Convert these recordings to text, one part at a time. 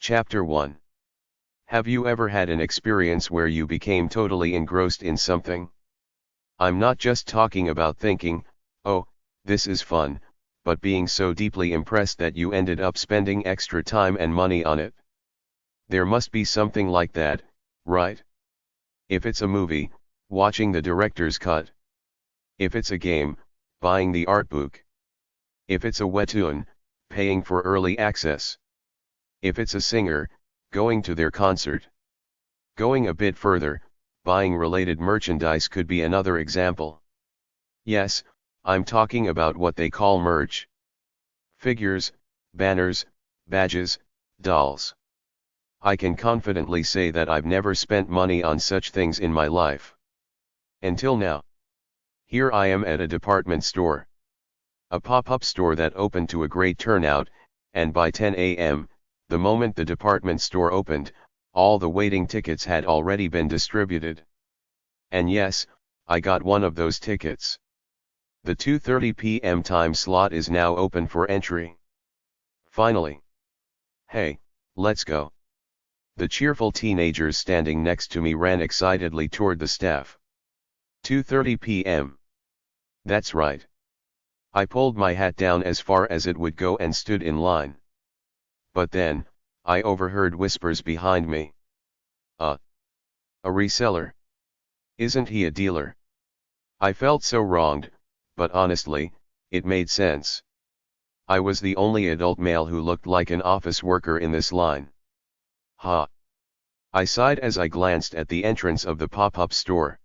Chapter 1. Have you ever had an experience where you became totally engrossed in something? I'm not just talking about thinking, oh, this is fun, but being so deeply impressed that you ended up spending extra time and money on it. There must be something like that, right? If it's a movie, watching the director's cut. If it's a game, buying the art book. If it's a webtoon, paying for early access. If it's a singer, going to their concert. Going a bit further, buying related merchandise could be another example. Yes, I'm talking about what they call merch. Figures, banners, badges, dolls. I can confidently say that I've never spent money on such things in my life. Until now. Here I am at a department store. A pop-up store that opened to a great turnout, and by 10 a.m., the moment the department store opened, all the waiting tickets had already been distributed. And yes, I got one of those tickets. The 2:30 p.m. time slot is now open for entry. Finally. Hey, let's go. The cheerful teenagers standing next to me ran excitedly toward the staff. 2:30 p.m. That's right. I pulled my hat down as far as it would go and stood in line. But then, I overheard whispers behind me. A reseller. Isn't he a dealer? I felt so wronged, but honestly, it made sense. I was the only adult male who looked like an office worker in this line. Ha! I sighed as I glanced at the entrance of the pop-up store.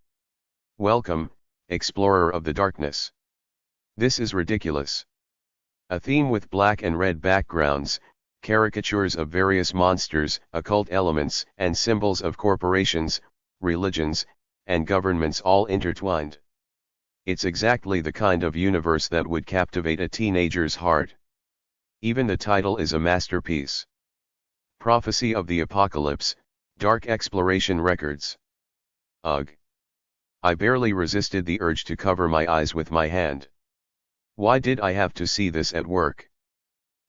Welcome, explorer of the darkness. This is ridiculous. A theme with black and red backgrounds, caricatures of various monsters, occult elements, and symbols of corporations, religions, and governments all intertwined. It's exactly the kind of universe that would captivate a teenager's heart. Even the title is a masterpiece. Prophecy of the Apocalypse, Dark Exploration Records. Ugh. I barely resisted the urge to cover my eyes with my hand. Why did I have to see this at work?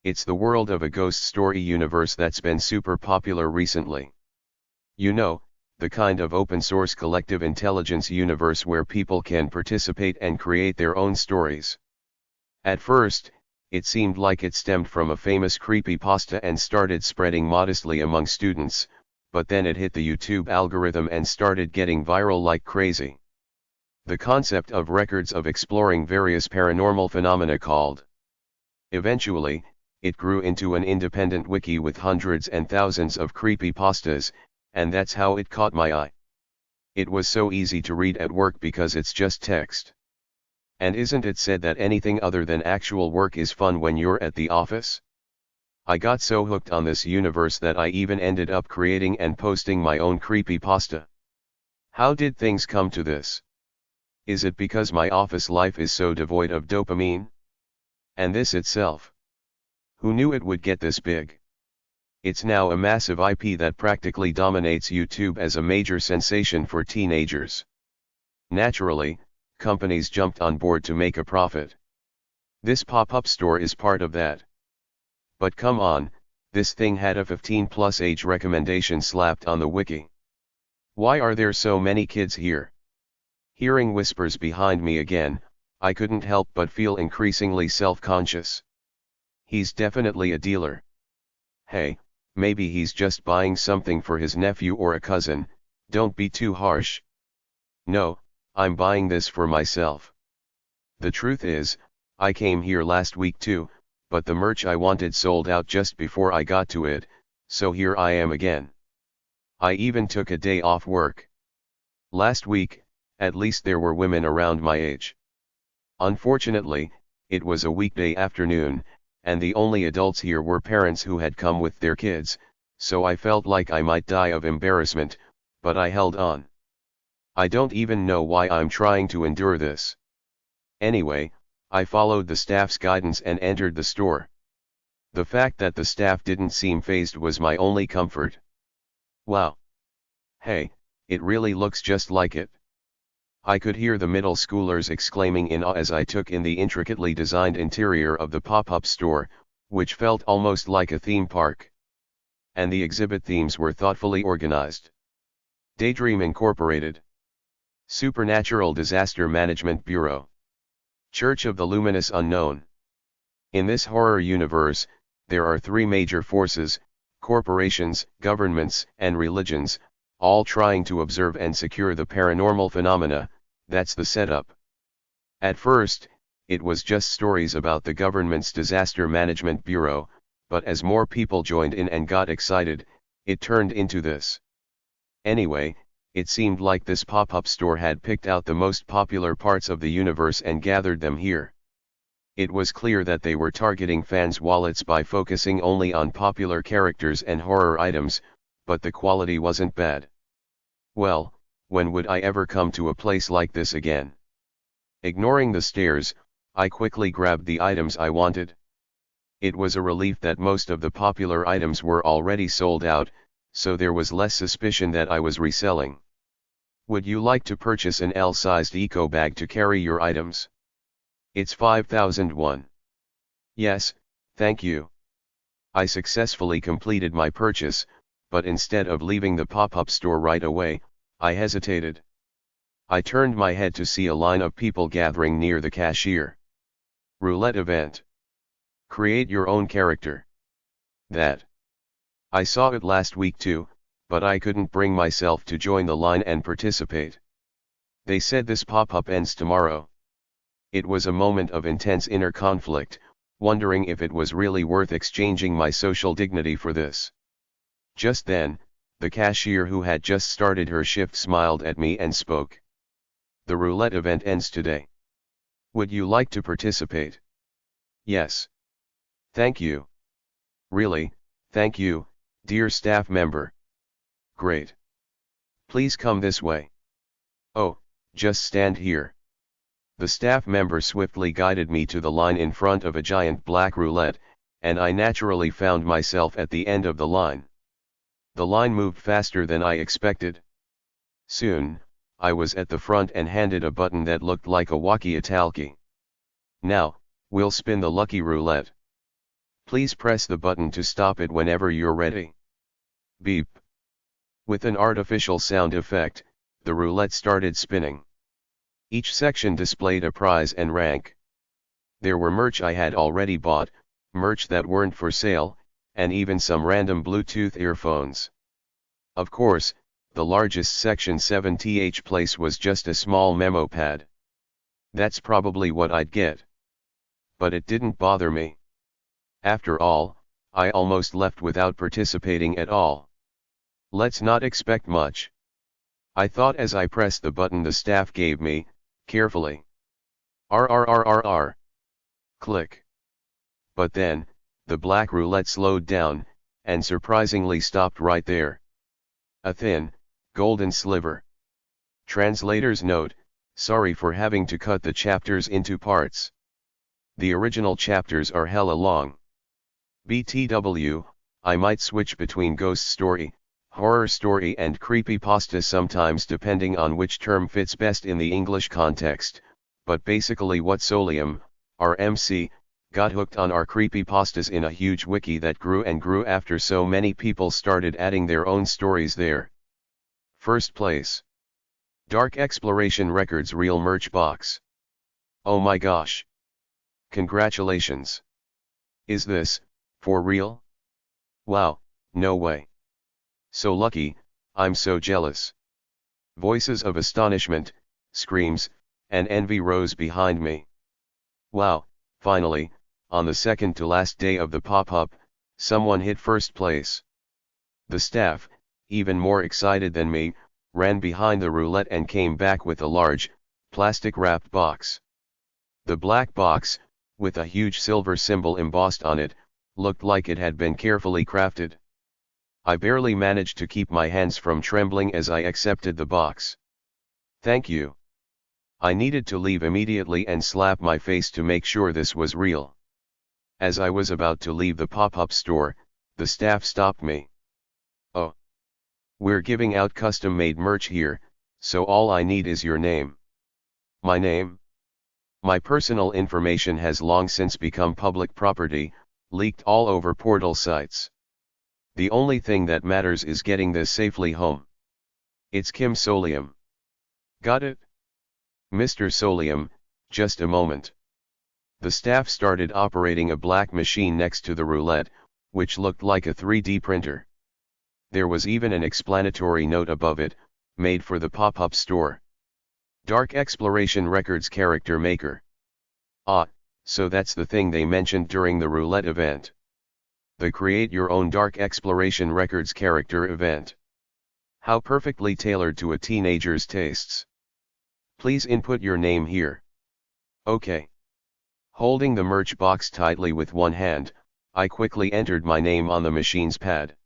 It's the world of a ghost story universe that's been super popular recently. You know, the kind of open source collective intelligence universe where people can participate and create their own stories. At first, it seemed like it stemmed from a famous creepypasta and started spreading modestly among students, but then it hit the YouTube algorithm and started getting viral like crazy. The concept of records of exploring various paranormal phenomena called. Eventually, it grew into an independent wiki with hundreds and thousands of creepypastas, and that's how it caught my eye. It was so easy to read at work because it's just text. And isn't it said that anything other than actual work is fun when you're at the office? I got so hooked on this universe that I even ended up creating and posting my own creepypasta. How did things come to this? Is it because my office life is so devoid of dopamine? And this itself. Who knew it would get this big? It's now a massive IP that practically dominates YouTube as a major sensation for teenagers. Naturally, companies jumped on board to make a profit. This pop-up store is part of that. But come on, this thing had a 15+ age recommendation slapped on the wiki. Why are there so many kids here? Hearing whispers behind me again, I couldn't help but feel increasingly self-conscious. He's definitely a dealer. Hey, maybe he's just buying something for his nephew or a cousin, don't be too harsh. No, I'm buying this for myself. The truth is, I came here last week too, but the merch I wanted sold out just before I got to it, so here I am again. I even took a day off work. Last week, at least there were women around my age. Unfortunately, it was a weekday afternoon, and the only adults here were parents who had come with their kids, so I felt like I might die of embarrassment, but I held on. I don't even know why I'm trying to endure this. Anyway, I followed the staff's guidance and entered the store. The fact that the staff didn't seem fazed was my only comfort. Wow. Hey, it really looks just like it. I could hear the middle schoolers exclaiming in awe as I took in the intricately designed interior of the pop-up store, which felt almost like a theme park. and the exhibit themes were thoughtfully organized. Daydream Incorporated. Supernatural Disaster Management Bureau. Church of the Luminous Unknown. In this horror universe, there are three major forces: corporations, governments, and religions, all trying to observe and secure the paranormal phenomena. That's the setup. At first, it was just stories about the government's Disaster Management Bureau, but as more people joined in and got excited, it turned into this. Anyway, it seemed like this pop-up store had picked out the most popular parts of the universe and gathered them here. It was clear that they were targeting fans' wallets by focusing only on popular characters and horror items, but the quality wasn't bad. Well, when would I ever come to a place like this again? Ignoring the stares, I quickly grabbed the items I wanted. It was a relief that most of the popular items were already sold out, so there was less suspicion that I was reselling. Would you like to purchase an L-sized eco bag to carry your items? It's 5,001. Yes, thank you. I successfully completed my purchase, but instead of leaving the pop-up store right away, I hesitated. I turned my head to see a line of people gathering near the cashier. Roulette event. Create your own character. That. I saw it last week too, but I couldn't bring myself to join the line and participate. They said this pop-up ends tomorrow. It was a moment of intense inner conflict, wondering if it was really worth exchanging my social dignity for this. Just then, the cashier who had just started her shift smiled at me and spoke. The roulette event ends today. Would you like to participate? Yes. Thank you. Really, thank you, dear staff member. Great. Please come this way. Oh, just stand here. The staff member swiftly guided me to the line in front of a giant black roulette, and I naturally found myself at the end of the line. The line moved faster than I expected. Soon, I was at the front and handed a button that looked like a walkie-talkie. Now, we'll spin the lucky roulette. Please press the button to stop it whenever you're ready. Beep. With an artificial sound effect, the roulette started spinning. Each section displayed a prize and rank. There were merch I had already bought, merch that weren't for sale, and even some random Bluetooth earphones. Of course, the largest section 7th place was just a small memo pad. That's probably what I'd get. But it didn't bother me. After all, I almost left without participating at all. Let's not expect much. I thought as I pressed the button the staff gave me, carefully. RRRRR. Click. But then, the black roulette slowed down, and surprisingly stopped right there. A thin, golden sliver. Translator's note: sorry for having to cut the chapters into parts. The original chapters are hella long. BTW, I might switch between ghost story, horror story and creepypasta sometimes depending on which term fits best in the English context, but basically what Solium, our MC, got hooked on our creepypastas in a huge wiki that grew and grew after so many people started adding their own stories there. First place. Dark Exploration Records Real Merch Box. Oh my gosh. Congratulations. Is this, for real? Wow, no way. So lucky, I'm so jealous. Voices of astonishment, screams, and envy rose behind me. Wow, finally, on the second to last day of the pop-up, someone hit first place. The staff, even more excited than me, ran behind the roulette and came back with a large, plastic-wrapped box. The black box, with a huge silver symbol embossed on it, looked like it had been carefully crafted. I barely managed to keep my hands from trembling as I accepted the box. Thank you. I needed to leave immediately and slap my face to make sure this was real. As I was about to leave the pop-up store, the staff stopped me. Oh. We're giving out custom-made merch here, so all I need is your name. My name? My personal information has long since become public property, leaked all over portal sites. The only thing that matters is getting this safely home. It's Kim Solium. Got it? Mr. Solium, just a moment. The staff started operating a black machine next to the roulette, which looked like a 3D printer. There was even an explanatory note above it, made for the pop-up store. Dark Exploration Records Character Maker. Ah, so that's the thing they mentioned during the roulette event. The Create Your Own Dark Exploration Records character event. How perfectly tailored to a teenager's tastes. Please input your name here. Okay. Holding the merch box tightly with one hand, I quickly entered my name on the machine's pad.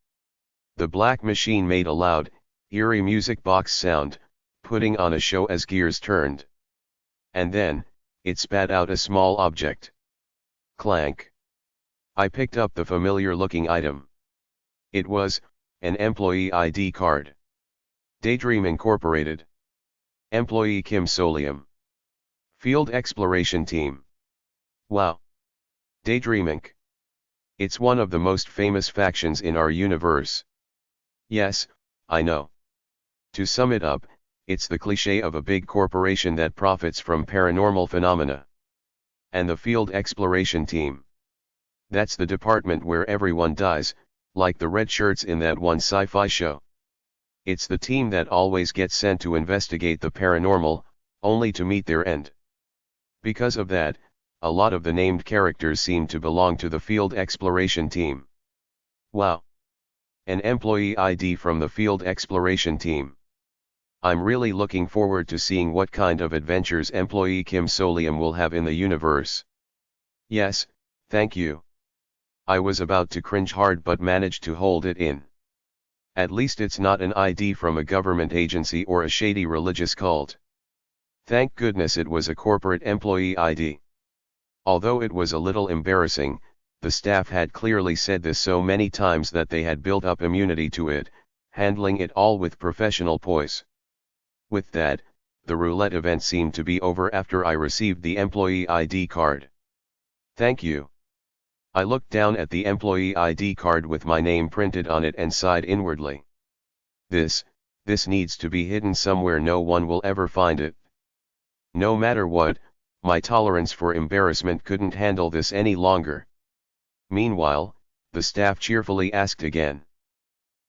The black machine made a loud, eerie music box sound, putting on a show as gears turned. And then, it spat out a small object. Clank. I picked up the familiar-looking item. It was an employee ID card. Daydream Incorporated. Employee Kim Solium. Field Exploration Team. Wow. Daydream Inc. It's one of the most famous factions in our universe. Yes, I know. To sum it up, it's the cliché of a big corporation that profits from paranormal phenomena. And the Field Exploration Team. That's the department where everyone dies, like the red shirts in that one sci-fi show. It's the team that always gets sent to investigate the paranormal, only to meet their end. Because of that, a lot of the named characters seem to belong to the Field Exploration Team. Wow. An employee ID from the Field Exploration Team. I'm really looking forward to seeing what kind of adventures employee Kim Solium will have in the universe. Yes, thank you. I was about to cringe hard but managed to hold it in. At least it's not an ID from a government agency or a shady religious cult. Thank goodness it was a corporate employee ID. Although it was a little embarrassing, the staff had clearly said this so many times that they had built up immunity to it, handling it all with professional poise. With that, the roulette event seemed to be over after I received the employee ID card. Thank you. I looked down at the employee ID card with my name printed on it and sighed inwardly. This needs to be hidden somewhere no one will ever find it. No matter what, my tolerance for embarrassment couldn't handle this any longer. Meanwhile, the staff cheerfully asked again.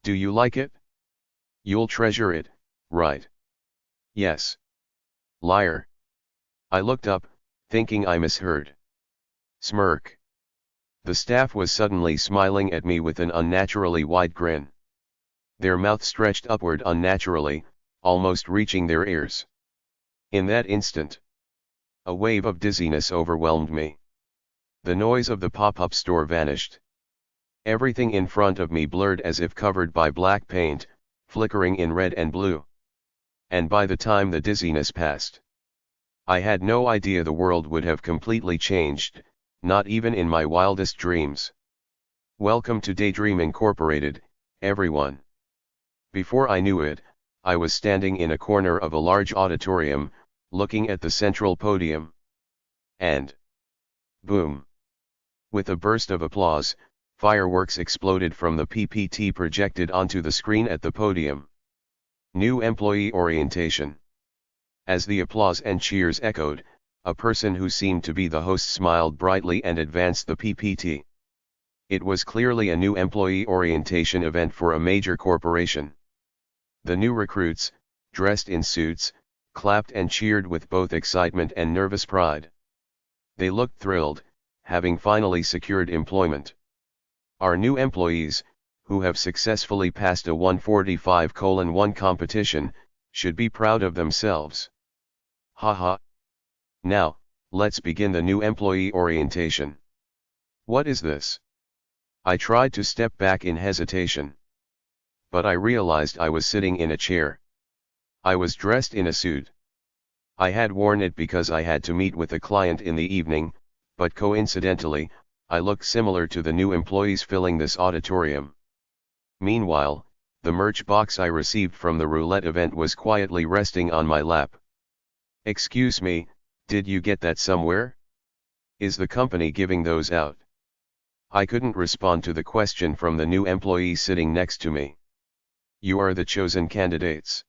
Do you like it? You'll treasure it, right? Yes. Liar. I looked up, thinking I misheard. Smirk. The staff was suddenly smiling at me with an unnaturally wide grin. Their mouth stretched upward unnaturally, almost reaching their ears. In that instant, a wave of dizziness overwhelmed me. The noise of the pop-up store vanished. Everything in front of me blurred as if covered by black paint, flickering in red and blue. And by the time the dizziness passed, I had no idea the world would have completely changed, not even in my wildest dreams. Welcome to Daydream Incorporated, everyone. Before I knew it, I was standing in a corner of a large auditorium, looking at the central podium. And boom! With a burst of applause, fireworks exploded from the PPT projected onto the screen at the podium. New employee orientation. As the applause and cheers echoed, a person who seemed to be the host smiled brightly and advanced the PPT. It was clearly a new employee orientation event for a major corporation. The new recruits, dressed in suits, clapped and cheered with both excitement and nervous pride. They looked thrilled, having finally secured employment. Our new employees, who have successfully passed a 145:1 competition, should be proud of themselves. Haha. Now, let's begin the new employee orientation. What is this? I tried to step back in hesitation. But I realized I was sitting in a chair. I was dressed in a suit. I had worn it because I had to meet with a client in the evening, but coincidentally, I looked similar to the new employees filling this auditorium. Meanwhile, the merch box I received from the roulette event was quietly resting on my lap. Excuse me, did you get that somewhere? Is the company giving those out? I couldn't respond to the question from the new employee sitting next to me. You are the chosen candidates.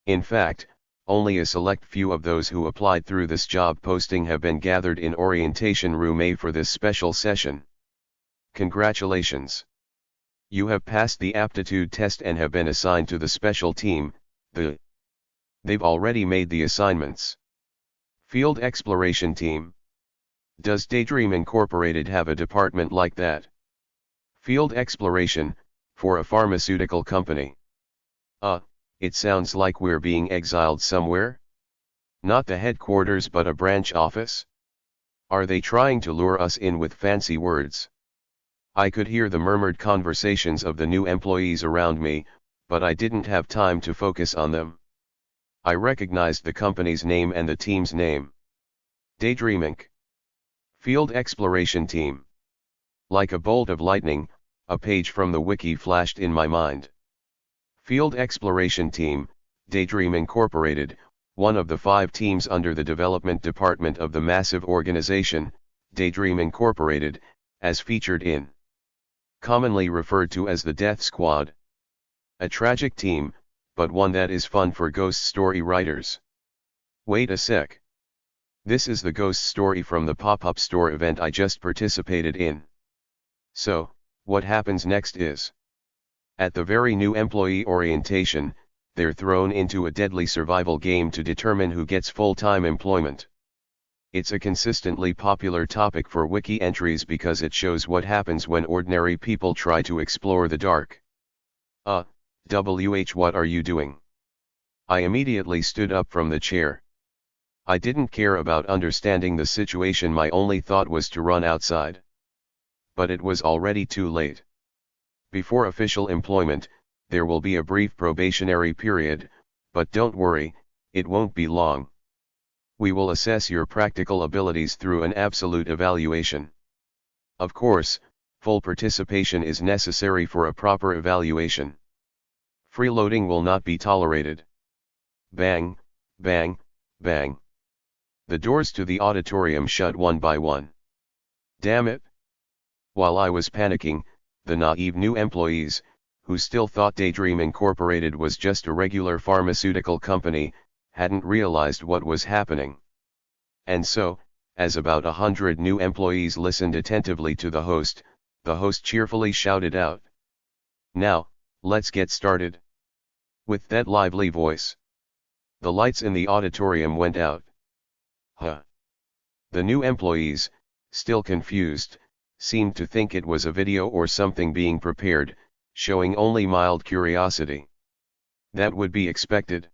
In fact, only a select few of those who applied through this job posting have been gathered in orientation room A for this special session. Congratulations! You have passed the aptitude test and have been assigned to the special team, They've already made the assignments. Field Exploration Team. Does Daydream Incorporated have a department like that? Field Exploration, for a pharmaceutical company. It sounds like we're being exiled somewhere? Not the headquarters but a branch office? Are they trying to lure us in with fancy words? I could hear the murmured conversations of the new employees around me, but I didn't have time to focus on them. I recognized the company's name and the team's name. Daydream Inc. Field Exploration Team. Like a bolt of lightning, a page from the wiki flashed in my mind. Field Exploration Team, Daydream Incorporated, one of the 5 teams under the development department of the massive organization, Daydream Incorporated, as featured in. Commonly referred to as the Death Squad. A tragic team, but one that is fun for ghost story writers. Wait a sec. This is the ghost story from the pop-up store event I just participated in. So, what happens next is, at the very new employee orientation, they're thrown into a deadly survival game to determine who gets full-time employment. It's a consistently popular topic for wiki entries because it shows what happens when ordinary people try to explore the dark. What are you doing? I immediately stood up from the chair. I didn't care about understanding the situation, my only thought was to run outside. But it was already too late. Before official employment, there will be a brief probationary period, but don't worry, it won't be long. We will assess your practical abilities through an absolute evaluation. Of course, full participation is necessary for a proper evaluation. Freeloading will not be tolerated. Bang, bang, bang. The doors to the auditorium shut one by one. Damn it! While I was panicking, the naive new employees, who still thought Daydream Incorporated was just a regular pharmaceutical company, hadn't realized what was happening. And so, as about 100 new employees listened attentively to the host cheerfully shouted out, "Now, let's get started." With that lively voice. The lights in the auditorium went out. The new employees, still confused, seemed to think it was a video or something being prepared, showing only mild curiosity. That would be expected.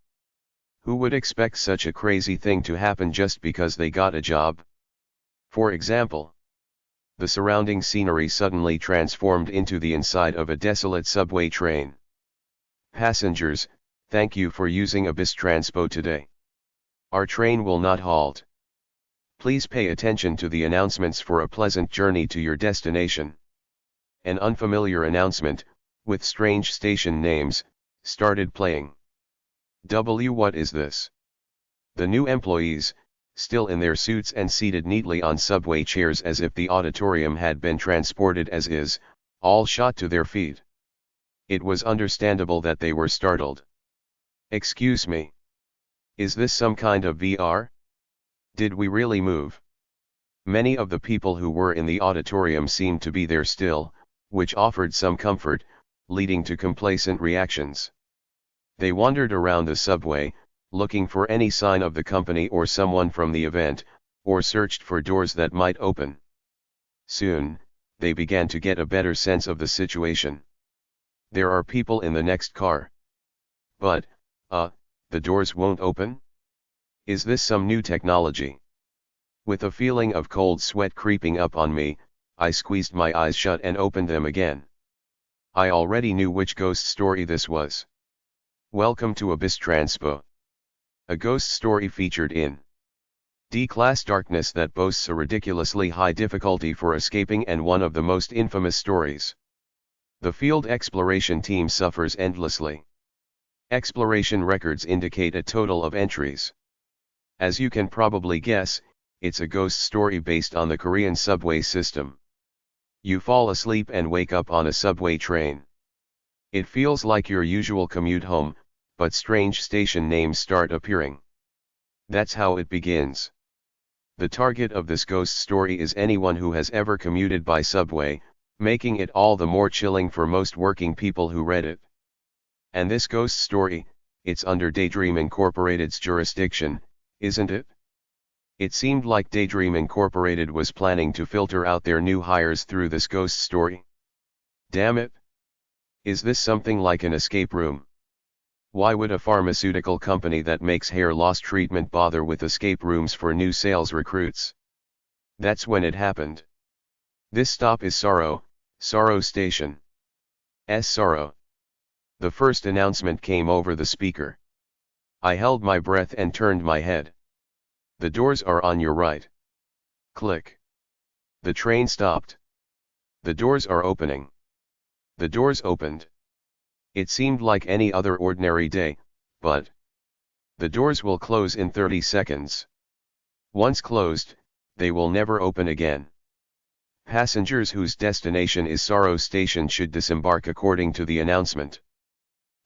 Who would expect such a crazy thing to happen just because they got a job? For example, the surrounding scenery suddenly transformed into the inside of a desolate subway train. Passengers, thank you for using Abyss Transpo today. Our train will not halt. Please pay attention to the announcements for a pleasant journey to your destination. An unfamiliar announcement, with strange station names, started playing. What is this? The new employees, still in their suits and seated neatly on subway chairs as if the auditorium had been transported as is, all shot to their feet. It was understandable that they were startled. Excuse me. Is this some kind of VR? Did we really move? Many of the people who were in the auditorium seemed to be there still, which offered some comfort, leading to complacent reactions. They wandered around the subway, looking for any sign of the company or someone from the event, or searched for doors that might open. Soon, they began to get a better sense of the situation. There are people in the next car. But, the doors won't open? Is this some new technology? With a feeling of cold sweat creeping up on me, I squeezed my eyes shut and opened them again. I already knew which ghost story this was. Welcome to Abyss Transpo. A ghost story featured in D-Class Darkness that boasts a ridiculously high difficulty for escaping and one of the most infamous stories. The field exploration team suffers endlessly. Exploration records indicate a total of entries. As you can probably guess, it's a ghost story based on the Korean subway system. You fall asleep and wake up on a subway train. It feels like your usual commute home, but strange station names start appearing. That's how it begins. The target of this ghost story is anyone who has ever commuted by subway, making it all the more chilling for most working people who read it. And this ghost story, it's under Daydream Incorporated's jurisdiction, isn't it? It seemed like Daydream Incorporated was planning to filter out their new hires through this ghost story. Damn it! Is this something like an escape room? Why would a pharmaceutical company that makes hair loss treatment bother with escape rooms for new sales recruits? That's when it happened. This stop is Sorrow Station. Sorrow. The first announcement came over the speaker. I held my breath and turned my head. The doors are on your right. Click. The train stopped. The doors are opening. The doors opened. It seemed like any other ordinary day, but the doors will close in 30 seconds. Once closed, they will never open again. Passengers whose destination is Sorrow Station should disembark according to the announcement.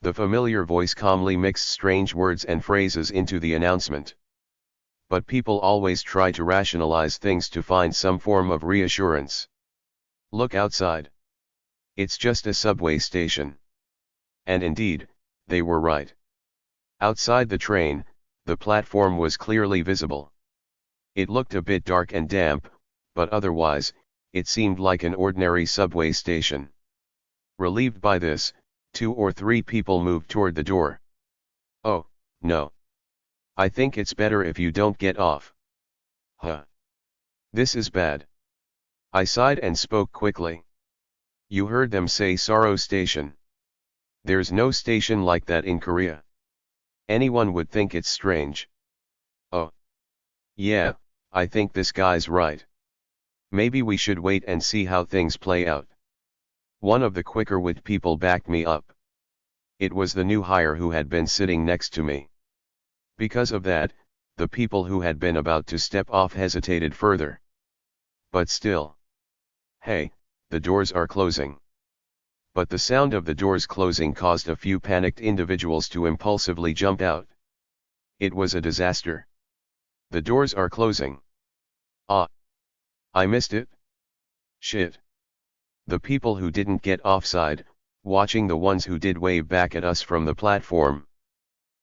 The familiar voice calmly mixed strange words and phrases into the announcement. But people always try to rationalize things to find some form of reassurance. Look outside. It's just a subway station. And indeed, they were right. Outside the train, the platform was clearly visible. It looked a bit dark and damp, but otherwise, it seemed like an ordinary subway station. Relieved by this, 2 or 3 people moved toward the door. Oh, no. I think it's better if you don't get off. Huh. This is bad. I sighed and spoke quickly. You heard them say Sorrow Station. There's no station like that in Korea. Anyone would think it's strange. Oh. Yeah, I think this guy's right. Maybe we should wait and see how things play out. One of the quicker-wit people backed me up. It was the new hire who had been sitting next to me. Because of that, the people who had been about to step off hesitated further. But still. Hey, the doors are closing. But the sound of the doors closing caused a few panicked individuals to impulsively jump out. It was a disaster. The doors are closing. Ah. I missed it? Shit. The people who didn't get offside, watching the ones who did wave back at us from the platform.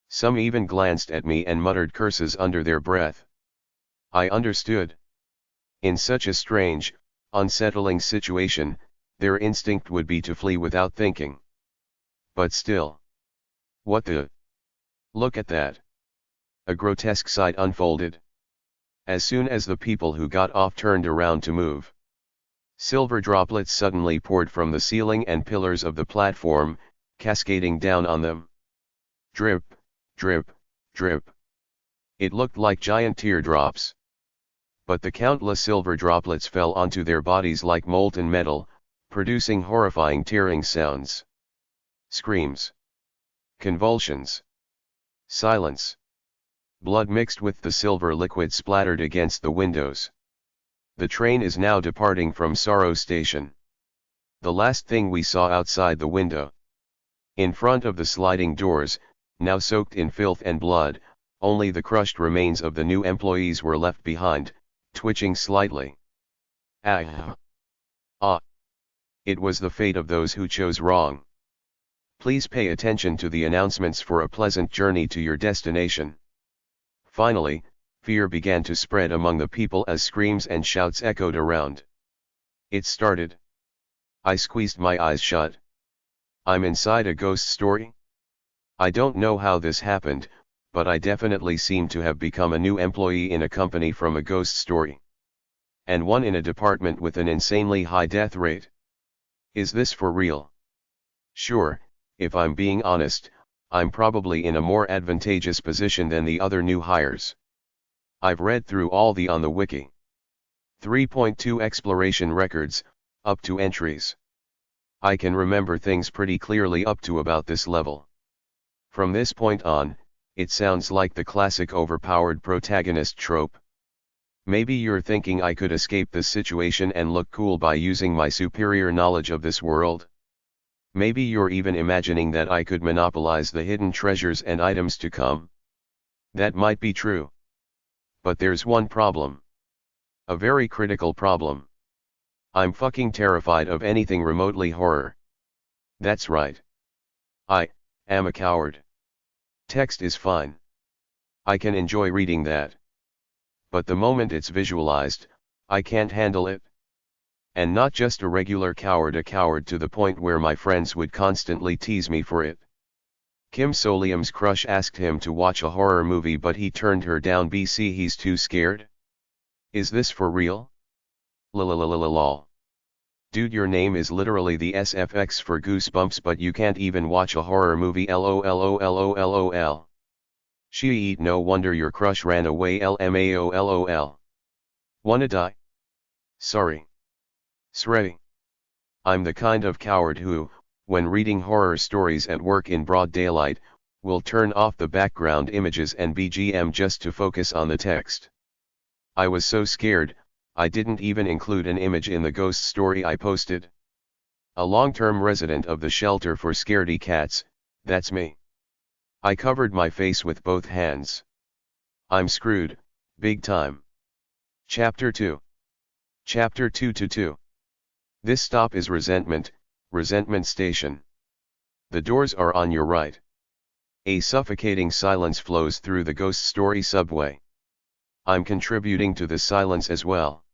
Some even glanced at me and muttered curses under their breath. I understood. In such a strange, unsettling situation, their instinct would be to flee without thinking. But still. What the? Look at that. A grotesque sight unfolded. As soon as the people who got off turned around to move, silver droplets suddenly poured from the ceiling and pillars of the platform, cascading down on them. Drip, drip, drip. It looked like giant teardrops. But the countless silver droplets fell onto their bodies like molten metal, producing horrifying tearing sounds. Screams. Convulsions. Silence. Blood mixed with the silver liquid splattered against the windows. The train is now departing from Sorrow Station. The last thing we saw outside the window. In front of the sliding doors, now soaked in filth and blood, only the crushed remains of the new employees were left behind, twitching slightly. Ah. Ah. It was the fate of those who chose wrong. Please pay attention to the announcements for a pleasant journey to your destination. Finally, fear began to spread among the people as screams and shouts echoed around. It started. I squeezed my eyes shut. I'm inside a ghost story? I don't know how this happened, but I definitely seem to have become a new employee in a company from a ghost story. And one in a department with an insanely high death rate. Is this for real? Sure, if I'm being honest, I'm probably in a more advantageous position than the other new hires. I've read through all the on the wiki. 3.2 exploration records, up to entries. I can remember things pretty clearly up to about this level. From this point on, it sounds like the classic overpowered protagonist trope. Maybe you're thinking I could escape this situation and look cool by using my superior knowledge of this world. Maybe you're even imagining that I could monopolize the hidden treasures and items to come. That might be true. But there's one problem. A very critical problem. I'm fucking terrified of anything remotely horror. That's right. I am a coward. Text is fine. I can enjoy reading that. But the moment it's visualized, I can't handle it. And not just a regular coward, a coward to the point where my friends would constantly tease me for it. Kim Solium's crush asked him to watch a horror movie but he turned her down BC he's too scared? Is this for real? Lol. Dude, your name is literally the SFX for Goosebumps but you can't even watch a horror movie lol. She no wonder your crush ran away lmao. Wanna die? Sorry. Srey. I'm the kind of coward who, when reading horror stories at work in broad daylight, will turn off the background images and BGM just to focus on the text. I was so scared, I didn't even include an image in the ghost story I posted. A long-term resident of the shelter for scaredy cats, that's me. I covered my face with both hands. I'm screwed, big time. Chapter 2. Chapter 222. This stop is Resentment Station. The doors are on your right. A suffocating silence flows through the ghost story subway. I'm contributing to the silence as well.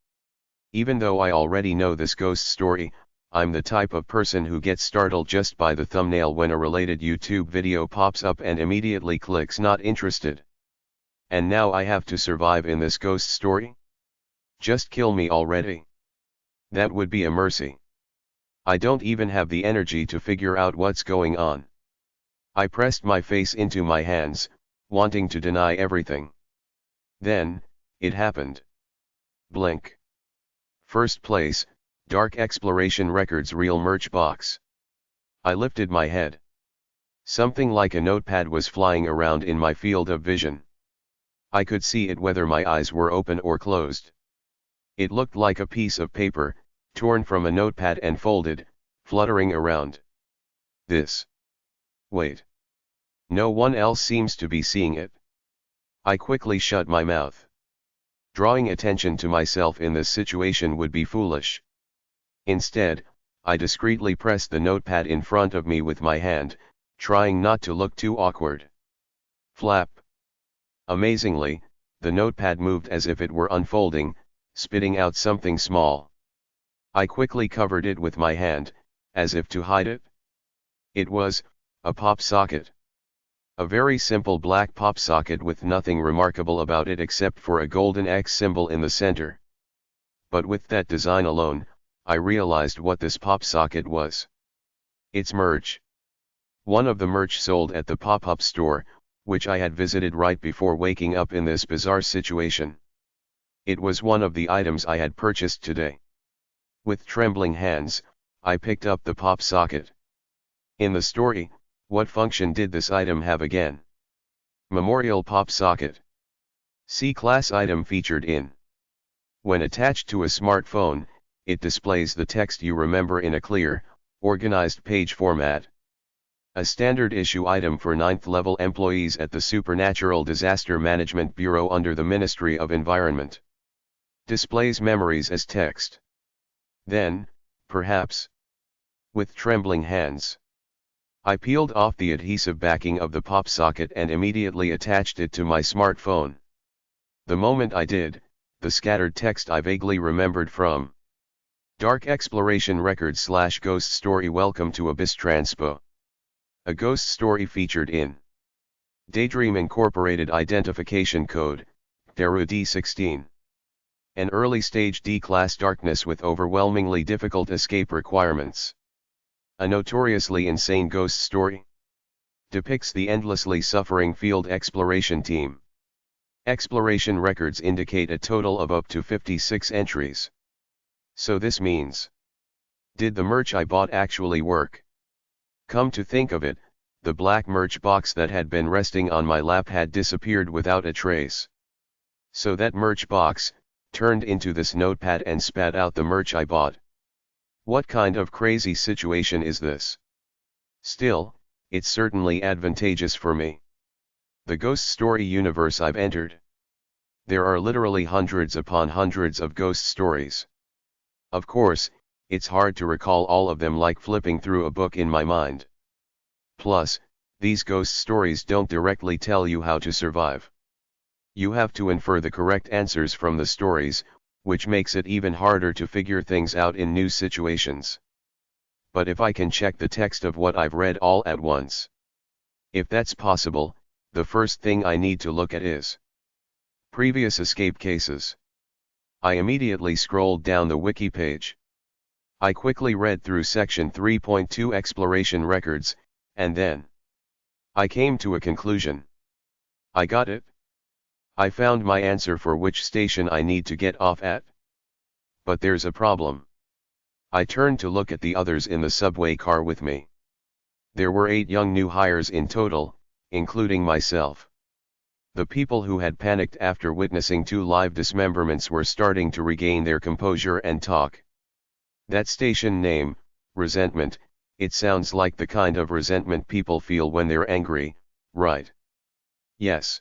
Even though I already know this ghost story, I'm the type of person who gets startled just by the thumbnail when a related YouTube video pops up and immediately clicks not interested. And now I have to survive in this ghost story? Just kill me already. That would be a mercy. I don't even have the energy to figure out what's going on. I pressed my face into my hands, wanting to deny everything. Then, it happened. Blink. First place, Dark Exploration Records Real Merch Box. I lifted my head. Something like a notepad was flying around in my field of vision. I could see it whether my eyes were open or closed. It looked like a piece of paper, torn from a notepad and folded, fluttering around. This. Wait. No one else seems to be seeing it. I quickly shut my mouth. Drawing attention to myself in this situation would be foolish. Instead, I discreetly pressed the notepad in front of me with my hand, trying not to look too awkward. Flap. Amazingly, the notepad moved as if it were unfolding, spitting out something small. I quickly covered it with my hand, as if to hide it. It was a pop socket. A very simple black pop socket with nothing remarkable about it except for a golden X symbol in the center. But with that design alone, I realized what this pop socket was. It's merch. One of the merch sold at the pop-up store, which I had visited right before waking up in this bizarre situation. It was one of the items I had purchased today. With trembling hands, I picked up the pop socket. In the story, what function did this item have again? Memorial pop socket. C-class item featured in. When attached to a smartphone, it displays the text you remember in a clear, organized page format. A standard issue item for 9th level employees at the Supernatural Disaster Management Bureau under the Ministry of Environment. Displays memories as text. Then, perhaps. With trembling hands. I peeled off the adhesive backing of the pop socket and immediately attached it to my smartphone. The moment I did, the scattered text I vaguely remembered from Dark Exploration Records / Ghost Story Welcome to Abyss Transpo. A ghost story featured in Daydream Incorporated Identification Code, Daru D16. An early stage D-class darkness with overwhelmingly difficult escape requirements. A notoriously insane ghost story. Depicts the endlessly suffering field exploration team. Exploration records indicate a total of up to 56 entries. So this means, did the merch I bought actually work? Come to think of it, the black merch box that had been resting on my lap had disappeared without a trace. So that merch box, turned into this notepad and spat out the merch I bought. What kind of crazy situation is this? Still, it's certainly advantageous for me. The ghost story universe I've entered. There are literally hundreds upon hundreds of ghost stories. Of course, it's hard to recall all of them like flipping through a book in my mind. Plus, these ghost stories don't directly tell you how to survive. You have to infer the correct answers from the stories, which makes it even harder to figure things out in new situations. But if I can check the text of what I've read all at once. If that's possible, the first thing I need to look at is previous escape cases. I immediately scrolled down the wiki page. I quickly read through section 3.2 exploration records, and then I came to a conclusion. I got it. I found my answer for which station I need to get off at. But there's a problem. I turned to look at the others in the subway car with me. There were 8 young new hires in total, including myself. The people who had panicked after witnessing 2 live dismemberments were starting to regain their composure and talk. That station name, resentment, it sounds like the kind of resentment people feel when they're angry, right? Yes.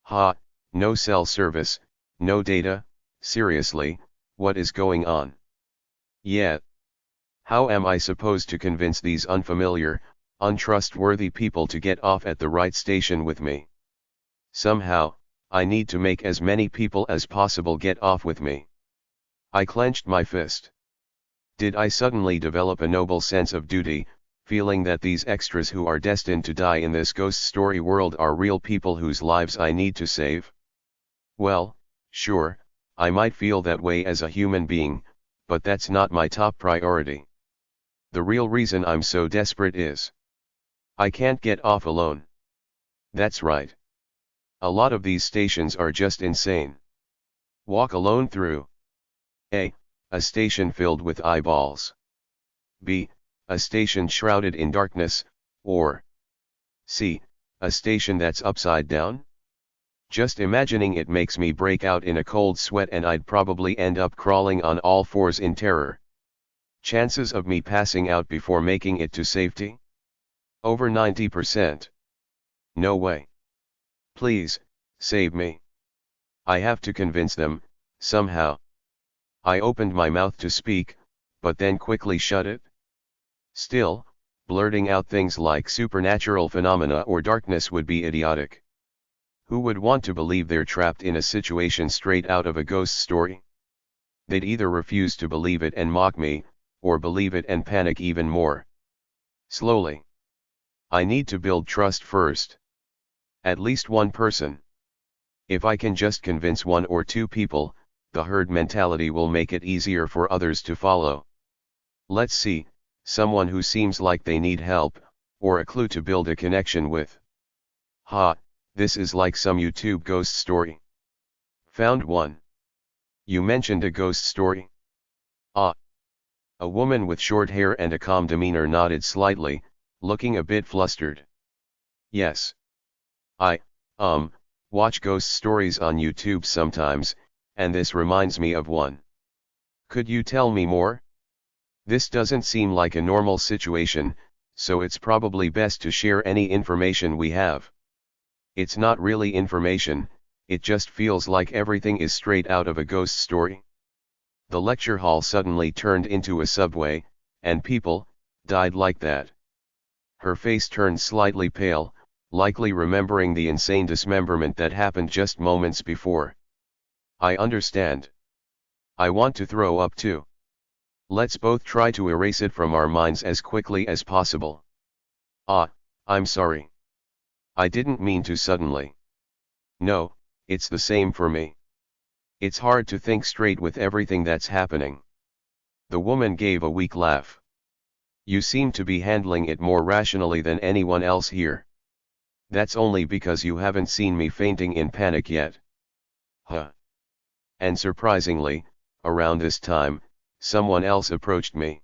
Ha, no cell service, no data, seriously, what is going on? Yeah. How am I supposed to convince these unfamiliar, untrustworthy people to get off at the right station with me? Somehow, I need to make as many people as possible get off with me. I clenched my fist. Did I suddenly develop a noble sense of duty, feeling that these extras who are destined to die in this ghost story world are real people whose lives I need to save? Well, sure, I might feel that way as a human being, but that's not my top priority. The real reason I'm so desperate is I can't get off alone. That's right. A lot of these stations are just insane. Walk alone through A station filled with eyeballs. B. A station shrouded in darkness, or C. A station that's upside down? Just imagining it makes me break out in a cold sweat, and I'd probably end up crawling on all fours in terror. Chances of me passing out before making it to safety? Over 90%. No way. Please, save me. I have to convince them, somehow. I opened my mouth to speak, but then quickly shut it. Still, blurting out things like supernatural phenomena or darkness would be idiotic. Who would want to believe they're trapped in a situation straight out of a ghost story? They'd either refuse to believe it and mock me, or believe it and panic even more. Slowly. I need to build trust first. At least one person. If I can just convince 1 or 2 people, the herd mentality will make it easier for others to follow. Let's see, someone who seems like they need help, or a clue to build a connection with. Ha, this is like some YouTube ghost story. Found one. You mentioned a ghost story? Ah. A woman with short hair and a calm demeanor nodded slightly, looking a bit flustered. Yes. I watch ghost stories on YouTube sometimes, and this reminds me of one. Could you tell me more? This doesn't seem like a normal situation, so it's probably best to share any information we have. It's not really information, it just feels like everything is straight out of a ghost story. The lecture hall suddenly turned into a subway, and people died like that. Her face turned slightly pale, likely remembering the insane dismemberment that happened just moments before. I understand. I want to throw up too. Let's both try to erase it from our minds as quickly as possible. Ah, I'm sorry. I didn't mean to suddenly. No, it's the same for me. It's hard to think straight with everything that's happening. The woman gave a weak laugh. You seem to be handling it more rationally than anyone else here. That's only because you haven't seen me fainting in panic yet. Huh. And surprisingly, around this time, someone else approached me.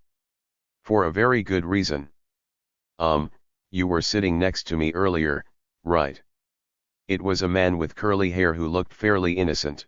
For a very good reason. You were sitting next to me earlier, right? It was a man with curly hair who looked fairly innocent.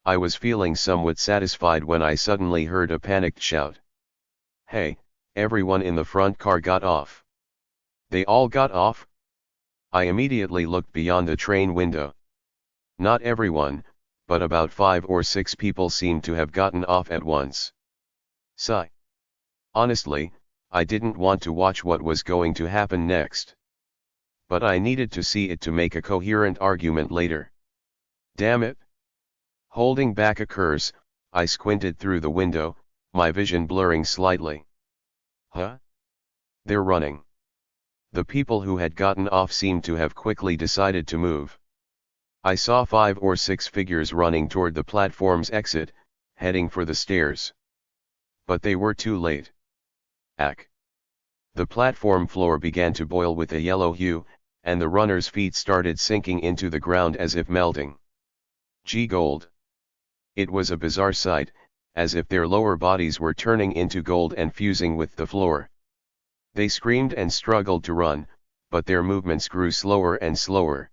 I was feeling somewhat satisfied when I suddenly heard a panicked shout. "Hey, everyone in the front car got off." They all got off? I immediately looked beyond the train window. Not everyone, but about 5 or 6 people seemed to have gotten off at once. Sigh. Honestly, I didn't want to watch what was going to happen next. But I needed to see it to make a coherent argument later. Damn it. Holding back a curse, I squinted through the window, my vision blurring slightly. Huh? They're running. The people who had gotten off seemed to have quickly decided to move. I saw 5 or 6 figures running toward the platform's exit, heading for the stairs. But they were too late. Ack. The platform floor began to boil with a yellow hue, and the runners' feet started sinking into the ground as if melting. Gee gold. It was a bizarre sight, as if their lower bodies were turning into gold and fusing with the floor. They screamed and struggled to run, but their movements grew slower and slower.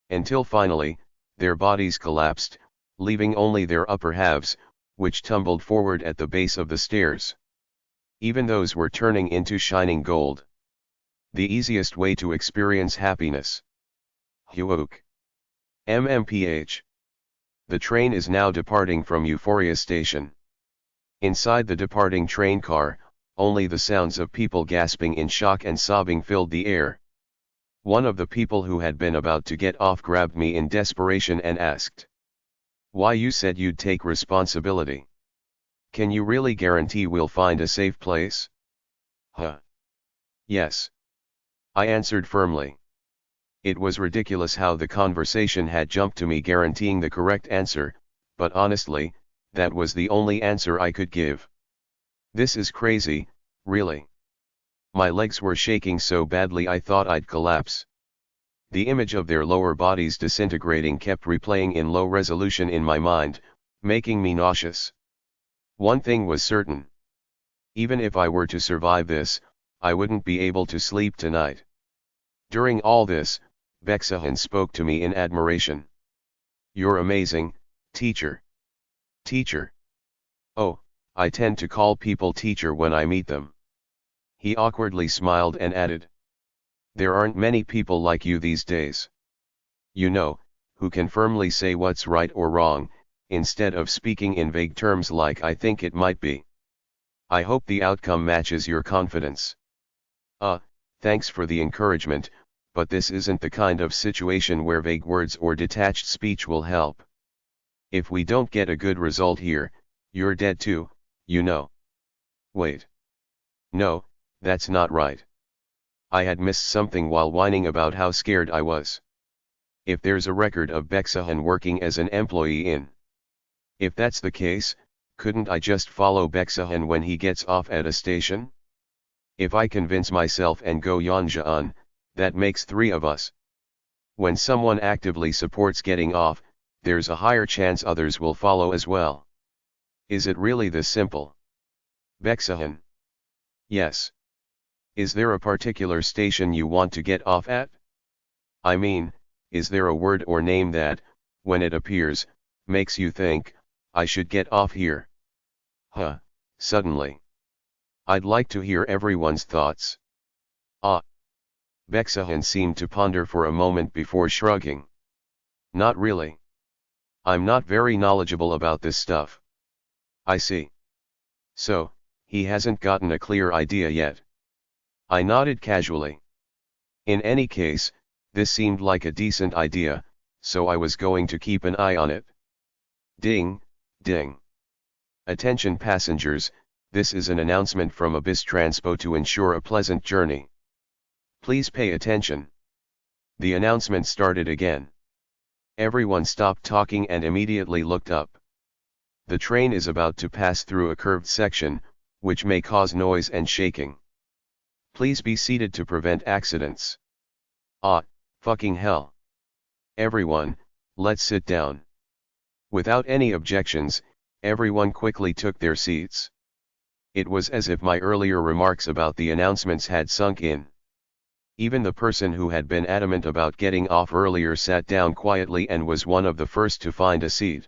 Until finally, their bodies collapsed, leaving only their upper halves, which tumbled forward at the base of the stairs. Even those were turning into shining gold. The easiest way to experience happiness. Huok. MMPH. The train is now departing from Euphoria Station. Inside the departing train car, only the sounds of people gasping in shock and sobbing filled the air. One of the people who had been about to get off grabbed me in desperation and asked, "Why, you said you'd take responsibility. Can you really guarantee we'll find a safe place?" Huh. Yes. I answered firmly. It was ridiculous how the conversation had jumped to me guaranteeing the correct answer, but honestly, that was the only answer I could give. This is crazy, really. My legs were shaking so badly I thought I'd collapse. The image of their lower bodies disintegrating kept replaying in low resolution in my mind, making me nauseous. One thing was certain. Even if I were to survive this, I wouldn't be able to sleep tonight. During all this, Beksahan spoke to me in admiration. "You're amazing, teacher." Teacher. Oh, I tend to call people teacher when I meet them. He awkwardly smiled and added, "There aren't many people like you these days. You know, who can firmly say what's right or wrong, instead of speaking in vague terms like I think it might be. I hope the outcome matches your confidence." Thanks for the encouragement, but this isn't the kind of situation where vague words or detached speech will help. If we don't get a good result here, you're dead too, you know. Wait. No, that's not right. I had missed something while whining about how scared I was. If there's a record of Beksahan working as an employee in. If that's the case, couldn't I just follow Beksahan when he gets off at a station? If I convince myself and go Yanjaan, that makes 3 of us. When someone actively supports getting off, there's a higher chance others will follow as well. Is it really this simple? Beksahan. Yes. Is there a particular station you want to get off at? I mean, is there a word or name that, when it appears, makes you think, I should get off here? Suddenly. I'd like to hear everyone's thoughts. Beksahan seemed to ponder for a moment before shrugging. Not really. I'm not very knowledgeable about this stuff. I see. So, he hasn't gotten a clear idea yet. I nodded casually. In any case, this seemed like a decent idea, so I was going to keep an eye on it. Ding, ding. Attention passengers, this is an announcement from Abyss Transpo to ensure a pleasant journey. Please pay attention. The announcement started again. Everyone stopped talking and immediately looked up. The train is about to pass through a curved section, which may cause noise and shaking. Please be seated to prevent accidents. Fucking hell. Everyone, let's sit down. Without any objections, everyone quickly took their seats. It was as if my earlier remarks about the announcements had sunk in. Even the person who had been adamant about getting off earlier sat down quietly and was one of the first to find a seat.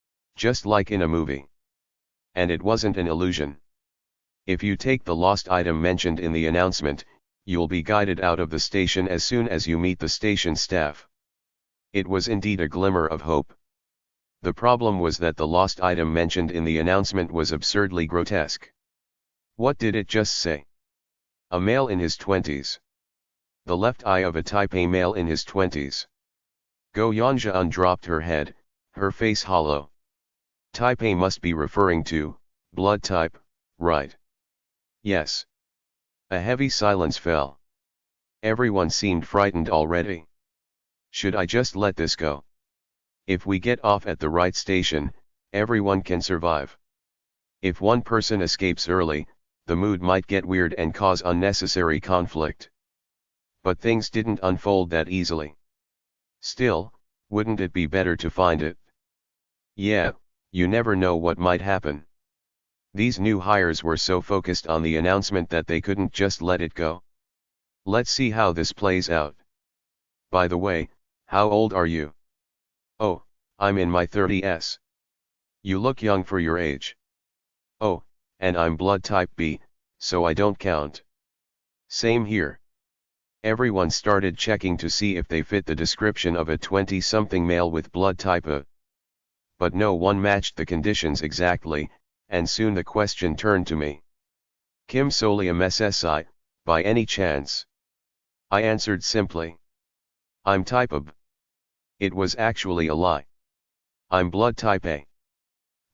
Just like in a movie. And it wasn't an illusion. If you take the lost item mentioned in the announcement, you'll be guided out of the station as soon as you meet the station staff. It was indeed a glimmer of hope. The problem was that the lost item mentioned in the announcement was absurdly grotesque. What did it just say? A male in his 20s. The left eye of a type A male in his 20s. Go Yanjun dropped her head, her face hollow. Type A must be referring to blood type, right? Yes. A heavy silence fell. Everyone seemed frightened already. Should I just let this go? If we get off at the right station, everyone can survive. If one person escapes early, the mood might get weird and cause unnecessary conflict. But things didn't unfold that easily. Still, wouldn't it be better to find it? Yeah, you never know what might happen. These new hires were so focused on the announcement that they couldn't just let it go. Let's see how this plays out. By the way, how old are you? Oh, I'm in my 30s. You look young for your age. Oh, and I'm blood type B, so I don't count. Same here. Everyone started checking to see if they fit the description of a 20-something male with blood type A. But no one matched the conditions exactly, and soon the question turned to me. Kim Solium SSI, by any chance? I answered simply. I'm type AB. It was actually a lie. I'm blood type A.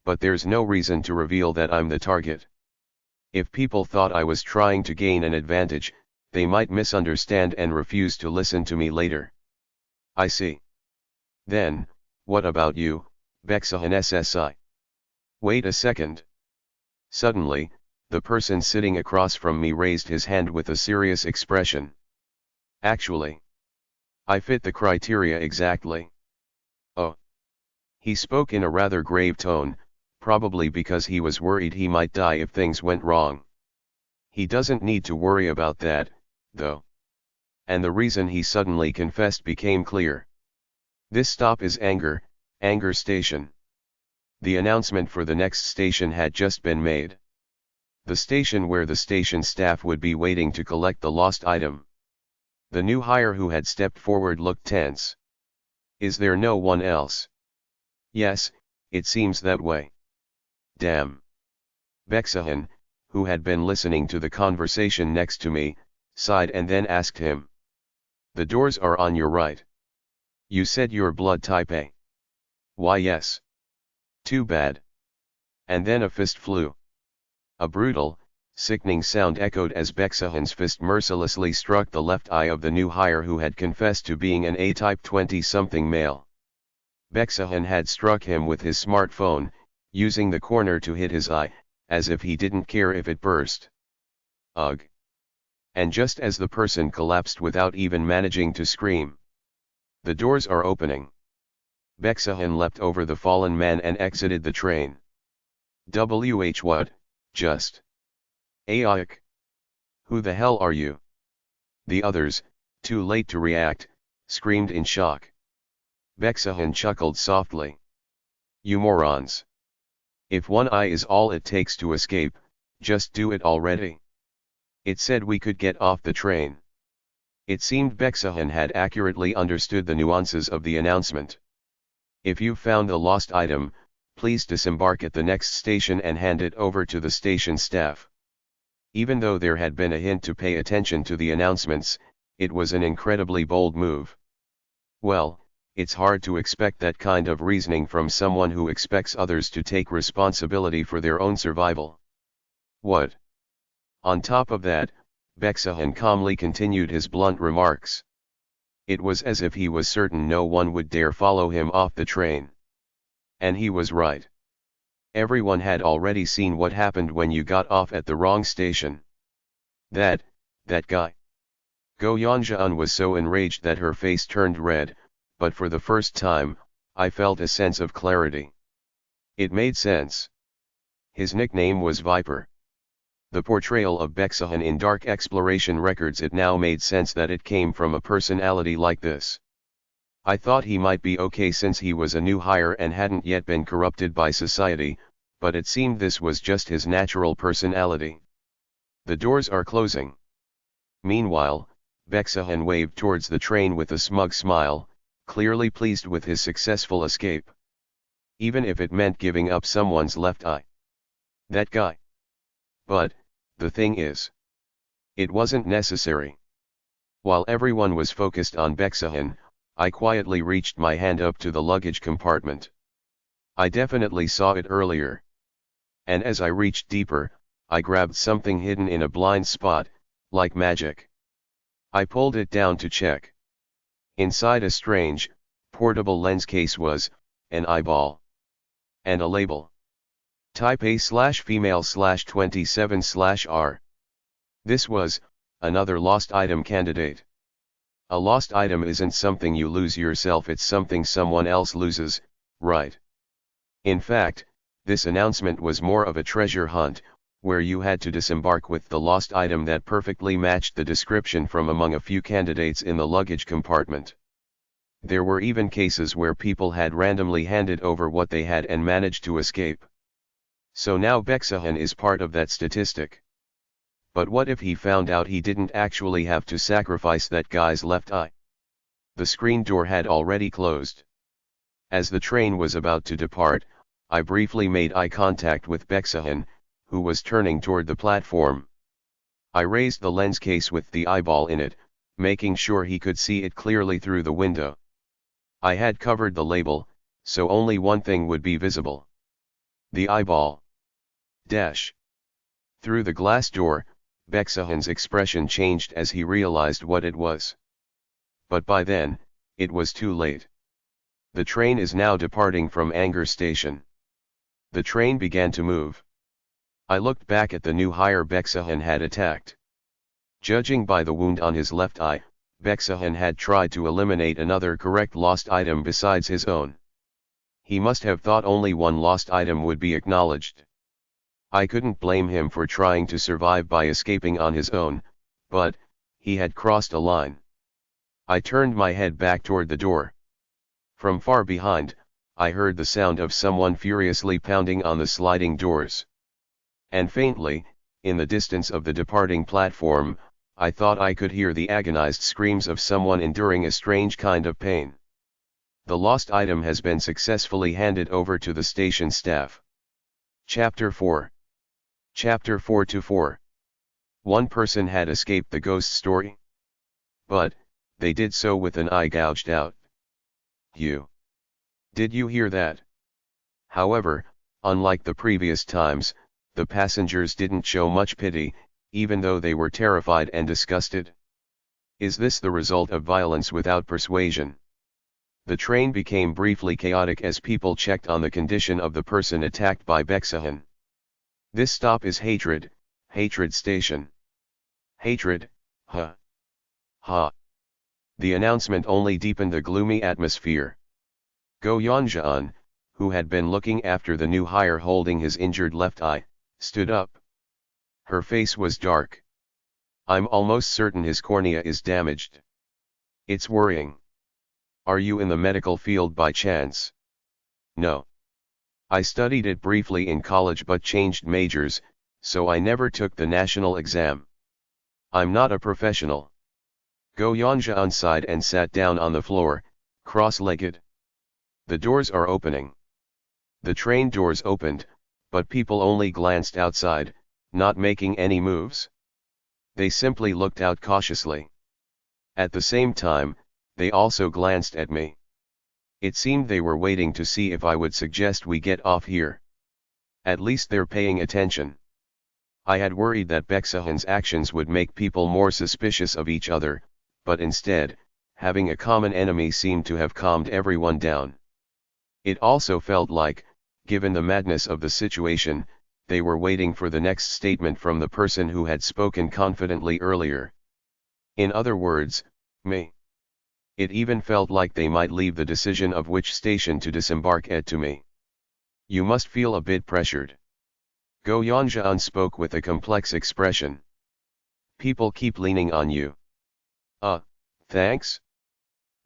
But there's no reason to reveal that I'm the target. If people thought I was trying to gain an advantage, they might misunderstand and refuse to listen to me later. I see. Then, what about you, Bexahan SSI? Wait a second. Suddenly, the person sitting across from me raised his hand with a serious expression. Actually, I fit the criteria exactly. Oh. He spoke in a rather grave tone, probably because he was worried he might die if things went wrong. He doesn't need to worry about that, though. And the reason he suddenly confessed became clear. This stop is Anger Station. The announcement for the next station had just been made. The station where the station staff would be waiting to collect the lost item. The new hire who had stepped forward looked tense. Is there no one else? Yes, it seems that way. Damn. Bexahan, who had been listening to the conversation next to me, sighed and then asked him. The doors are on your right. You said you're blood type A. Why yes. Too bad. And then a fist flew. A brutal, sickening sound echoed as Bexahan's fist mercilessly struck the left eye of the new hire who had confessed to being an A-type 20-something male. Bexahan had struck him with his smartphone, using the corner to hit his eye, as if he didn't care if it burst. Ugh. And just as the person collapsed without even managing to scream. The doors are opening. Bexahan leapt over the fallen man and exited the train. What? Just. Ayak. Who the hell are you? The others, too late to react, screamed in shock. Bexahan chuckled softly. You morons. If one eye is all it takes to escape, just do it already. It said we could get off the train. It seemed Bexahan had accurately understood the nuances of the announcement. If you found the lost item, please disembark at the next station and hand it over to the station staff. Even though there had been a hint to pay attention to the announcements, it was an incredibly bold move. Well, it's hard to expect that kind of reasoning from someone who expects others to take responsibility for their own survival. What? On top of that, Bexahan calmly continued his blunt remarks. It was as if he was certain no one would dare follow him off the train. And he was right. Everyone had already seen what happened when you got off at the wrong station. That guy. Go Yanjun was so enraged that her face turned red, but for the first time, I felt a sense of clarity. It made sense. His nickname was Viper. The portrayal of Bexahan in Dark Exploration records, it now made sense that it came from a personality like this. I thought he might be okay since he was a new hire and hadn't yet been corrupted by society, but it seemed this was just his natural personality. The doors are closing. Meanwhile, Bexahan waved towards the train with a smug smile, clearly pleased with his successful escape. Even if it meant giving up someone's left eye. That guy. But, the thing is, it wasn't necessary. While everyone was focused on Bexahan, I quietly reached my hand up to the luggage compartment. I definitely saw it earlier. And as I reached deeper, I grabbed something hidden in a blind spot, like magic. I pulled it down to check. Inside a strange, portable lens case was an eyeball. And a label. Type A/female/27/R. This was another lost item candidate. A lost item isn't something you lose yourself, it's something someone else loses, right? In fact, this announcement was more of a treasure hunt, where you had to disembark with the lost item that perfectly matched the description from among a few candidates in the luggage compartment. There were even cases where people had randomly handed over what they had and managed to escape. So now Bexahan is part of that statistic. But what if he found out he didn't actually have to sacrifice that guy's left eye? The screen door had already closed. As the train was about to depart, I briefly made eye contact with Bexahan, who was turning toward the platform. I raised the lens case with the eyeball in it, making sure he could see it clearly through the window. I had covered the label, so only one thing would be visible. The eyeball. Dash. Through the glass door, Bexahan's expression changed as he realized what it was. But by then, it was too late. The train is now departing from Anger Station. The train began to move. I looked back at the new hire Bexahan had attacked. Judging by the wound on his left eye, Bexahan had tried to eliminate another correct lost item besides his own. He must have thought only one lost item would be acknowledged. I couldn't blame him for trying to survive by escaping on his own, but he had crossed a line. I turned my head back toward the door. From far behind, I heard the sound of someone furiously pounding on the sliding doors. And faintly, in the distance of the departing platform, I thought I could hear the agonized screams of someone enduring a strange kind of pain. The lost item has been successfully handed over to the station staff. Chapter 4. Chapter 4-4. One person had escaped the ghost story. But, they did so with an eye gouged out. Did you hear that? However, unlike the previous times, the passengers didn't show much pity, even though they were terrified and disgusted. Is this the result of violence without persuasion? The train became briefly chaotic as people checked on the condition of the person attacked by Bexahan. This stop is Hatred Station. Hatred, huh? Ha. The announcement only deepened the gloomy atmosphere. Go Yanjian, who had been looking after the new hire holding his injured left eye, stood up. Her face was dark. I'm almost certain his cornea is damaged. It's worrying. Are you in the medical field by chance? No. I studied it briefly in college but changed majors, so I never took the national exam. I'm not a professional. Go Yanjian sighed and sat down on the floor, cross-legged. The doors are opening. The train doors opened, but people only glanced outside, not making any moves. They simply looked out cautiously. At the same time, they also glanced at me. It seemed they were waiting to see if I would suggest we get off here. At least they're paying attention. I had worried that Bexahan's actions would make people more suspicious of each other, but instead, having a common enemy seemed to have calmed everyone down. It also felt like, given the madness of the situation, they were waiting for the next statement from the person who had spoken confidently earlier. In other words, me. It even felt like they might leave the decision of which station to disembark at to me. You must feel a bit pressured. Go Yanjian spoke with a complex expression. People keep leaning on you. Thanks?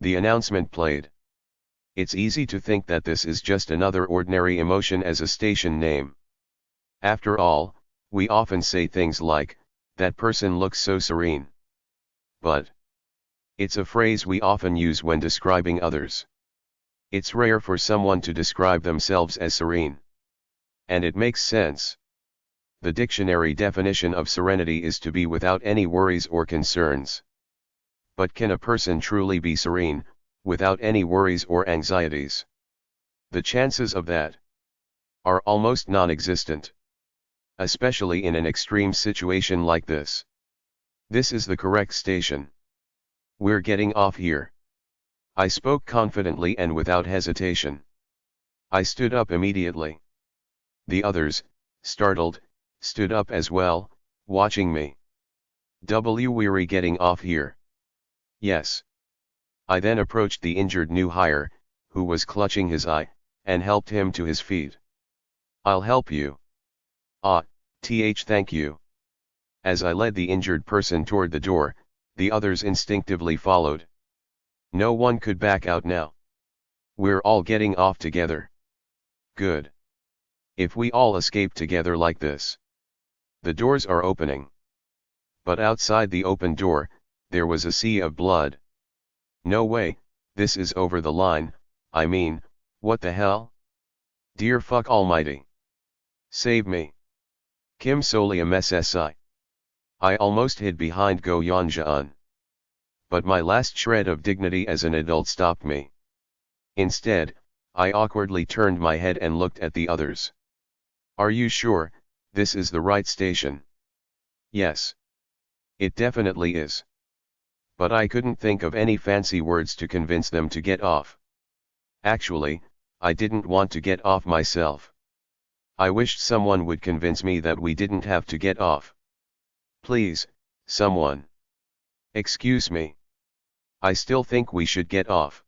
The announcement played. It's easy to think that this is just another ordinary emotion as a station name. After all, we often say things like, "That person looks so serene." But it's a phrase we often use when describing others. It's rare for someone to describe themselves as serene. And it makes sense. The dictionary definition of serenity is to be without any worries or concerns. But can a person truly be serene, without any worries or anxieties? The chances of that are almost non-existent. Especially in an extreme situation like this. This is the correct station. We're getting off here. I spoke confidently and without hesitation. I stood up immediately. The others, startled, stood up as well, watching me. We're getting off here. Yes. I then approached the injured new hire, who was clutching his eye, and helped him to his feet. I'll help you. Thank you. As I led the injured person toward the door, the others instinctively followed. No one could back out now. We're all getting off together. Good. If we all escape together like this. The doors are opening. But outside the open door, there was a sea of blood. No way, this is over the line. I mean, what the hell? Dear fuck almighty. Save me. Kim Solium SSI. I almost hid behind Go Yanjaan. But my last shred of dignity as an adult stopped me. Instead, I awkwardly turned my head and looked at the others. Are you sure, this is the right station? Yes. It definitely is. But I couldn't think of any fancy words to convince them to get off. Actually, I didn't want to get off myself. I wished someone would convince me that we didn't have to get off. Please, someone. Excuse me. I still think we should get off.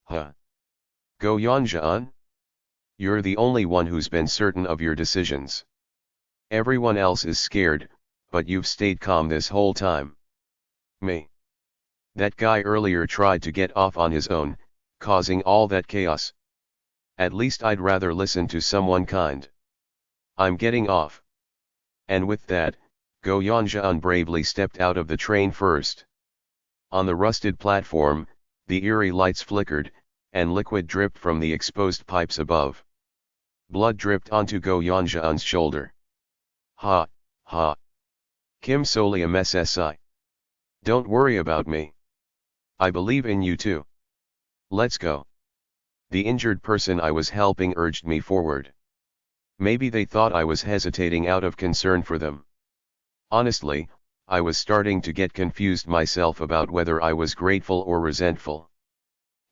Huh? Go Yanjaan? You're the only one who's been certain of your decisions. Everyone else is scared, but you've stayed calm this whole time. Me. That guy earlier tried to get off on his own, causing all that chaos. At least I'd rather listen to someone kind. I'm getting off. And with that, Go Yanjaan bravely stepped out of the train first. On the rusted platform, the eerie lights flickered, and liquid dripped from the exposed pipes above. Blood dripped onto Go Yanjaan's shoulder. Ha, ha. Kim Solium SSI. Don't worry about me. I believe in you too. Let's go. The injured person I was helping urged me forward. Maybe they thought I was hesitating out of concern for them. Honestly, I was starting to get confused myself about whether I was grateful or resentful.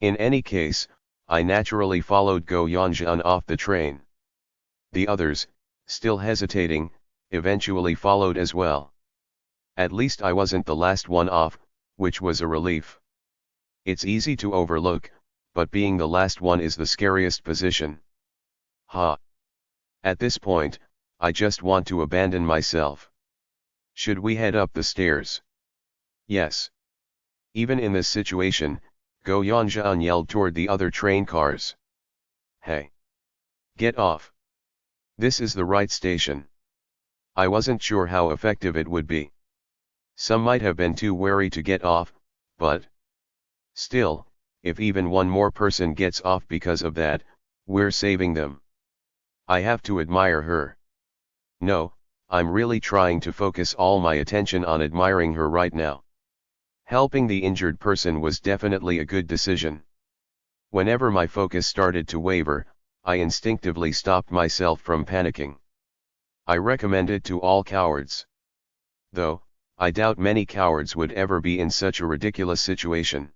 In any case, I naturally followed Go Yanjaan off the train. The others, still hesitating, eventually followed as well. At least I wasn't the last one off, which was a relief. It's easy to overlook, but being the last one is the scariest position. Ha! At this point, I just want to abandon myself. Should we head up the stairs? Yes. Even in this situation, Go Yanjaan yelled toward the other train cars. Hey! Get off! This is the right station. I wasn't sure how effective it would be. Some might have been too wary to get off, but still, if even one more person gets off because of that, we're saving them. I have to admire her. No, I'm really trying to focus all my attention on admiring her right now. Helping the injured person was definitely a good decision. Whenever my focus started to waver, I instinctively stopped myself from panicking. I recommend it to all cowards. Though, I doubt many cowards would ever be in such a ridiculous situation.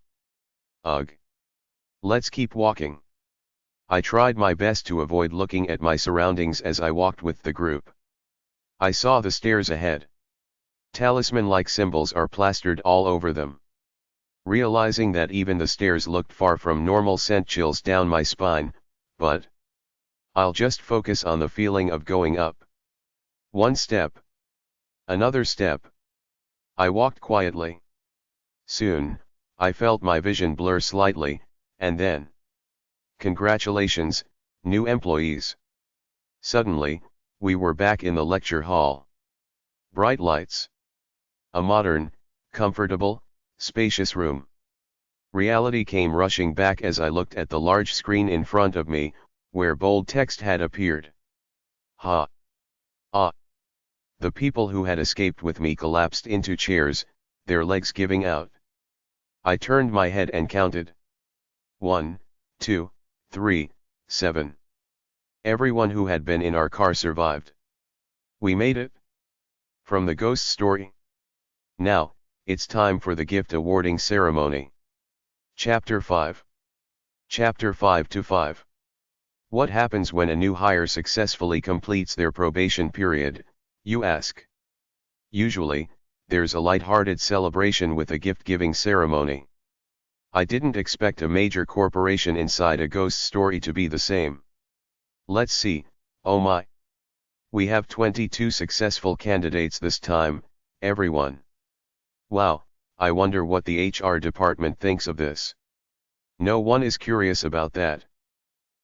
Ugh. Let's keep walking. I tried my best to avoid looking at my surroundings as I walked with the group. I saw the stairs ahead. Talisman-like symbols are plastered all over them. Realizing that even the stairs looked far from normal sent chills down my spine, but I'll just focus on the feeling of going up. One step. Another step. I walked quietly. Soon, I felt my vision blur slightly, and then, congratulations, new employees. Suddenly, we were back in the lecture hall. Bright lights. A modern, comfortable, spacious room. Reality came rushing back as I looked at the large screen in front of me, where bold text had appeared. Ha! Ah! The people who had escaped with me collapsed into chairs, their legs giving out. I turned my head and counted. 1, 2, 3, 7. Everyone who had been in our car survived. We made it. From the ghost story. Now, it's time for the gift awarding ceremony. Chapter 5. Chapter 5 to 5. What happens when a new hire successfully completes their probation period, you ask? Usually, there's a light-hearted celebration with a gift-giving ceremony. I didn't expect a major corporation inside a ghost story to be the same. Let's see, oh my. We have 22 successful candidates this time, everyone. Wow, I wonder what the HR department thinks of this. No one is curious about that.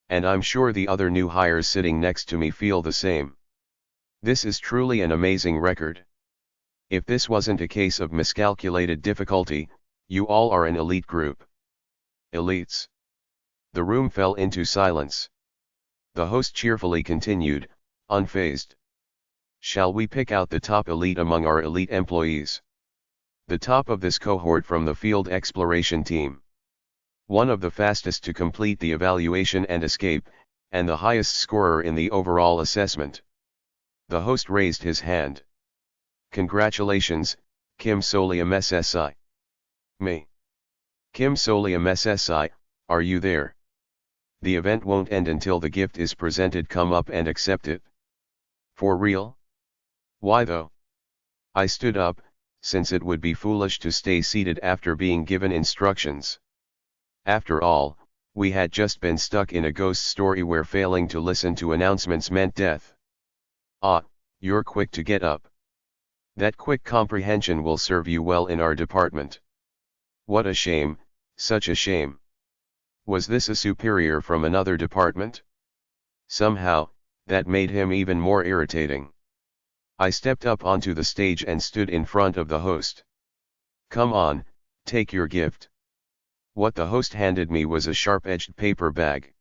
And I'm sure the other new hires sitting next to me feel the same. This is truly an amazing record. If this wasn't a case of miscalculated difficulty, you all are an elite group. Elites. The room fell into silence. The host cheerfully continued, unfazed. Shall we pick out the top elite among our elite employees? The top of this cohort from the field exploration team. One of the fastest to complete the evaluation and escape, and the highest scorer in the overall assessment. The host raised his hand. Congratulations, Kim Solium SSI. Me. Kim Solium SSI, are you there? The event won't end until the gift is presented. Come up and accept it. For real? Why though? I stood up, since it would be foolish to stay seated after being given instructions. After all, we had just been stuck in a ghost story where failing to listen to announcements meant death. Ah, you're quick to get up. That quick comprehension will serve you well in our department. What a shame, such a shame. Was this a superior from another department? Somehow, that made him even more irritating. I stepped up onto the stage and stood in front of the host. Come on, take your gift. What the host handed me was a sharp-edged paper bag.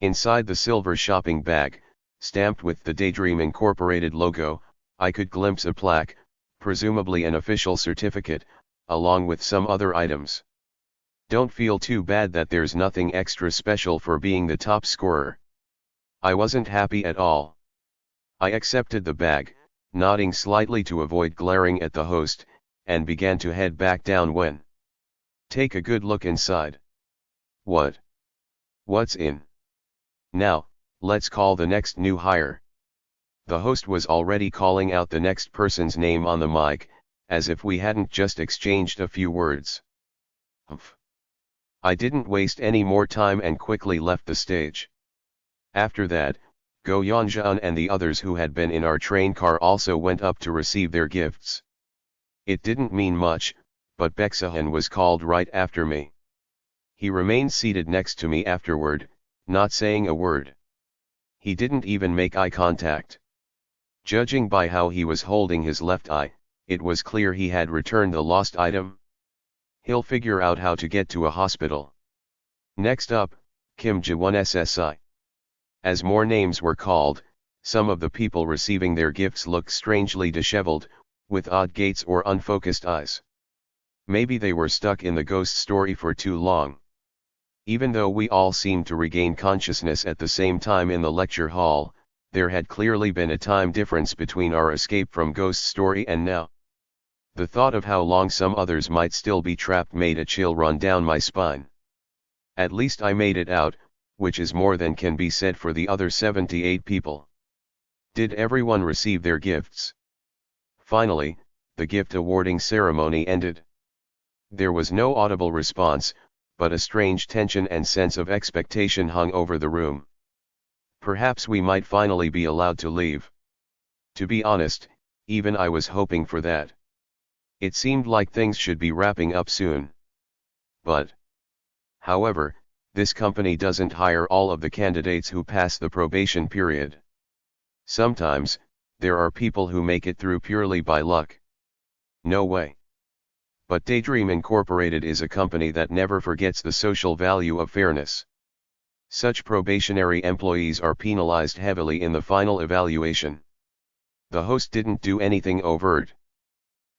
Inside the silver shopping bag, stamped with the Daydream Incorporated logo, I could glimpse a plaque, presumably an official certificate, along with some other items. Don't feel too bad that there's nothing extra special for being the top scorer. I wasn't happy at all. I accepted the bag, nodding slightly to avoid glaring at the host, and began to head back down when. Take a good look inside. What? What's in? Now, let's call the next new hire. The host was already calling out the next person's name on the mic, as if we hadn't just exchanged a few words. Humph. I didn't waste any more time and quickly left the stage. After that, Go Yanjun and the others who had been in our train car also went up to receive their gifts. It didn't mean much, but Beksahan was called right after me. He remained seated next to me afterward, not saying a word. He didn't even make eye contact. Judging by how he was holding his left eye, it was clear he had returned the lost item. He'll figure out how to get to a hospital. Next up, Kim Ji-won SSI. As more names were called, some of the people receiving their gifts looked strangely disheveled, with odd gaits or unfocused eyes. Maybe they were stuck in the ghost story for too long. Even though we all seemed to regain consciousness at the same time in the lecture hall, there had clearly been a time difference between our escape from ghost story and now. The thought of how long some others might still be trapped made a chill run down my spine. At least I made it out, which is more than can be said for the other 78 people. Did everyone receive their gifts? Finally, the gift awarding ceremony ended. There was no audible response, but a strange tension and sense of expectation hung over the room. Perhaps we might finally be allowed to leave. To be honest, even I was hoping for that. It seemed like things should be wrapping up soon. But, however, this company doesn't hire all of the candidates who pass the probation period. Sometimes, there are people who make it through purely by luck. No way. But Daydream Incorporated is a company that never forgets the social value of fairness. Such probationary employees are penalized heavily in the final evaluation. The host didn't do anything overt.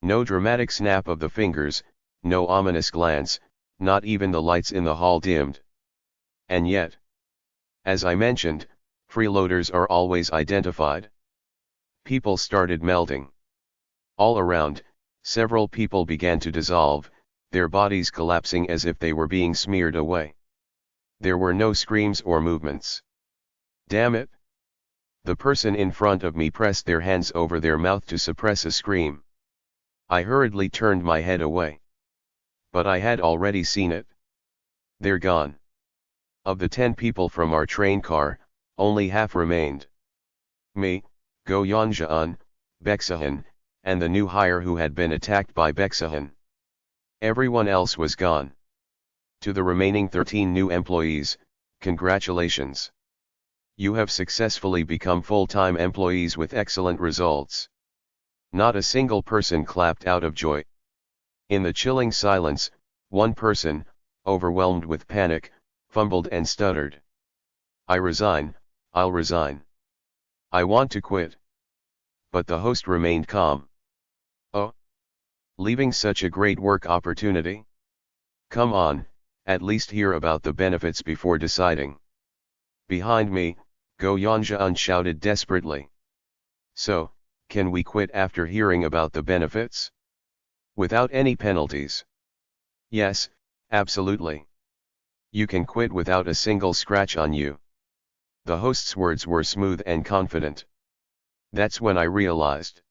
No dramatic snap of the fingers, no ominous glance, not even the lights in the hall dimmed. And yet, as I mentioned, freeloaders are always identified. People started melting. All around, several people began to dissolve, their bodies collapsing as if they were being smeared away. There were no screams or movements. Damn it! The person in front of me pressed their hands over their mouth to suppress a scream. I hurriedly turned my head away. But I had already seen it. They're gone. Of the 10 people from our train car, only half remained. Me, Go Yeonjeon, Baeksehan, and the new hire who had been attacked by Baeksehan. Everyone else was gone. To the remaining 13 new employees, congratulations. You have successfully become full-time employees with excellent results. Not a single person clapped out of joy. In the chilling silence, one person, overwhelmed with panic, fumbled and stuttered. I resign, I'll resign. I want to quit. But the host remained calm. Oh? Leaving such a great work opportunity? Come on, at least hear about the benefits before deciding. Behind me, Go Yeonjeon shouted desperately. So, can we quit after hearing about the benefits? Without any penalties? Yes, absolutely. You can quit without a single scratch on you. The host's words were smooth and confident. That's when I realized.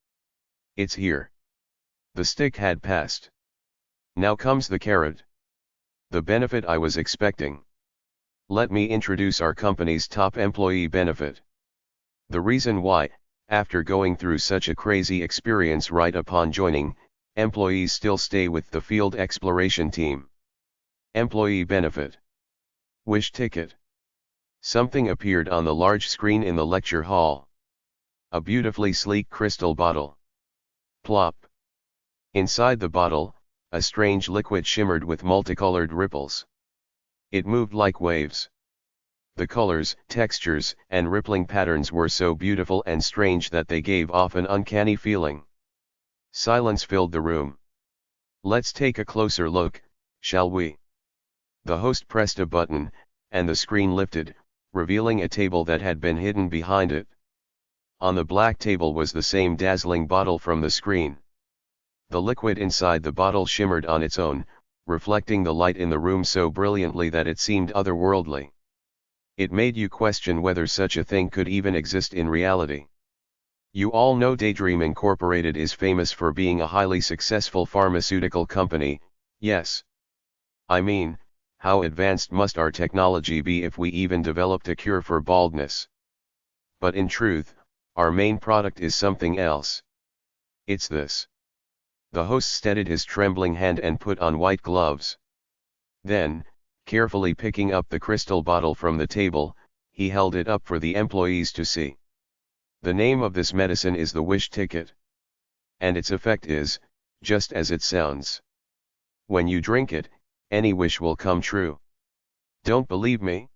It's here. The stick had passed. Now comes the carrot. The benefit I was expecting. Let me introduce our company's top employee benefit. The reason why, after going through such a crazy experience right upon joining, employees still stay with the field exploration team. Employee benefit. Wish ticket. Something appeared on the large screen in the lecture hall. A beautifully sleek crystal bottle. Plop. Inside the bottle, a strange liquid shimmered with multicolored ripples. It moved like waves. The colors, textures, and rippling patterns were so beautiful and strange that they gave off an uncanny feeling. Silence filled the room. Let's take a closer look, shall we? The host pressed a button, and the screen lifted, revealing a table that had been hidden behind it. On the black table was the same dazzling bottle from the screen. The liquid inside the bottle shimmered on its own, reflecting the light in the room so brilliantly that it seemed otherworldly. It made you question whether such a thing could even exist in reality. You all know Daydream Incorporated is famous for being a highly successful pharmaceutical company, yes. I mean, how advanced must our technology be if we even developed a cure for baldness? But in truth, our main product is something else. It's this. The host steadied his trembling hand and put on white gloves. Then, carefully picking up the crystal bottle from the table, he held it up for the employees to see. The name of this medicine is the wish ticket. And its effect is, just as it sounds. When you drink it, any wish will come true. Don't believe me?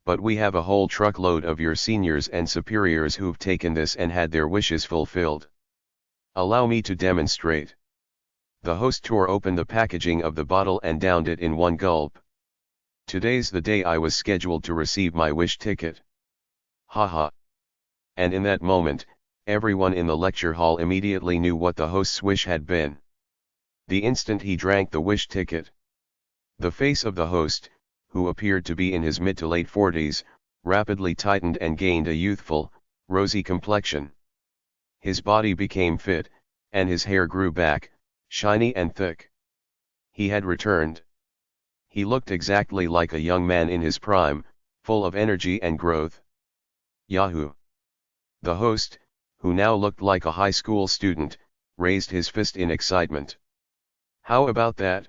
But we have a whole truckload of your seniors and superiors who've taken this and had their wishes fulfilled. Allow me to demonstrate. The host tore open the packaging of the bottle and downed it in one gulp. Today's the day I was scheduled to receive my wish ticket. Haha. And in that moment, everyone in the lecture hall immediately knew what the host's wish had been. The instant he drank the wish ticket. The face of the host, who appeared to be in his mid to late 40s, rapidly tightened and gained a youthful, rosy complexion. His body became fit, and his hair grew back, shiny and thick. He had returned. He looked exactly like a young man in his prime, full of energy and growth. Yahoo! The host, who now looked like a high school student, raised his fist in excitement. How about that?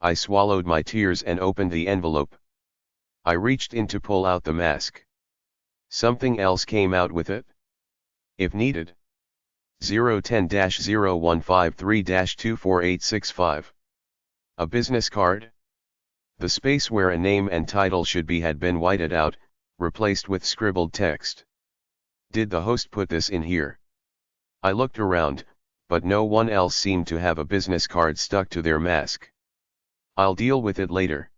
I swallowed my tears and opened the envelope. I reached in to pull out the mask. Something else came out with it. If needed. 010-0153-24865. A business card? The space where a name and title should be had been whited out, replaced with scribbled text. Did the host put this in here? I looked around, but no one else seemed to have a business card stuck to their mask. I'll deal with it later.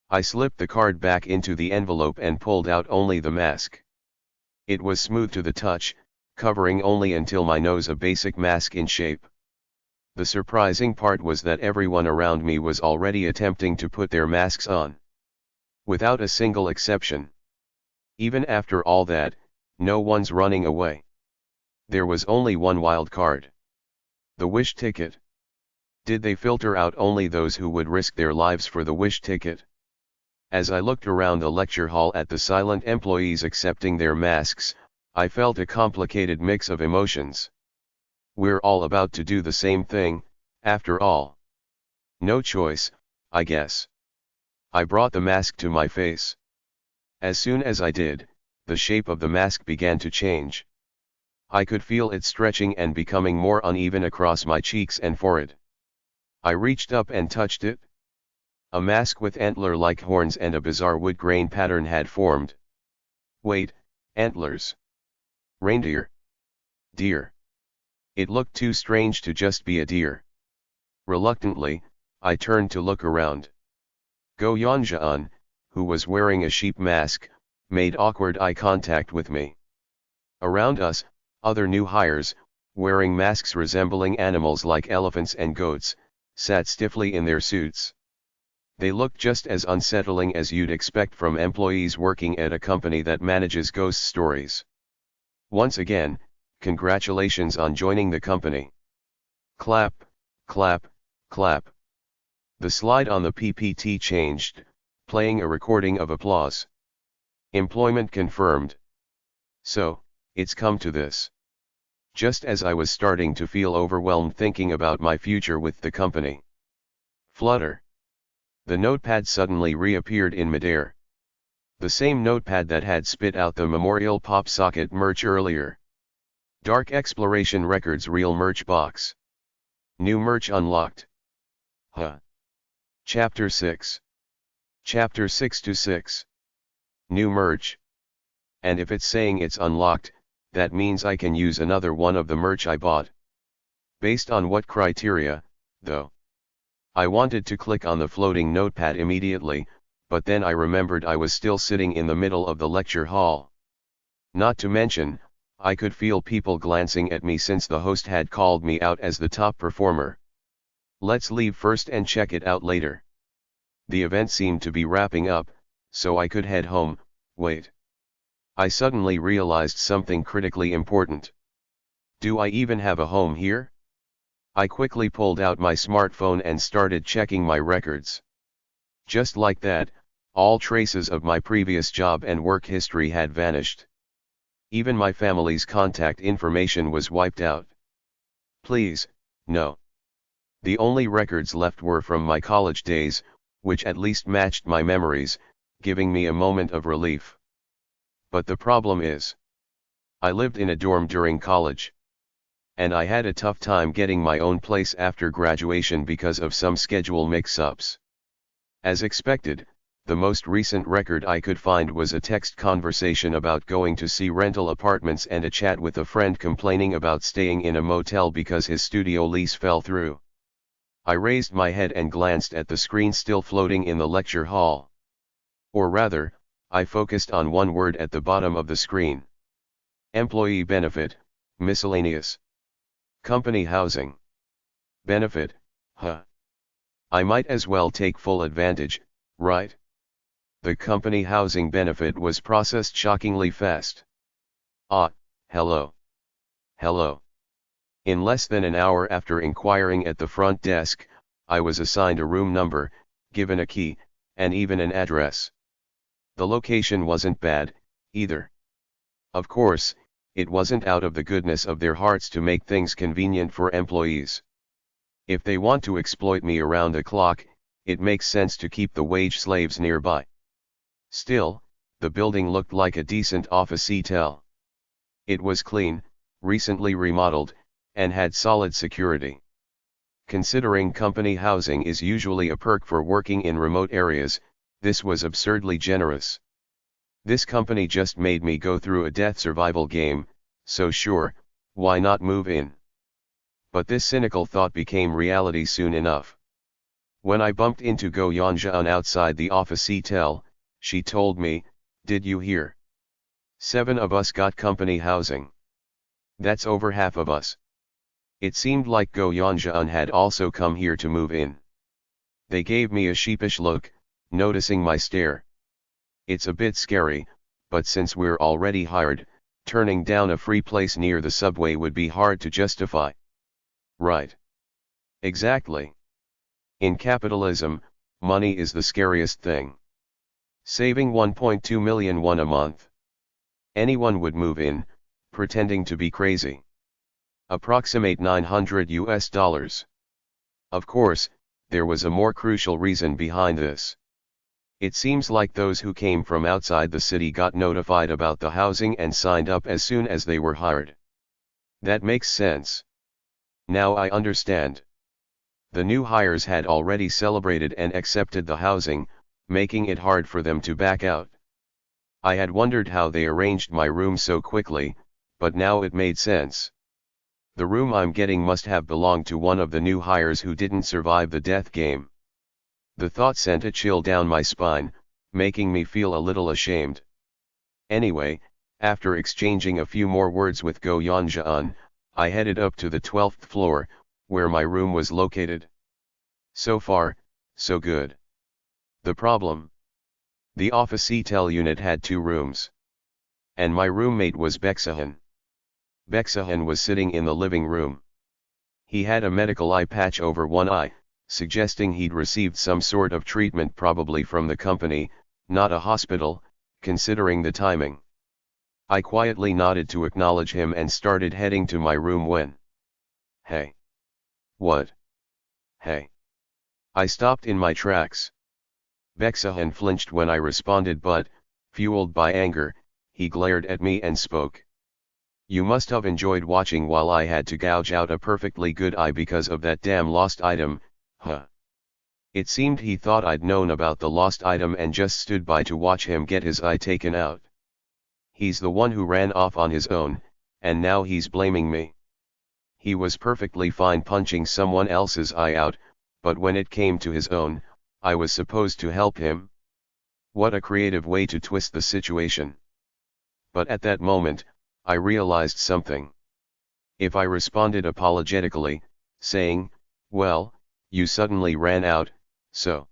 I slipped the card back into the envelope and pulled out only the mask. It was smooth to the touch, covering only until my nose, a basic mask in shape. The surprising part was that everyone around me was already attempting to put their masks on. Without a single exception. Even after all that, no one's running away. There was only one wild card. The wish ticket. Did they filter out only those who would risk their lives for the wish ticket? As I looked around the lecture hall at the silent employees accepting their masks, I felt a complicated mix of emotions. We're all about to do the same thing, after all. No choice, I guess. I brought the mask to my face. As soon as I did, the shape of the mask began to change. I could feel it stretching and becoming more uneven across my cheeks and forehead. I reached up and touched it. A mask with antler-like horns and a bizarre wood grain pattern had formed. Wait, antlers. Reindeer. Deer. It looked too strange to just be a deer. Reluctantly, I turned to look around. Go Yanjaan, who was wearing a sheep mask, made awkward eye contact with me. Around us, other new hires, wearing masks resembling animals like elephants and goats, sat stiffly in their suits. They looked just as unsettling as you'd expect from employees working at a company that manages ghost stories. Once again, congratulations on joining the company. Clap, clap, clap. The slide on the PPT changed, playing a recording of applause. Employment confirmed. So, it's come to this. Just as I was starting to feel overwhelmed thinking about my future with the company. Flutter. The notepad suddenly reappeared in midair. The same notepad that had spit out the Memorial Pop Socket merch earlier. Dark Exploration Records Real Merch Box. New merch unlocked. Huh. Chapter 6. Chapter 6-6. New merch. And if it's saying it's unlocked, that means I can use another one of the merch I bought. Based on what criteria, though? I wanted to click on the floating notepad immediately, but then I remembered I was still sitting in the middle of the lecture hall. Not to mention, I could feel people glancing at me since the host had called me out as the top performer. Let's leave first and check it out later. The event seemed to be wrapping up, so I could head home. Wait. I suddenly realized something critically important. Do I even have a home here? I quickly pulled out my smartphone and started checking my records. Just like that, all traces of my previous job and work history had vanished. Even my family's contact information was wiped out. Please, no. The only records left were from my college days, which at least matched my memories, giving me a moment of relief. But the problem is, I lived in a dorm during college. And I had a tough time getting my own place after graduation because of some schedule mix-ups. As expected, the most recent record I could find was a text conversation about going to see rental apartments and a chat with a friend complaining about staying in a motel because his studio lease fell through. I raised my head and glanced at the screen still floating in the lecture hall. Or rather, I focused on one word at the bottom of the screen. Employee benefit, miscellaneous. Company housing. Benefit, huh? I might as well take full advantage, right? The company housing benefit was processed shockingly fast. Ah, hello. Hello. In less than an hour after inquiring at the front desk, I was assigned a room number, given a key, and even an address. The location wasn't bad, either. Of course, it wasn't out of the goodness of their hearts to make things convenient for employees. If they want to exploit me around the clock, it makes sense to keep the wage slaves nearby. Still, the building looked like a decent office-tel. It was clean, recently remodeled, and had solid security. Considering company housing is usually a perk for working in remote areas, this was absurdly generous. This company just made me go through a death survival game, so sure, why not move in? But this cynical thought became reality soon enough. When I bumped into Go Yanjian outside the office-tel, she told me, "Did you hear? 7 of us got company housing. That's over half of us." It seemed like Go Yanjian had also come here to move in. They gave me a sheepish look, noticing my stare. It's a bit scary, but since we're already hired, turning down a free place near the subway would be hard to justify. Right. Exactly. In capitalism, money is the scariest thing. Saving 1.2 million won a month. Anyone would move in, pretending to be crazy. Approximate $900. Of course, there was a more crucial reason behind this. It seems like those who came from outside the city got notified about the housing and signed up as soon as they were hired. That makes sense. Now I understand. The new hires had already celebrated and accepted the housing, making it hard for them to back out. I had wondered how they arranged my room so quickly, but now it made sense. The room I'm getting must have belonged to one of the new hires who didn't survive the death game. The thought sent a chill down my spine, making me feel a little ashamed. Anyway, after exchanging a few more words with Go Yanjian, I headed up to the 12th floor, where my room was located. So far, so good. The problem? The office-tel unit had 2 rooms. And my roommate was Beksahan. Beksahan was sitting in the living room. He had a medical eye patch over one eye, suggesting he'd received some sort of treatment probably from the company, not a hospital, considering the timing. I quietly nodded to acknowledge him and started heading to my room when... Hey. What? Hey. I stopped in my tracks. Beksahan flinched when I responded but, fueled by anger, he glared at me and spoke. "You must have enjoyed watching while I had to gouge out a perfectly good eye because of that damn lost item, huh?" It seemed he thought I'd known about the lost item and just stood by to watch him get his eye taken out. He's the one who ran off on his own, and now he's blaming me. He was perfectly fine punching someone else's eye out, but when it came to his own, I was supposed to help him? What a creative way to twist the situation. But at that moment, I realized something. If I responded apologetically, saying, "Well, you suddenly ran out, so."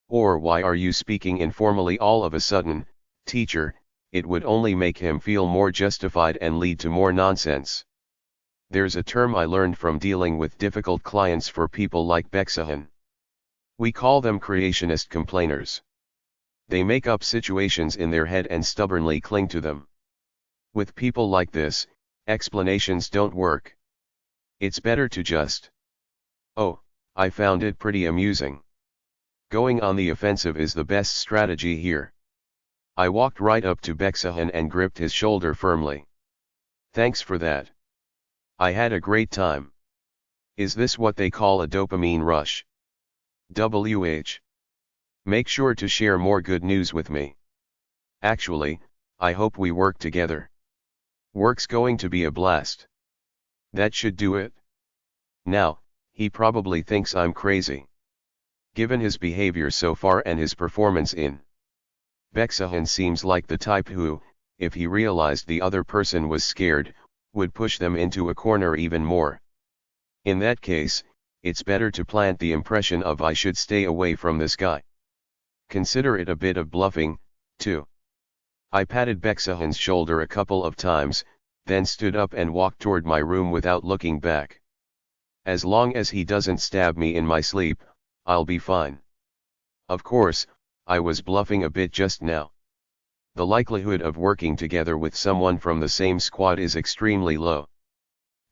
Or "Why are you speaking informally all of a sudden, teacher?" it would only make him feel more justified and lead to more nonsense. There's a term I learned from dealing with difficult clients for people like Beksahan. We call them creationist complainers. They make up situations in their head and stubbornly cling to them. With people like this, explanations don't work. It's better to just... Oh, I found it pretty amusing. Going on the offensive is the best strategy here. I walked right up to Beksahan and gripped his shoulder firmly. "Thanks for that. I had a great time. Is this what they call a dopamine rush? WH. Make sure to share more good news with me. Actually, I hope we work together. Work's going to be a blast. That should do it." Now, he probably thinks I'm crazy. Given his behavior so far and his performance in Beksahan seems like the type who, if he realized the other person was scared, would push them into a corner even more. In that case, it's better to plant the impression of "I should stay away from this guy." Consider it a bit of bluffing, too. I patted Beksahan's shoulder a couple of times, then stood up and walked toward my room without looking back. As long as he doesn't stab me in my sleep, I'll be fine. Of course, I was bluffing a bit just now. The likelihood of working together with someone from the same squad is extremely low.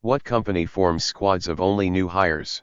What company forms squads of only new hires?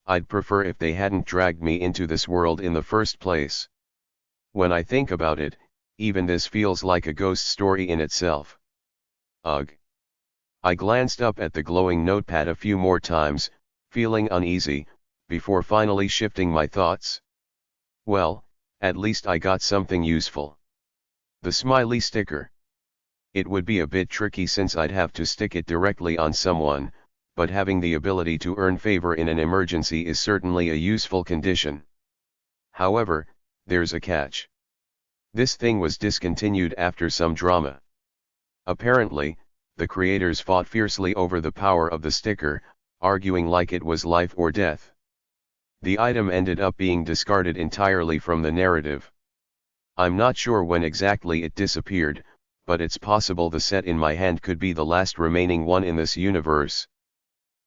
I'd prefer if they hadn't dragged me into this world in the first place. When I think about it, even this feels like a ghost story in itself. Ugh. I glanced up at the glowing notepad a few more times, feeling uneasy, before finally shifting my thoughts. Well, at least I got something useful. The smiley sticker. It would be a bit tricky since I'd have to stick it directly on someone, but having the ability to earn favor in an emergency is certainly a useful condition. However, there's a catch. This thing was discontinued after some drama. Apparently, the creators fought fiercely over the power of the sticker, arguing like it was life or death. The item ended up being discarded entirely from the narrative. I'm not sure when exactly it disappeared, but it's possible the set in my hand could be the last remaining one in this universe.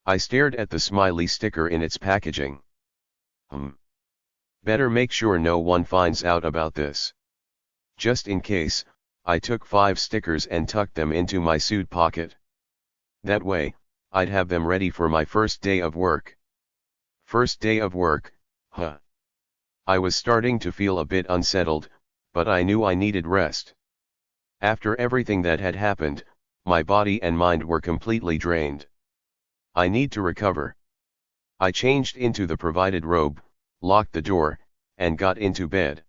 I stared at the smiley sticker in its packaging. Better make sure no one finds out about this. Just in case, I took 5 stickers and tucked them into my suit pocket. That way, I'd have them ready for my first day of work. First day of work, huh? I was starting to feel a bit unsettled, but I knew I needed rest. After everything that had happened, my body and mind were completely drained. I need to recover. I changed into the provided robe, locked the door, and got into bed.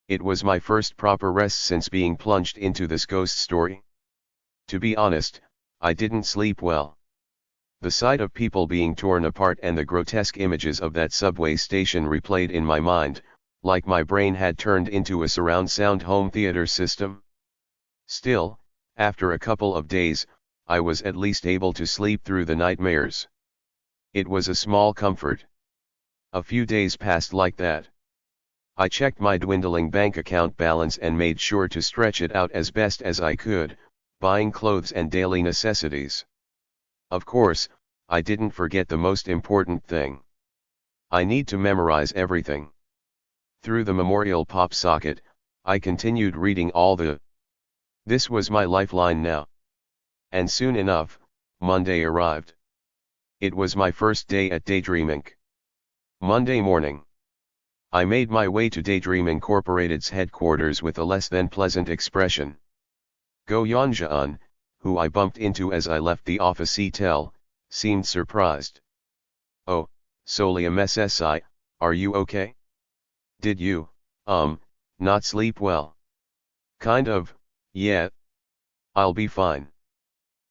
It was my first proper rest since being plunged into this ghost story. To be honest, I didn't sleep well. The sight of people being torn apart and the grotesque images of that subway station replayed in my mind, like my brain had turned into a surround sound home theater system. Still, after a couple of days, I was at least able to sleep through the nightmares. It was a small comfort. A few days passed like that. I checked my dwindling bank account balance and made sure to stretch it out as best as I could, buying clothes and daily necessities. Of course, I didn't forget the most important thing. I need to memorize everything. Through the memorial pop socket, I continued reading all the. This was my lifeline now. And soon enough, Monday arrived. It was my first day at Daydream Inc. Monday morning. I made my way to Daydream Incorporated's headquarters with a less than pleasant expression. Go Yanjaan, who I bumped into as I left the office tell, seemed surprised. Oh, Solium SSI, are you okay? Did you, not sleep well? Kind of, yeah. I'll be fine.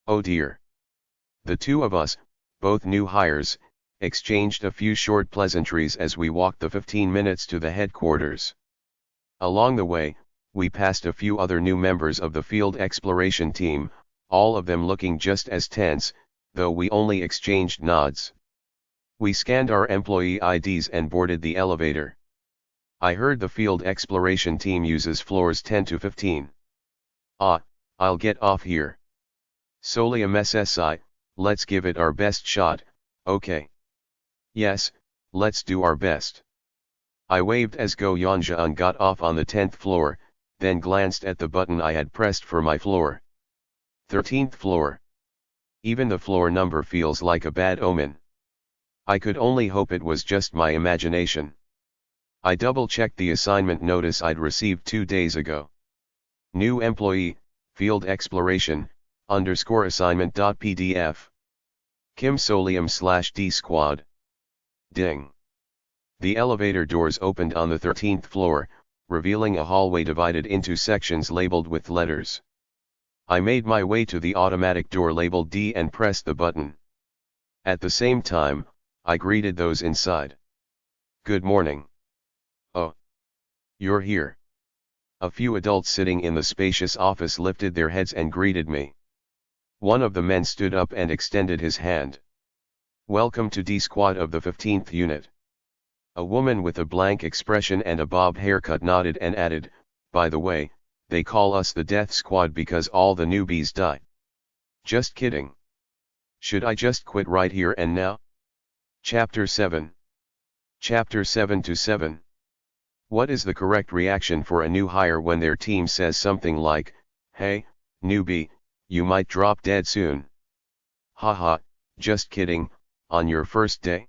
Oh dear. The two of us, both new hires, exchanged a few short pleasantries as we walked the 15 minutes to the headquarters. Along the way, we passed a few other new members of the field exploration team, all of them looking just as tense, though we only exchanged nods. We scanned our employee IDs and boarded the elevator. I heard the field exploration team uses floors 10 to 15. I'll get off here. Solium SSI, let's give it our best shot, okay? Yes, let's do our best. I waved as Go Yanjaan got off on the 10th floor, then glanced at the button I had pressed for my floor. 13th floor. Even the floor number feels like a bad omen. I could only hope it was just my imagination. I double-checked the assignment notice I'd received 2 days ago. New employee, field exploration, _assignment.pdf. Kim Solium/D Squad. Ding. The elevator doors opened on the 13th floor, revealing a hallway divided into sections labeled with letters. I made my way to the automatic door labeled D and pressed the button. At the same time, I greeted those inside. Good morning. Oh. You're here. A few adults sitting in the spacious office lifted their heads and greeted me. One of the men stood up and extended his hand. Welcome to D Squad of the 15th Unit. A woman with a blank expression and a bob haircut nodded and added, by the way, they call us the Death Squad because all the newbies die. Just kidding. Should I just quit right here and now? Chapter 7. Chapter 7-7. What is the correct reaction for a new hire when their team says something like, hey, newbie, you might drop dead soon? Haha, just kidding, on your first day?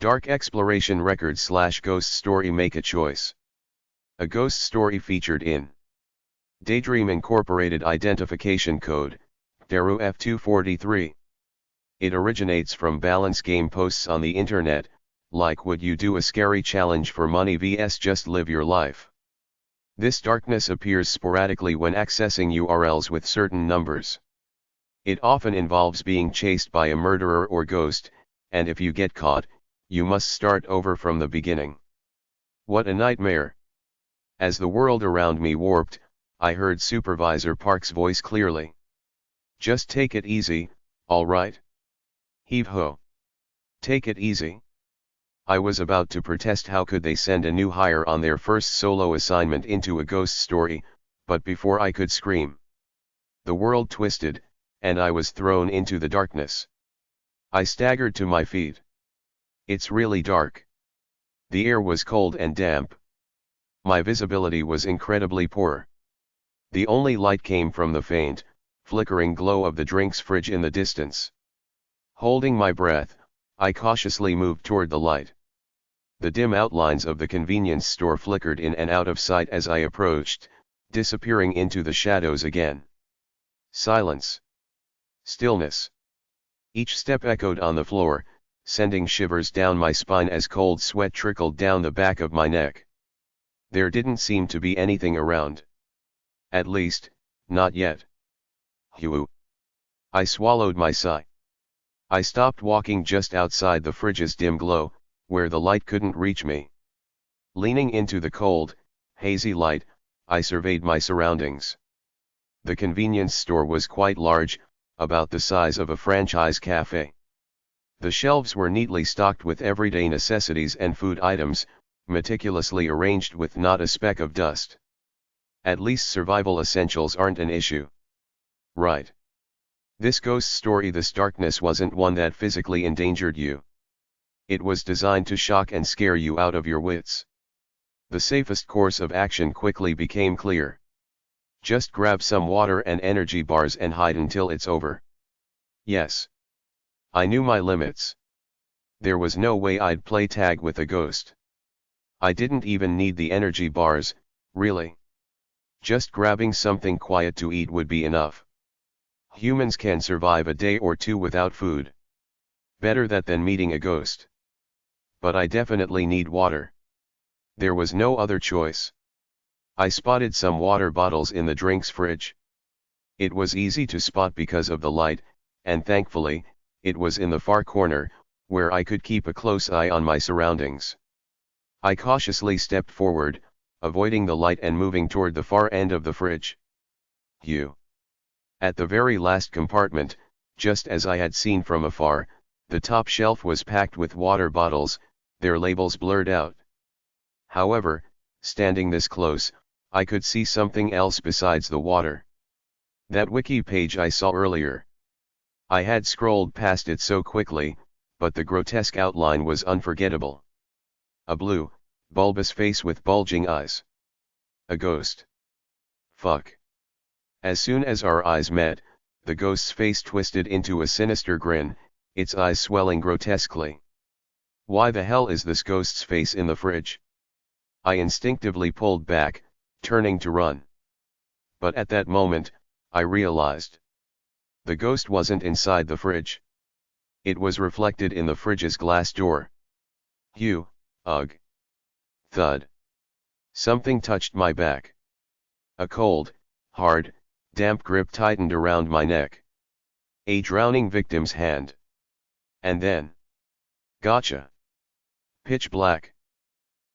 Dark exploration record/ghost story. Make a choice. A ghost story featured in Daydream Incorporated Identification Code, Daru F243. It originates from balance game posts on the internet, like would you do a scary challenge for money vs just live your life. This darkness appears sporadically when accessing URLs with certain numbers. It often involves being chased by a murderer or ghost, and if you get caught, you must start over from the beginning. What a nightmare. As the world around me warped, I heard Supervisor Park's voice clearly. Just take it easy, alright? Heave ho. Take it easy. I was about to protest how could they send a new hire on their first solo assignment into a ghost story, but before I could scream, the world twisted, and I was thrown into the darkness. I staggered to my feet. It's really dark. The air was cold and damp. My visibility was incredibly poor. The only light came from the faint, flickering glow of the drinks fridge in the distance. Holding my breath, I cautiously moved toward the light. The dim outlines of the convenience store flickered in and out of sight as I approached, disappearing into the shadows again. Silence. Stillness. Each step echoed on the floor, sending shivers down my spine as cold sweat trickled down the back of my neck. There didn't seem to be anything around. At least, not yet. Hugh. I swallowed my sigh. I stopped walking just outside the fridge's dim glow, where the light couldn't reach me. Leaning into the cold, hazy light, I surveyed my surroundings. The convenience store was quite large, about the size of a franchise cafe. The shelves were neatly stocked with everyday necessities and food items, meticulously arranged with not a speck of dust. At least survival essentials aren't an issue. Right. This ghost story, this darkness wasn't one that physically endangered you. It was designed to shock and scare you out of your wits. The safest course of action quickly became clear. Just grab some water and energy bars and hide until it's over. Yes. I knew my limits. There was no way I'd play tag with a ghost. I didn't even need the energy bars, really. Just grabbing something quiet to eat would be enough. Humans can survive a day or two without food. Better that than meeting a ghost. But I definitely need water. There was no other choice. I spotted some water bottles in the drinks fridge. It was easy to spot because of the light, and thankfully, it was in the far corner, where I could keep a close eye on my surroundings. I cautiously stepped forward, avoiding the light and moving toward the far end of the fridge. Hugh. At the very last compartment, just as I had seen from afar, the top shelf was packed with water bottles, their labels blurred out. However, standing this close, I could see something else besides the water. That wiki page I saw earlier. I had scrolled past it so quickly, but the grotesque outline was unforgettable. A blue, bulbous face with bulging eyes. A ghost. Fuck. As soon as our eyes met, the ghost's face twisted into a sinister grin, its eyes swelling grotesquely. Why the hell is this ghost's face in the fridge? I instinctively pulled back, turning to run. But at that moment, I realized. The ghost wasn't inside the fridge. It was reflected in the fridge's glass door. Hugh, ugh. Thud. Something touched my back. A cold, hard, damp grip tightened around my neck. A drowning victim's hand. And then. Gotcha. Pitch black.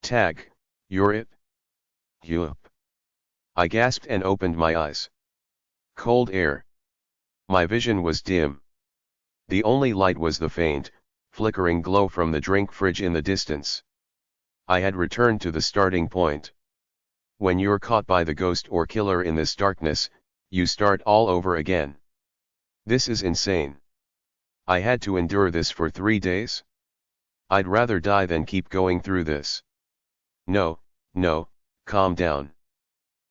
Tag, you're it? Yup. I gasped and opened my eyes. Cold air. My vision was dim. The only light was the faint, flickering glow from the drink fridge in the distance. I had returned to the starting point. When you're caught by the ghost or killer in this darkness, you start all over again. This is insane. I had to endure this for 3 days? I'd rather die than keep going through this. No, calm down.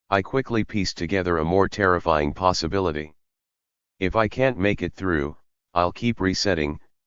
I quickly pieced together a more terrifying possibility. If I can't make it through, I'll keep resetting,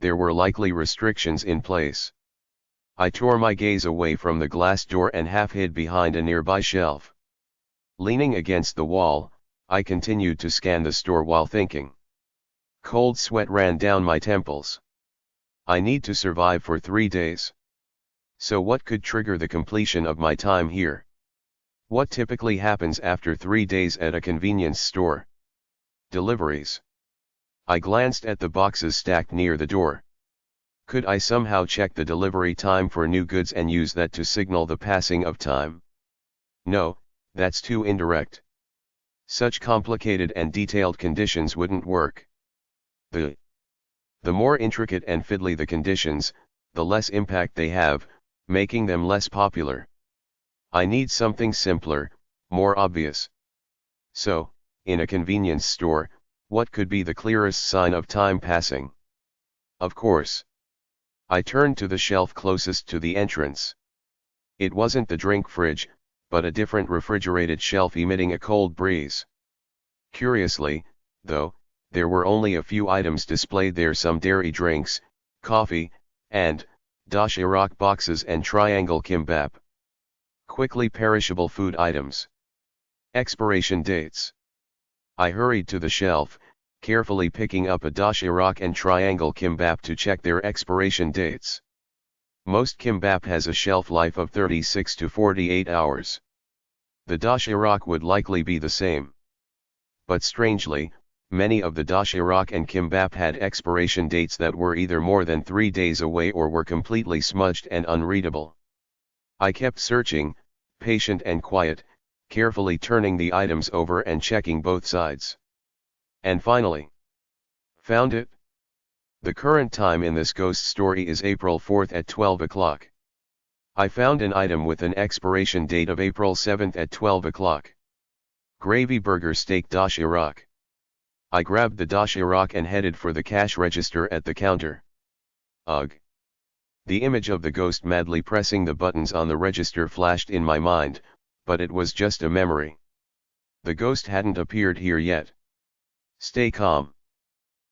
there were likely restrictions in place. I tore my gaze away from the glass door and half hid behind a nearby shelf. Leaning against the wall, I continued to scan the store while thinking. Cold sweat ran down my temples. I need to survive for 3 days. So what could trigger the completion of my time here? What typically happens after 3 days at a convenience store? Deliveries. I glanced at the boxes stacked near the door. Could I somehow check the delivery time for new goods and use that to signal the passing of time? No, that's too indirect. Such complicated and detailed conditions wouldn't work. The more intricate and fiddly the conditions, the less impact they have, making them less popular. I need something simpler, more obvious. So, in a convenience store, what could be the clearest sign of time passing? Of course. I turned to the shelf closest to the entrance. It wasn't the drink fridge, but a different refrigerated shelf emitting a cold breeze. Curiously, though, there were only a few items displayed there: some dairy drinks, coffee, and doshirak boxes and triangle kimbap. Quickly perishable food items. Expiration dates. I hurried to the shelf, carefully picking up a doshirak and triangle kimbap to check their expiration dates. Most kimbap has a shelf life of 36 to 48 hours. The doshirak would likely be the same. But strangely, many of the doshirak and kimbap had expiration dates that were either more than 3 days away or were completely smudged and unreadable. I kept searching, patient and quiet, carefully turning the items over and checking both sides. And finally, found it. The current time in this ghost story is April 4th at 12 o'clock. I found an item with an expiration date of April 7th at 12 o'clock. Gravy burger steak doshirak. I grabbed the doshirak and headed for the cash register at the counter. Ugh. The image of the ghost madly pressing the buttons on the register flashed in my mind, but it was just a memory. The ghost hadn't appeared here yet. Stay calm.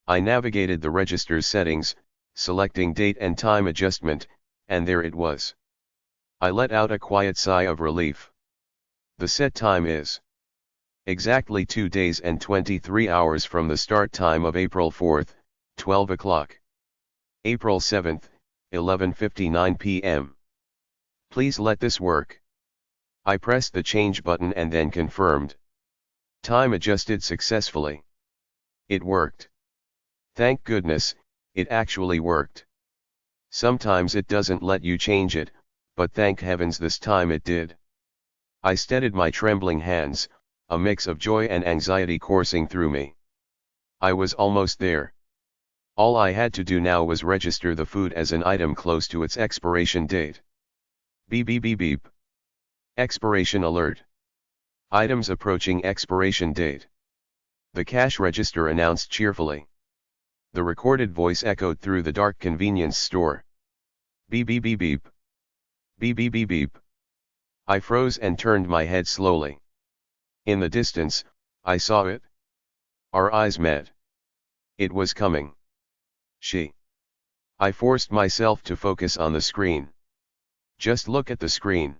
I navigated the register's settings, selecting date and time adjustment, and there it was. I let out a quiet sigh of relief. The set time is exactly 2 days and 23 hours from the start time of April 4th, 12 o'clock. April 7th, 11:59 p.m. Please let this work. I pressed the change button and then confirmed. Time adjusted successfully. It worked. Thank goodness, it actually worked. Sometimes it doesn't let you change it, but thank heavens this time it did. I steadied my trembling hands, a mix of joy and anxiety coursing through me. I was almost there. All I had to do now was register the food as an item close to its expiration date. Beep beep beep beep. Expiration alert. Items approaching expiration date. The cash register announced cheerfully. The recorded voice echoed through the dark convenience store. Beep beep beep beep. Beep beep beep beep. I froze and turned my head slowly. In the distance, I saw it. Our eyes met. It was coming. She. I forced myself to focus on the screen. Just look at the screen.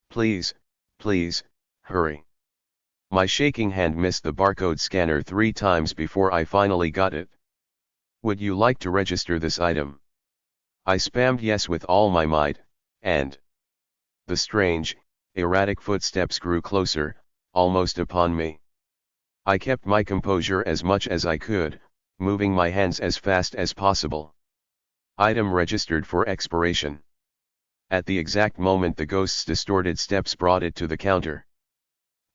Please, please, hurry. My shaking hand missed the barcode scanner 3 times before I finally got it. Would you like to register this item? I spammed yes with all my might, and the strange, erratic footsteps grew closer, almost upon me. I kept my composure as much as I could, moving my hands as fast as possible. Item registered for expiration. At the exact moment the ghost's distorted steps brought it to the counter.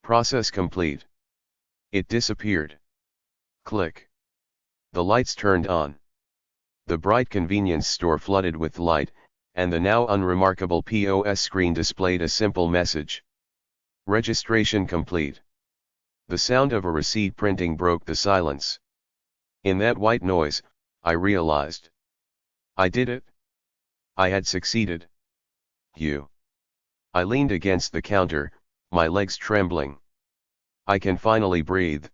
Process complete. It disappeared. Click. The lights turned on. The bright convenience store flooded with light, and the now unremarkable POS screen displayed a simple message. Registration complete. The sound of a receipt printing broke the silence. In that white noise, I realized. I did it. I had succeeded. I leaned against the counter, my legs trembling. I can finally breathe.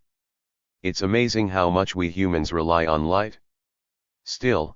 It's amazing how much we humans rely on light. Still,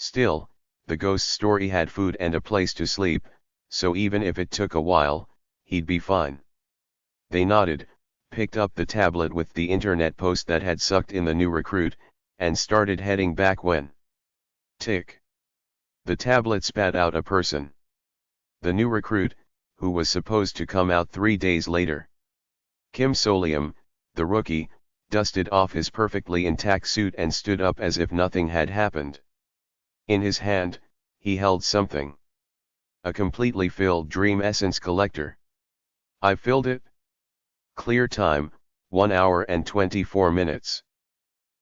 Still, the ghost story had food and a place to sleep, so even if it took a while, he'd be fine. They nodded, picked up the tablet with the internet post that had sucked in the new recruit, and started heading back when. Tick. The tablet spat out a person. The new recruit, who was supposed to come out 3 days later. Kim Solium, the rookie, dusted off his perfectly intact suit and stood up as if nothing had happened. In his hand, he held something. A completely filled Dream Essence collector. I filled it. Clear time, 1 hour and 24 minutes.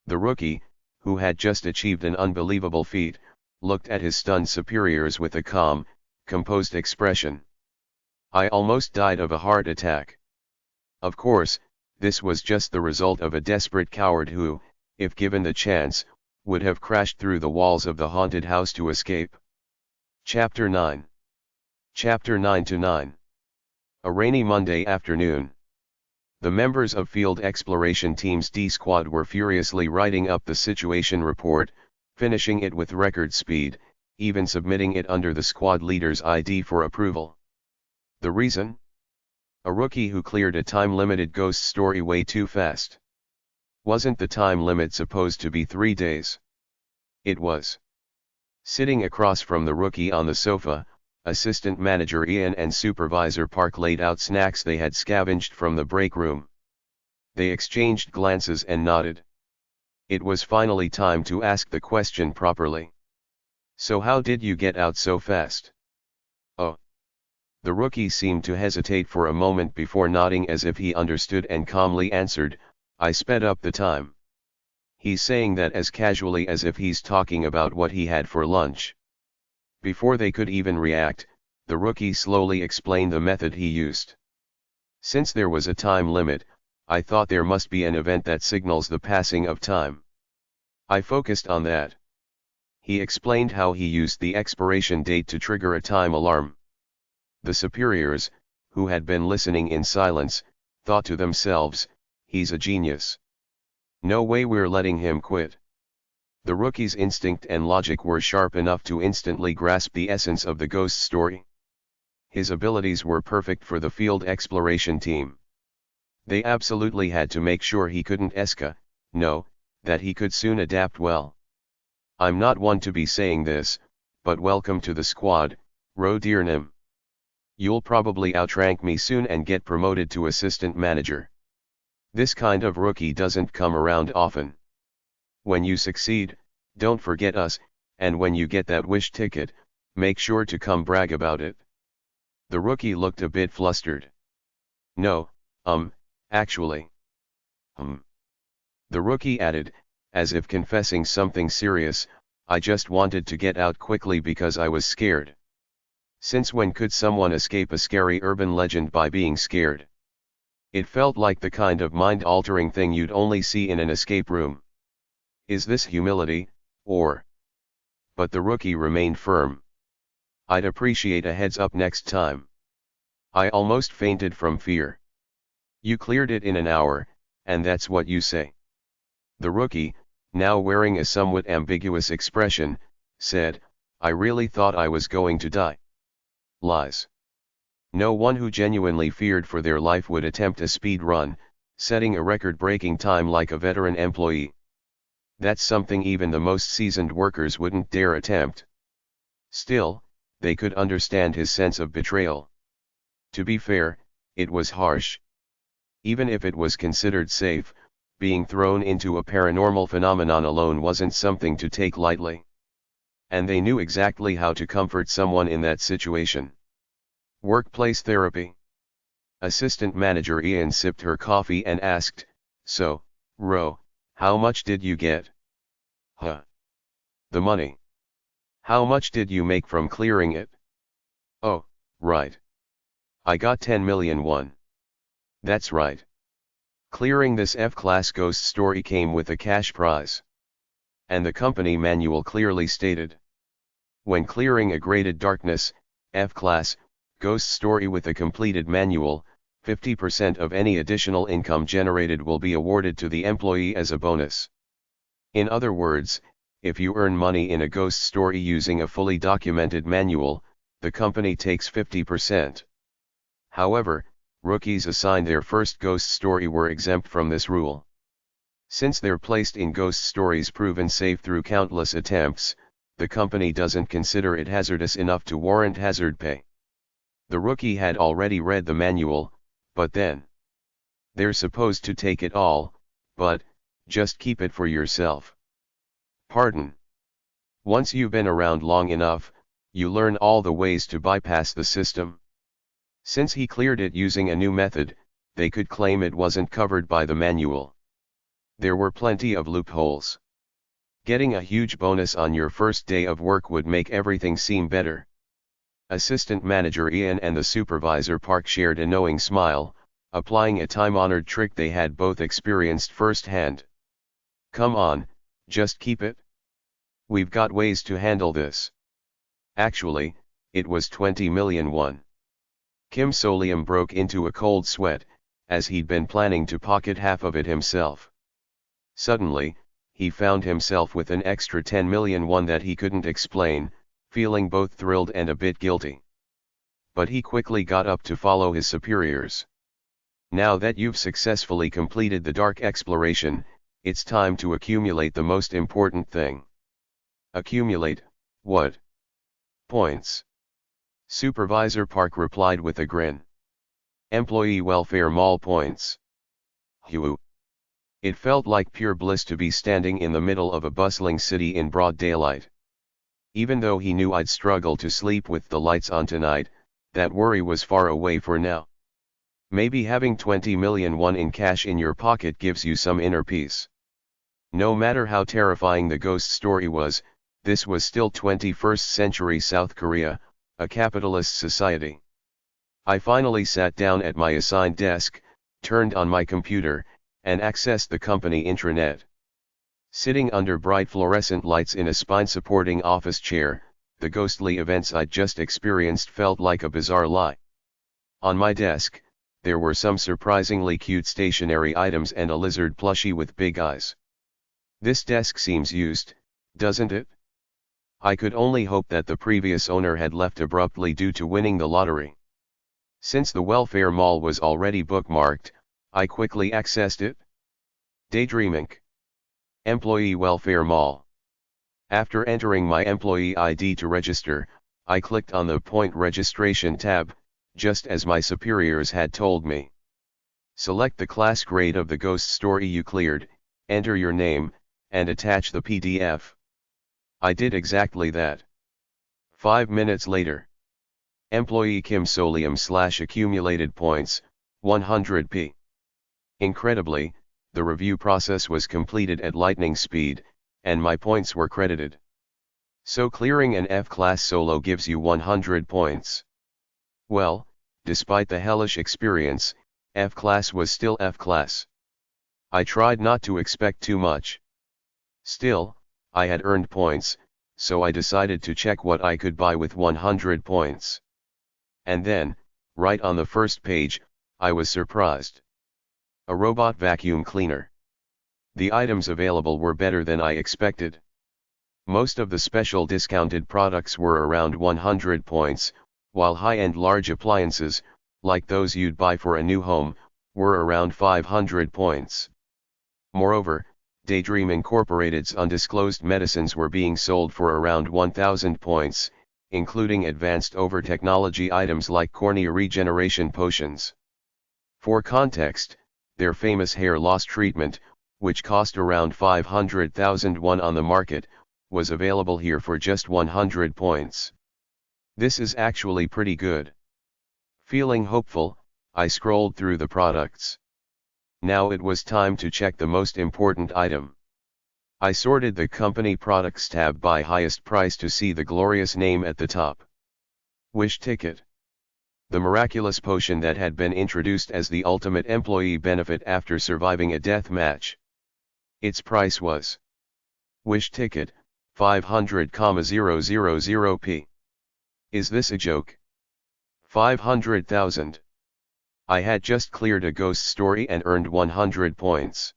The rookie, who had just achieved an unbelievable feat, looked at his stunned superiors with a calm, composed expression. I almost died of a heart attack. Of course, this was just the result of a desperate coward who, if given the chance, would have crashed through the walls of the haunted house to escape. Chapter 9. Chapter 9-9. A rainy Monday afternoon. The members of Field Exploration Team's D Squad were furiously writing up the situation report, finishing it with record speed, even submitting it under the squad leader's ID for approval. The reason? A rookie who cleared a time-limited ghost story way too fast. Wasn't the time limit supposed to be 3 days? It was. Sitting across from the rookie on the sofa, Assistant Manager Ian and Supervisor Park laid out snacks they had scavenged from the break room. They exchanged glances and nodded. It was finally time to ask the question properly. So how did you get out so fast? Oh. The rookie seemed to hesitate for a moment before nodding as if he understood and calmly answered, I sped up the time. He's saying that as casually as if he's talking about what he had for lunch. Before they could even react, the rookie slowly explained the method he used. Since there was a time limit, I thought there must be an event that signals the passing of time. I focused on that. He explained how he used the expiration date to trigger a time alarm. The superiors, who had been listening in silence, thought to themselves, he's a genius. No way we're letting him quit. The rookie's instinct and logic were sharp enough to instantly grasp the essence of the ghost story. His abilities were perfect for the field exploration team. They absolutely had to make sure he couldn't that he could soon adapt well. I'm not one to be saying this, but welcome to the squad, Rodirnim. You'll probably outrank me soon and get promoted to assistant manager. This kind of rookie doesn't come around often. When you succeed, don't forget us, and when you get that wish ticket, make sure to come brag about it. The rookie looked a bit flustered. No, actually. The rookie added, as if confessing something serious, I just wanted to get out quickly because I was scared. Since when could someone escape a scary urban legend by being scared? It felt like the kind of mind-altering thing you'd only see in an escape room. Is this humility, or? But the rookie remained firm. I'd appreciate a heads up next time. I almost fainted from fear. You cleared it in an hour, and that's what you say. The rookie, now wearing a somewhat ambiguous expression, said, I really thought I was going to die. Lies. No one who genuinely feared for their life would attempt a speed run, setting a record-breaking time like a veteran employee. That's something even the most seasoned workers wouldn't dare attempt. Still, they could understand his sense of betrayal. To be fair, it was harsh. Even if it was considered safe, being thrown into a paranormal phenomenon alone wasn't something to take lightly. And they knew exactly how to comfort someone in that situation. Workplace therapy. Assistant Manager Ian sipped her coffee and asked, So, Ro, how much did you get? Huh. The money. How much did you make from clearing it? Oh, right. I got 10 million won. That's right. Clearing this F-class ghost story came with a cash prize. And the company manual clearly stated. When clearing a graded darkness, F-class, ghost story with a completed manual, 50% of any additional income generated will be awarded to the employee as a bonus. In other words, if you earn money in a ghost story using a fully documented manual, the company takes 50%. However, rookies assigned their first ghost story were exempt from this rule. Since they're placed in ghost stories proven safe through countless attempts, the company doesn't consider it hazardous enough to warrant hazard pay. The rookie had already read the manual, but then they're supposed to take it all, but just keep it for yourself. Pardon. Once you've been around long enough, you learn all the ways to bypass the system. Since he cleared it using a new method, they could claim it wasn't covered by the manual. There were plenty of loopholes. Getting a huge bonus on your first day of work would make everything seem better. Assistant manager Ian and the supervisor Park shared a knowing smile, applying a time-honored trick they had both experienced firsthand. Come on, just keep it. We've got ways to handle this. Actually, it was 20 million won. Kim Solium broke into a cold sweat, as he'd been planning to pocket half of it himself. Suddenly, he found himself with an extra 10 million won that he couldn't explain, feeling both thrilled and a bit guilty. But he quickly got up to follow his superiors. Now that you've successfully completed the dark exploration, it's time to accumulate the most important thing. Accumulate, what? Points. Supervisor Park replied with a grin. Employee welfare mall points. Hue. It felt like pure bliss to be standing in the middle of a bustling city in broad daylight. Even though he knew I'd struggle to sleep with the lights on tonight, that worry was far away for now. Maybe having 20 million won in cash in your pocket gives you some inner peace. No matter how terrifying the ghost story was, this was still 21st century South Korea, a capitalist society. I finally sat down at my assigned desk, turned on my computer, and accessed the company intranet. Sitting under bright fluorescent lights in a spine-supporting office chair, the ghostly events I'd just experienced felt like a bizarre lie. On my desk, there were some surprisingly cute stationery items and a lizard plushie with big eyes. This desk seems used, doesn't it? I could only hope that the previous owner had left abruptly due to winning the lottery. Since the welfare mall was already bookmarked, I quickly accessed it. Daydreaming. Employee Welfare Mall. After entering my employee ID to register, I clicked on the Point Registration tab, just as my superiors had told me. Select the class grade of the ghost story you cleared, enter your name, and attach the PDF. I did exactly that. 5 minutes later. Employee Kim Solium / accumulated points, 100p. Incredibly, the review process was completed at lightning speed, and my points were credited. So clearing an F-class solo gives you 100 points. Well, despite the hellish experience, F-class was still F-class. I tried not to expect too much. Still, I had earned points, so I decided to check what I could buy with 100 points. And then, right on the first page, I was surprised. A robot vacuum cleaner. The items available were better than I expected. Most of the special discounted products were around 100 points, while high-end large appliances, like those you'd buy for a new home, were around 500 points. Moreover, Daydream Incorporated's undisclosed medicines were being sold for around 1,000 points, including advanced over-technology items like cornea regeneration potions. For context, their famous hair loss treatment, which cost around 500,000 won on the market, was available here for just 100 points. This is actually pretty good. Feeling hopeful, I scrolled through the products. Now it was time to check the most important item. I sorted the company products tab by highest price to see the glorious name at the top. Wish Ticket. The miraculous potion that had been introduced as the ultimate employee benefit after surviving a death match. Its price was Wish Ticket, 500,000p. Is this a joke? 500,000. I had just cleared a ghost story and earned 100 points.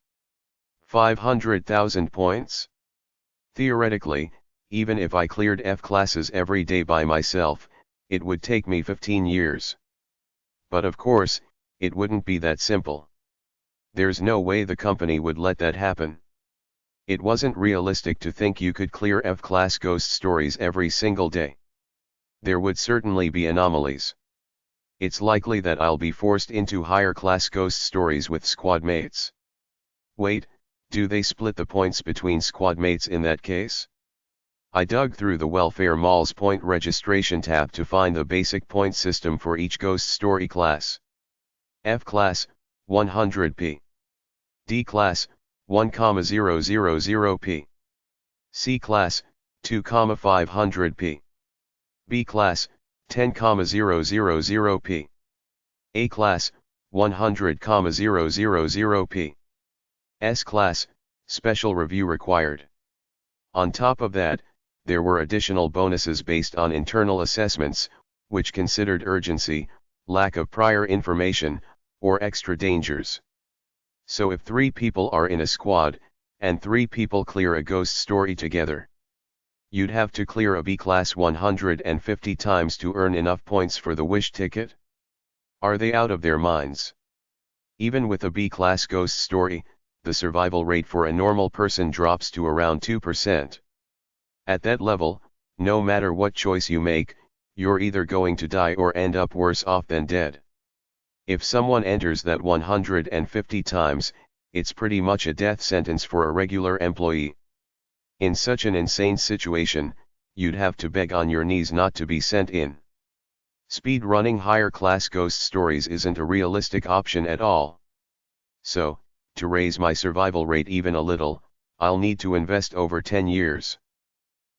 500,000 points? Theoretically, even if I cleared F classes every day by myself, it would take me 15 years. But of course, it wouldn't be that simple. There's no way the company would let that happen. It wasn't realistic to think you could clear F-class ghost stories every single day. There would certainly be anomalies. It's likely that I'll be forced into higher class ghost stories with squad mates. Wait, do they split the points between squad mates in that case? I dug through the Welfare Mall's point registration tab to find the basic point system for each ghost story class. F class, 100p. D class, 1,000p. C class, 2,500p. B class, 10,000p. A class, 100,000p. S class, special review required. On top of that, there were additional bonuses based on internal assessments, which considered urgency, lack of prior information, or extra dangers. So if 3 people are in a squad, and 3 people clear a ghost story together, you'd have to clear a B class 150 times to earn enough points for the wish ticket? Are they out of their minds? Even with a B class ghost story, the survival rate for a normal person drops to around 2%. At that level, no matter what choice you make, you're either going to die or end up worse off than dead. If someone enters that 150 times, it's pretty much a death sentence for a regular employee. In such an insane situation, you'd have to beg on your knees not to be sent in. Speed running higher class ghost stories isn't a realistic option at all. So, to raise my survival rate even a little, I'll need to invest over 10 years.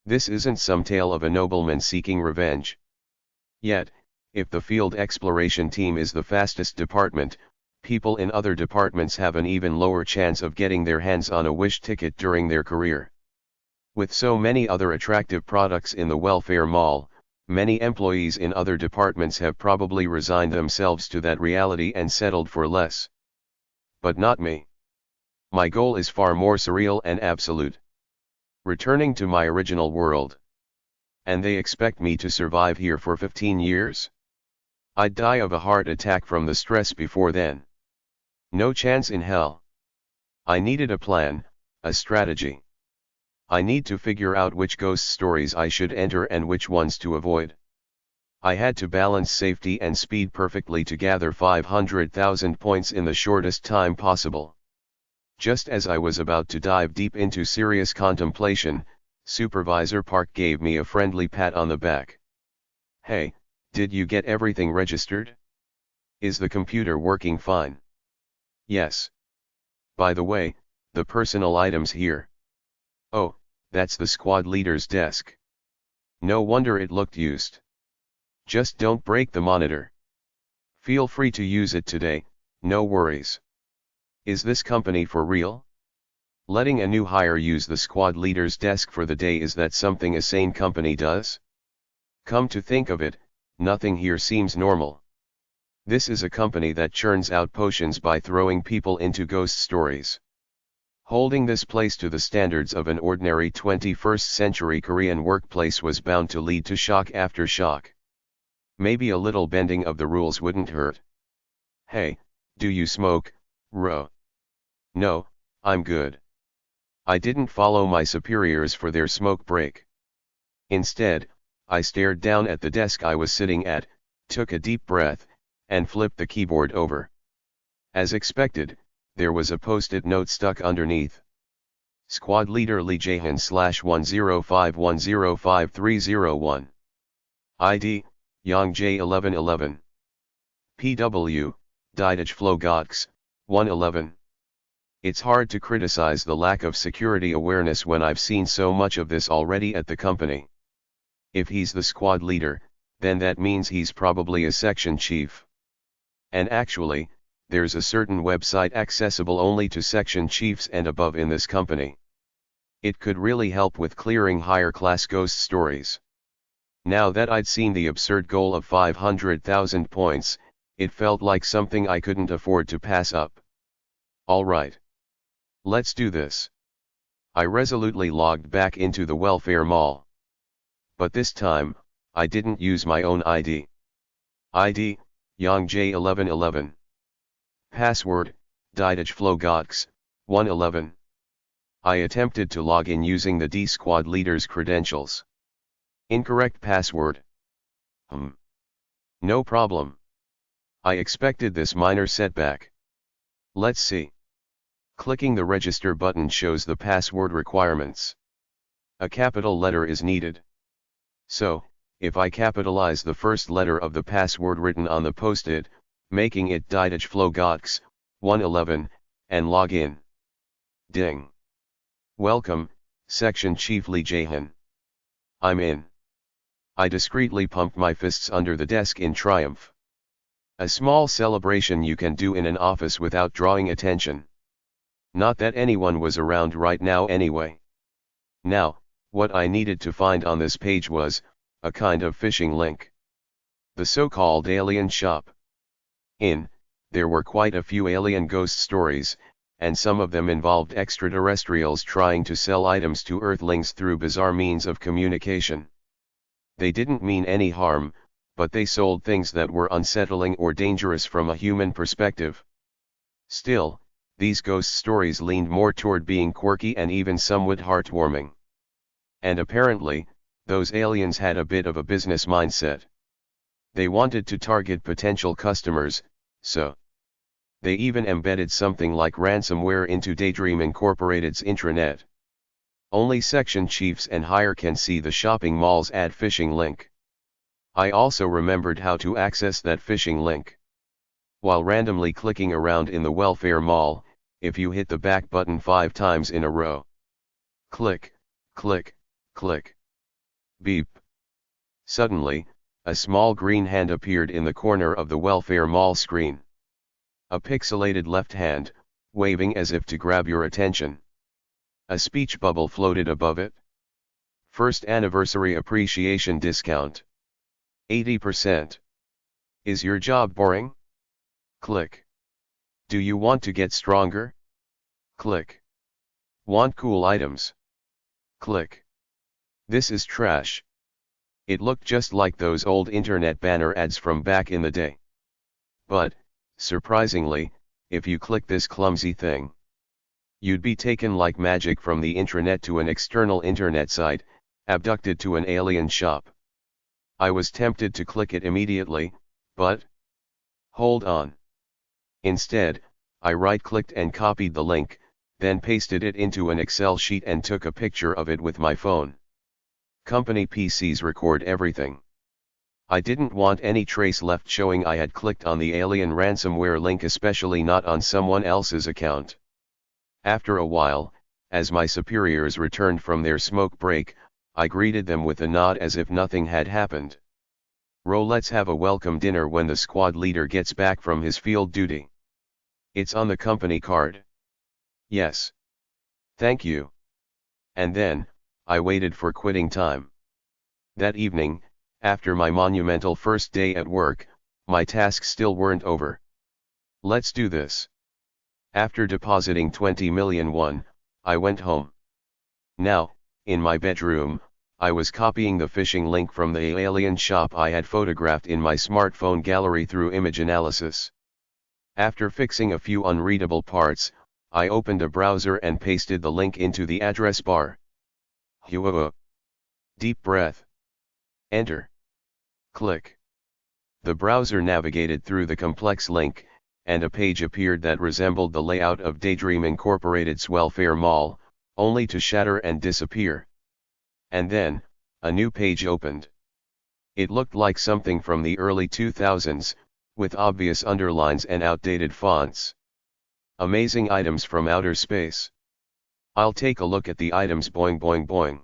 This isn't some tale of a nobleman seeking revenge. Yet, if the field exploration team is the fastest department, people in other departments have an even lower chance of getting their hands on a wish ticket during their career. With so many other attractive products in the welfare mall, many employees in other departments have probably resigned themselves to that reality and settled for less. But not me. My goal is far more surreal and absolute. Returning to my original world. And they expect me to survive here for 15 years? I'd die of a heart attack from the stress before then. No chance in hell. I needed a plan, a strategy. I need to figure out which ghost stories I should enter and which ones to avoid. I had to balance safety and speed perfectly to gather 500,000 points in the shortest time possible. Just as I was about to dive deep into serious contemplation, Supervisor Park gave me a friendly pat on the back. Hey, did you get everything registered? Is the computer working fine? Yes. By the way, the personal items here. Oh, that's the squad leader's desk. No wonder it looked used. Just don't break the monitor. Feel free to use it today, no worries. Is this company for real? Letting a new hire use the squad leader's desk for the day, is that something a sane company does? Come to think of it, nothing here seems normal. This is a company that churns out potions by throwing people into ghost stories. Holding this place to the standards of an ordinary 21st century Korean workplace was bound to lead to shock after shock. Maybe a little bending of the rules wouldn't hurt. Hey, do you smoke, Ro? No, I'm good. I didn't follow my superiors for their smoke break. Instead, I stared down at the desk I was sitting at, took a deep breath, and flipped the keyboard over. As expected, there was a post-it note stuck underneath. Squad Leader Lee Jaehan /105105301. ID, Yang J1111. PW, Didage Flow Gotks, 111. It's hard to criticize the lack of security awareness when I've seen so much of this already at the company. If he's the squad leader, then that means he's probably a section chief. And actually, there's a certain website accessible only to section chiefs and above in this company. It could really help with clearing higher class ghost stories. Now that I'd seen the absurd goal of 500,000 points, it felt like something I couldn't afford to pass up. Alright. Let's do this. I resolutely logged back into the welfare mall. But this time, I didn't use my own ID. ID, YongJ1111. Password, Didageflowgox, 111. I attempted to log in using the D Squad leader's credentials. Incorrect password. No problem. I expected this minor setback. Let's see. Clicking the register button shows the password requirements. A capital letter is needed. So, if I capitalize the first letter of the password written on the post-it, making it Didageflowgox, 111, and log in. Ding. Welcome, Section Chief Lee Jae-han. I'm in. I discreetly pumped my fists under the desk in triumph. A small celebration you can do in an office without drawing attention. Not that anyone was around right now anyway. Now, what I needed to find on this page was a kind of phishing link. The so-called alien shop. There were quite a few alien ghost stories, and some of them involved extraterrestrials trying to sell items to Earthlings through bizarre means of communication. They didn't mean any harm, but they sold things that were unsettling or dangerous from a human perspective. Still, these ghost stories leaned more toward being quirky and even somewhat heartwarming. And apparently, those aliens had a bit of a business mindset. They wanted to target potential customers, so they even embedded something like ransomware into Daydream Incorporated's intranet. Only section chiefs and higher can see the shopping mall's ad phishing link. I also remembered how to access that phishing link. While randomly clicking around in the welfare mall, if you hit the back button 5 times in a row. Click, click, click. Beep. Suddenly, a small green hand appeared in the corner of the welfare mall screen. A pixelated left hand, waving as if to grab your attention. A speech bubble floated above it. First anniversary appreciation discount. 80%. Is your job boring? Click. Do you want to get stronger? Click. Want cool items? Click. This is trash. It looked just like those old internet banner ads from back in the day. But, surprisingly, if you click this clumsy thing, you'd be taken like magic from the intranet to an external internet site, abducted to an alien shop. I was tempted to click it immediately, but hold on. Instead, I right-clicked and copied the link, then pasted it into an Excel sheet and took a picture of it with my phone. Company PCs record everything. I didn't want any trace left showing I had clicked on the alien ransomware link, especially not on someone else's account. After a while, as my superiors returned from their smoke break, I greeted them with a nod as if nothing had happened. Let's have a welcome dinner when the squad leader gets back from his field duty. It's on the company card. Yes. Thank you. And then, I waited for quitting time. That evening, after my monumental first day at work, my tasks still weren't over. Let's do this. After depositing 20 million won, I went home. Now, in my bedroom, I was copying the phishing link from the alien shop I had photographed in my smartphone gallery through image analysis. After fixing a few unreadable parts, I opened a browser and pasted the link into the address bar. Deep breath. Enter. Click. The browser navigated through the complex link, and a page appeared that resembled the layout of Daydream Incorporated's welfare mall, only to shatter and disappear. And then, a new page opened. It looked like something from the early 2000s, with obvious underlines and outdated fonts. Amazing items from outer space. I'll take a look at the items. Boing boing boing.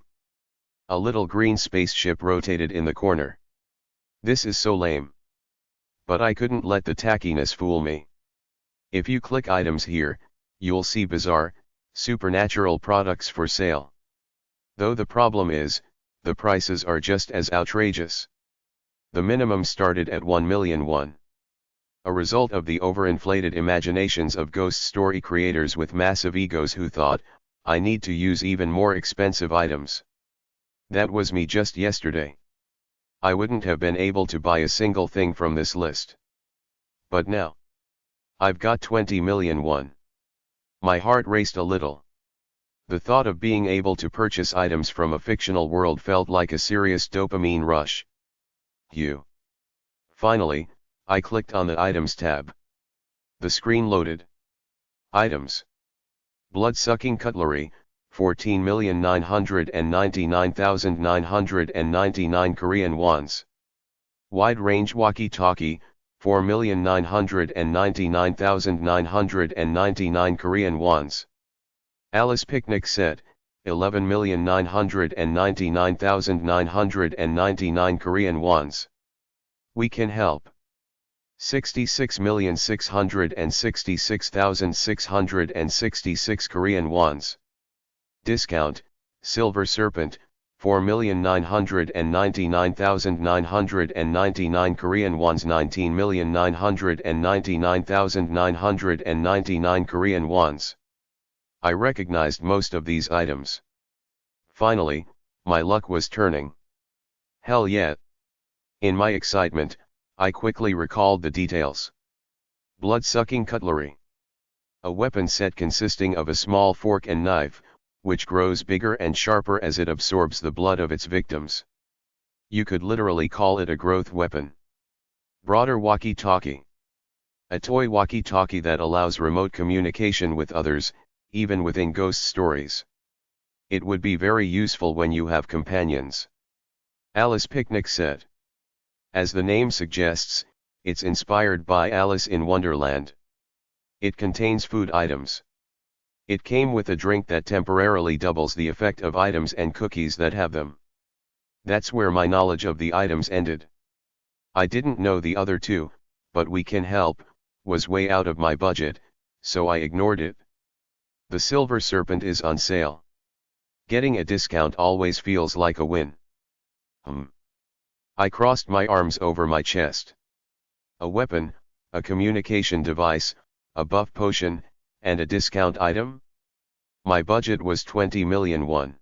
A little green spaceship rotated in the corner. This is so lame. But I couldn't let the tackiness fool me. If you click items here, you'll see bizarre, supernatural products for sale. Though the problem is, the prices are just as outrageous. The minimum started at 1 million won. A result of the overinflated imaginations of ghost story creators with massive egos who thought, I need to use even more expensive items. That was me just yesterday. I wouldn't have been able to buy a single thing from this list. But now, I've got 20 million won. My heart raced a little. The thought of being able to purchase items from a fictional world felt like a serious dopamine rush. Finally, I clicked on the Items tab. The screen loaded. Items. Blood-sucking cutlery, 14,999,999 Korean wons. Wide-range walkie-talkie, 4,999,999 Korean wons. Alice picnic set, 11,999,999 Korean wons. We can help. 66,666,666 Korean wons. Discount, Silver Serpent, 4,999,999 Korean wons. 19,999,999 Korean wons. I recognized most of these items. Finally, my luck was turning. Hell yeah! In my excitement, I quickly recalled the details. Blood-sucking cutlery. A weapon set consisting of a small fork and knife, which grows bigger and sharper as it absorbs the blood of its victims. You could literally call it a growth weapon. Broader walkie-talkie. A toy walkie-talkie that allows remote communication with others, even within ghost stories. It would be very useful when you have companions. Alice picnic set. As the name suggests, it's inspired by Alice in Wonderland. It contains food items. It came with a drink that temporarily doubles the effect of items and cookies that have them. That's where my knowledge of the items ended. I didn't know the other two, but we can help, was way out of my budget, so I ignored it. The Silver Serpent is on sale. Getting a discount always feels like a win. I crossed my arms over my chest. A weapon, a communication device, a buff potion, and a discount item? My budget was 20 million won.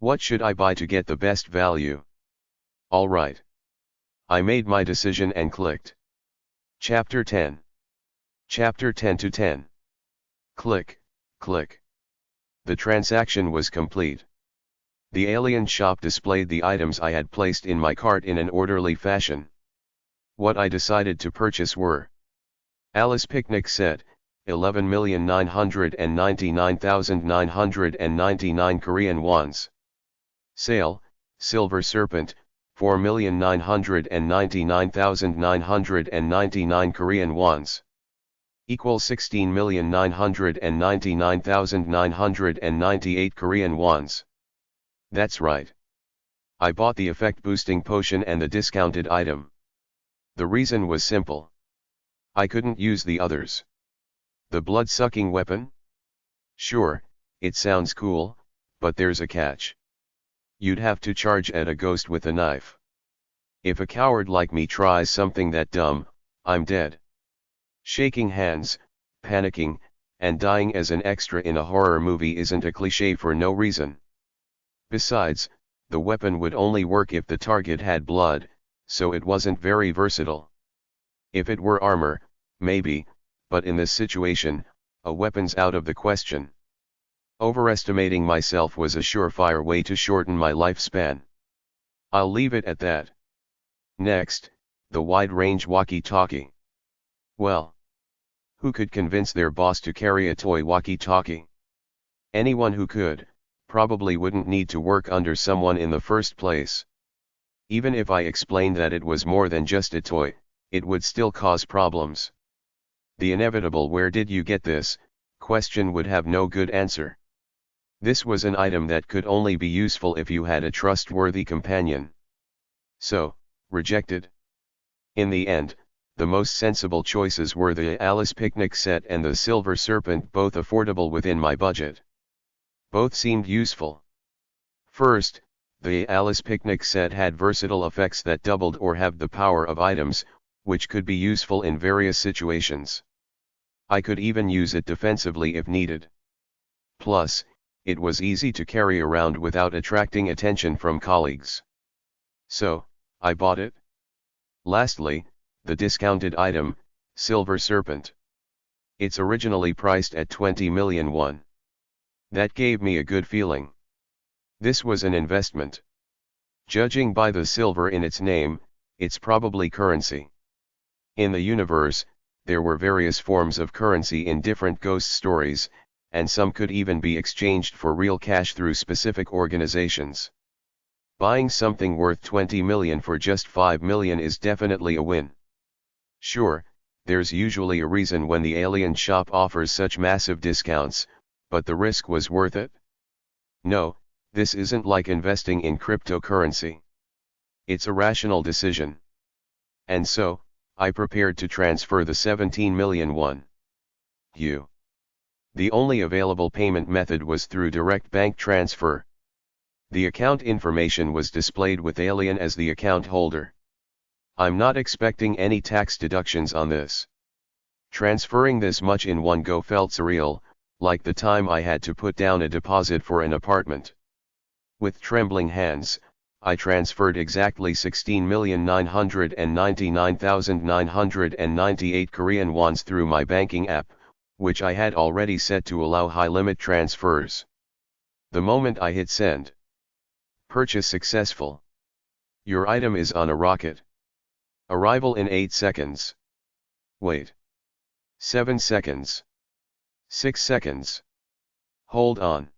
What should I buy to get the best value? Alright. I made my decision and clicked. Chapter 10. Chapter 10 to 10. Click, click. The transaction was complete. The alien shop displayed the items I had placed in my cart in an orderly fashion. What I decided to purchase were: Alice picnic set, 11,999,999 Korean wons. Sale, Silver Serpent, 4,999,999 Korean wons. Equals 16,999,998 Korean wons. That's right. I bought the effect boosting potion and the discounted item. The reason was simple. I couldn't use the others. The blood-sucking weapon? Sure, it sounds cool, but there's a catch. You'd have to charge at a ghost with a knife. If a coward like me tries something that dumb, I'm dead. Shaking hands, panicking, and dying as an extra in a horror movie isn't a cliché for no reason. Besides, the weapon would only work if the target had blood, so it wasn't very versatile. If it were armor, maybe, but in this situation, a weapon's out of the question. Overestimating myself was a surefire way to shorten my lifespan. I'll leave it at that. Next, the wide-range walkie-talkie. Well, who could convince their boss to carry a toy walkie-talkie? Anyone who could, probably wouldn't need to work under someone in the first place. Even if I explained that it was more than just a toy, it would still cause problems. The inevitable "where did you get this?" question would have no good answer. This was an item that could only be useful if you had a trustworthy companion. So, rejected. In the end, the most sensible choices were the Alice picnic set and the Silver Serpent, both affordable within my budget. Both seemed useful. First, the Alice picnic set had versatile effects that doubled or halved the power of items, which could be useful in various situations. I could even use it defensively if needed. Plus, it was easy to carry around without attracting attention from colleagues. So, I bought it. Lastly, the discounted item, Silver Serpent. It's originally priced at 20 million won. That gave me a good feeling. This was an investment. Judging by the silver in its name, it's probably currency. In the universe, there were various forms of currency in different ghost stories, and some could even be exchanged for real cash through specific organizations. Buying something worth 20 million for just 5 million is definitely a win. Sure, there's usually a reason when the alien shop offers such massive discounts, but the risk was worth it? No, this isn't like investing in cryptocurrency. It's a rational decision. And so, I prepared to transfer the 17 million won. The only available payment method was through direct bank transfer. The account information was displayed with Alien as the account holder. I'm not expecting any tax deductions on this. Transferring this much in one go felt surreal, like the time I had to put down a deposit for an apartment. With trembling hands, I transferred exactly 16,999,998 Korean wons through my banking app, which I had already set to allow high-limit transfers. The moment I hit send. Purchase successful. Your item is on a rocket. Arrival in 8 seconds. Wait. 7 seconds. 6 seconds. Hold on.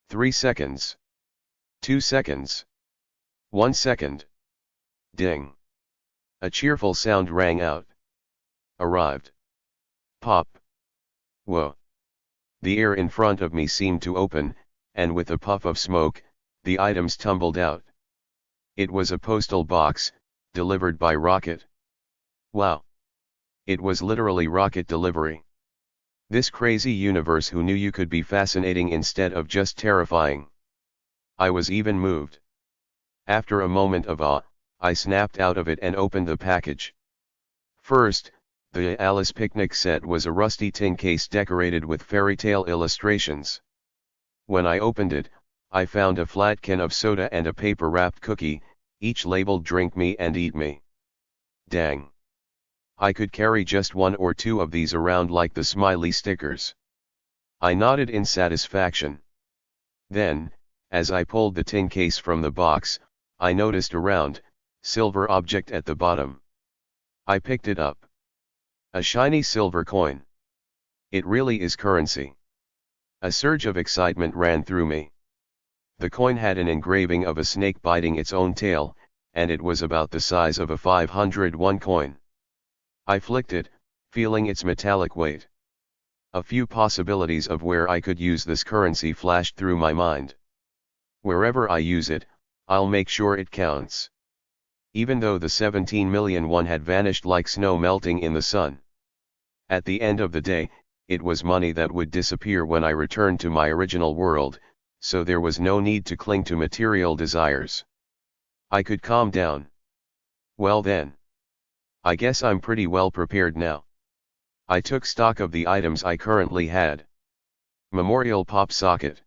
3 seconds. 2 seconds. 1 second. Ding. A cheerful sound rang out. Arrived. Pop. Whoa. The air in front of me seemed to open, and with a puff of smoke, the items tumbled out. It was a postal box, delivered by rocket. Wow. It was literally rocket delivery. This crazy universe, who knew you could be fascinating instead of just terrifying. I was even moved. After a moment of awe, I snapped out of it and opened the package. First, the Alice picnic set was a rusty tin case decorated with fairy tale illustrations. When I opened it, I found a flat can of soda and a paper-wrapped cookie, each labeled "Drink me and eat me." Dang. I could carry just one or two of these around like the smiley stickers. I nodded in satisfaction. Then, as I pulled the tin case from the box, I noticed a round, silver object at the bottom. I picked it up. A shiny silver coin. It really is currency. A surge of excitement ran through me. The coin had an engraving of a snake biting its own tail, and it was about the size of a 501 coin. I flicked it, feeling its metallic weight. A few possibilities of where I could use this currency flashed through my mind. Wherever I use it, I'll make sure it counts. Even though the 17 million won had vanished like snow melting in the sun. At the end of the day, it was money that would disappear when I returned to my original world, so there was no need to cling to material desires. I could calm down. Well then. I guess I'm pretty well prepared now. I took stock of the items I currently had. Memorial pop socket.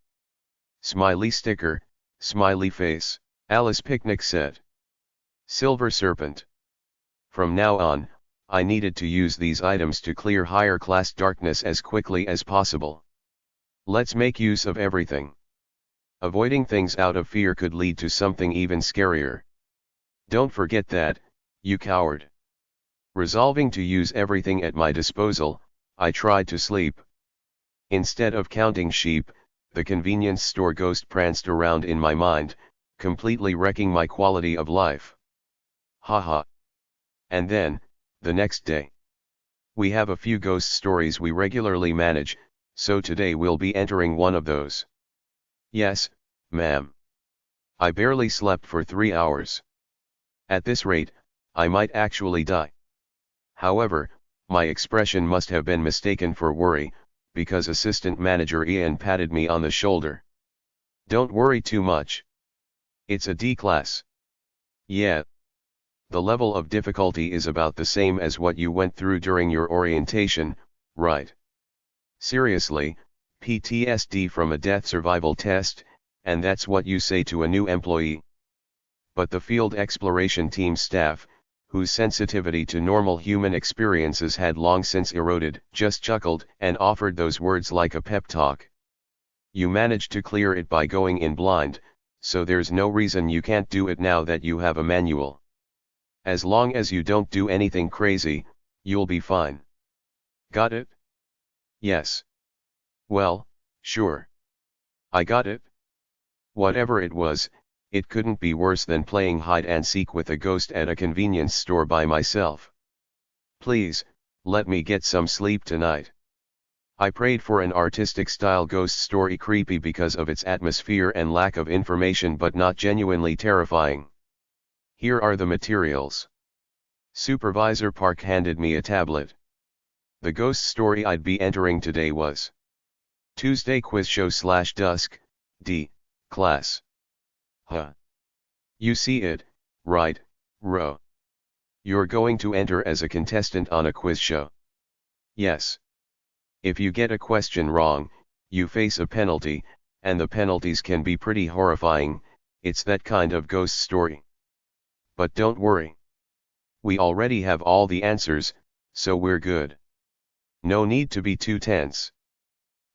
Smiley sticker, smiley face. Alice picnic set. Silver serpent. From now on, I needed to use these items to clear higher class darkness as quickly as possible. Let's make use of everything. Avoiding things out of fear could lead to something even scarier. Don't forget that, you coward. Resolving to use everything at my disposal, I tried to sleep. Instead of counting sheep, the convenience store ghost pranced around in my mind, completely wrecking my quality of life. Haha. And then, the next day. We have a few ghost stories we regularly manage, so today we'll be entering one of those. Yes, ma'am. I barely slept for 3 hours. At this rate, I might actually die. However, my expression must have been mistaken for worry, because assistant manager Ian patted me on the shoulder. Don't worry too much. It's a D class. Yeah. The level of difficulty is about the same as what you went through during your orientation, right? Seriously, PTSD from a death survival test, and that's what you say to a new employee. But the field exploration team staff, whose sensitivity to normal human experiences had long since eroded, just chuckled and offered those words like a pep talk. You managed to clear it by going in blind, so there's no reason you can't do it now that you have a manual. As long as you don't do anything crazy, you'll be fine. Got it? Yes. Well, sure. I got it. Whatever it was, it couldn't be worse than playing hide and seek with a ghost at a convenience store by myself. Please, let me get some sleep tonight. I prayed for an artistic-style ghost story, creepy because of its atmosphere and lack of information but not genuinely terrifying. Here are the materials. Supervisor Park handed me a tablet. The ghost story I'd be entering today was Tuesday Quiz Show / Dusk, D, Class. Huh. You see it, right, Ro? You're going to enter as a contestant on a quiz show. Yes. If you get a question wrong, you face a penalty, and the penalties can be pretty horrifying. It's that kind of ghost story. But don't worry. We already have all the answers, so we're good. No need to be too tense.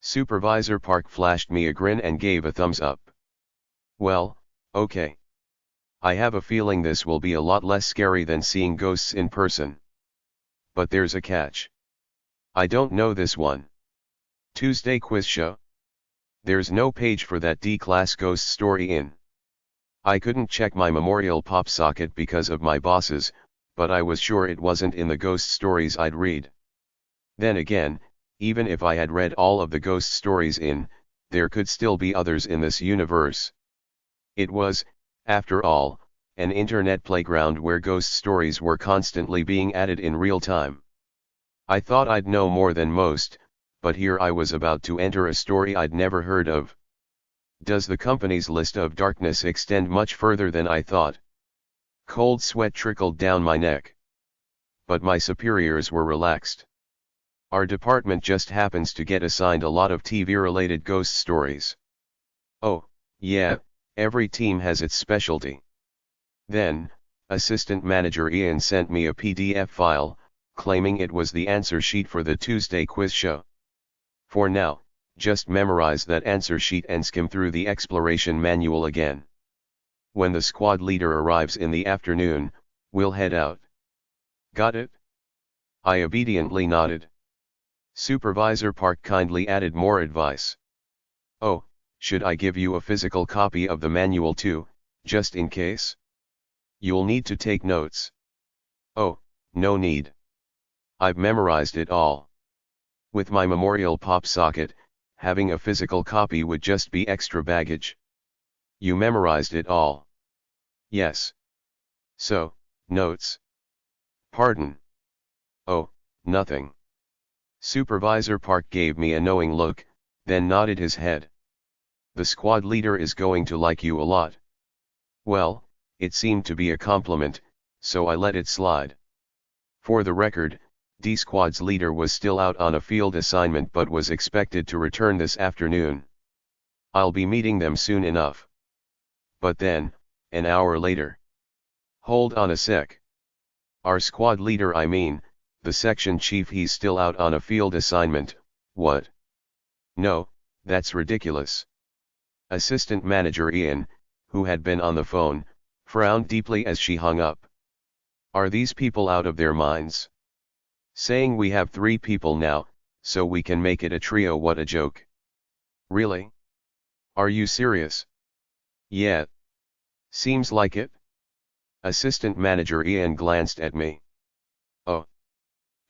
Supervisor Park flashed me a grin and gave a thumbs up. Well, okay. I have a feeling this will be a lot less scary than seeing ghosts in person. But there's a catch. I don't know this one. Tuesday Quiz Show? There's no page for that D-class ghost story in. I couldn't check my Memorial pop socket because of my bosses, but I was sure it wasn't in the ghost stories I'd read. Then again, even if I had read all of the ghost stories in, there could still be others in this universe. It was, after all, an internet playground where ghost stories were constantly being added in real time. I thought I'd know more than most, but here I was about to enter a story I'd never heard of. Does the company's list of darkness extend much further than I thought? Cold sweat trickled down my neck. But my superiors were relaxed. Our department just happens to get assigned a lot of TV-related ghost stories. Oh, yeah, every team has its specialty. Then, Assistant Manager Ian sent me a PDF file, claiming it was the answer sheet for the Tuesday Quiz Show. For now, just memorize that answer sheet and skim through the exploration manual again. When the squad leader arrives in the afternoon, we'll head out. Got it? I obediently nodded. Supervisor Park kindly added more advice. Oh, should I give you a physical copy of the manual too, just in case? You'll need to take notes. Oh, no need. I've memorized it all. With my Memorial pop socket, having a physical copy would just be extra baggage. You memorized it all. Yes. So, notes. Pardon. Oh, nothing. Supervisor Park gave me a knowing look, then nodded his head. The squad leader is going to like you a lot. Well, it seemed to be a compliment, so I let it slide. For the record, D Squad's leader was still out on a field assignment but was expected to return this afternoon. I'll be meeting them soon enough. But then, an hour later. Hold on a sec. Our squad leader, I mean, the section chief, he's still out on a field assignment. What? No, that's ridiculous. Assistant Manager Ian, who had been on the phone, frowned deeply as she hung up. Are these people out of their minds? Saying we have 3 people now, so we can make it a trio. What a joke. Really? Are you serious? Yeah. Seems like it. Assistant Manager Ian glanced at me. Oh.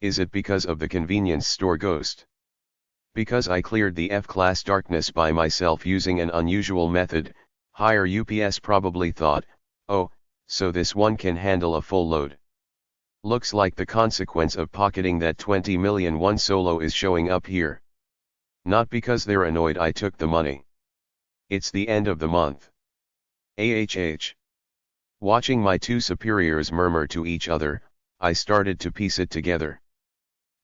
Is it because of the convenience store ghost? Because I cleared the F-class darkness by myself using an unusual method, higher UPS probably thought, oh, so this one can handle a full load. Looks like the consequence of pocketing that 20 million one solo is showing up here. Not because they're annoyed I took the money. It's the end of the month. AHH. Watching my 2 superiors murmur to each other, I started to piece it together.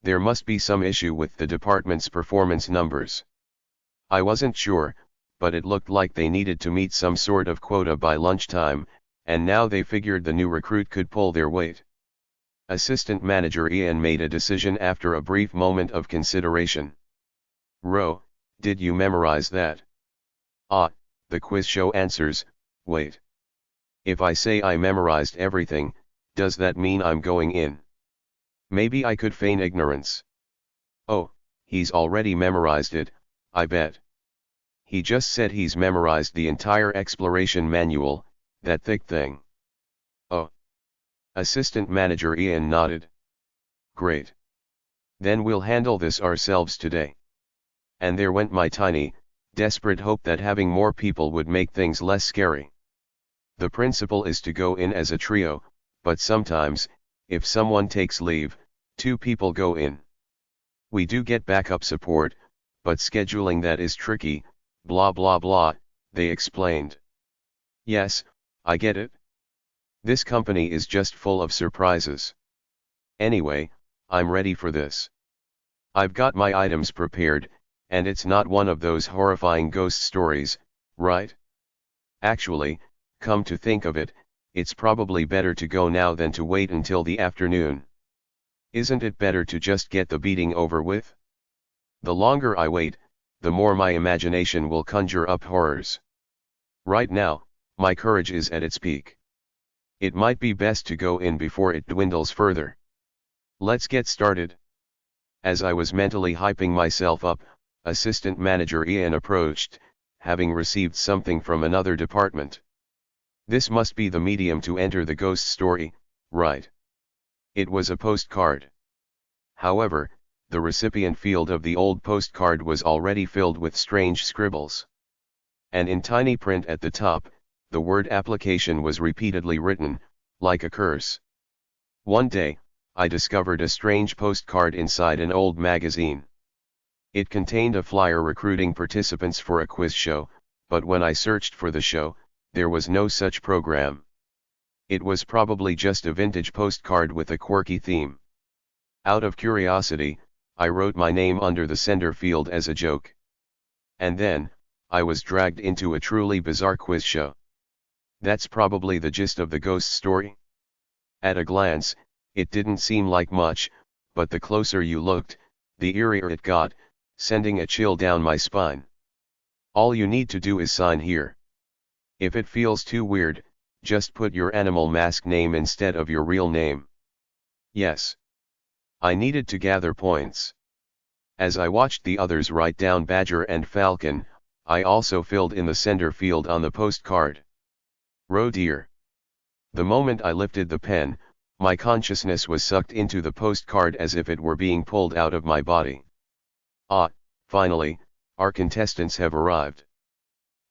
There must be some issue with the department's performance numbers. I wasn't sure, but it looked like they needed to meet some sort of quota by lunchtime, and now they figured the new recruit could pull their weight. Assistant Manager Ian made a decision after a brief moment of consideration. "Ro, did you memorize that?" "Ah," the quiz show answers. "Wait. If I say I memorized everything, does that mean I'm going in?" Maybe I could feign ignorance. "Oh, he's already memorized it, I bet. He just said he's memorized the entire exploration manual, that thick thing." "Oh." Assistant Manager Ian nodded. "Great. Then we'll handle this ourselves today." And there went my tiny, desperate hope that having more people would make things less scary. The principle is to go in as a trio, but sometimes, if someone takes leave, 2 people go in. We do get backup support, but scheduling that is tricky, blah blah blah, they explained. Yes, I get it. This company is just full of surprises. Anyway, I'm ready for this. I've got my items prepared, and it's not one of those horrifying ghost stories, right? Actually, come to think of it, it's probably better to go now than to wait until the afternoon. Isn't it better to just get the beating over with? The longer I wait, the more my imagination will conjure up horrors. Right now, my courage is at its peak. It might be best to go in before it dwindles further. Let's get started. As I was mentally hyping myself up, Assistant Manager Ian approached, having received something from another department. This must be the medium to enter the ghost story, right? It was a postcard. However, the recipient field of the old postcard was already filled with strange scribbles. And in tiny print at the top, the word application was repeatedly written, like a curse. One day, I discovered a strange postcard inside an old magazine. It contained a flyer recruiting participants for a quiz show, but when I searched for the show, there was no such program. It was probably just a vintage postcard with a quirky theme. Out of curiosity, I wrote my name under the sender field as a joke. And then, I was dragged into a truly bizarre quiz show. That's probably the gist of the ghost story. At a glance, it didn't seem like much, but the closer you looked, the eerier it got, sending a chill down my spine. All you need to do is sign here. If it feels too weird, just put your animal mask name instead of your real name. Yes. I needed to gather points. As I watched the others write down Badger and Falcon, I also filled in the sender field on the postcard. "Oh dear." The moment I lifted the pen, my consciousness was sucked into the postcard as if it were being pulled out of my body. Ah, finally, our contestants have arrived.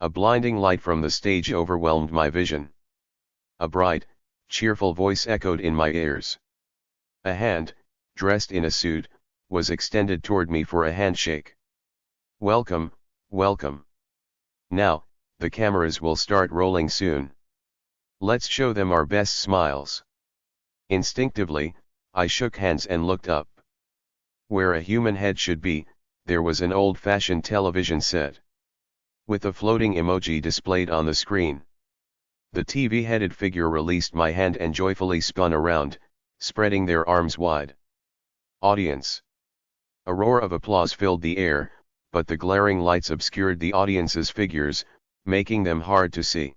A blinding light from the stage overwhelmed my vision. A bright, cheerful voice echoed in my ears. A hand, dressed in a suit, was extended toward me for a handshake. "Welcome, welcome. Now, the cameras will start rolling soon. Let's show them our best smiles." Instinctively, I shook hands and looked up. Where a human head should be, there was an old-fashioned television set, with a floating emoji displayed on the screen. The TV-headed figure released my hand and joyfully spun around, spreading their arms wide. Audience. A roar of applause filled the air, but the glaring lights obscured the audience's figures, making them hard to see.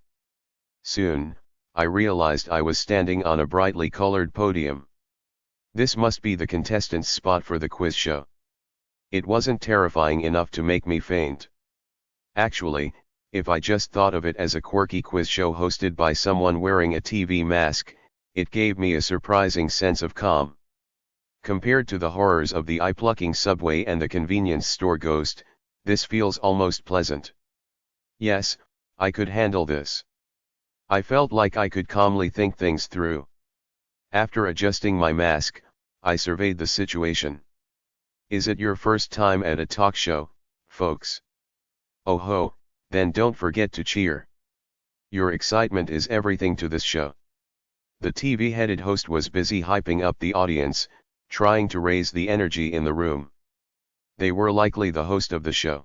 Soon, I realized I was standing on a brightly colored podium. This must be the contestants' spot for the quiz show. It wasn't terrifying enough to make me faint. Actually, if I just thought of it as a quirky quiz show hosted by someone wearing a TV mask, it gave me a surprising sense of calm. Compared to the horrors of the eye-plucking subway and the convenience store ghost, this feels almost pleasant. Yes, I could handle this. I felt like I could calmly think things through. After adjusting my mask, I surveyed the situation. Is it your first time at a talk show, folks? Oh ho, then don't forget to cheer. Your excitement is everything to this show. The TV-headed host was busy hyping up the audience, trying to raise the energy in the room. They were likely the host of the show.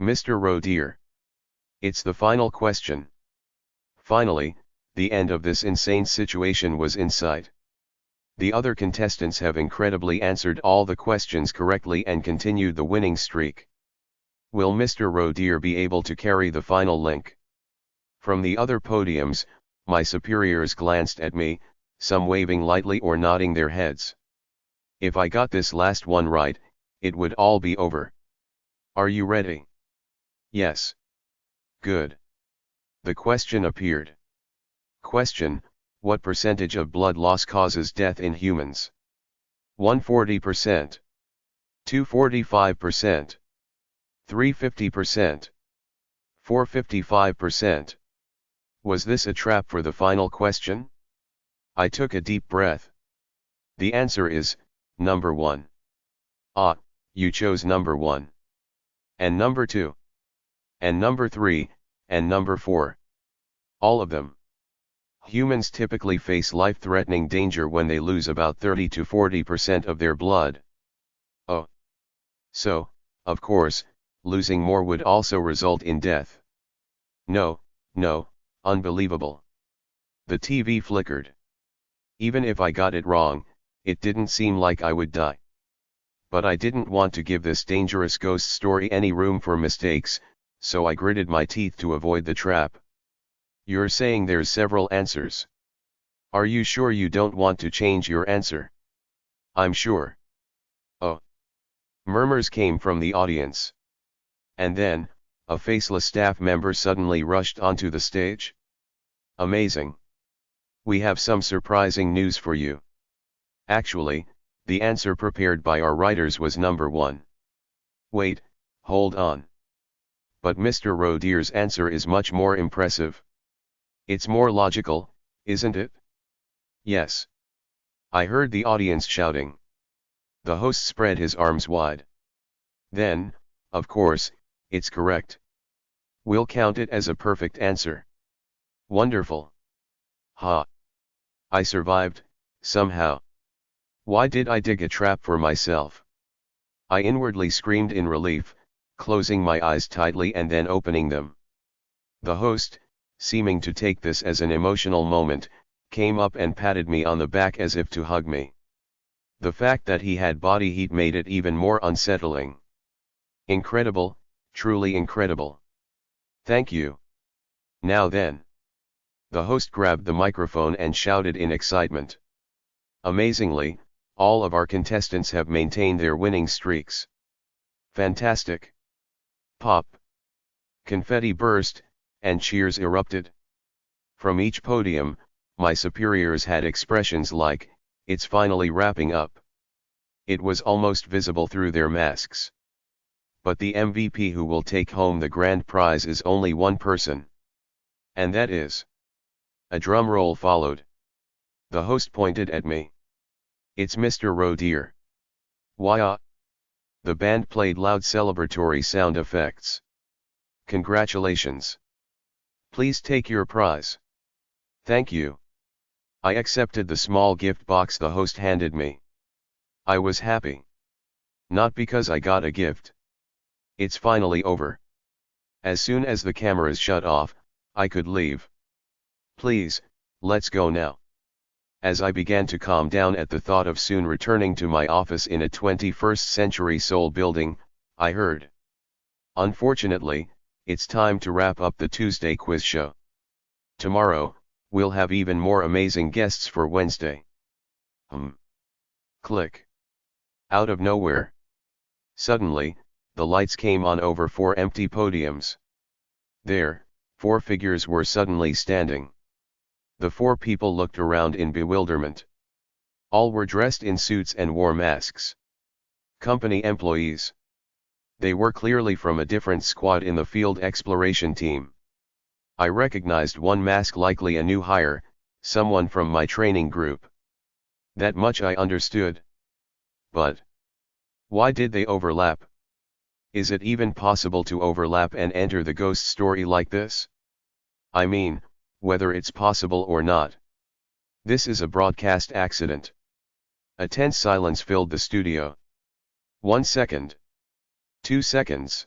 Mr. Rodeer. It's the final question. Finally, the end of this insane situation was in sight. The other contestants have incredibly answered all the questions correctly and continued the winning streak. Will Mr. Rodeer be able to carry the final link? From the other podiums, my superiors glanced at me, some waving lightly or nodding their heads. If I got this last one right, it would all be over. Are you ready? Yes. Good. The question appeared. Question: what percentage of blood loss causes death in humans? 140%. 245%. 350%. 455%. Was this a trap for the final question? I took a deep breath. The answer is, number 1. Ah, you chose number 1. And number 2. And number 3, and number 4. All of them. Humans typically face life-threatening danger when they lose about 30 to 40% of their blood. Oh. So, of course, losing more would also result in death. No, unbelievable. The TV flickered. Even if I got it wrong, it didn't seem like I would die. But I didn't want to give this dangerous ghost story any room for mistakes, so I gritted my teeth to avoid the trap. You're saying there's several answers. Are you sure you don't want to change your answer? I'm sure. Oh. Murmurs came from the audience. And then, a faceless staff member suddenly rushed onto the stage. Amazing. We have some surprising news for you. Actually, the answer prepared by our writers was number 1. Wait, hold on. But Mr. Rodeer's answer is much more impressive. It's more logical, isn't it? Yes. I heard the audience shouting. The host spread his arms wide. Then, of course, it's correct. We'll count it as a perfect answer. Wonderful. Ha. I survived, somehow. Why did I dig a trap for myself? I inwardly screamed in relief, closing my eyes tightly and then opening them. The host, seeming to take this as an emotional moment, came up and patted me on the back as if to hug me. The fact that he had body heat made it even more unsettling. Incredible, truly incredible. Thank you. Now then. The host grabbed the microphone and shouted in excitement. Amazingly, all of our contestants have maintained their winning streaks. Fantastic. Pop. Confetti burst, and cheers erupted. From each podium, my superiors had expressions like, "It's finally wrapping up." It was almost visible through their masks. But the MVP who will take home the grand prize is only one person. And that is. A drum roll followed. The host pointed at me. It's Mr. Rodeer. Why? The band played loud celebratory sound effects. Congratulations. Please take your prize. Thank you. I accepted the small gift box the host handed me. I was happy. Not because I got a gift. It's finally over. As soon as the cameras shut off, I could leave. Please, let's go now. As I began to calm down at the thought of soon returning to my office in a 21st century Seoul building, I heard. Unfortunately, it's time to wrap up the Tuesday quiz show. Tomorrow, we'll have even more amazing guests for Wednesday. Click. Out of nowhere. Suddenly, the lights came on over 4 empty podiums. There, 4 figures were suddenly standing. The 4 people looked around in bewilderment. All were dressed in suits and wore masks. Company employees. They were clearly from a different squad in the field exploration team. I recognized one mask, likely a new hire, someone from my training group. That much I understood. But why did they overlap? Is it even possible to overlap and enter the ghost story like this? I mean, whether it's possible or not. This is a broadcast accident. A tense silence filled the studio. 1 second. 2 seconds.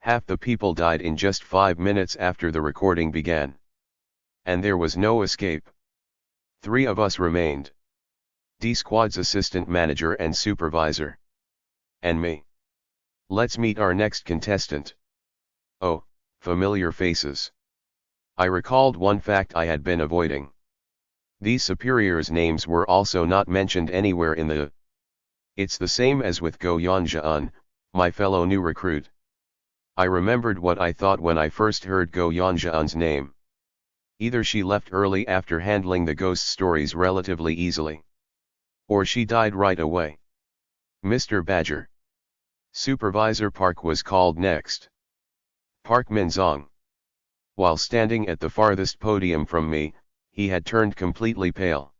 Half the people died in just 5 minutes after the recording began. And there was no escape. 3 of us remained. D Squad's assistant manager and supervisor. And me. Let's meet our next contestant. Oh, familiar faces. I recalled one fact I had been avoiding. These superiors' names were also not mentioned anywhere in the. It's the same as with Go Yeonja-eun, my fellow new recruit. I remembered what I thought when I first heard Go Yeonja-eun's name. Either she left early after handling the ghost stories relatively easily, or she died right away. Mr. Badger. Supervisor Park was called next. Park Min-song. While standing at the farthest podium from me, he had turned completely pale.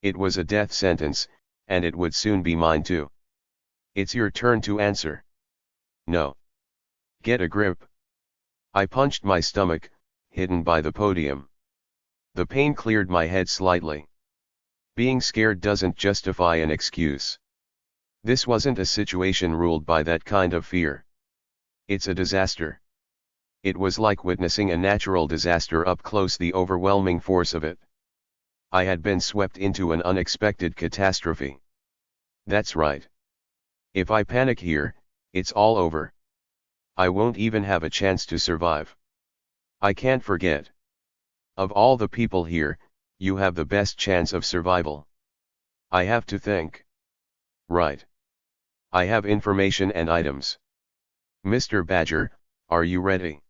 It was a death sentence, and it would soon be mine too. It's your turn to answer. No. Get a grip. I punched my stomach, hidden by the podium. The pain cleared my head slightly. Being scared doesn't justify an excuse. This wasn't a situation ruled by that kind of fear. It's a disaster. It was like witnessing a natural disaster up close, the overwhelming force of it. I had been swept into an unexpected catastrophe. That's right. If I panic here, it's all over. I won't even have a chance to survive. I can't forget. Of all the people here, you have the best chance of survival. I have to think. Right. I have information and items. Mr. Badger, are you ready?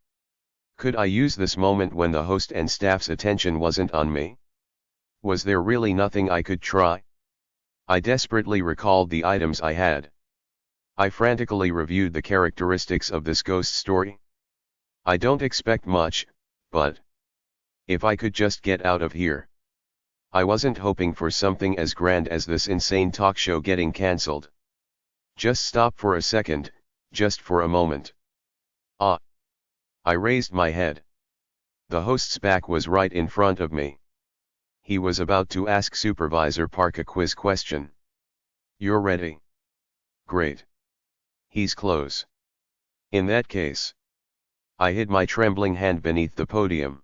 Could I use this moment when the host and staff's attention wasn't on me? Was there really nothing I could try? I desperately recalled the items I had. I frantically reviewed the characteristics of this ghost story. I don't expect much, but if I could just get out of here. I wasn't hoping for something as grand as this insane talk show getting cancelled. Just stop for a second, just for a moment. Ah. I raised my head. The host's back was right in front of me. He was about to ask Supervisor Park a quiz question. You're ready? Great. He's close. In that case. I hid my trembling hand beneath the podium.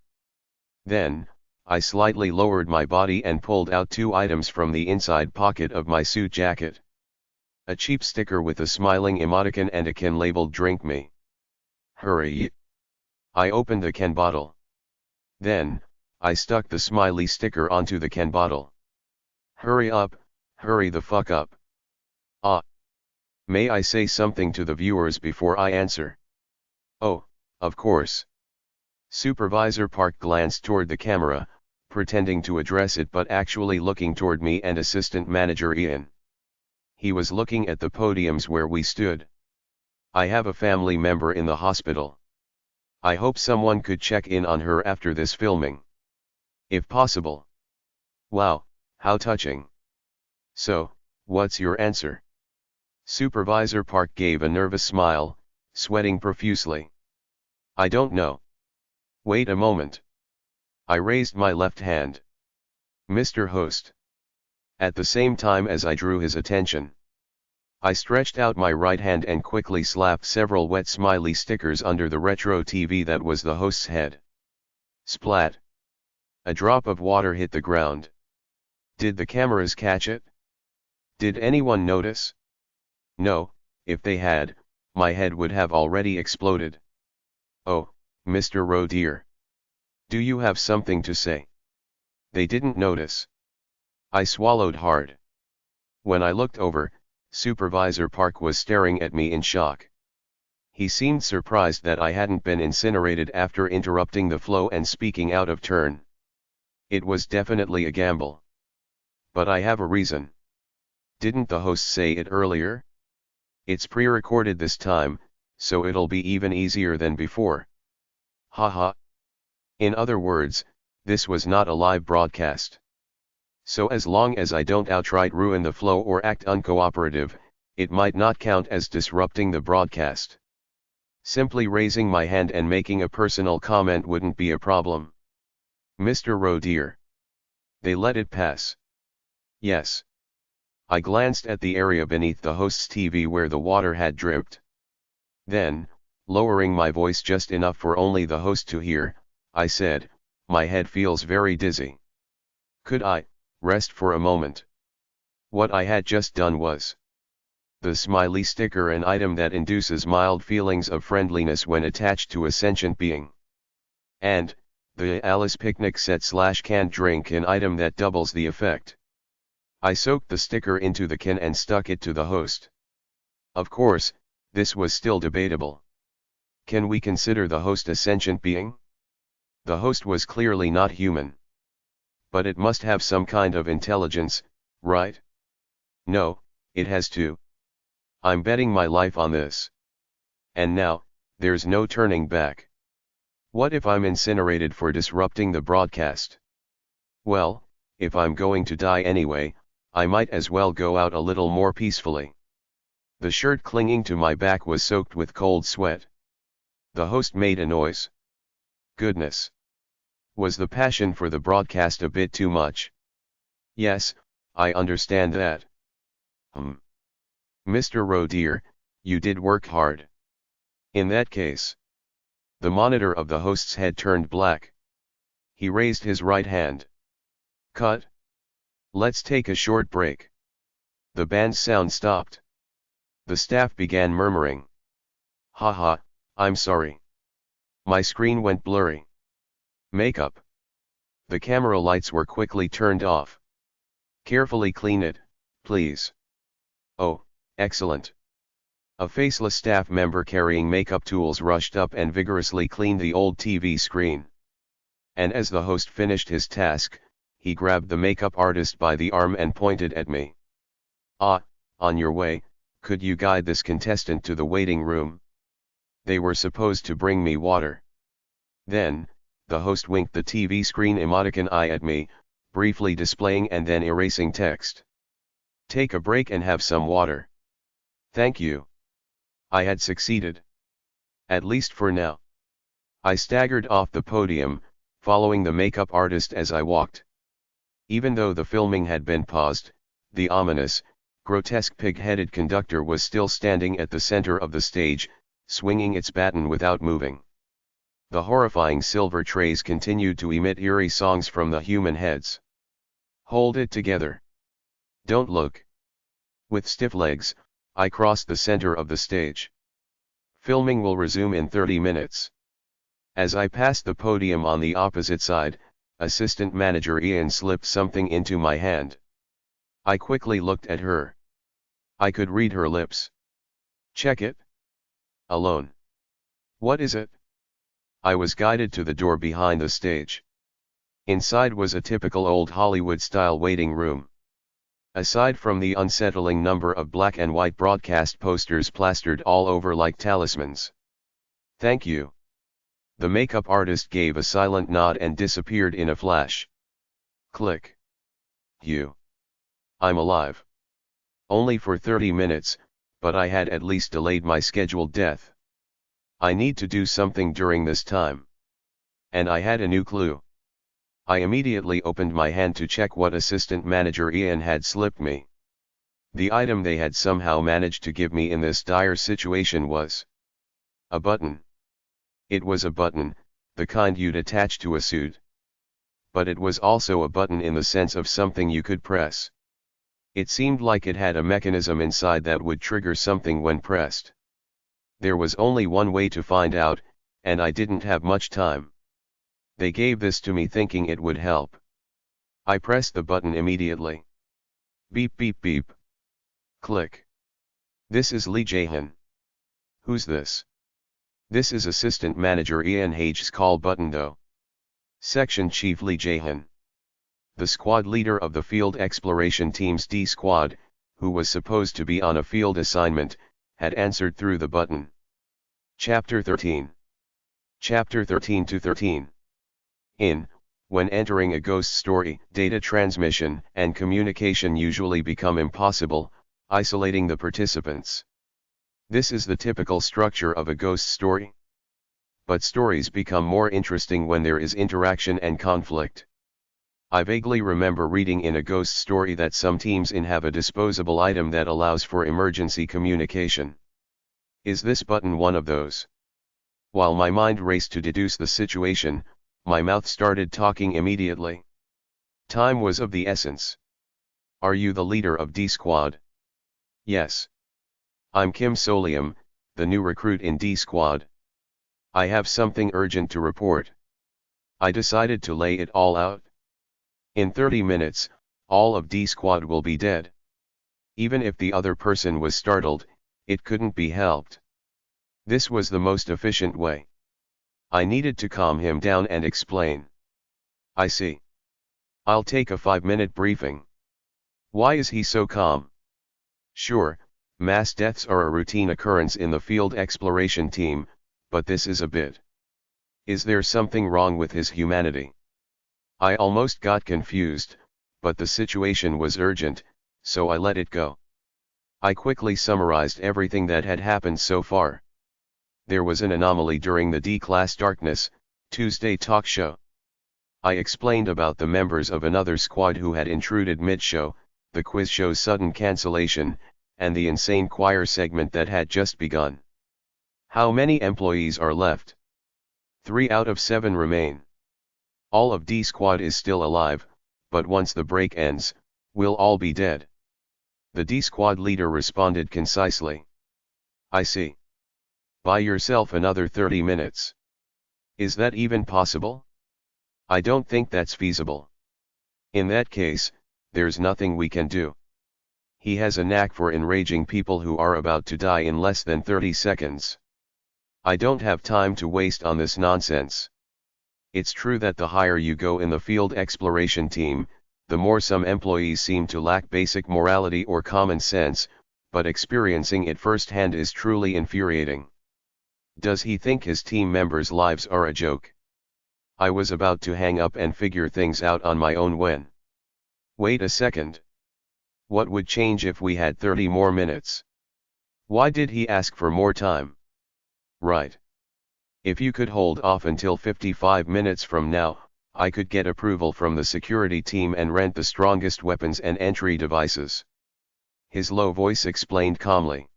Then, I slightly lowered my body and pulled out 2 items from the inside pocket of my suit jacket. A cheap sticker with a smiling emoticon and a can labeled "Drink Me." Hurry! I opened the can bottle. Then, I stuck the smiley sticker onto the can bottle. Hurry up, hurry the fuck up. Ah. May I say something to the viewers before I answer? Oh, of course. Supervisor Park glanced toward the camera, pretending to address it but actually looking toward me and Assistant Manager Ian. He was looking at the podiums where we stood. I have a family member in the hospital. I hope someone could check in on her after this filming. If possible. Wow, how touching. So, what's your answer? Supervisor Park gave a nervous smile, sweating profusely. I don't know. Wait a moment. I raised my left hand. Mr. Host. At the same time as I drew his attention, I stretched out my right hand and quickly slapped several wet smiley stickers under the retro TV that was the host's head. Splat. A drop of water hit the ground. Did the cameras catch it? Did anyone notice? No, if they had, my head would have already exploded. Oh, Mr. Roe dear. Do you have something to say? They didn't notice. I swallowed hard. When I looked over, Supervisor Park was staring at me in shock. He seemed surprised that I hadn't been incinerated after interrupting the flow and speaking out of turn. It was definitely a gamble. But I have a reason. Didn't the host say it earlier? It's pre-recorded this time, so it'll be even easier than before. Haha. In other words, this was not a live broadcast. So as long as I don't outright ruin the flow or act uncooperative, it might not count as disrupting the broadcast. Simply raising my hand and making a personal comment wouldn't be a problem. Mr. Roe dear. They let it pass. Yes. I glanced at the area beneath the host's TV where the water had dripped. Then, Lowering my voice just enough for only the host to hear, I said, "My head feels very dizzy. Could I rest for a moment?" What I had just done was the smiley sticker, an item that induces mild feelings of friendliness when attached to a sentient being. And the Alice picnic set / canned drink, an item that doubles the effect. I soaked the sticker into the can and stuck it to the host. Of course, this was still debatable. Can we consider the host a sentient being? The host was clearly not human. But it must have some kind of intelligence, right? No, it has to. I'm betting my life on this. And now, there's no turning back. What if I'm incinerated for disrupting the broadcast? Well, if I'm going to die anyway, I might as well go out a little more peacefully. The shirt clinging to my back was soaked with cold sweat. The host made a noise. Goodness. Was the passion for the broadcast a bit too much? Yes, I understand that. Mr. Rowe dear, you did work hard. In that case. The monitor of the host's head turned black. He raised his right hand. Cut. Let's take a short break. The band's sound stopped. The staff began murmuring. Haha, I'm sorry. My screen went blurry. Makeup. The camera lights were quickly turned off. Carefully clean it, please. Oh, excellent. A faceless staff member carrying makeup tools rushed up and vigorously cleaned the old TV screen. And as the host finished his task, he grabbed the makeup artist by the arm and pointed at me. Ah, on your way, could you guide this contestant to the waiting room? They were supposed to bring me water. Then, the host winked the TV screen emoticon eye at me, briefly displaying and then erasing text. Take a break and have some water. Thank you. I had succeeded. At least for now. I staggered off the podium, following the makeup artist as I walked. Even though the filming had been paused, the ominous, grotesque pig-headed conductor was still standing at the center of the stage, swinging its baton without moving. The horrifying silver trays continued to emit eerie songs from the human heads. Hold it together. Don't look. With stiff legs, I crossed the center of the stage. Filming will resume in 30 minutes. As I passed the podium on the opposite side, Assistant Manager Ian slipped something into my hand. I quickly looked at her. I could read her lips. Check it. Alone. What is it? I was guided to the door behind the stage. Inside was a typical old Hollywood-style waiting room. Aside from the unsettling number of black and white broadcast posters plastered all over like talismans. Thank you. The makeup artist gave a silent nod and disappeared in a flash. Click. I'm alive. Only for 30 minutes, but I had at least delayed my scheduled death. I need to do something during this time. And I had a new clue. I immediately opened my hand to check what Assistant Manager Ian had slipped me. The item they had somehow managed to give me in this dire situation was a button. It was a button, the kind you'd attach to a suit. But it was also a button in the sense of something you could press. It seemed like it had a mechanism inside that would trigger something when pressed. There was only one way to find out, and I didn't have much time. They gave this to me thinking it would help. I pressed the button immediately. Beep beep beep. Click. This is Lee Jahan. Who's this? This is Assistant Manager Ian Hage's call button though. Section Chief Lee Jahan. The squad leader of the Field Exploration Team's D Squad, who was supposed to be on a field assignment, had answered through the button. Chapter 13. Chapter 13-13. When entering a ghost story, data transmission and communication usually become impossible, isolating the participants. This is the typical structure of a ghost story. But stories become more interesting when there is interaction and conflict. I vaguely remember reading in a ghost story that some teams have a disposable item that allows for emergency communication. Is this button one of those? While my mind raced to deduce the situation, my mouth started talking immediately. Time was of the essence. Are you the leader of D Squad? Yes. I'm Kim Solium, the new recruit in D Squad. I have something urgent to report. I decided to lay it all out. In 30 minutes, all of D Squad will be dead. Even if the other person was startled, it couldn't be helped. This was the most efficient way. I needed to calm him down and explain. I see. I'll take a 5-minute briefing. Why is he so calm? Sure, mass deaths are a routine occurrence in the field exploration team, but this is a bit. Is there something wrong with his humanity? I almost got confused, but the situation was urgent, so I let it go. I quickly summarized everything that had happened so far. There was an anomaly during the D-Class Darkness Tuesday talk show. I explained about the members of another squad who had intruded mid-show, the quiz show's sudden cancellation, and the insane choir segment that had just begun. How many employees are left? 3 out of 7 remain. All of D Squad is still alive, but once the break ends, we'll all be dead. The D Squad leader responded concisely. I see. Buy yourself another 30 minutes. Is that even possible? I don't think that's feasible. In that case, there's nothing we can do. He has a knack for enraging people who are about to die in less than 30 seconds. I don't have time to waste on this nonsense. It's true that the higher you go in the field exploration team, the more some employees seem to lack basic morality or common sense, but experiencing it firsthand is truly infuriating. Does he think his team members' lives are a joke? I was about to hang up and figure things out on my own when. Wait a second. What would change if we had 30 more minutes? Why did he ask for more time? Right. If you could hold off until 55 minutes from now, I could get approval from the security team and rent the strongest weapons and entry devices. His low voice explained calmly.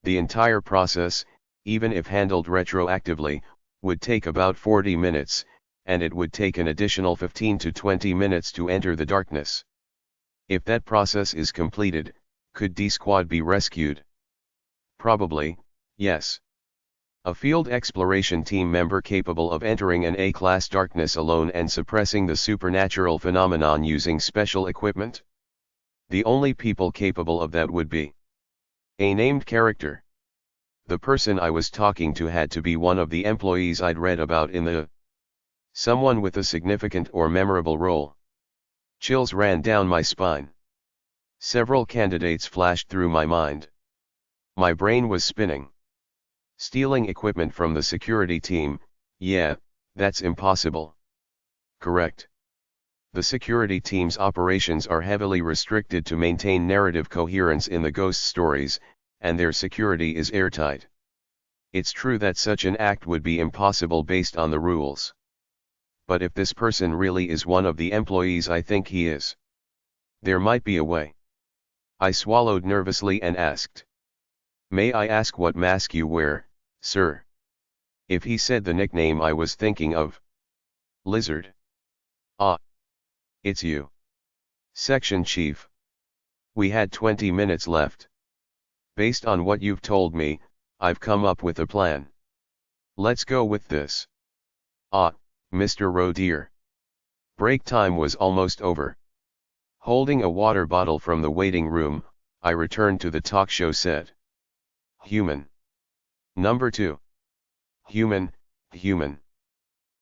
The entire process, even if handled retroactively, would take about 40 minutes, and it would take an additional 15 to 20 minutes to enter the darkness. If that process is completed, could D Squad be rescued? Probably, yes. A field exploration team member capable of entering an A-class darkness alone and suppressing the supernatural phenomenon using special equipment? The only people capable of that would be a named character. The person I was talking to had to be one of the employees I'd read about in the someone with a significant or memorable role. Chills ran down my spine. Several candidates flashed through my mind. My brain was spinning. Stealing equipment from the security team, yeah, that's impossible. Correct. The security team's operations are heavily restricted to maintain narrative coherence in the ghost stories, and their security is airtight. It's true that such an act would be impossible based on the rules. But if this person really is one of the employees I think he is, there might be a way. I swallowed nervously and asked. May I ask what mask you wear, sir? If he said the nickname I was thinking of. Lizard. Ah. It's you. Section Chief. We had 20 minutes left. Based on what you've told me, I've come up with a plan. Let's go with this. Ah, Mr. Rodeer. Break time was almost over. Holding a water bottle from the waiting room, I returned to the talk show set. Human. Number 2. Human, human.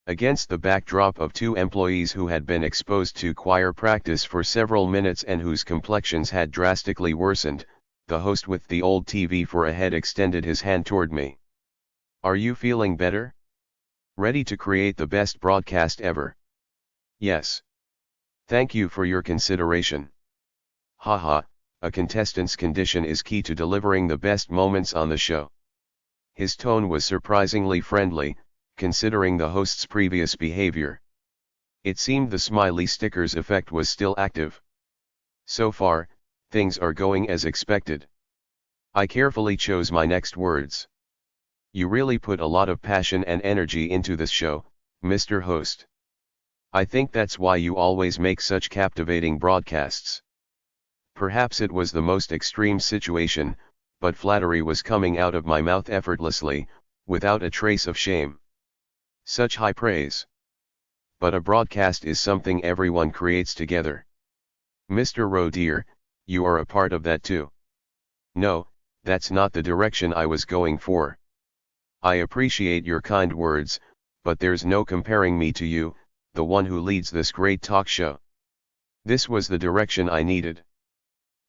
Against the backdrop of 2 employees who had been exposed to choir practice for several minutes and whose complexions had drastically worsened, the host with the old TV for a head extended his hand toward me. Are you feeling better? Ready to create the best broadcast ever? Yes. Thank you for your consideration. Haha, a contestant's condition is key to delivering the best moments on the show. His tone was surprisingly friendly, considering the host's previous behavior. It seemed the smiley sticker's effect was still active. So far, things are going as expected. I carefully chose my next words. You really put a lot of passion and energy into this show, Mr. Host. I think that's why you always make such captivating broadcasts. Perhaps it was the most extreme situation, but flattery was coming out of my mouth effortlessly, without a trace of shame. Such high praise. But a broadcast is something everyone creates together. Mr. Rowe dear, you are a part of that too. No, that's not the direction I was going for. I appreciate your kind words, but there's no comparing me to you, the one who leads this great talk show. This was the direction I needed.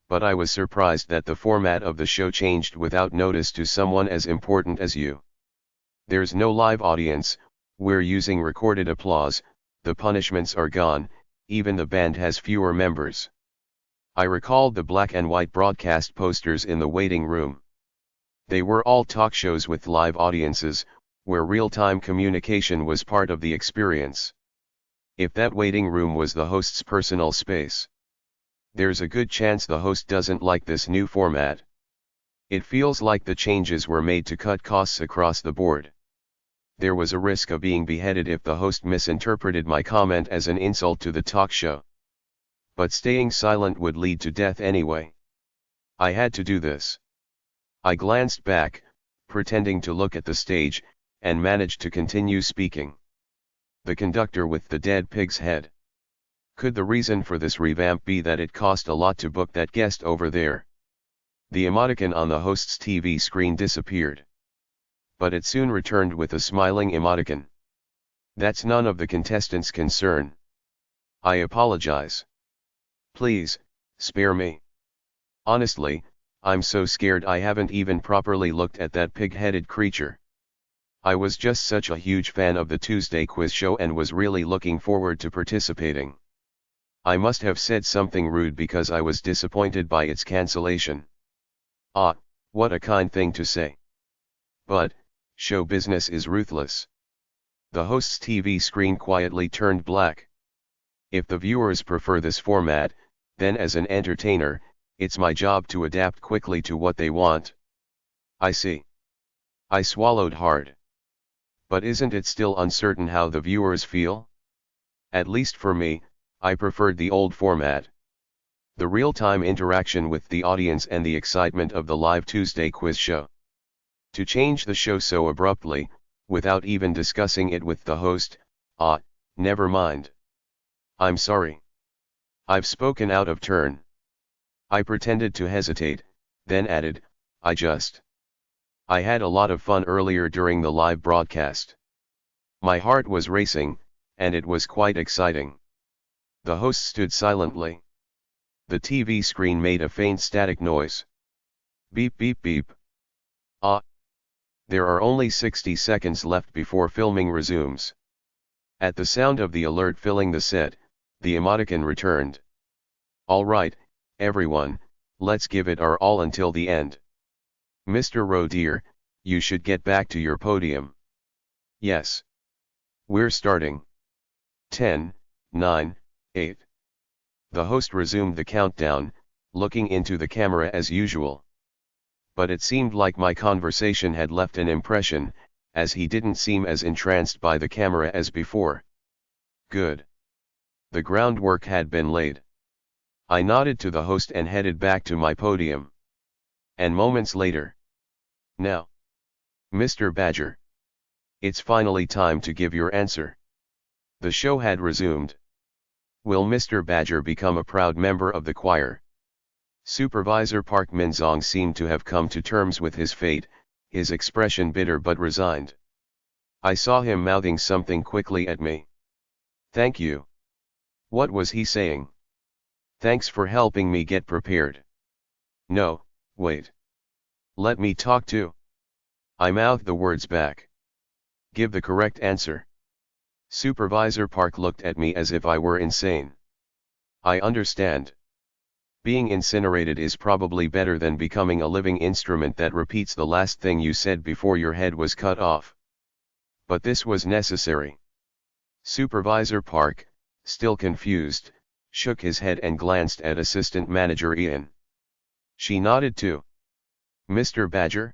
But I was surprised that the format of the show changed without notice to someone as important as you. There's no live audience, we're using recorded applause, the punishments are gone, even the band has fewer members. I recalled the black and white broadcast posters in the waiting room. They were all talk shows with live audiences, where real-time communication was part of the experience. If that waiting room was the host's personal space, there's a good chance the host doesn't like this new format. It feels like the changes were made to cut costs across the board. There was a risk of being beheaded if the host misinterpreted my comment as an insult to the talk show. But staying silent would lead to death anyway. I had to do this. I glanced back, pretending to look at the stage, and managed to continue speaking. The conductor with the dead pig's head. Could the reason for this revamp be that it cost a lot to book that guest over there? The emoticon on the host's TV screen disappeared. But it soon returned with a smiling emoticon. That's none of the contestants' concern. I apologize. Please, spare me. Honestly, I'm so scared I haven't even properly looked at that pig-headed creature. I was just such a huge fan of the Tuesday quiz show and was really looking forward to participating. I must have said something rude because I was disappointed by its cancellation. Ah, what a kind thing to say. But, show business is ruthless. The host's TV screen quietly turned black. If the viewers prefer this format, then as an entertainer, it's my job to adapt quickly to what they want. I see. I swallowed hard. But isn't it still uncertain how the viewers feel? At least for me, I preferred the old format. The real-time interaction with the audience and the excitement of the live Tuesday quiz show. To change the show so abruptly, without even discussing it with the host, never mind. I'm sorry. I've spoken out of turn. I pretended to hesitate, then added, I had a lot of fun earlier during the live broadcast. My heart was racing, and it was quite exciting. The host stood silently. The TV screen made a faint static noise. Beep beep beep. There are only 60 seconds left before filming resumes. At the sound of the alert filling the set, the emoticon returned. All right, everyone, let's give it our all until the end. Mr. Rowe dear, you should get back to your podium. Yes. We're starting. 10, 9, 8. The host resumed the countdown, looking into the camera as usual. But it seemed like my conversation had left an impression, as he didn't seem as entranced by the camera as before. Good. The groundwork had been laid. I nodded to the host and headed back to my podium. And moments later. Now, Mr. Badger. It's finally time to give your answer. The show had resumed. Will Mr. Badger become a proud member of the choir? Supervisor Park Minzong seemed to have come to terms with his fate, his expression bitter but resigned. I saw him mouthing something quickly at me. Thank you. What was he saying? Thanks for helping me get prepared. No, wait. Let me talk too. I mouthed the words back. Give the correct answer. Supervisor Park looked at me as if I were insane. I understand. Being incinerated is probably better than becoming a living instrument that repeats the last thing you said before your head was cut off. But this was necessary. Supervisor Park, still confused, shook his head and glanced at Assistant Manager Ian. She nodded too. Mr. Badger?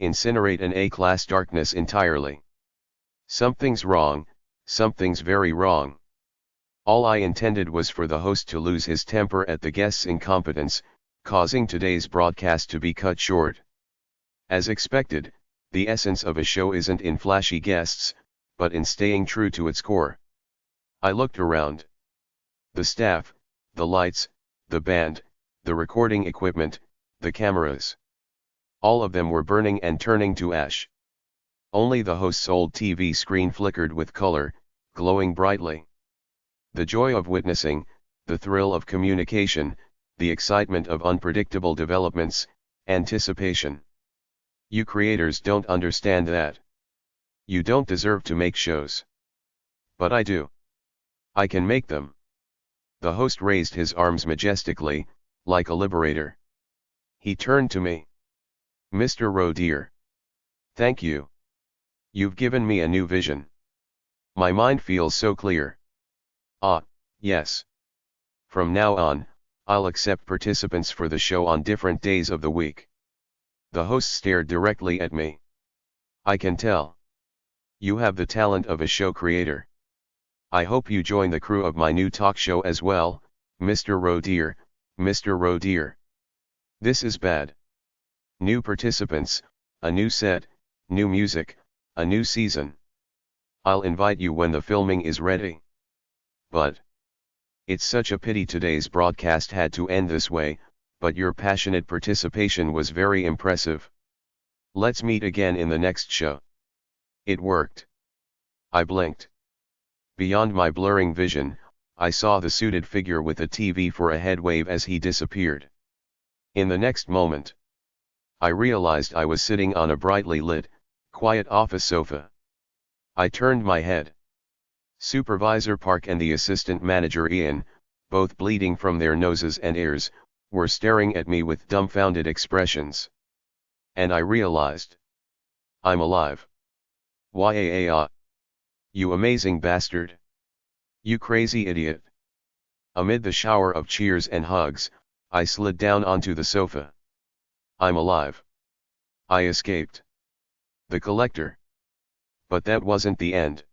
Incinerate an A-class darkness entirely. Something's wrong, something's very wrong. All I intended was for the host to lose his temper at the guest's incompetence, causing today's broadcast to be cut short. As expected, the essence of a show isn't in flashy guests, but in staying true to its core. I looked around. The staff, the lights, the band, the recording equipment, the cameras. All of them were burning and turning to ash. Only the host's old TV screen flickered with color, glowing brightly. The joy of witnessing, the thrill of communication, the excitement of unpredictable developments, anticipation. You creators don't understand that. You don't deserve to make shows. But I do. I can make them. The host raised his arms majestically, like a liberator. He turned to me. Mr. Rowe dear. Thank you. You've given me a new vision. My mind feels so clear. Ah, yes. From now on, I'll accept participants for the show on different days of the week. The host stared directly at me. I can tell. You have the talent of a show creator. I hope you join the crew of my new talk show as well, Mr. Rowe dear, Mr. Rowe dear. This is bad. New participants, a new set, new music, a new season. I'll invite you when the filming is ready. But it's such a pity today's broadcast had to end this way, but your passionate participation was very impressive. Let's meet again in the next show. It worked. I blinked. Beyond my blurring vision, I saw the suited figure with a TV for a head wave as he disappeared. In the next moment, I realized I was sitting on a brightly lit, quiet office sofa. I turned my head. Supervisor Park and the assistant manager Ian, both bleeding from their noses and ears, were staring at me with dumbfounded expressions. And I realized. I'm alive. Yaa. You amazing bastard. You crazy idiot. Amid the shower of cheers and hugs, I slid down onto the sofa. I'm alive. I escaped. The collector. But that wasn't the end.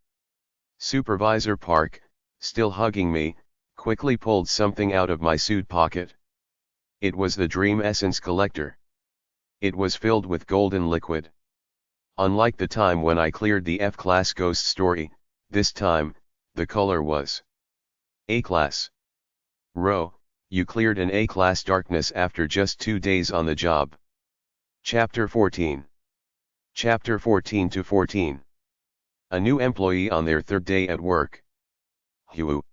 Supervisor Park, still hugging me, quickly pulled something out of my suit pocket. It was the Dream Essence collector. It was filled with golden liquid. Unlike the time when I cleared the F-class ghost story, this time, the color was A-class. Rowe, you cleared an A-class darkness after just 2 days on the job. Chapter 14. Chapter 14 to 14. A new employee on their 3rd day at work. Hugh.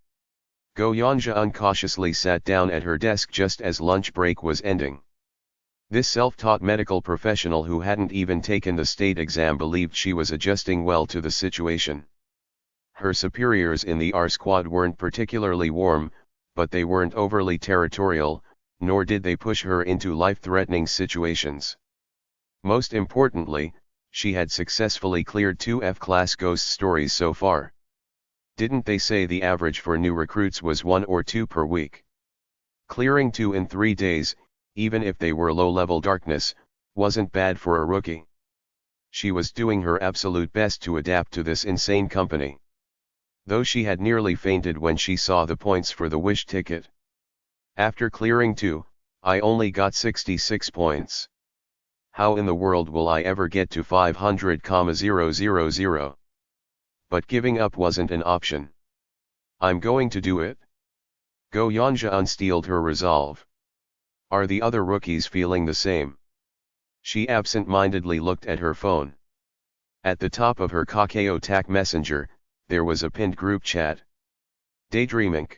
Go Yanja uncautiously sat down at her desk just as lunch break was ending. This self-taught medical professional who hadn't even taken the state exam believed she was adjusting well to the situation. Her superiors in the R squad weren't particularly warm, but they weren't overly territorial, nor did they push her into life-threatening situations. Most importantly, she had successfully cleared 2 F-class ghost stories so far. Didn't they say the average for new recruits was 1 or 2 per week? Clearing 2 in 3 days, even if they were low-level darkness, wasn't bad for a rookie. She was doing her absolute best to adapt to this insane company. Though she had nearly fainted when she saw the points for the wish ticket. After clearing 2, I only got 66 points. How in the world will I ever get to 500,000? But giving up wasn't an option. I'm going to do it. Go Yanja unsteeled her resolve. Are the other rookies feeling the same? She absent-mindedly looked at her phone. At the top of her Kakao TAC messenger, there was a pinned group chat. Daydreaming.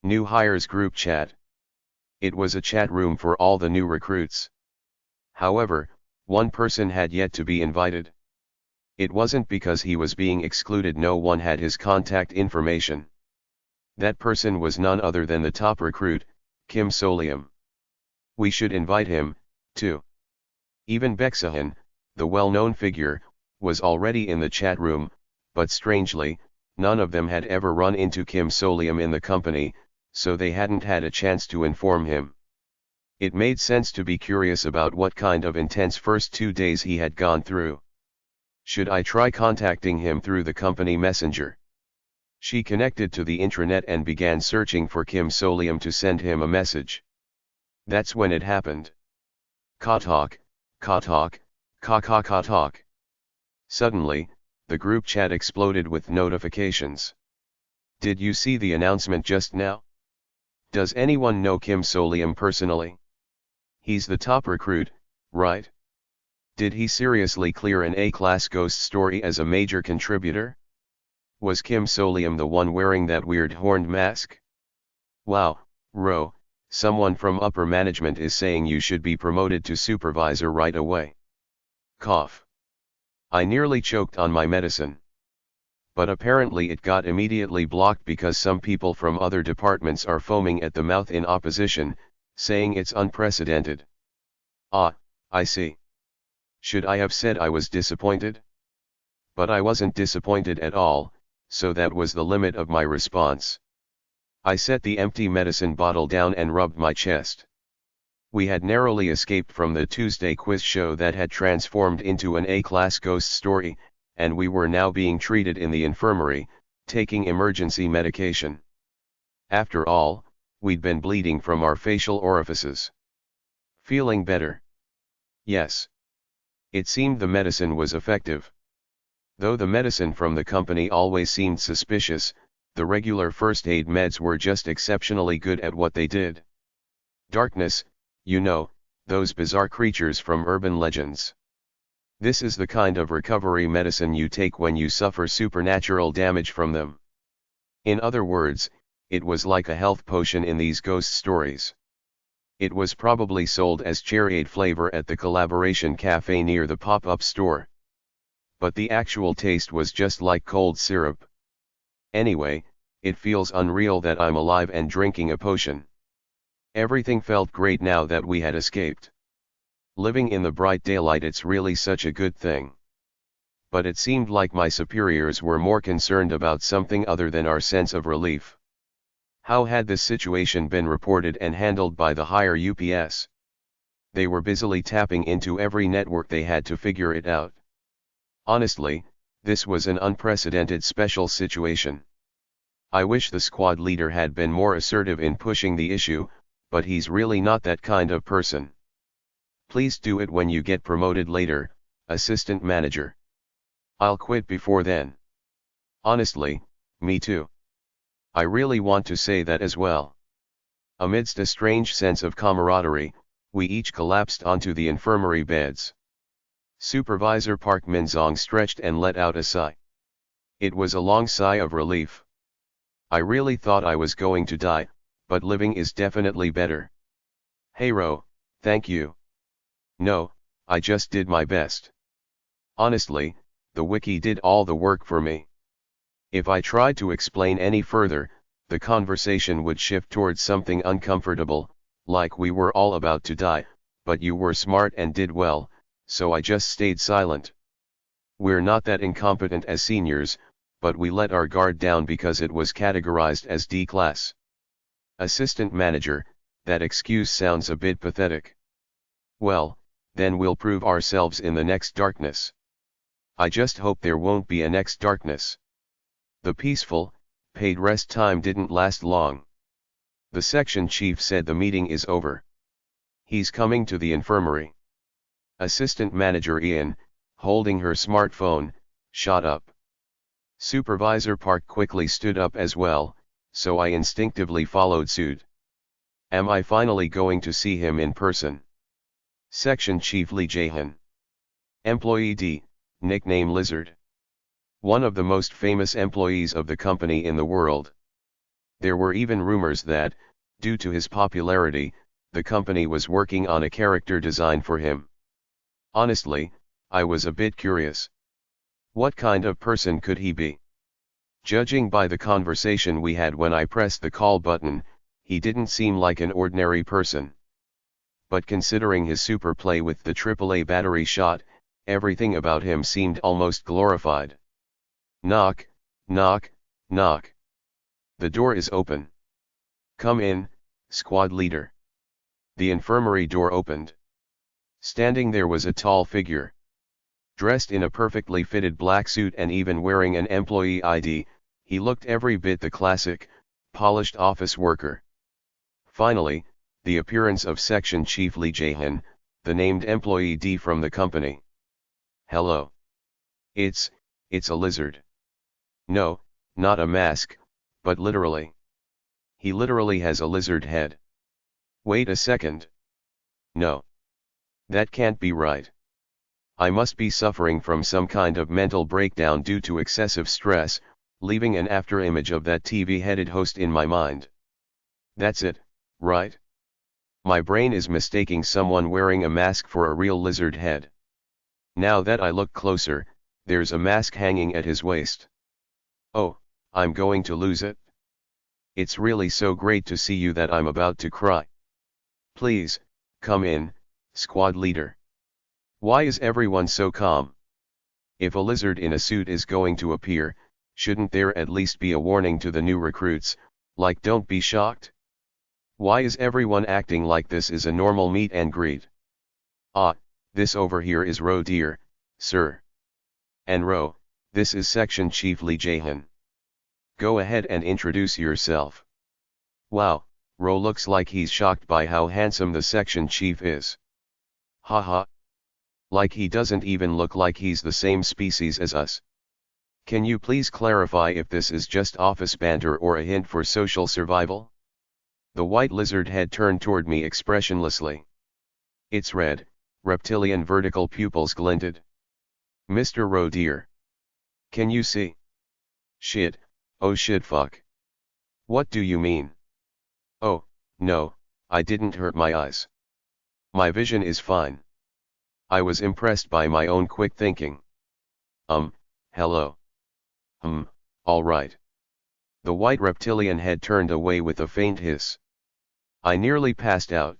New hires group chat. It was a chat room for all the new recruits. However, one person had yet to be invited. It wasn't because he was being excluded, no one had his contact information. That person was none other than the top recruit, Kim Solium. We should invite him, too. Even Bexahan, the well-known figure, was already in the chat room, but strangely, none of them had ever run into Kim Solium in the company, so they hadn't had a chance to inform him. It made sense to be curious about what kind of intense first 2 days he had gone through. Should I try contacting him through the company messenger? She connected to the intranet and began searching for Kim Solium to send him a message. That's when it happened. Ka-talk, ka-talk, ka-ka-ka-talk. Suddenly, the group chat exploded with notifications. Did you see the announcement just now? Does anyone know Kim Solium personally? He's the top recruit, right? Did he seriously clear an A-class ghost story as a major contributor? Was Kim Solium the one wearing that weird horned mask? Wow, Ro, someone from upper management is saying you should be promoted to supervisor right away. Cough. I nearly choked on my medicine. But apparently it got immediately blocked because some people from other departments are foaming at the mouth in opposition, saying it's unprecedented. Ah, I see. Should I have said I was disappointed? But I wasn't disappointed at all, so that was the limit of my response. I set the empty medicine bottle down and rubbed my chest. We had narrowly escaped from the Tuesday quiz show that had transformed into an A-class ghost story, and we were now being treated in the infirmary, taking emergency medication. After all, we'd been bleeding from our facial orifices. Feeling better? Yes. It seemed the medicine was effective. Though the medicine from the company always seemed suspicious, the regular first aid meds were just exceptionally good at what they did. Darkness, you know, those bizarre creatures from urban legends. This is the kind of recovery medicine you take when you suffer supernatural damage from them. In other words, it was like a health potion in these ghost stories. It was probably sold as cherryade flavor at the Collaboration Cafe near the pop-up store. But the actual taste was just like cold syrup. Anyway, it feels unreal that I'm alive and drinking a potion. Everything felt great now that we had escaped. Living in the bright daylight, it's really such a good thing. But it seemed like my superiors were more concerned about something other than our sense of relief. How had this situation been reported and handled by the higher UPS? They were busily tapping into every network they had to figure it out. Honestly, this was an unprecedented special situation. I wish the squad leader had been more assertive in pushing the issue, but he's really not that kind of person. Please do it when you get promoted later, assistant manager. I'll quit before then. Honestly, me too. I really want to say that as well. Amidst a strange sense of camaraderie, we each collapsed onto the infirmary beds. Supervisor Park Minzong stretched and let out a sigh. It was a long sigh of relief. I really thought I was going to die, but living is definitely better. Hey Ro, thank you. No, I just did my best. Honestly, the wiki did all the work for me. If I tried to explain any further, the conversation would shift towards something uncomfortable, like we were all about to die, but you were smart and did well, so I just stayed silent. We're not that incompetent as seniors, but we let our guard down because it was categorized as D-class. Assistant manager, that excuse sounds a bit pathetic. Well, then we'll prove ourselves in the next darkness. I just hope there won't be a next darkness. The peaceful, paid rest time didn't last long. The section chief said the meeting is over. He's coming to the infirmary. Assistant manager Ian, holding her smartphone, shot up. Supervisor Park quickly stood up as well, so I instinctively followed suit. Am I finally going to see him in person? Section Chief Lee Jae-han. Employee D, nickname Lizard. One of the most famous employees of the company in the world. There were even rumors that, due to his popularity, the company was working on a character design for him. Honestly, I was a bit curious. What kind of person could he be? Judging by the conversation we had when I pressed the call button, he didn't seem like an ordinary person. But considering his super play with the AAA battery shot, everything about him seemed almost glorified. Knock, knock, knock. The door is open. Come in, squad leader. The infirmary door opened. Standing there was a tall figure. Dressed in a perfectly fitted black suit and even wearing an employee ID, he looked every bit the classic, polished office worker. Finally, the appearance of Section Chief Lee Jae-hyun, the named employee D from the company. Hello. It's a lizard. No, not a mask, but literally. He literally has a lizard head. Wait a second. No. That can't be right. I must be suffering from some kind of mental breakdown due to excessive stress, leaving an afterimage of that TV-headed host in my mind. That's it, right? My brain is mistaking someone wearing a mask for a real lizard head. Now that I look closer, there's a mask hanging at his waist. Oh, I'm going to lose it. It's really so great to see you that I'm about to cry. Please, come in, squad leader. Why is everyone so calm? If a lizard in a suit is going to appear, shouldn't there at least be a warning to the new recruits, like don't be shocked? Why is everyone acting like this is a normal meet and greet? Ah, this over here is Ro dear, sir. And Ro, this is Section Chief Lee Jae-hyun. Go ahead and introduce yourself. Wow, Ro looks like he's shocked by how handsome the section chief is. Haha. Like he doesn't even look like he's the same species as us. Can you please clarify if this is just office banter or a hint for social survival? The white lizard head turned toward me expressionlessly. Its red, reptilian vertical pupils glinted. Mr. Ro dear. Can you see? Shit, oh shit fuck. What do you mean? Oh, no, I didn't hurt my eyes. My vision is fine. I was impressed by my own quick thinking. Hello. Alright. The white reptilian head turned away with a faint hiss. I nearly passed out.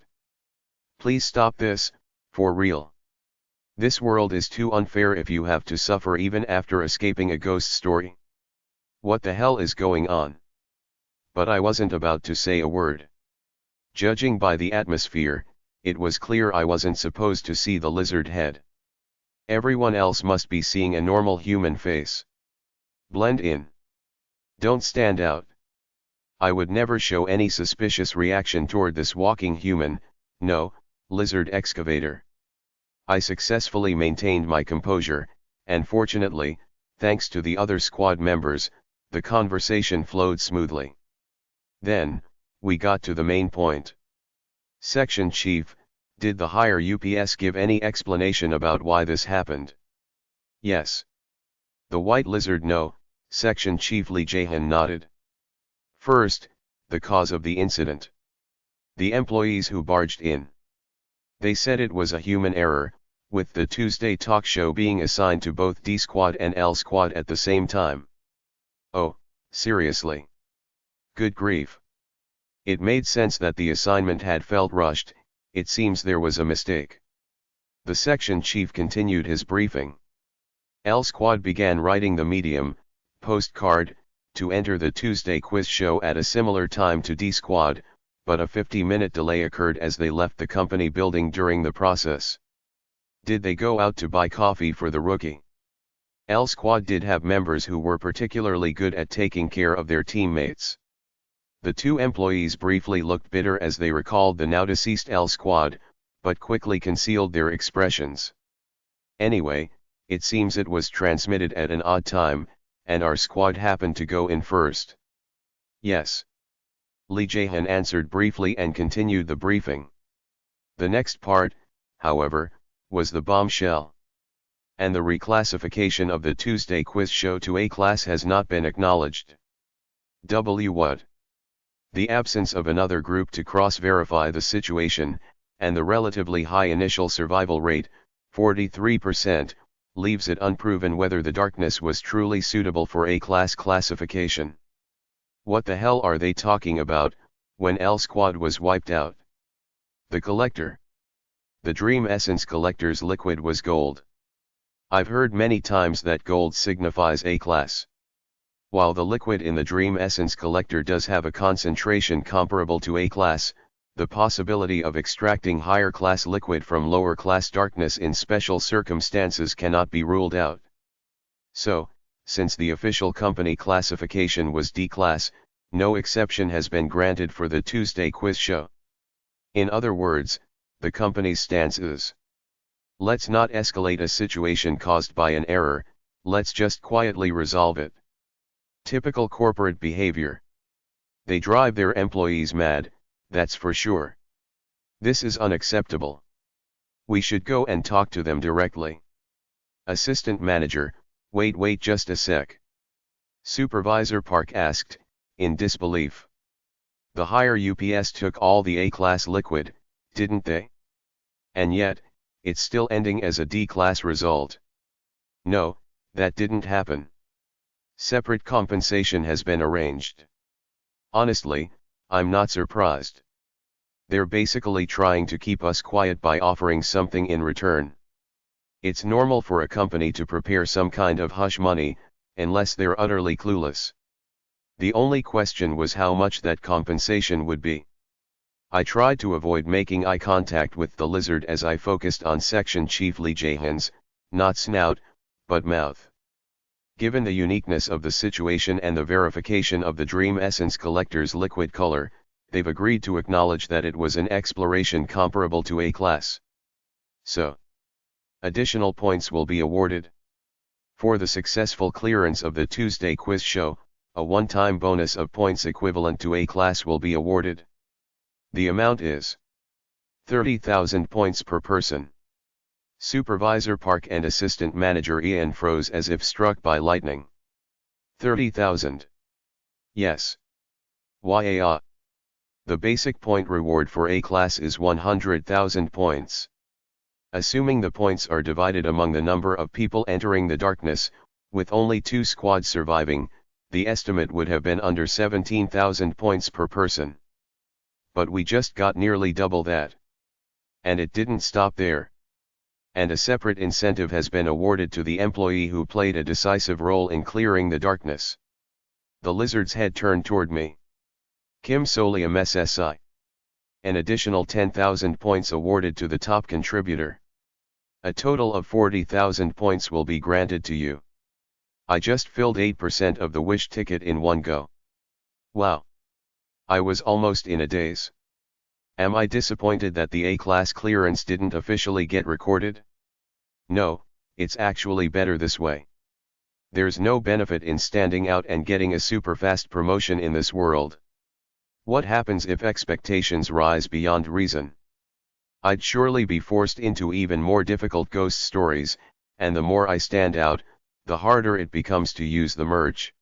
Please stop this, for real. This world is too unfair if you have to suffer even after escaping a ghost story. What the hell is going on? But I wasn't about to say a word. Judging by the atmosphere, it was clear I wasn't supposed to see the lizard head. Everyone else must be seeing a normal human face. Blend in. Don't stand out. I would never show any suspicious reaction toward this walking human, no, lizard excavator. I successfully maintained my composure, and fortunately, thanks to the other squad members, the conversation flowed smoothly. Then, we got to the main point. Section Chief, did the higher UPS give any explanation about why this happened? Yes. The white lizard no, Section Chief Lee Jae-hyun nodded. First, the cause of the incident. The employees who barged in. They said it was a human error, with the Tuesday talk show being assigned to both D Squad and L Squad at the same time. Oh, seriously? Good grief. It made sense that the assignment had felt rushed, it seems there was a mistake. The section chief continued his briefing. L Squad began writing the medium, postcard, to enter the Tuesday quiz show at a similar time to D Squad, but a 50-minute delay occurred as they left the company building during the process. Did they go out to buy coffee for the rookie? L Squad did have members who were particularly good at taking care of their teammates. The two employees briefly looked bitter as they recalled the now-deceased L Squad, but quickly concealed their expressions. Anyway, it seems it was transmitted at an odd time, and our squad happened to go in first. Yes. Lee Jae-hyun answered briefly and continued the briefing. The next part, however, was the bombshell. And the reclassification of the Tuesday quiz show to A class has not been acknowledged. What? The absence of another group to cross-verify the situation, and the relatively high initial survival rate, 43%, leaves it unproven whether the darkness was truly suitable for A-class classification. What the hell are they talking about, when L Squad was wiped out? The collector. The Dream Essence collector's liquid was gold. I've heard many times that gold signifies A-class. While the liquid in the Dream Essence collector does have a concentration comparable to A-class, the possibility of extracting higher class liquid from lower class darkness in special circumstances cannot be ruled out. So, since the official company classification was D-class, no exception has been granted for the Tuesday quiz show. In other words, the company's stance is: let's not escalate a situation caused by an error, let's just quietly resolve it. Typical corporate behavior. They drive their employees mad, that's for sure. This is unacceptable. We should go and talk to them directly. Assistant manager: wait just a sec. Supervisor Park asked, in disbelief. The higher UPS took all the A-class liquid, didn't they? And yet, it's still ending as a D-class result. No, that didn't happen. Separate compensation has been arranged. Honestly, I'm not surprised. They're basically trying to keep us quiet by offering something in return. It's normal for a company to prepare some kind of hush money, unless they're utterly clueless. The only question was how much that compensation would be. I tried to avoid making eye contact with the lizard as I focused on section chief Lee Jahan's, not snout, but mouth. Given the uniqueness of the situation and the verification of the Dream Essence Collector's liquid color, they've agreed to acknowledge that it was an exploration comparable to A-class. So, additional points will be awarded. For the successful clearance of the Tuesday quiz show, a one-time bonus of points equivalent to A-class will be awarded. The amount is 30,000 points per person. Supervisor Park and Assistant Manager Ian froze as if struck by lightning. 30,000. Yes. Why? The basic point reward for A-class is 100,000 points. Assuming the points are divided among the number of people entering the darkness, with only 2 squads surviving, the estimate would have been under 17,000 points per person. But we just got nearly double that. And it didn't stop there. And a separate incentive has been awarded to the employee who played a decisive role in clearing the darkness. The lizard's head turned toward me. Kim Solium SSI. An additional 10,000 points awarded to the top contributor. A total of 40,000 points will be granted to you. I just filled 8% of the wish ticket in one go. Wow. I was almost in a daze. Am I disappointed that the A-class clearance didn't officially get recorded? No, it's actually better this way. There's no benefit in standing out and getting a super fast promotion in this world. What happens if expectations rise beyond reason? I'd surely be forced into even more difficult ghost stories, and the more I stand out, the harder it becomes to use the merch.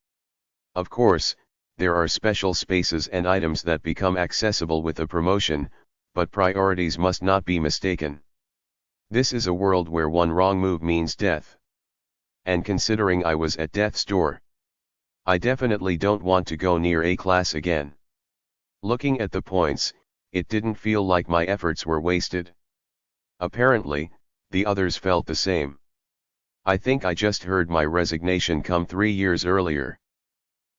Of course, there are special spaces and items that become accessible with a promotion, but priorities must not be mistaken. This is a world where one wrong move means death. And considering I was at death's door, I definitely don't want to go near A-class again. Looking at the points, it didn't feel like my efforts were wasted. Apparently, the others felt the same. I think I just heard my resignation come 3 years earlier.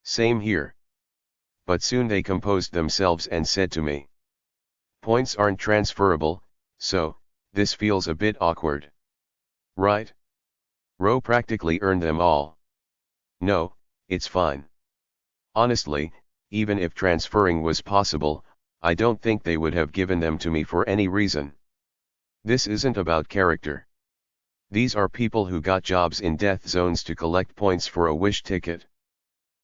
Same here. But soon they composed themselves and said to me, points aren't transferable, so, this feels a bit awkward. Right? Ro practically earned them all. No, it's fine. Honestly, even if transferring was possible, I don't think they would have given them to me for any reason. This isn't about character. These are people who got jobs in death zones to collect points for a wish ticket.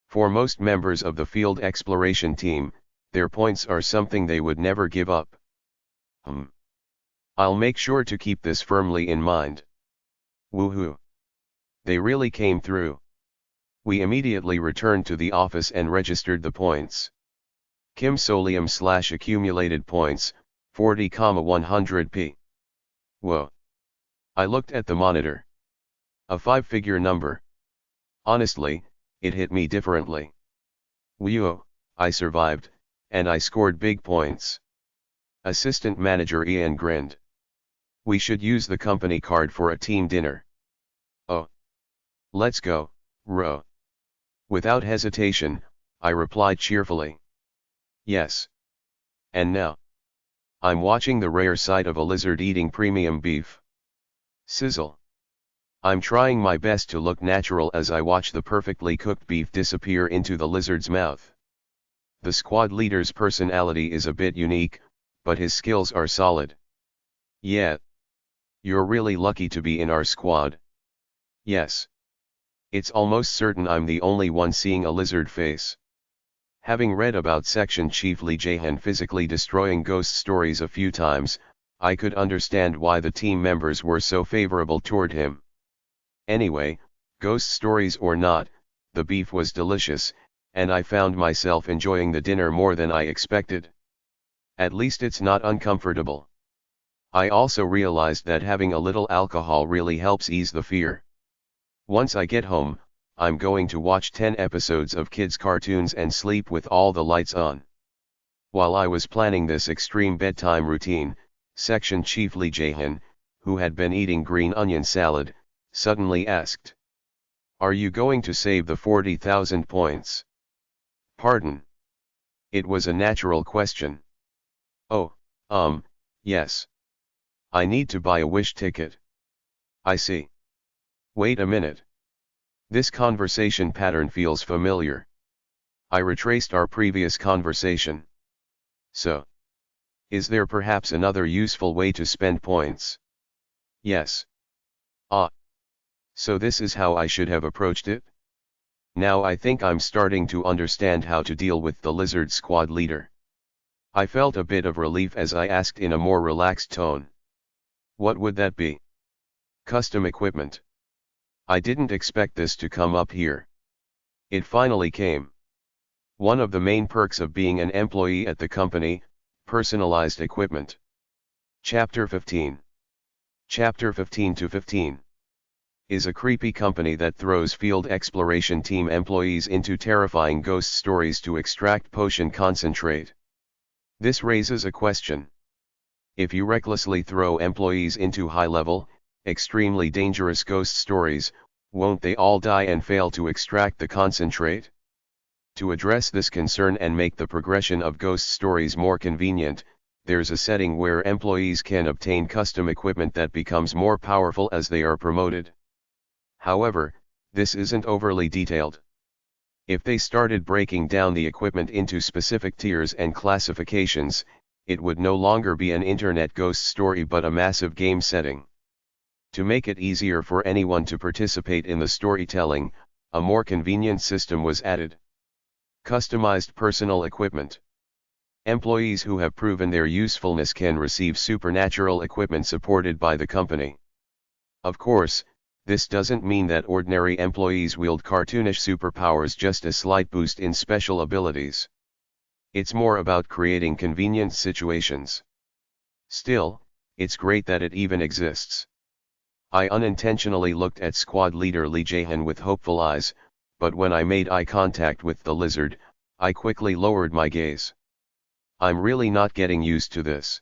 For most members of the field exploration team, their points are something they would never give up. I'll make sure to keep this firmly in mind. Woohoo! They really came through. We immediately returned to the office and registered the points. Kim Solium / accumulated points, 40,100p. Whoa. I looked at the monitor. A 5-figure number. Honestly, it hit me differently. Whoa, I survived, and I scored big points. Assistant Manager Ian grinned. We should use the company card for a team dinner. Oh. Let's go, Ro. Without hesitation, I replied cheerfully. Yes. And now? I'm watching the rare sight of a lizard eating premium beef. Sizzle. I'm trying my best to look natural as I watch the perfectly cooked beef disappear into the lizard's mouth. The squad leader's personality is a bit unique, but his skills are solid. Yeah. You're really lucky to be in our squad. Yes. It's almost certain I'm the only one seeing a lizard face. Having read about Section Chief Lee Jae-han physically destroying ghost stories a few times, I could understand why the team members were so favorable toward him. Anyway, ghost stories or not, the beef was delicious, and I found myself enjoying the dinner more than I expected. At least it's not uncomfortable. I also realized that having a little alcohol really helps ease the fear. Once I get home, I'm going to watch 10 episodes of kids' cartoons and sleep with all the lights on. While I was planning this extreme bedtime routine, Section Chief Lee Jae-han, who had been eating green onion salad, suddenly asked, "Are you going to save the 40,000 points?" Pardon. It was a natural question. Oh, yes. I need to buy a Wish ticket. I see. Wait a minute. This conversation pattern feels familiar. I retraced our previous conversation. So, is there perhaps another useful way to spend points? Yes. Ah. So this is how I should have approached it? Now I think I'm starting to understand how to deal with the lizard squad leader. I felt a bit of relief as I asked in a more relaxed tone. What would that be? Custom equipment. I didn't expect this to come up here. It finally came. One of the main perks of being an employee at the company, personalized equipment. Chapter 15. Chapter 15 to 15. Is a creepy company that throws field exploration team employees into terrifying ghost stories to extract potion concentrate. This raises a question. If you recklessly throw employees into high-level, extremely dangerous ghost stories, won't they all die and fail to extract the concentrate? To address this concern and make the progression of ghost stories more convenient, there's a setting where employees can obtain custom equipment that becomes more powerful as they are promoted. However, this isn't overly detailed. If they started breaking down the equipment into specific tiers and classifications, it would no longer be an internet ghost story but a massive game setting. To make it easier for anyone to participate in the storytelling, a more convenient system was added. Customized personal equipment. Employees who have proven their usefulness can receive supernatural equipment supported by the company. Of course, this doesn't mean that ordinary employees wield cartoonish superpowers, just a slight boost in special abilities. It's more about creating convenient situations. Still, it's great that it even exists. I unintentionally looked at squad leader Lee Jae-han with hopeful eyes, but when I made eye contact with the lizard, I quickly lowered my gaze. I'm really not getting used to this.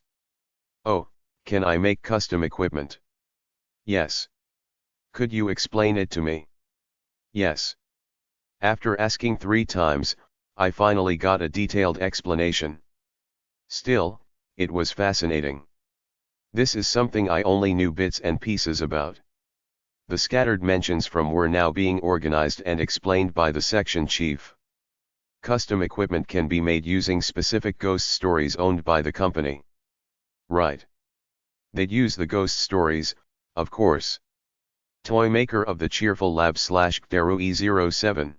Oh, can I make custom equipment? Yes. Could you explain it to me? Yes. After asking 3 times, I finally got a detailed explanation. Still, it was fascinating. This is something I only knew bits and pieces about. The scattered mentions from were now being organized and explained by the section chief. Custom equipment can be made using specific ghost stories owned by the company. Right. They'd use the ghost stories, of course. Toy maker of the Cheerful Lab / Kderui 07.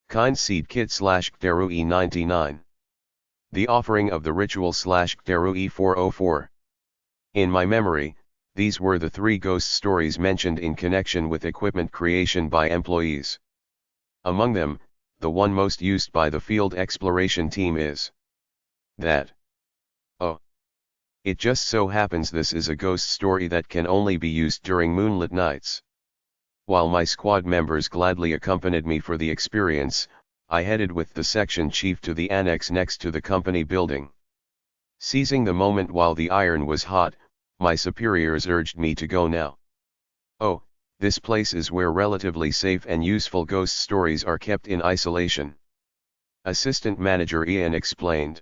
Kind Seed Kit / Kderui 99. The Offering of the Ritual / Kderui 404. In my memory, these were the 3 ghost stories mentioned in connection with equipment creation by employees. Among them, the one most used by the field exploration team is that. Oh. It just so happens this is a ghost story that can only be used during moonlit nights. While my squad members gladly accompanied me for the experience, I headed with the section chief to the annex next to the company building. Seizing the moment while the iron was hot, my superiors urged me to go now. Oh, this place is where relatively safe and useful ghost stories are kept in isolation. Assistant Manager Ian explained.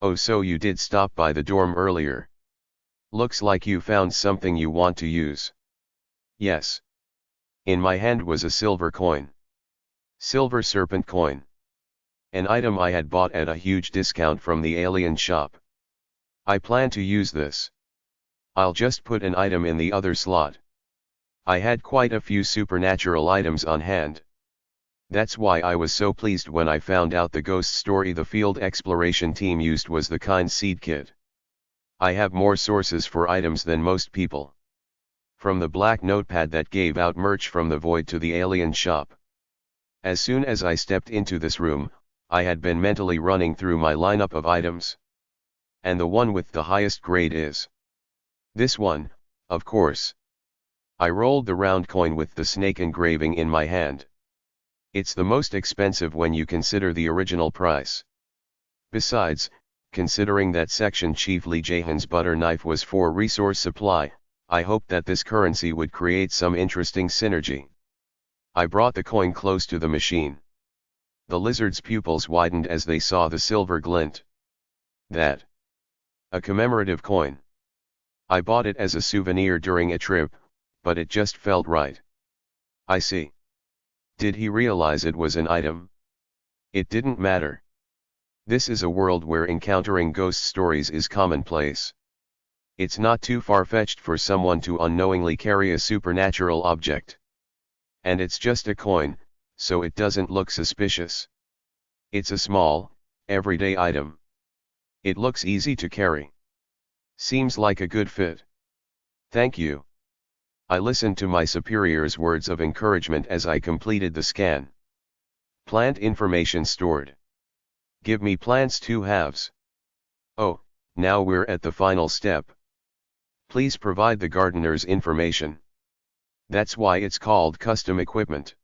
Oh, so you did stop by the dorm earlier. Looks like you found something you want to use. Yes. In my hand was a silver coin. Silver serpent coin. An item I had bought at a huge discount from the alien shop. I plan to use this. I'll just put an item in the other slot. I had quite a few supernatural items on hand. That's why I was so pleased when I found out the ghost story the field exploration team used was the kind seed kit. I have more sources for items than most people. From the black notepad that gave out merch from the void to the alien shop. As soon as I stepped into this room, I had been mentally running through my lineup of items. And the one with the highest grade is this one, of course. I rolled the round coin with the snake engraving in my hand. It's the most expensive when you consider the original price. Besides, considering that section Chief Lee Jahan's butter knife was for resource supply, I hoped that this currency would create some interesting synergy. I brought the coin close to the machine. The lizard's pupils widened as they saw the silver glint. That. A commemorative coin. I bought it as a souvenir during a trip, but it just felt right. I see. Did he realize it was an item? It didn't matter. This is a world where encountering ghost stories is commonplace. It's not too far-fetched for someone to unknowingly carry a supernatural object. And it's just a coin, so it doesn't look suspicious. It's a small, everyday item. It looks easy to carry. Seems like a good fit. Thank you. I listened to my superior's words of encouragement as I completed the scan. Plant information stored. Give me plants 2 halves. Oh, now we're at the final step. Please provide the gardener's information. That's why it's called custom equipment.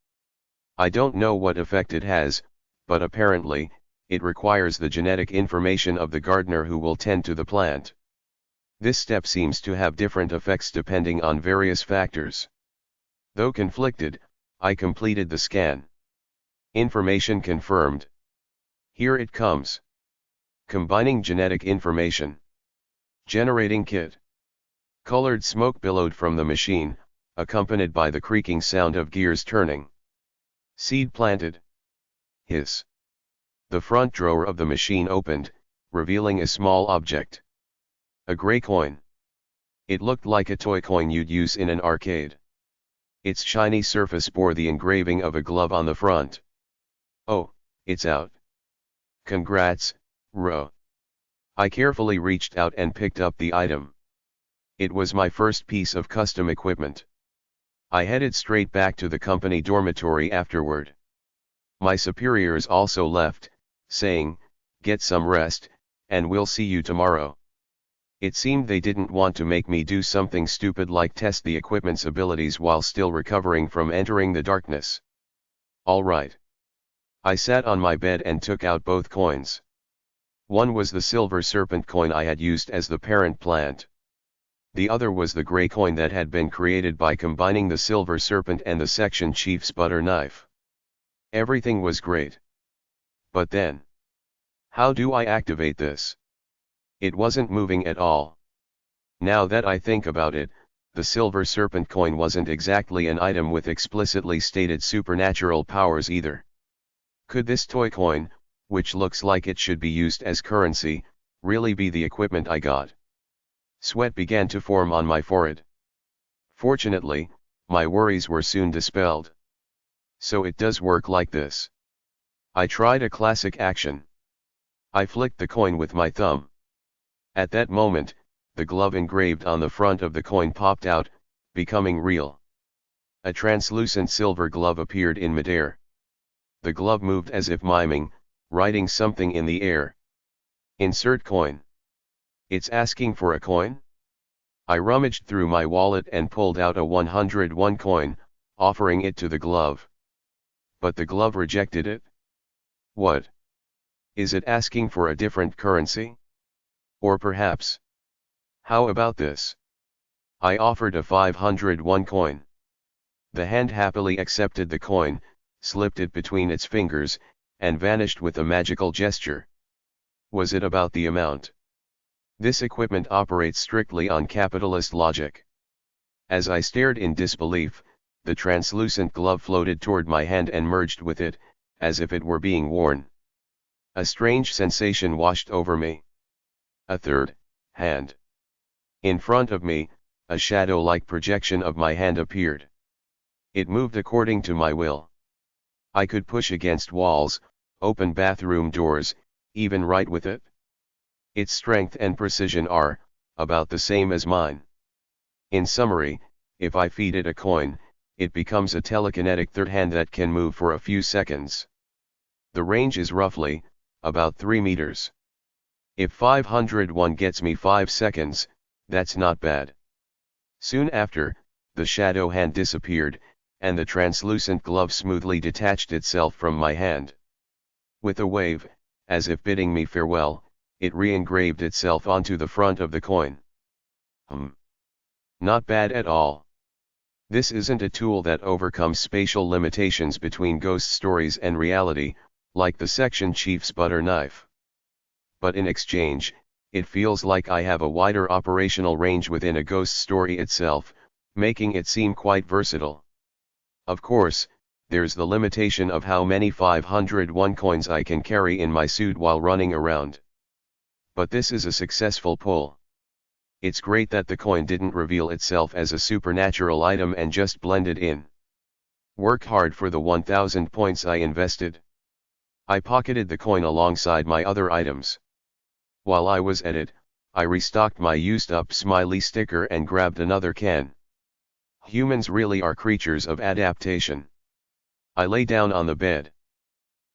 I don't know what effect it has, but apparently, it requires the genetic information of the gardener who will tend to the plant. This step seems to have different effects depending on various factors. Though conflicted, I completed the scan. Information confirmed. Here it comes. Combining genetic information. Generating kit. Colored smoke billowed from the machine, accompanied by the creaking sound of gears turning. Seed planted. Hiss. The front drawer of the machine opened, revealing a small object. A gray coin. It looked like a toy coin you'd use in an arcade. Its shiny surface bore the engraving of a glove on the front. Oh, it's out. Congrats, Ro. I carefully reached out and picked up the item. It was my first piece of custom equipment. I headed straight back to the company dormitory afterward. My superiors also left, saying, "Get some rest, and we'll see you tomorrow." It seemed they didn't want to make me do something stupid like test the equipment's abilities while still recovering from entering the darkness. All right. I sat on my bed and took out both coins. One was the silver serpent coin I had used as the parent plant. The other was the gray coin that had been created by combining the silver serpent and the section chief's butter knife. Everything was great. But then, how do I activate this? It wasn't moving at all. Now that I think about it, the silver serpent coin wasn't exactly an item with explicitly stated supernatural powers either. Could this toy coin, which looks like it should be used as currency, really be the equipment I got? Sweat began to form on my forehead. Fortunately, my worries were soon dispelled. So it does work like this. I tried a classic action. I flicked the coin with my thumb. At that moment, the glove engraved on the front of the coin popped out, becoming real. A translucent silver glove appeared in midair. The glove moved as if miming, writing something in the air. Insert coin. It's asking for a coin? I rummaged through my wallet and pulled out a 101 coin, offering it to the glove. But the glove rejected it. What? Is it asking for a different currency? Or perhaps, how about this? I offered a 501 coin. The hand happily accepted the coin, slipped it between its fingers, and vanished with a magical gesture. Was it about the amount? This equipment operates strictly on capitalist logic. As I stared in disbelief, the translucent glove floated toward my hand and merged with it, as if it were being worn. A strange sensation washed over me. A third hand. In front of me, a shadow-like projection of my hand appeared. It moved according to my will. I could push against walls, open bathroom doors, even write with it. Its strength and precision are about the same as mine. In summary, if I feed it a coin, it becomes a telekinetic third hand that can move for a few seconds. The range is roughly about 3 meters. If 501 gets me 5 seconds, that's not bad. Soon after, the shadow hand disappeared, and the translucent glove smoothly detached itself from my hand. With a wave, as if bidding me farewell, it re-engraved itself onto the front of the coin. Not bad at all. This isn't a tool that overcomes spatial limitations between ghost stories and reality, like the section chief's butter knife. But in exchange, it feels like I have a wider operational range within a ghost story itself, making it seem quite versatile. Of course, there's the limitation of how many 501 coins I can carry in my suit while running around. But this is a successful pull. It's great that the coin didn't reveal itself as a supernatural item and just blended in. Work hard for the 1,000 points I invested. I pocketed the coin alongside my other items. While I was at it, I restocked my used-up smiley sticker and grabbed another can. Humans really are creatures of adaptation. I lay down on the bed.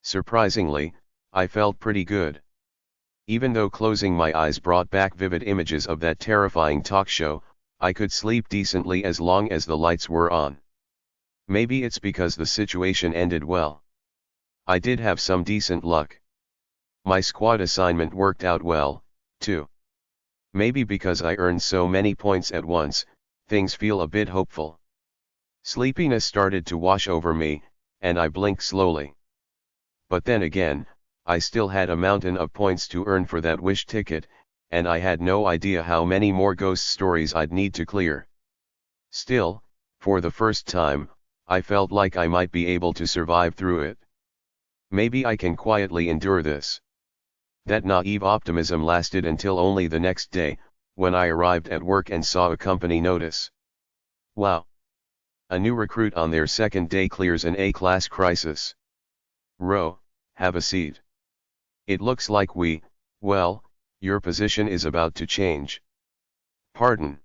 Surprisingly, I felt pretty good. Even though closing my eyes brought back vivid images of that terrifying talk show, I could sleep decently as long as the lights were on. Maybe it's because the situation ended well. I did have some decent luck. My squad assignment worked out well, too. Maybe because I earned so many points at once, things feel a bit hopeful. Sleepiness started to wash over me, and I blinked slowly. But then again, I still had a mountain of points to earn for that wish ticket, and I had no idea how many more ghost stories I'd need to clear. Still, for the first time, I felt like I might be able to survive through it. Maybe I can quietly endure this. That naive optimism lasted until only the next day, when I arrived at work and saw a company notice. Wow! A new recruit on their second day clears an A-class crisis. Row, have a seat. It looks like your position is about to change. Pardon.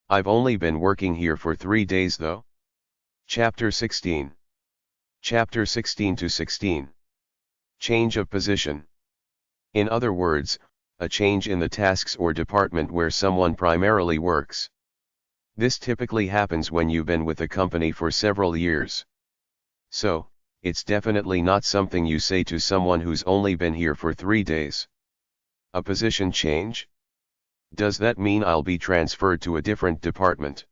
I've only been working here for 3 days though. Chapter 16. Chapter 16 to 16. Change of position. In other words, a change in the tasks or department where someone primarily works. This typically happens when you've been with a company for several years. So, it's definitely not something you say to someone who's only been here for 3 days. A position change? Does that mean I'll be transferred to a different department?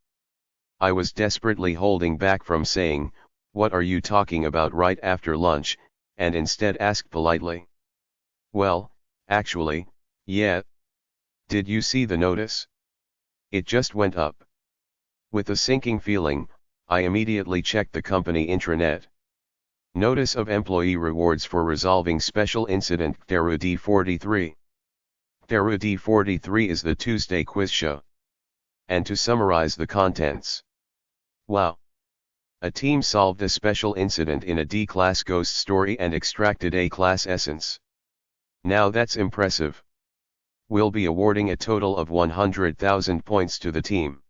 I was desperately holding back from saying, "What are you talking about?" right after lunch, and instead asked politely. Well, actually, yeah. Did you see the notice? It just went up. With a sinking feeling, I immediately checked the company intranet. Notice of employee rewards for resolving special incident CTERU D43. CTERU D43 is the Tuesday quiz show. And to summarize the contents. Wow! A team solved a special incident in a D-class ghost story and extracted A-class essence. Now that's impressive. We'll be awarding a total of 100,000 points to the team.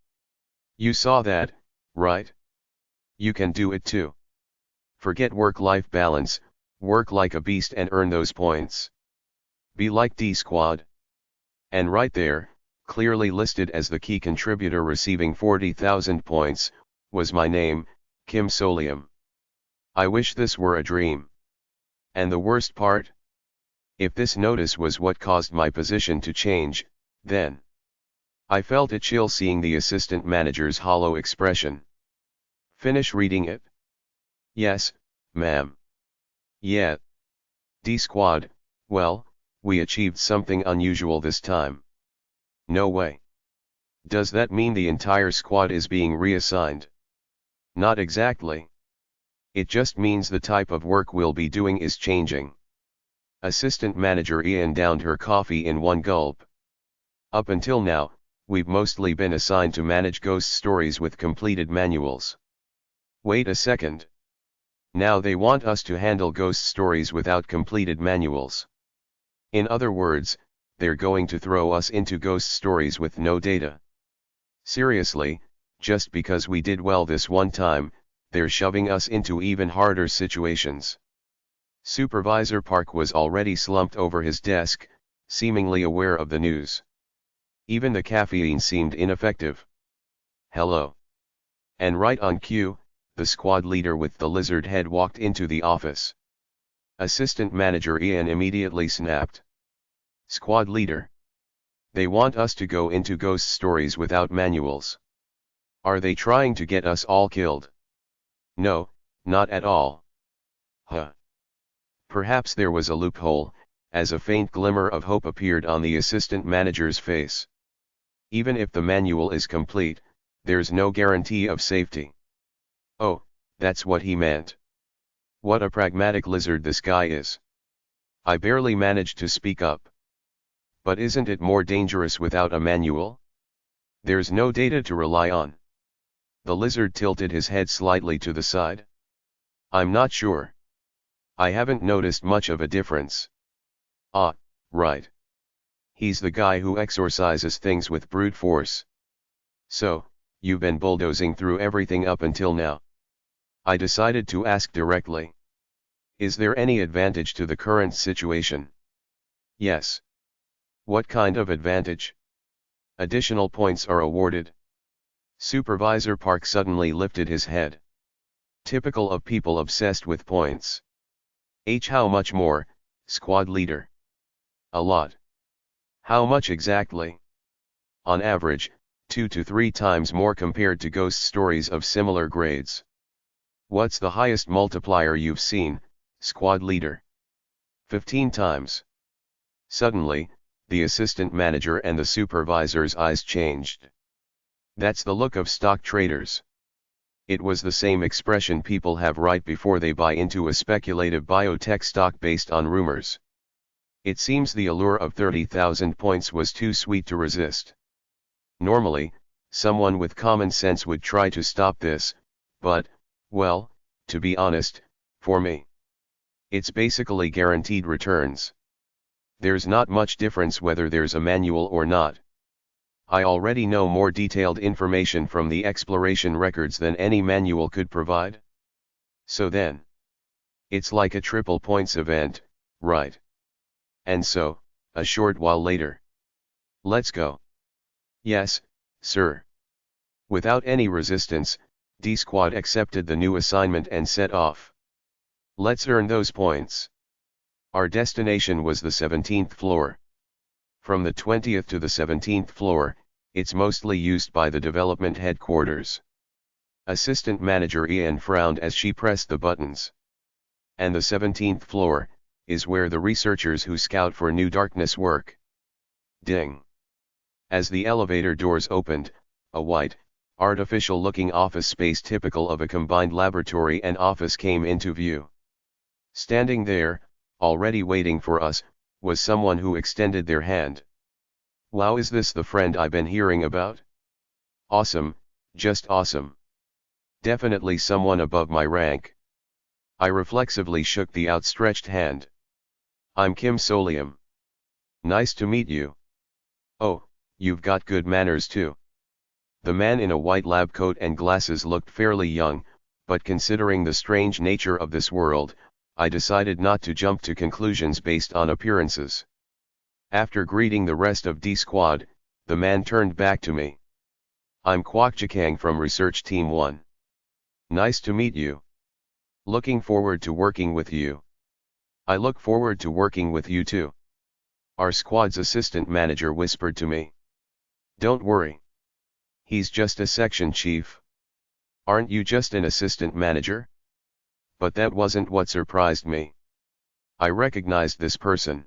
You saw that, right? You can do it too. Forget work-life balance, work like a beast and earn those points. Be like D-Squad. And right there, clearly listed as the key contributor receiving 40,000 points, was my name, Kim Solium. I wish this were a dream. And the worst part? If this notice was what caused my position to change, then I felt a chill seeing the assistant manager's hollow expression. Finish reading it? Yes, ma'am. Yeah. D-Squad, well, We achieved something unusual this time. No way. Does that mean the entire squad is being reassigned? Not exactly. It just means the type of work we'll be doing is changing. Assistant Manager Ian downed her coffee in one gulp. Up until now, we've mostly been assigned to manage ghost stories with completed manuals. Wait a second. Now they want us to handle ghost stories without completed manuals. In other words, they're going to throw us into ghost stories with no data. Seriously, just because we did well this one time, they're shoving us into even harder situations. Supervisor Park was already slumped over his desk, seemingly aware of the news. Even the caffeine seemed ineffective. Hello. And right on cue, the squad leader with the lizard head walked into the office. Assistant Manager Ian immediately snapped. Squad leader. They want us to go into ghost stories without manuals. Are they trying to get us all killed? No, not at all. Huh. Perhaps there was a loophole, as a faint glimmer of hope appeared on the assistant manager's face. Even if the manual is complete, there's no guarantee of safety. Oh, that's what he meant. What a pragmatic lizard this guy is. I barely managed to speak up. But isn't it more dangerous without a manual? There's no data to rely on. The lizard tilted his head slightly to the side. I'm not sure. I haven't noticed much of a difference. Ah, right. He's the guy who exorcises things with brute force. So, you've been bulldozing through everything up until now. I decided to ask directly. Is there any advantage to the current situation? Yes. What kind of advantage? Additional points are awarded. Supervisor Park suddenly lifted his head. Typical of people obsessed with points. How much more, squad leader? A lot. How much exactly? On average, 2 to 3 times more compared to ghost stories of similar grades. What's the highest multiplier you've seen, squad leader? 15 times. Suddenly, the assistant manager and the supervisor's eyes changed. That's the look of stock traders. It was the same expression people have right before they buy into a speculative biotech stock based on rumors. It seems the allure of 30,000 points was too sweet to resist. Normally, someone with common sense would try to stop this, but, well, to be honest, for me, it's basically guaranteed returns. There's not much difference whether there's a manual or not. I already know more detailed information from the exploration records than any manual could provide. So then, it's like a triple points event, right? And so, a short while later. Let's go. Yes, sir. Without any resistance, D-Squad accepted the new assignment and set off. Let's earn those points. Our destination was the 17th floor. From the 20th to the 17th floor, it's mostly used by the development headquarters. Assistant Manager Ian frowned as she pressed the buttons. And the 17th floor is where the researchers who scout for new darkness work. Ding. As the elevator doors opened, a white, artificial-looking office space typical of a combined laboratory and office came into view. Standing there, already waiting for us, was someone who extended their hand. Wow, is this the friend I've been hearing about? Awesome, just awesome. Definitely someone above my rank. I reflexively shook the outstretched hand. I'm Kim Solium. Nice to meet you. Oh, you've got good manners too. The man in a white lab coat and glasses looked fairly young, but considering the strange nature of this world, I decided not to jump to conclusions based on appearances. After greeting the rest of D-Squad, the man turned back to me. I'm Kwok Jikang from Research Team 1. Nice to meet you. Looking forward to working with you. I look forward to working with you too. Our squad's assistant manager whispered to me. Don't worry. He's just a section chief. Aren't you just an assistant manager? But that wasn't what surprised me. I recognized this person.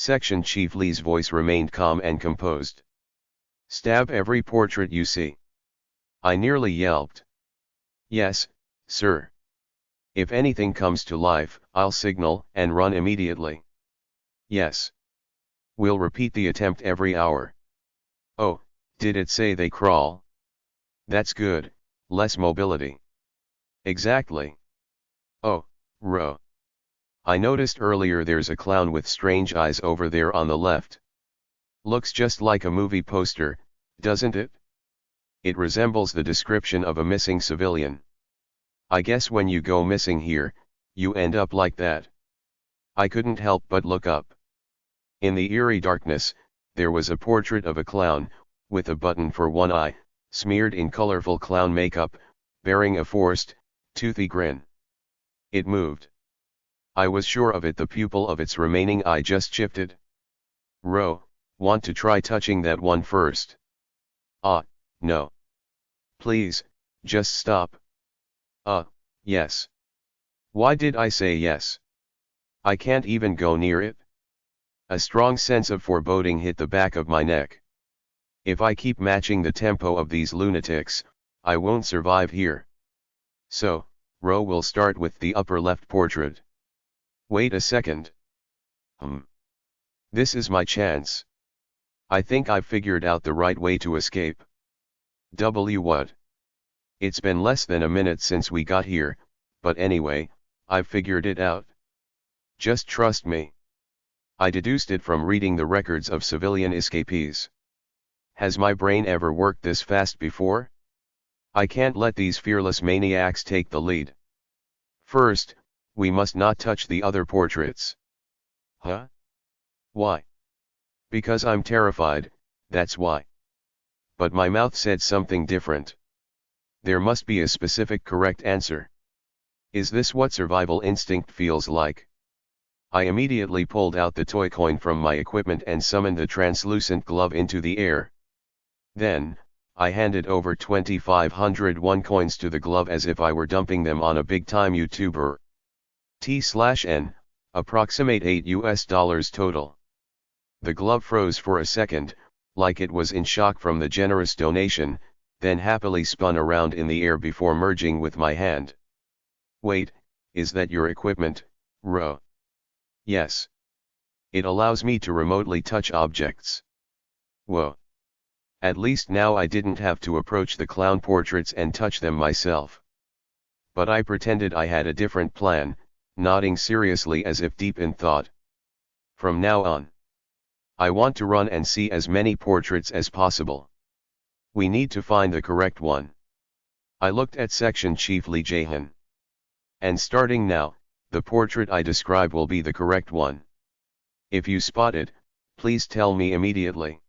Section Chief Lee's voice remained calm and composed. Stab every portrait you see. I nearly yelped. Yes, sir. If anything comes to life, I'll signal and run immediately. Yes. We'll repeat the attempt every hour. Oh, did it say they crawl? That's good, less mobility. Exactly. Oh, Ro. I noticed earlier there's a clown with strange eyes over there on the left. Looks just like a movie poster, doesn't it? It resembles the description of a missing civilian. I guess when you go missing here, you end up like that. I couldn't help but look up. In the eerie darkness, there was a portrait of a clown, with a button for one eye, smeared in colorful clown makeup, bearing a forced, toothy grin. It moved. I was sure of it, the pupil of its remaining eye just shifted. Ro, want to try touching that one first? Ah, no. Please, just stop. Yes. Why did I say yes? I can't even go near it. A strong sense of foreboding hit the back of my neck. If I keep matching the tempo of these lunatics, I won't survive here. So, Ro will start with the upper left portrait. Wait a second. This is my chance. I think I've figured out the right way to escape. What? It's been less than a minute since we got here, but anyway, I've figured it out. Just trust me. I deduced it from reading the records of civilian escapees. Has my brain ever worked this fast before? I can't let these fearless maniacs take the lead. First, we must not touch the other portraits. Huh? Why? Because I'm terrified, that's why. But my mouth said something different. There must be a specific correct answer. Is this what survival instinct feels like? I immediately pulled out the toy coin from my equipment and summoned the translucent glove into the air. Then, I handed over 2,501 coins to the glove as if I were dumping them on a big-time YouTuber. T/N, approximate $8 total. The glove froze for a second, like it was in shock from the generous donation, then happily spun around in the air before merging with my hand. Wait, is that your equipment, Ro? Yes. It allows me to remotely touch objects. Whoa. At least now I didn't have to approach the clown portraits and touch them myself. But I pretended I had a different plan, nodding seriously as if deep in thought. From now on, I want to run and see as many portraits as possible. We need to find the correct one. I looked at Section Chief Lee Jahan. And starting now, the portrait I describe will be the correct one. If you spot it, please tell me immediately.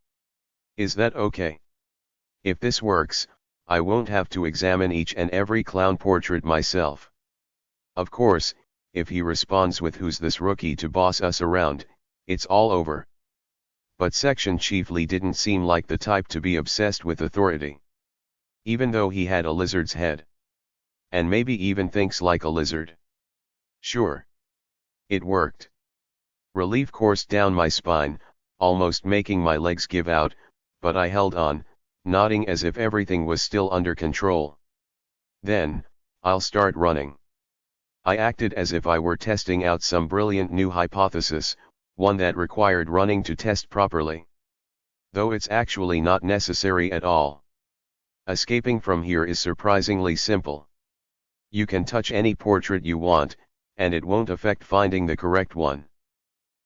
Is that okay? If this works, I won't have to examine each and every clown portrait myself. Of course, if he responds with "Who's this rookie to boss us around," it's all over. But Section Chief Lee didn't seem like the type to be obsessed with authority. Even though he had a lizard's head. And maybe even thinks like a lizard. Sure. It worked. Relief coursed down my spine, almost making my legs give out, but I held on, nodding as if everything was still under control. Then, I'll start running. I acted as if I were testing out some brilliant new hypothesis, one that required running to test properly. Though it's actually not necessary at all. Escaping from here is surprisingly simple. You can touch any portrait you want, and it won't affect finding the correct one.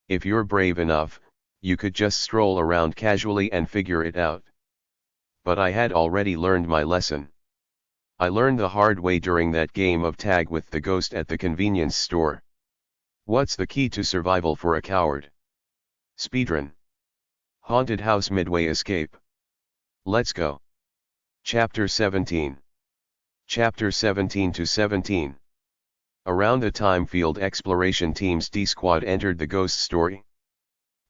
If you're brave enough, you could just stroll around casually and figure it out. But I had already learned my lesson. I learned the hard way during that game of tag with the ghost at the convenience store. What's the key to survival for a coward? Speedrun. Haunted house midway escape. Let's go. Chapter 17. Chapter 17 to 17. Around the time field exploration team's D-Squad entered the ghost story.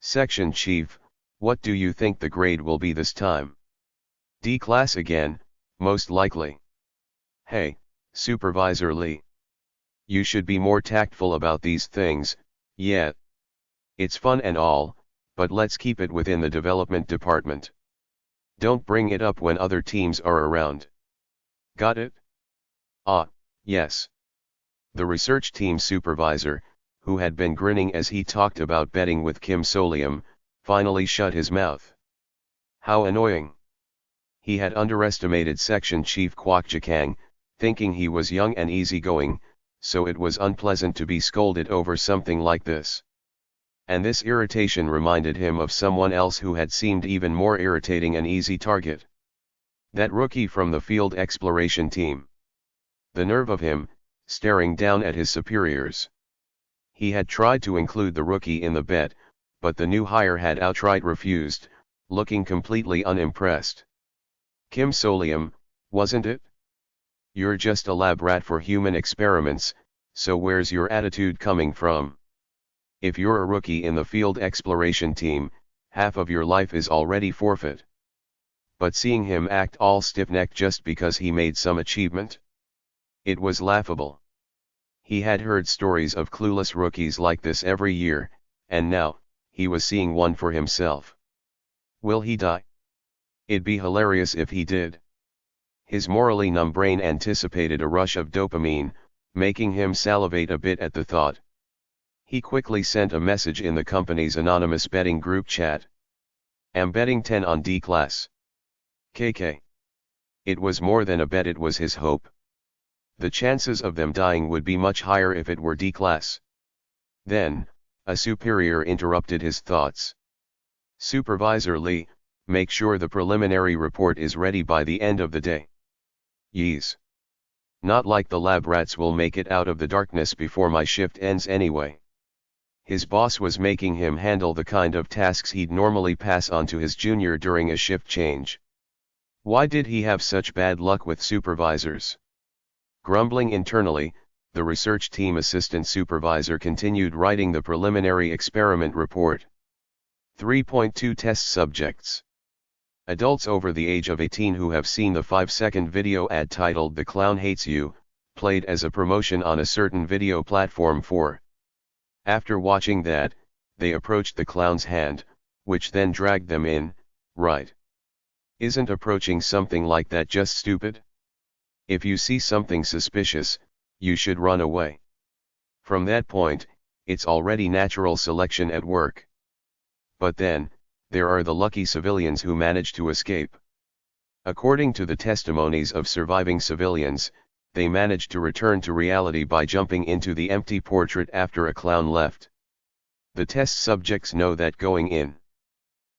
Section Chief, what do you think the grade will be this time? D-Class again, most likely. Hey, Supervisor Lee. You should be more tactful about these things, yeah. It's fun and all, But let's keep it within the development department. Don't bring it up when other teams are around. Got it? Ah, yes. The research team supervisor, who had been grinning as he talked about betting with Kim Solium, finally shut his mouth. How annoying. He had underestimated Section Chief Kwok Jakang, thinking he was young and easygoing, so it was unpleasant to be scolded over something like this. And this irritation reminded him of someone else who had seemed even more irritating and easy target. That rookie from the field exploration team. The nerve of him, staring down at his superiors. He had tried to include the rookie in the bet, but the new hire had outright refused, looking completely unimpressed. Kim Solium, wasn't it? You're just a lab rat for human experiments, so where's your attitude coming from? If you're a rookie in the field exploration team, half of your life is already forfeit. But seeing him act all stiff-necked just because he made some achievement? It was laughable. He had heard stories of clueless rookies like this every year, and now, he was seeing one for himself. Will he die? It'd be hilarious if he did. His morally numb brain anticipated a rush of dopamine, making him salivate a bit at the thought. He quickly sent a message in the company's anonymous betting group chat. Am betting 10 on D-Class. KK. It was more than a bet, it was his hope. The chances of them dying would be much higher if it were D-Class. Then, a superior interrupted his thoughts. Supervisor Lee, make sure the preliminary report is ready by the end of the day. Yees. Not like the lab rats will make it out of the darkness before my shift ends anyway. His boss was making him handle the kind of tasks he'd normally pass on to his junior during a shift change. Why did he have such bad luck with supervisors? Grumbling internally, the research team assistant supervisor continued writing the preliminary experiment report. 3.2 Test subjects. Adults over the age of 18 who have seen the 5-second video ad titled "The Clown Hates You," played as a promotion on a certain video platform for. After watching that, they approached the clown's hand, which then dragged them in, right? Isn't approaching something like that just stupid? If you see something suspicious, you should run away. From that point, it's already natural selection at work. But then, there are the lucky civilians who manage to escape. According to the testimonies of surviving civilians, they managed to return to reality by jumping into the empty portrait after a clown left. The test subjects know that going in.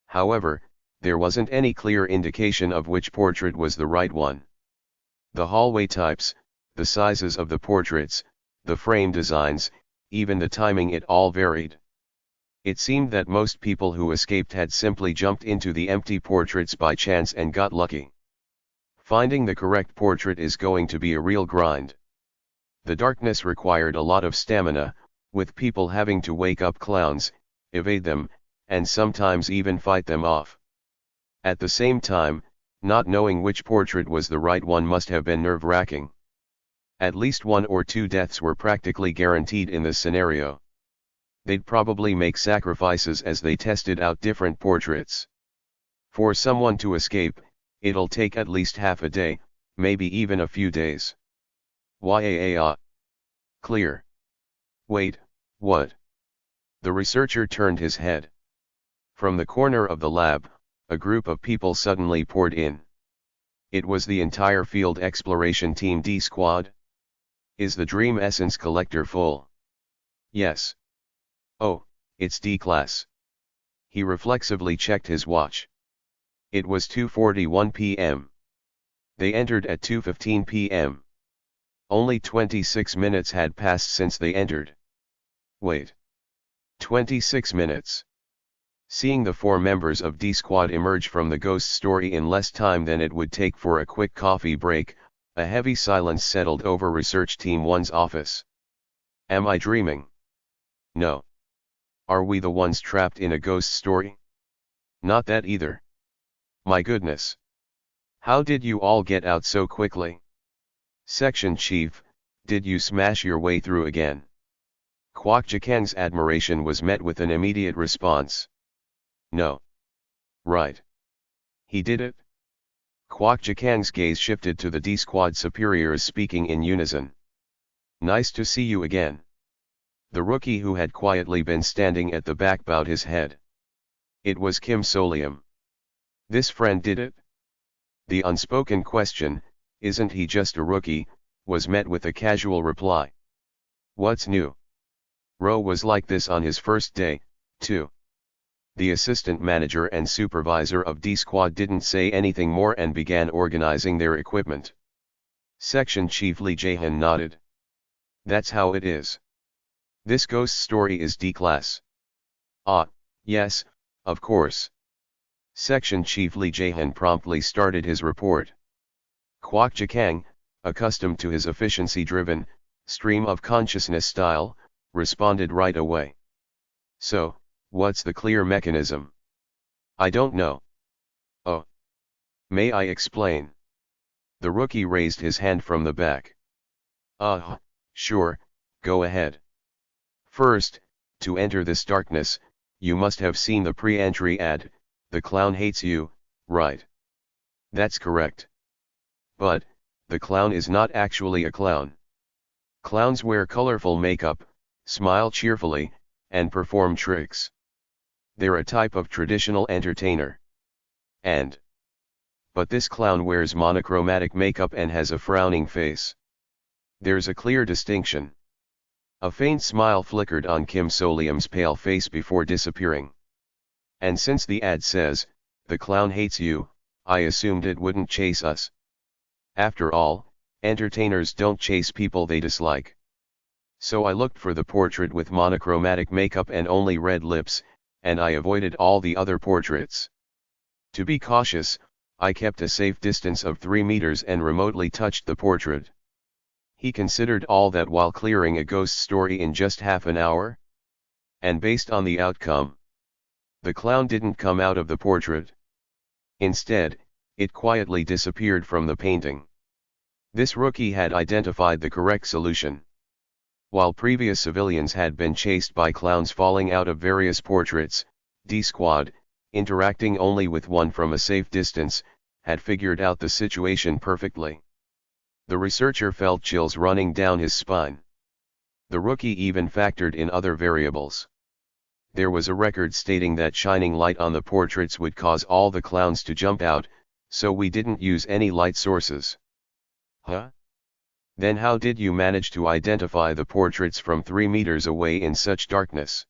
However, there wasn't any clear indication of which portrait was the right one. The hallway types, the sizes of the portraits, the frame designs, even the timing, it all varied. It seemed that most people who escaped had simply jumped into the empty portraits by chance and got lucky. Finding the correct portrait is going to be a real grind. The darkness required a lot of stamina, with people having to wake up clowns, evade them, and sometimes even fight them off. At the same time, not knowing which portrait was the right one must have been nerve-wracking. At least 1 or 2 deaths were practically guaranteed in this scenario. They'd probably make sacrifices as they tested out different portraits. For someone to escape, it'll take at least half a day, maybe even a few days. Yaa. Clear. Wait, what? The researcher turned his head. From the corner of the lab, a group of people suddenly poured in. It was the entire field exploration team D squad. Is the Dream Essence collector full? Yes. Oh, it's D-Class. He reflexively checked his watch. It was 2:41 p.m. They entered at 2:15 p.m. Only 26 minutes had passed since they entered. Wait. 26 minutes. Seeing the 4 members of D-Squad emerge from the ghost story in less time than it would take for a quick coffee break, a heavy silence settled over Research Team 1's office. Am I dreaming? No. Are we the ones trapped in a ghost story? Not that either. My goodness. How did you all get out so quickly? Section Chief, did you smash your way through again? Kwok Jakang's admiration was met with an immediate response. No. Right. He did it? Kwok Jikang's gaze shifted to the D-Squad superiors speaking in unison. Nice to see you again. The rookie who had quietly been standing at the back bowed his head. It was Kim Solium. This friend did it? The unspoken question, isn't he just a rookie, was met with a casual reply. What's new? Ro was like this on his first day, too. The assistant manager and supervisor of D-Squad didn't say anything more and began organizing their equipment. Section Chief Lee Jae-han nodded. That's how it is. This ghost story is D-Class. Ah, yes, of course. Section Chief Lee Jae-han promptly started his report. Kwok Jikang, accustomed to his efficiency-driven, stream of consciousness style, responded right away. So, what's the clear mechanism? I don't know. Oh. May I explain? The rookie raised his hand from the back. Sure, go ahead. First, to enter this darkness, you must have seen the pre-entry ad, The Clown Hates You, right? That's correct. But, the clown is not actually a clown. Clowns wear colorful makeup, smile cheerfully, and perform tricks. They're a type of traditional entertainer. But this clown wears monochromatic makeup and has a frowning face. There's a clear distinction. A faint smile flickered on Kim Solium's pale face before disappearing. And since the ad says, The Clown Hates You, I assumed it wouldn't chase us. After all, entertainers don't chase people they dislike. So I looked for the portrait with monochromatic makeup and only red lips, and I avoided all the other portraits. To be cautious, I kept a safe distance of 3 meters and remotely touched the portrait. He considered all that while clearing a ghost story in just half an hour. And based on the outcome, the clown didn't come out of the portrait. Instead, it quietly disappeared from the painting. This rookie had identified the correct solution. While previous civilians had been chased by clowns falling out of various portraits, D-Squad, interacting only with one from a safe distance, had figured out the situation perfectly. The researcher felt chills running down his spine. The rookie even factored in other variables. There was a record stating that shining light on the portraits would cause all the clowns to jump out, so we didn't use any light sources. Huh? Then how did you manage to identify the portraits from 3 meters away in such darkness?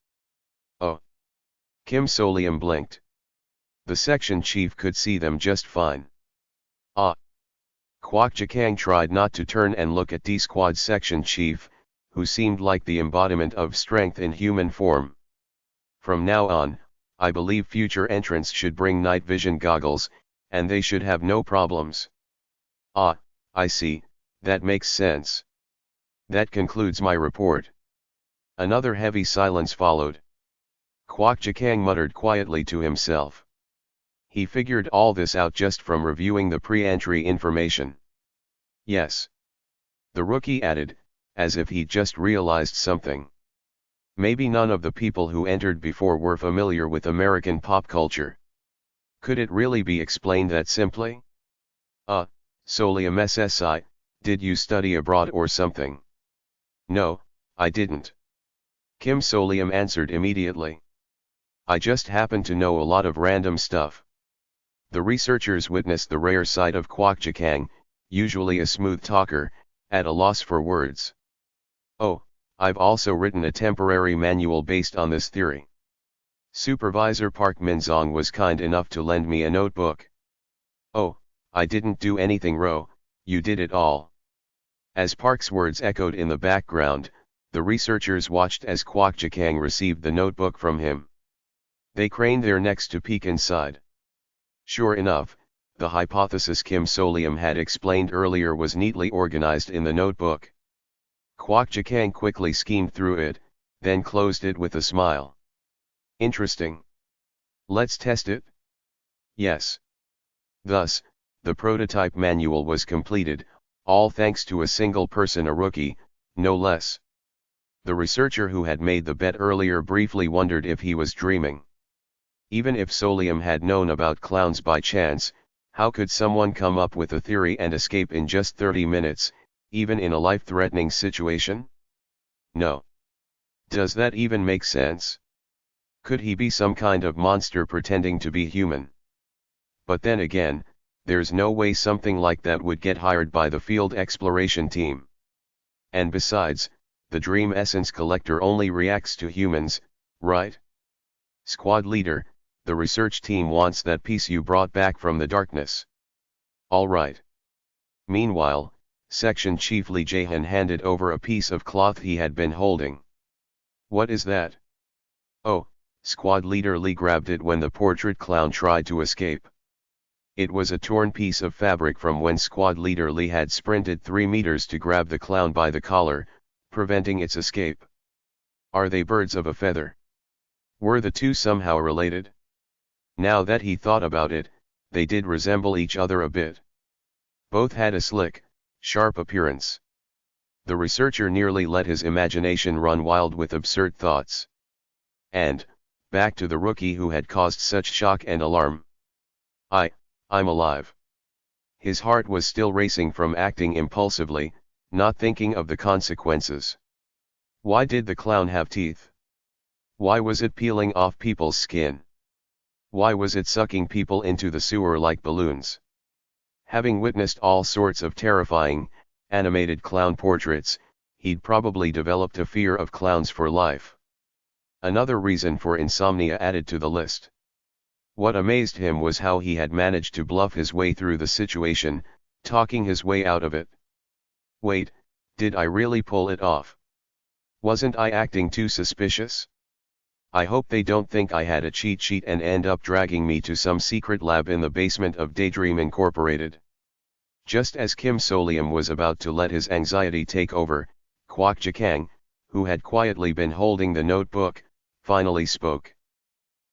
Oh. Kim Solium blinked. The section chief could see them just fine. Ah. Kwok Jikang tried not to turn and look at D-Squad section chief, who seemed like the embodiment of strength in human form. From now on, I believe future entrants should bring night vision goggles, and they should have no problems. Ah, I see, that makes sense. That concludes my report. Another heavy silence followed. Kwok Jikang muttered quietly to himself. He figured all this out just from reviewing the pre-entry information. Yes. The rookie added, as if he'd just realized something. Maybe none of the people who entered before were familiar with American pop culture. Could it really be explained that simply? Solium SSI, did you study abroad or something? No, I didn't. Kim Solium answered immediately. I just happen to know a lot of random stuff. The researchers witnessed the rare side of Kwok Jikang, usually a smooth talker, at a loss for words. Oh, I've also written a temporary manual based on this theory. Supervisor Park Minzong was kind enough to lend me a notebook. Oh, I didn't do anything, Ro, you did it all. As Park's words echoed in the background, the researchers watched as Kwok Jikang received the notebook from him. They craned their necks to peek inside. Sure enough, the hypothesis Kim Solium had explained earlier was neatly organized in the notebook. Kwok Jikang quickly skimmed through it, then closed it with a smile. Interesting. Let's test it? Yes. Thus, the prototype manual was completed, all thanks to a single person, a rookie, no less. The researcher who had made the bet earlier briefly wondered if he was dreaming. Even if Solium had known about clowns by chance, how could someone come up with a theory and escape in just 30 minutes, even in a life-threatening situation? No. Does that even make sense? Could he be some kind of monster pretending to be human? But then again, there's no way something like that would get hired by the field exploration team. And besides, the Dream Essence Collector only reacts to humans, right? Squad leader, the research team wants that piece you brought back from the darkness. All right. Meanwhile, Section Chief Lee Jahan handed over a piece of cloth he had been holding. What is that? Oh, Squad leader Lee grabbed it when the portrait clown tried to escape. It was a torn piece of fabric from when Squad leader Lee had sprinted 3 meters to grab the clown by the collar, preventing its escape. Are they birds of a feather? Were the two somehow related? Now that he thought about it, they did resemble each other a bit. Both had a slick, sharp appearance. The researcher nearly let his imagination run wild with absurd thoughts. And, back to the rookie who had caused such shock and alarm. I'm alive. His heart was still racing from acting impulsively, not thinking of the consequences. Why did the clown have teeth? Why was it peeling off people's skin? Why was it sucking people into the sewer like balloons? Having witnessed all sorts of terrifying, animated clown portraits, he'd probably developed a fear of clowns for life. Another reason for insomnia added to the list. What amazed him was how he had managed to bluff his way through the situation, talking his way out of it. Wait, did I really pull it off? Wasn't I acting too suspicious? I hope they don't think I had a cheat sheet and end up dragging me to some secret lab in the basement of Daydream Incorporated. Just as Kim Solium was about to let his anxiety take over, Kwok Jakang, who had quietly been holding the notebook, finally spoke.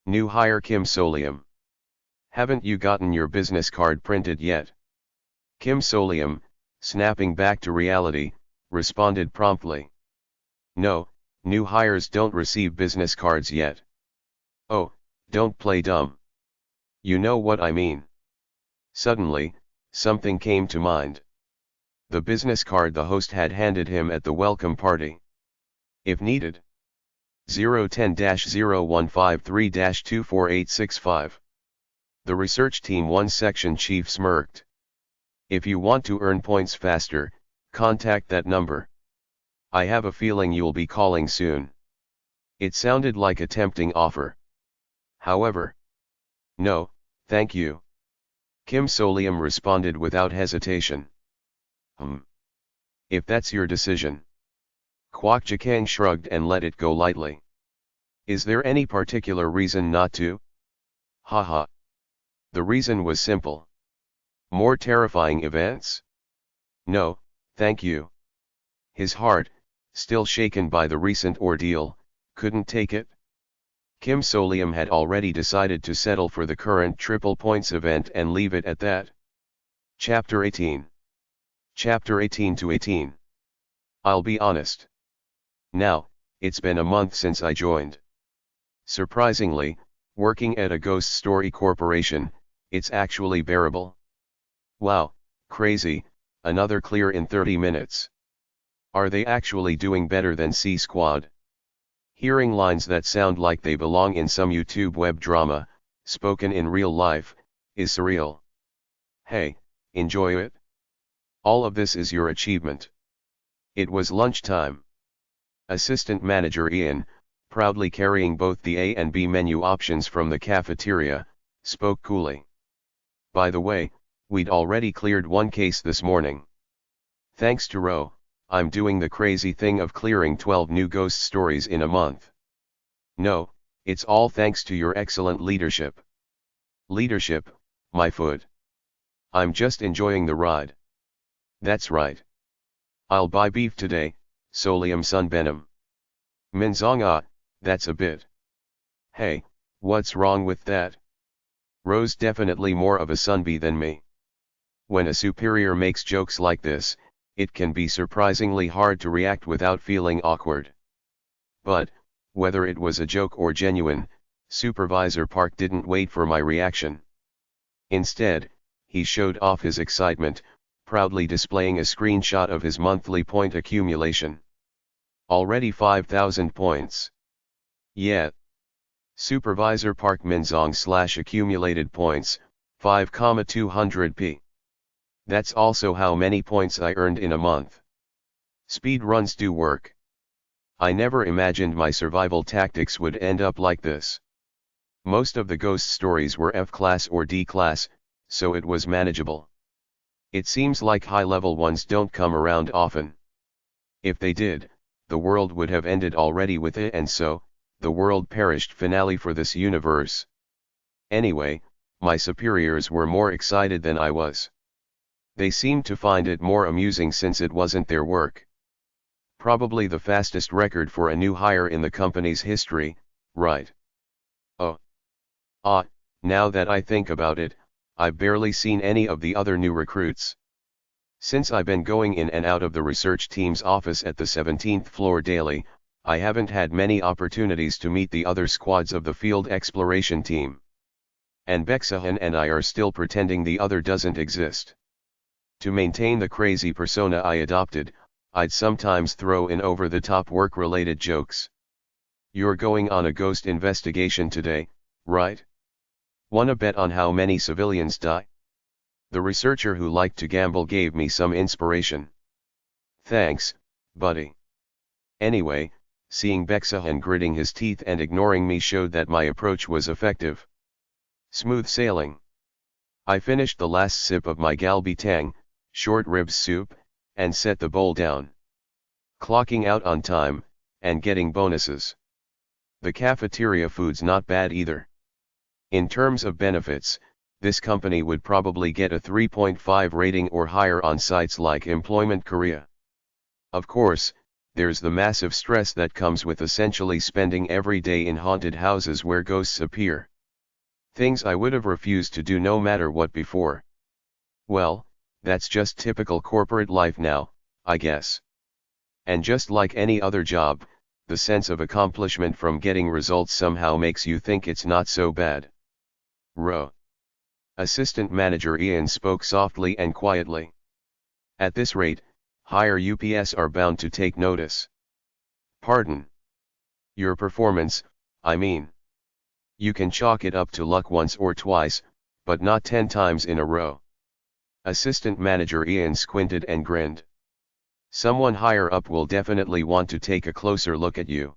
New hire Kim Solium. Haven't you gotten your business card printed yet? Kim Solium, snapping back to reality, responded promptly. No, new hires don't receive business cards yet. Oh, don't play dumb. You know what I mean. Suddenly, something came to mind. The business card the host had handed him at the welcome party. If needed. 010-0153-24865. The research team 1 section chief smirked. If you want to earn points faster, contact that number. I have a feeling you'll be calling soon. It sounded like a tempting offer. However. No, thank you. Kim Solium responded without hesitation. If that's your decision. Kwok Jakang shrugged and let it go lightly. Is there any particular reason not to? Haha. The reason was simple. More terrifying events? No, thank you. His heart, still shaken by the recent ordeal, couldn't take it. Kim Solium had already decided to settle for the current triple points event and leave it at that. Chapter 18. Chapter 18-18. I'll be honest. Now, it's been a month since I joined. Surprisingly, working at a ghost story corporation, it's actually bearable. Wow, crazy, another clear in 30 minutes. Are they actually doing better than C Squad? Hearing lines that sound like they belong in some YouTube web drama, spoken in real life, is surreal. Hey, enjoy it? All of this is your achievement. It was lunchtime. Assistant Manager Ian, proudly carrying both the A and B menu options from the cafeteria, spoke coolly. By the way, we'd already cleared one case this morning. Thanks to Ro, I'm doing the crazy thing of clearing 12 new ghost stories in a month. No, it's all thanks to your excellent leadership. Leadership, my foot. I'm just enjoying the ride. That's right. I'll buy beef today, Solium Sun Benham. Minzong that's a bit. Hey, what's wrong with that? Ro's definitely more of a sunbee than me. When a superior makes jokes like this, it can be surprisingly hard to react without feeling awkward. But, whether it was a joke or genuine, Supervisor Park didn't wait for my reaction. Instead, he showed off his excitement, proudly displaying a screenshot of his monthly point accumulation. Already 5,000 points. Yeah. Supervisor Park Minzong / accumulated points, 5,200p. That's also how many points I earned in a month. Speed runs do work. I never imagined my survival tactics would end up like this. Most of the ghost stories were F-class or D-class, so it was manageable. It seems like high-level ones don't come around often. If they did, the world would have ended already with it, and so, the world perished finale for this universe. Anyway, my superiors were more excited than I was. They seemed to find it more amusing since it wasn't their work. Probably the fastest record for a new hire in the company's history, right? Oh. Now that I think about it, I've barely seen any of the other new recruits. Since I've been going in and out of the research team's office at the 17th floor daily, I haven't had many opportunities to meet the other squads of the field exploration team. And Beksahan and I are still pretending the other doesn't exist. To maintain the crazy persona I adopted, I'd sometimes throw in over-the-top work-related jokes. You're going on a ghost investigation today, right? Wanna bet on how many civilians die? The researcher who liked to gamble gave me some inspiration. Thanks, buddy. Anyway, seeing Beksahan gritting his teeth and ignoring me showed that my approach was effective. Smooth sailing. I finished the last sip of my galbi tang, short ribs soup, and set the bowl down. Clocking out on time, and getting bonuses. The cafeteria food's not bad either. In terms of benefits, this company would probably get a 3.5 rating or higher on sites like Employment Korea. Of course, there's the massive stress that comes with essentially spending every day in haunted houses where ghosts appear. Things I would have refused to do no matter what before. Well, that's just typical corporate life now, I guess. And just like any other job, the sense of accomplishment from getting results somehow makes you think it's not so bad. Ro. Assistant Manager Ian spoke softly and quietly. At this rate, higher UPS are bound to take notice. Pardon. Your performance, I mean. You can chalk it up to luck once or twice, but not 10 times in a row. Assistant Manager Ian squinted and grinned. Someone higher up will definitely want to take a closer look at you.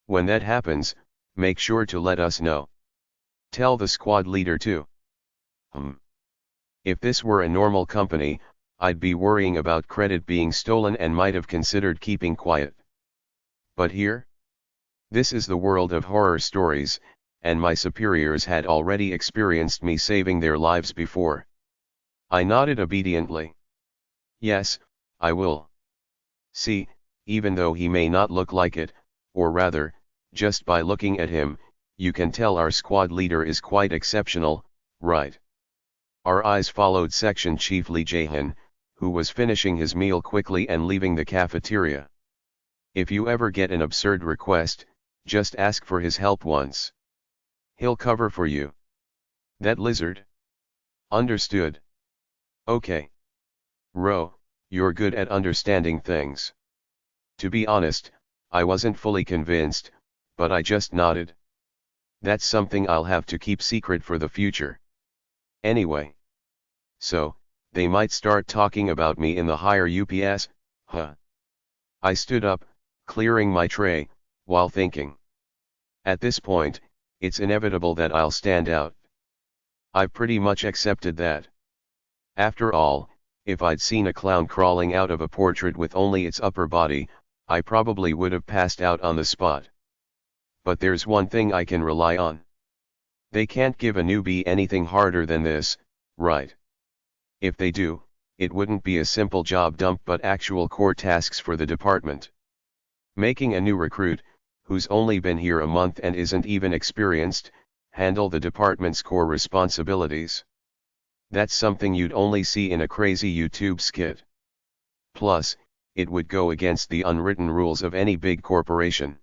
When that happens, make sure to let us know. Tell the squad leader too. If this were a normal company, I'd be worrying about credit being stolen and might have considered keeping quiet. But here? This is the world of horror stories, and my superiors had already experienced me saving their lives before. I nodded obediently. Yes, I will. See, even though he may not look like it, or rather, just by looking at him, you can tell our squad leader is quite exceptional, right? Our eyes followed Section Chief Lee Jae-han, who was finishing his meal quickly and leaving the cafeteria. If you ever get an absurd request, just ask for his help once. He'll cover for you. That lizard? Understood. Okay. Ro, you're good at understanding things. To be honest, I wasn't fully convinced, but I just nodded. That's something I'll have to keep secret for the future. Anyway. So, they might start talking about me in the higher UPS, huh? I stood up, clearing my tray, while thinking. At this point, it's inevitable that I'll stand out. I've pretty much accepted that. After all, if I'd seen a clown crawling out of a portrait with only its upper body, I probably would have passed out on the spot. But there's one thing I can rely on. They can't give a newbie anything harder than this, right? If they do, it wouldn't be a simple job dump but actual core tasks for the department. Making a new recruit, who's only been here a month and isn't even experienced, handle the department's core responsibilities. That's something you'd only see in a crazy YouTube skit. Plus, it would go against the unwritten rules of any big corporation.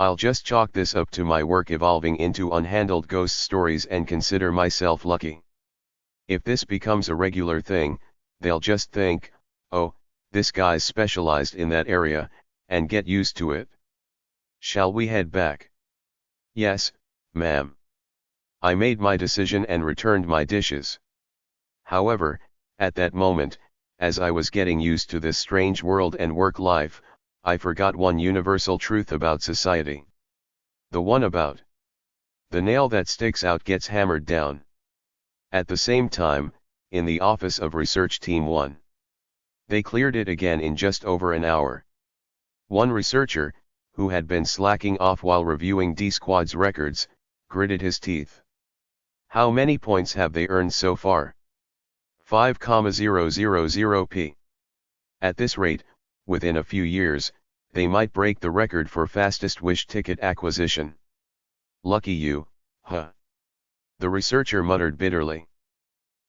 I'll just chalk this up to my work evolving into unhandled ghost stories and consider myself lucky. If this becomes a regular thing, they'll just think, oh, this guy's specialized in that area, and get used to it. Shall we head back? Yes, ma'am. I made my decision and returned my dishes. However, at that moment, as I was getting used to this strange world and work life, I forgot one universal truth about society. The one about the nail that sticks out gets hammered down. At the same time, in the office of Research Team 1. They cleared it again in just over an hour. One researcher, who had been slacking off while reviewing D-Squad's records, gritted his teeth. How many points have they earned so far? 5,000p. At this rate, within a few years, they might break the record for fastest Wish ticket acquisition. Lucky you, huh? The researcher muttered bitterly.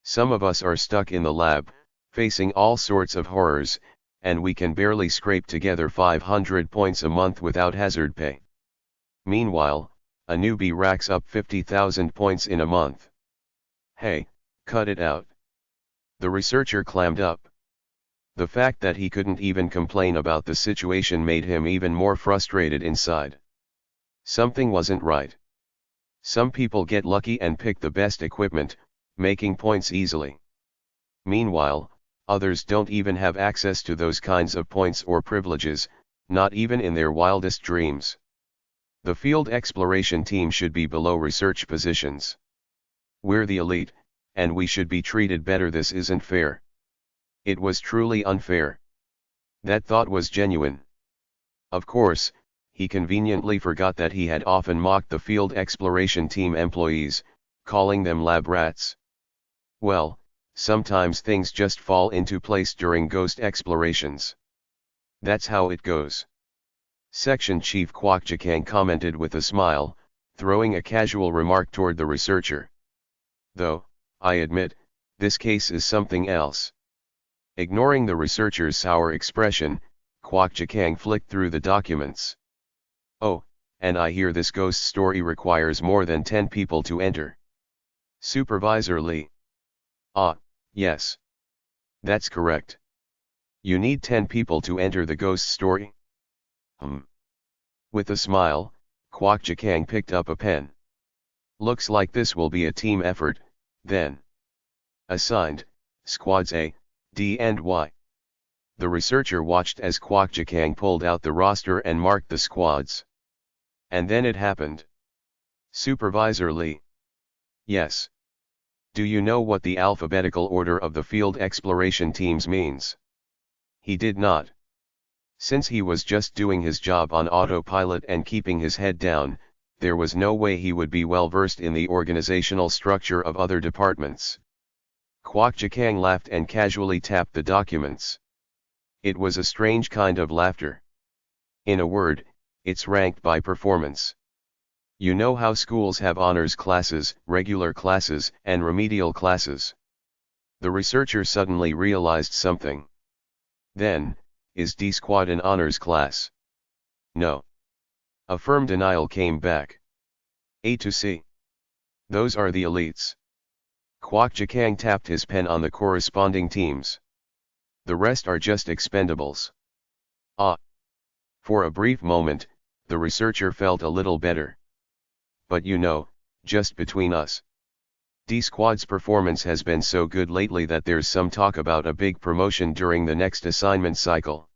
Some of us are stuck in the lab, facing all sorts of horrors, and we can barely scrape together 500 points a month without hazard pay. Meanwhile, a newbie racks up 50,000 points in a month. Hey, cut it out. The researcher clammed up. The fact that he couldn't even complain about the situation made him even more frustrated inside. Something wasn't right. Some people get lucky and pick the best equipment, making points easily. Meanwhile, others don't even have access to those kinds of points or privileges, not even in their wildest dreams. The field exploration team should be below research positions. We're the elite, and we should be treated better. This isn't fair. It was truly unfair. That thought was genuine. Of course, he conveniently forgot that he had often mocked the field exploration team employees, calling them lab rats. Well, sometimes things just fall into place during ghost explorations. That's how it goes. Section Chief Kwok Chikang commented with a smile, throwing a casual remark toward the researcher. Though, I admit, this case is something else. Ignoring the researcher's sour expression, Kwok Chikang flicked through the documents. Oh, and I hear this ghost story requires more than 10 people to enter. Supervisor Lee. Ah, yes. That's correct. You need 10 people to enter the ghost story? With a smile, Kwok Chikang picked up a pen. Looks like this will be a team effort, then. Assigned, Squads A, D and Y. The researcher watched as Kwok Chikang pulled out the roster and marked the squads. And then it happened. Supervisor Lee. Yes. Do you know what the alphabetical order of the field exploration teams means? He did not. Since he was just doing his job on autopilot and keeping his head down, there was no way he would be well versed in the organizational structure of other departments. Kwok Chikang laughed and casually tapped the documents. It was a strange kind of laughter. In a word, it's ranked by performance. You know how schools have honors classes, regular classes, and remedial classes. The researcher suddenly realized something. Then, is D-Squad an honors class? No. A firm denial came back. A to C. Those are the elites. Kwok Chikang tapped his pen on the corresponding teams. The rest are just expendables. Ah. For a brief moment, the researcher felt a little better. But you know, just between us. D-Squad's performance has been so good lately that there's some talk about a big promotion during the next assignment cycle.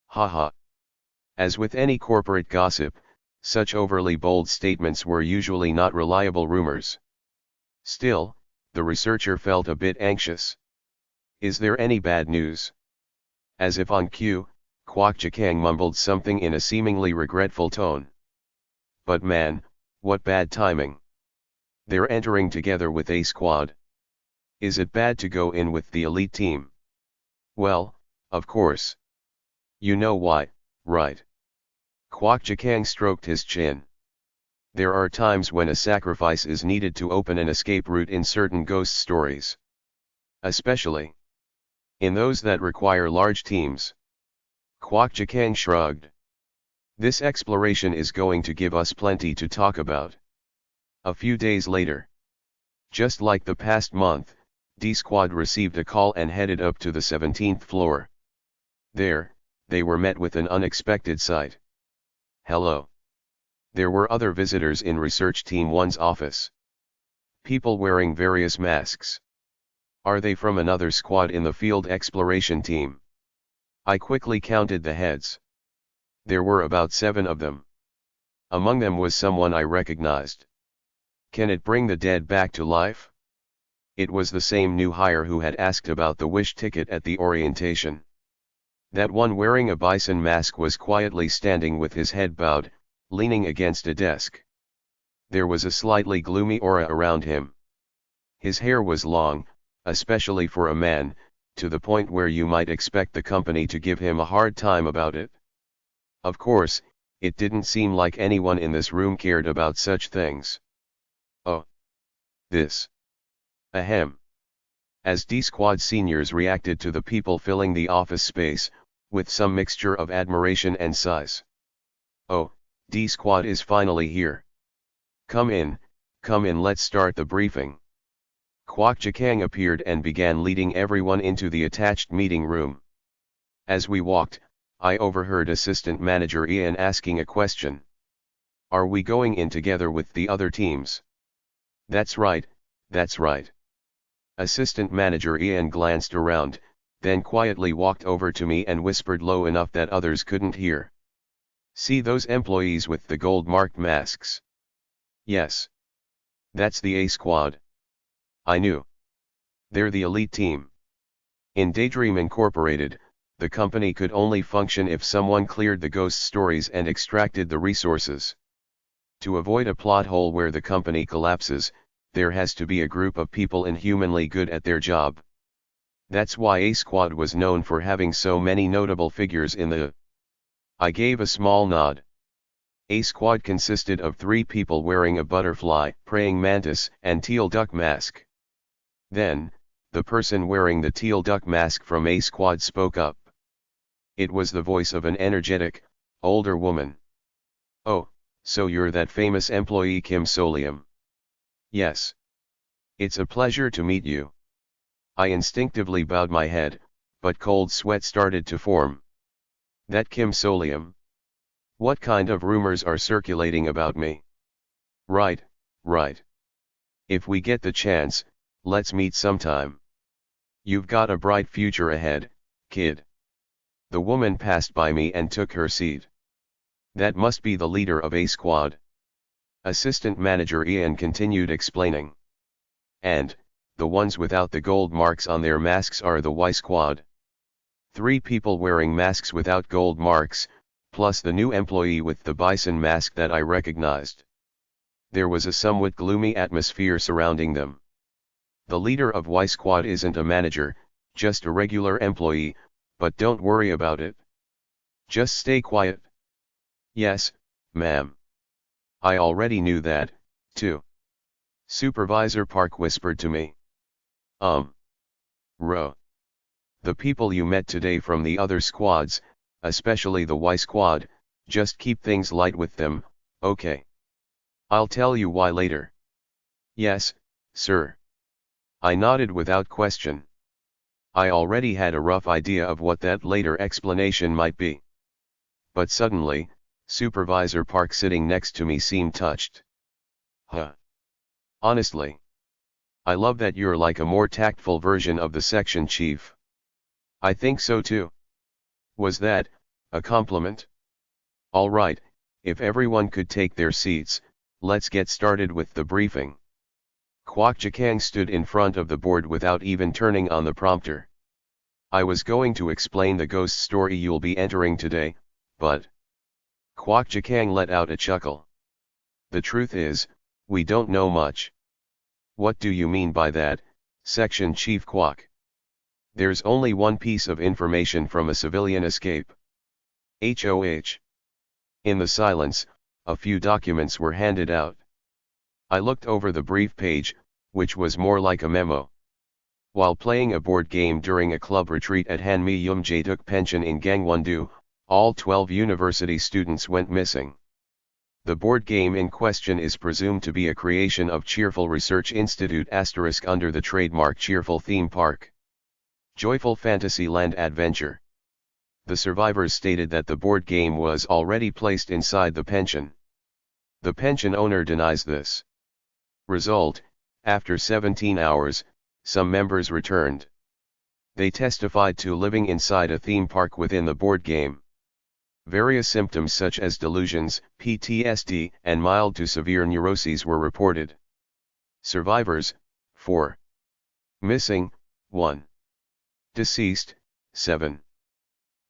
Haha. As with any corporate gossip, such overly bold statements were usually not reliable rumors. Still, the researcher felt a bit anxious. Is there any bad news? As if on cue, Kwok Chikang mumbled something in a seemingly regretful tone. But man, what bad timing. They're entering together with A Squad. Is it bad to go in with the elite team? Well, of course. You know why, right? Kwok Chikang stroked his chin. There are times when a sacrifice is needed to open an escape route in certain ghost stories. Especially in those that require large teams. Kwok Chikang shrugged. This exploration is going to give us plenty to talk about. A few days later. Just like the past month, D Squad received a call and headed up to the 17th floor. There, they were met with an unexpected sight. Hello. There were other visitors in Research Team 1's office. People wearing various masks. Are they from another squad in the field exploration team? I quickly counted the heads. There were about 7 of them. Among them was someone I recognized. Can it bring the dead back to life? It was the same new hire who had asked about the wish ticket at the orientation. That one wearing a bison mask was quietly standing with his head bowed, leaning against a desk. There was a slightly gloomy aura around him. His hair was long, especially for a man, to the point where you might expect the company to give him a hard time about it. Of course, it didn't seem like anyone in this room cared about such things. Oh. This. Ahem. As D Squad seniors reacted to the people filling the office space, with some mixture of admiration and sighs. Oh, D Squad is finally here. Come in, let's start the briefing. Kwok Chakang appeared and began leading everyone into the attached meeting room. As we walked, I overheard Assistant Manager Ian asking a question. Are we going in together with the other teams? That's right, that's right. Assistant Manager Ian glanced around, then quietly walked over to me and whispered low enough that others couldn't hear. See those employees with the gold-marked masks? Yes. That's the A Squad. I knew. They're the elite team. In Daydream Incorporated, the company could only function if someone cleared the ghost stories and extracted the resources. To avoid a plot hole where the company collapses, there has to be a group of people inhumanly good at their job. That's why A Squad was known for having so many notable figures in the... I gave a small nod. A Squad consisted of 3 people wearing a butterfly, praying mantis, and teal duck mask. Then, the person wearing the teal duck mask from A Squad spoke up. It was the voice of an energetic, older woman. Oh, so you're that famous employee Kim Solium. Yes. It's a pleasure to meet you. I instinctively bowed my head, but cold sweat started to form. That Kim Solium? What kind of rumors are circulating about me? Right, right. If we get the chance, let's meet sometime. You've got a bright future ahead, kid. The woman passed by me and took her seat. That must be the leader of A Squad. Assistant Manager Ian continued explaining. And, the ones without the gold marks on their masks are the Y Squad. 3 people wearing masks without gold marks, plus the new employee with the bison mask that I recognized. There was a somewhat gloomy atmosphere surrounding them. The leader of Y Squad isn't a manager, just a regular employee, but don't worry about it. Just stay quiet. Yes, ma'am. I already knew that, too. Supervisor Park whispered to me. Ro. The people you met today from the other squads, especially the Y Squad, just keep things light with them, okay? I'll tell you why later. Yes, sir. I nodded without question. I already had a rough idea of what that later explanation might be. But suddenly, Supervisor Park sitting next to me seemed touched. Huh. Honestly. I love that you're like a more tactful version of the section chief. I think so too. Was that a compliment? All right, if everyone could take their seats, let's get started with the briefing. Kwok Chakang stood in front of the board without even turning on the prompter. I was going to explain the ghost story you'll be entering today, but... Kwok Chakang let out a chuckle. The truth is, we don't know much. What do you mean by that, Section Chief Kwok? There's only one piece of information from a civilian escape. HOH. In the silence, a few documents were handed out. I looked over the brief page, which was more like a memo. While playing a board game during a club retreat at Hanmi Yum Jaetuk Pension in Gangwon-do, All 12 university students went missing. The board game in question is presumed to be a creation of Cheerful Research Institute * under the trademark Cheerful Theme Park. Joyful Fantasyland Adventure. The survivors stated that the board game was already placed inside the pension. The pension owner denies this. Result: after 17 hours, some members returned. They testified to living inside a theme park within the board game. Various symptoms such as delusions, PTSD, and mild to severe neuroses were reported. Survivors: 4. Missing: 1. Deceased: 7.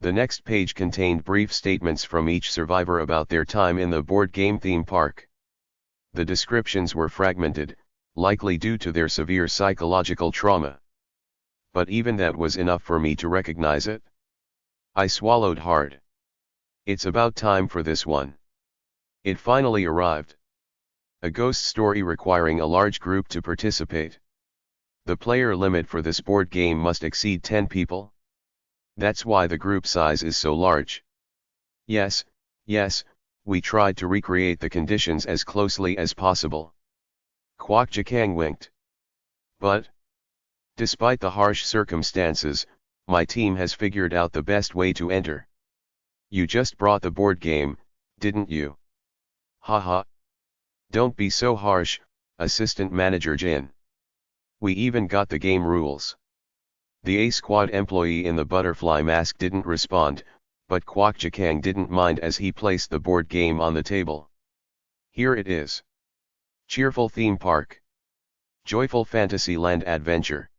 The next page contained brief statements from each survivor about their time in the board game theme park. The descriptions were fragmented, likely due to their severe psychological trauma. But even that was enough for me to recognize it. I swallowed hard. It's about time for this one. It finally arrived. A ghost story requiring a large group to participate. The player limit for this board game must exceed 10 people. That's why the group size is so large. Yes, we tried to recreate the conditions as closely as possible. Kwok Jakang winked. But, despite the harsh circumstances, my team has figured out the best way to enter. You just brought the board game, didn't you? Haha. Don't be so harsh, Assistant Manager Jin. We even got the game rules. The A Squad employee in the butterfly mask didn't respond, but Kwok Jakang didn't mind as he placed the board game on the table. Here it is. Cheerful Theme Park. Joyful Fantasyland Adventure.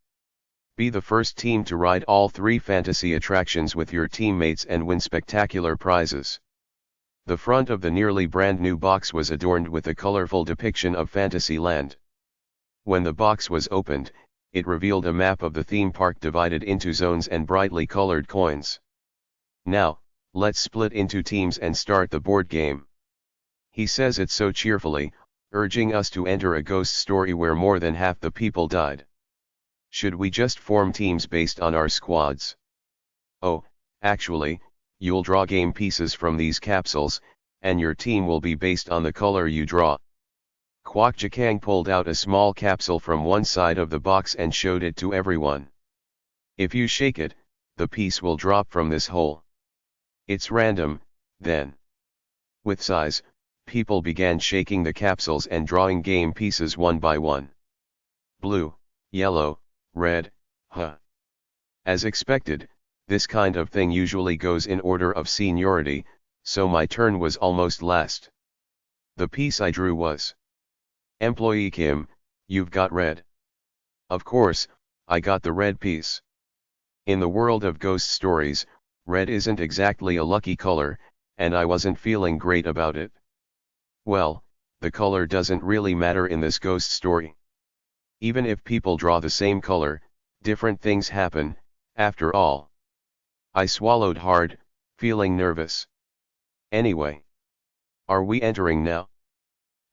Be the first team to ride all 3 fantasy attractions with your teammates and win spectacular prizes. The front of the nearly brand new box was adorned with a colorful depiction of Fantasyland. When the box was opened, it revealed a map of the theme park divided into zones and brightly colored coins. Now, let's split into teams and start the board game. He says it so cheerfully, urging us to enter a ghost story where more than half the people died. Should we just form teams based on our squads? Oh, actually, you'll draw game pieces from these capsules, and your team will be based on the color you draw. Kwok Jakang pulled out a small capsule from one side of the box and showed it to everyone. If you shake it, the piece will drop from this hole. It's random, then. With size, people began shaking the capsules and drawing game pieces one by one. Blue, yellow, red, As expected, this kind of thing usually goes in order of seniority, so my turn was almost last. The piece I drew was Employee Kim, you've got red. Of course, I got the red piece. In the world of ghost stories, red isn't exactly a lucky color, and I wasn't feeling great about it. Well, the color doesn't really matter in this ghost story. Even if people draw the same color, different things happen, after all. I swallowed hard, feeling nervous. Anyway. Are we entering now?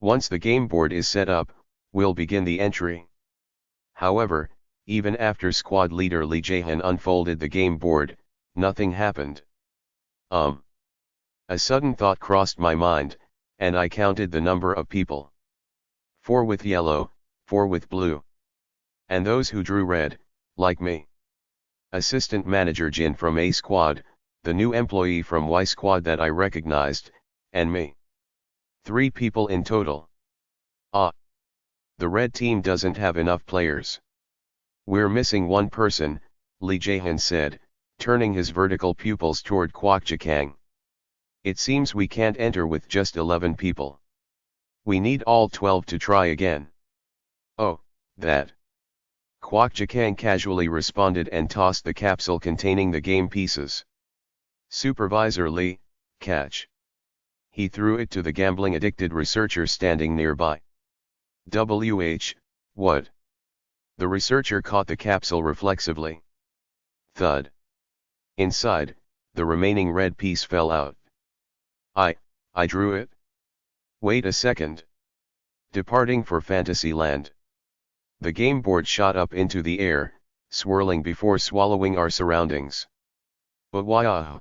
Once the game board is set up, we'll begin the entry. However, even after squad leader Lee Jae-han unfolded the game board, nothing happened. A sudden thought crossed my mind, and I counted the number of people. 4 with yellow, 4 with blue. And those who drew red, like me. Assistant Manager Jin from A Squad, the new employee from Y Squad that I recognized, and me. 3 people in total. The red team doesn't have enough players. We're missing one person, Lee Jae-han said, turning his vertical pupils toward Kwok Jakang. It seems we can't enter with just 11 people. We need all 12 to try again. Oh, that. Kwok Jakang casually responded and tossed the capsule containing the game pieces. Supervisor Lee, catch. He threw it to the gambling-addicted researcher standing nearby. What? The researcher caught the capsule reflexively. Thud. Inside, the remaining red piece fell out. I drew it? Wait a second. Departing for Fantasyland. The game board shot up into the air, swirling before swallowing our surroundings. But why?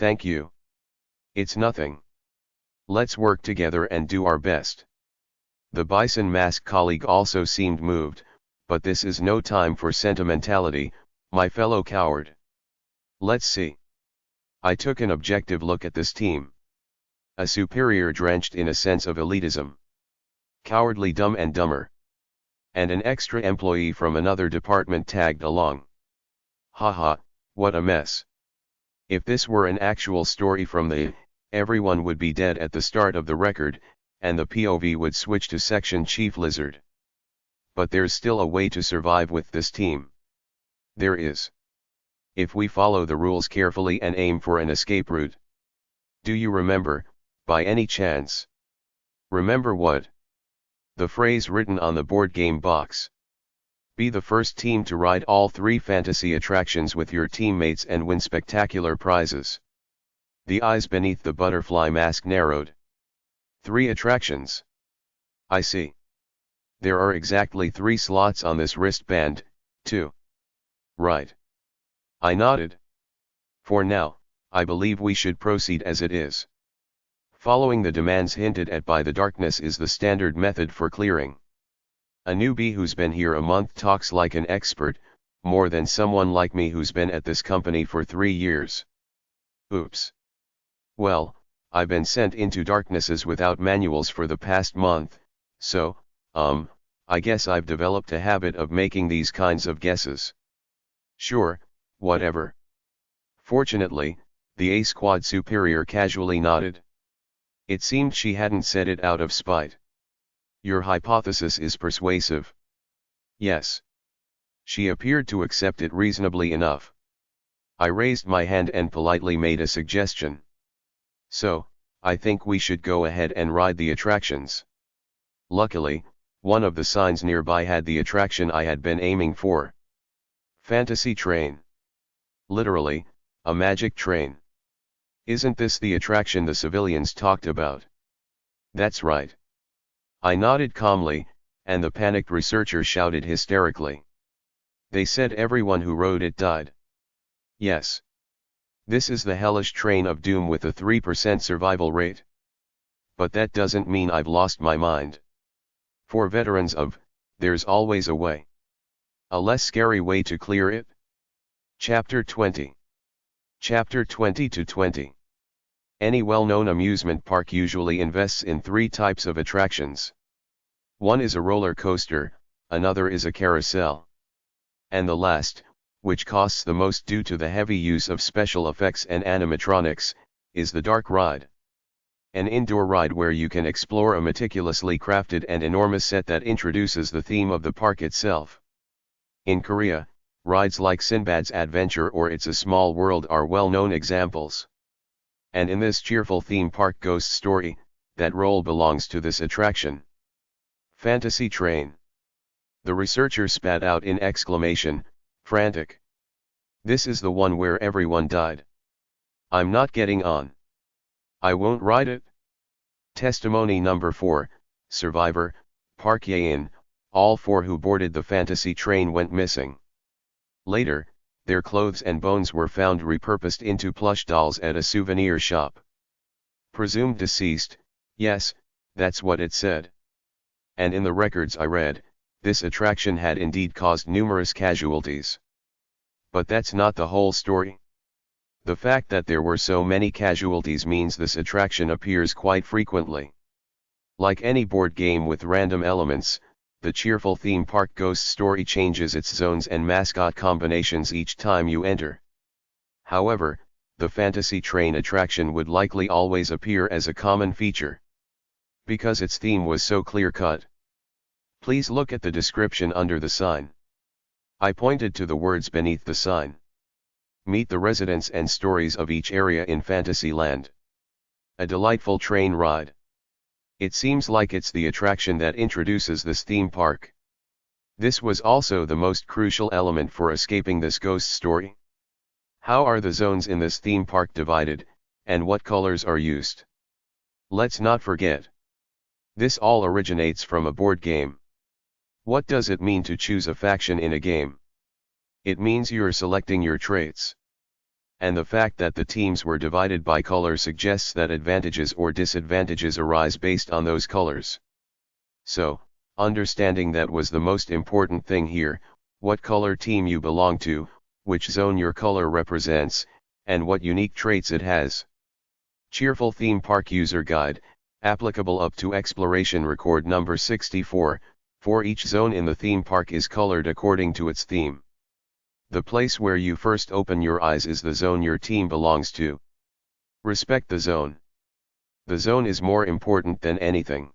Thank you. It's nothing. Let's work together and do our best. The bison mask colleague also seemed moved, but this is no time for sentimentality, my fellow coward. Let's see. I took an objective look at this team. A superior drenched in a sense of elitism. Cowardly Dumb and Dumber. And an extra employee from another department tagged along. Haha, what a mess. If this were an actual story from the, everyone would be dead at the start of the record, and the POV would switch to Section Chief Lizard. But there's still a way to survive with this team. There is. If we follow the rules carefully and aim for an escape route. Do you remember, by any chance? Remember what? The phrase written on the board game box. Be the first team to ride all 3 fantasy attractions with your teammates and win spectacular prizes. The eyes beneath the butterfly mask narrowed. 3 attractions. I see. There are exactly 3 slots on this wristband, too. Right. I nodded. For now, I believe we should proceed as it is. Following the demands hinted at by the darkness is the standard method for clearing. A newbie who's been here a month talks like an expert, more than someone like me who's been at this company for 3 years. Oops. Well, I've been sent into darknesses without manuals for the past month, so, I guess I've developed a habit of making these kinds of guesses. Sure, whatever. Fortunately, the A-Squad superior casually nodded. It seemed she hadn't said it out of spite. Your hypothesis is persuasive. Yes. She appeared to accept it reasonably enough. I raised my hand and politely made a suggestion. So, I think we should go ahead and ride the attractions. Luckily, one of the signs nearby had the attraction I had been aiming for. Fantasy Train. Literally, a magic train. Isn't this the attraction the civilians talked about? That's right. I nodded calmly, and the panicked researcher shouted hysterically. They said everyone who rode it died. Yes. This is the hellish train of doom with a 3% survival rate. But that doesn't mean I've lost my mind. For veterans of, there's always a way. A less scary way to clear it? Chapter 20. Chapter 20-20. Any well-known amusement park usually invests in 3 types of attractions. One is a roller coaster, another is a carousel. And the last, which costs the most due to the heavy use of special effects and animatronics, is the dark ride. An indoor ride where you can explore a meticulously crafted and enormous set that introduces the theme of the park itself. In Korea, rides like Sinbad's Adventure or It's a Small World are well-known examples. And in this cheerful theme park ghost story, that role belongs to this attraction. Fantasy Train. The researcher spat out in exclamation, frantic. This is the one where everyone died. I'm not getting on. I won't ride it. Testimony number 4, survivor, Park Ye-in, all 4 who boarded the fantasy train went missing. Later, their clothes and bones were found repurposed into plush dolls at a souvenir shop. Presumed deceased, yes, that's what it said. And in the records I read, this attraction had indeed caused numerous casualties. But that's not the whole story. The fact that there were so many casualties means this attraction appears quite frequently. Like any board game with random elements, the cheerful theme park ghost story changes its zones and mascot combinations each time you enter. However, the fantasy train attraction would likely always appear as a common feature. Because its theme was so clear-cut. Please look at the description under the sign. I pointed to the words beneath the sign. Meet the residents and stories of each area in Fantasyland. A delightful train ride. It seems like it's the attraction that introduces this theme park. This was also the most crucial element for escaping this ghost story. How are the zones in this theme park divided, and what colors are used? Let's not forget. This all originates from a board game. What does it mean to choose a faction in a game? It means you're selecting your traits. and the fact that the teams were divided by color suggests that advantages or disadvantages arise based on those colors. So, understanding that was the most important thing here: what color team you belong to, which zone your color represents, and what unique traits it has. Cheerful Theme Park User Guide, applicable up to Exploration Record number 64, for each zone in the theme park is colored according to its theme. The place where you first open your eyes is the zone your team belongs to. Respect the zone. The zone is more important than anything.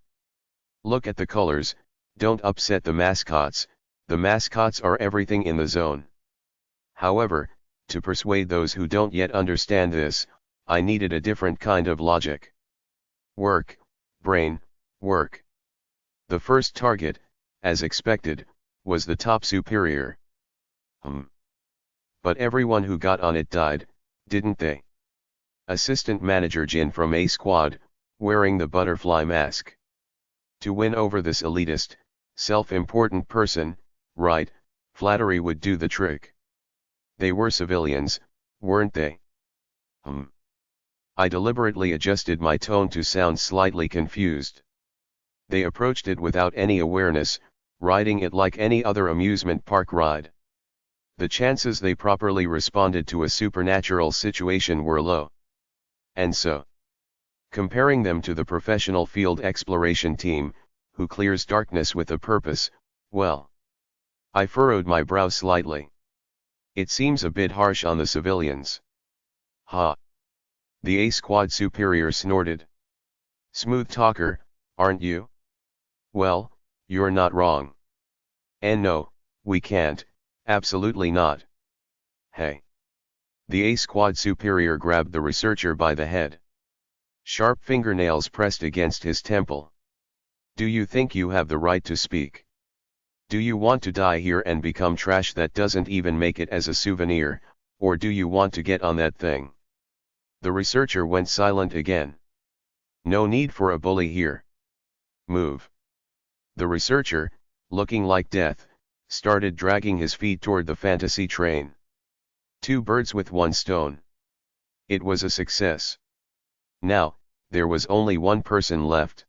Look at the colors, don't upset the mascots are everything in the zone. However, to persuade those who don't yet understand this, I needed a different kind of logic. Work, brain, work. The first target, as expected, was the top superior. But everyone who got on it died, didn't they? Assistant Manager Jin from A Squad, wearing the butterfly mask. To win over this elitist, self-important person, right, flattery would do the trick. They were civilians, weren't they? I deliberately adjusted my tone to sound slightly confused. They approached it without any awareness, riding it like any other amusement park ride. The chances they properly responded to a supernatural situation were low. And so, comparing them to the professional field exploration team, who clears darkness with a purpose, well, I furrowed my brow slightly. It seems a bit harsh on the civilians. Ha! The A Squad superior snorted. Smooth talker, aren't you? Well, you're not wrong. And no, we can't, absolutely not. Hey! The A Squad superior grabbed the researcher by the head. Sharp fingernails pressed against his temple. Do you think you have the right to speak? Do you want to die here and become trash that doesn't even make it as a souvenir, or do you want to get on that thing? The researcher went silent again. No need for a bully here. Move. The researcher, looking like death, started dragging his feet toward the fantasy train. 2 birds with 1 stone. It was a success. Now, there was only one person left.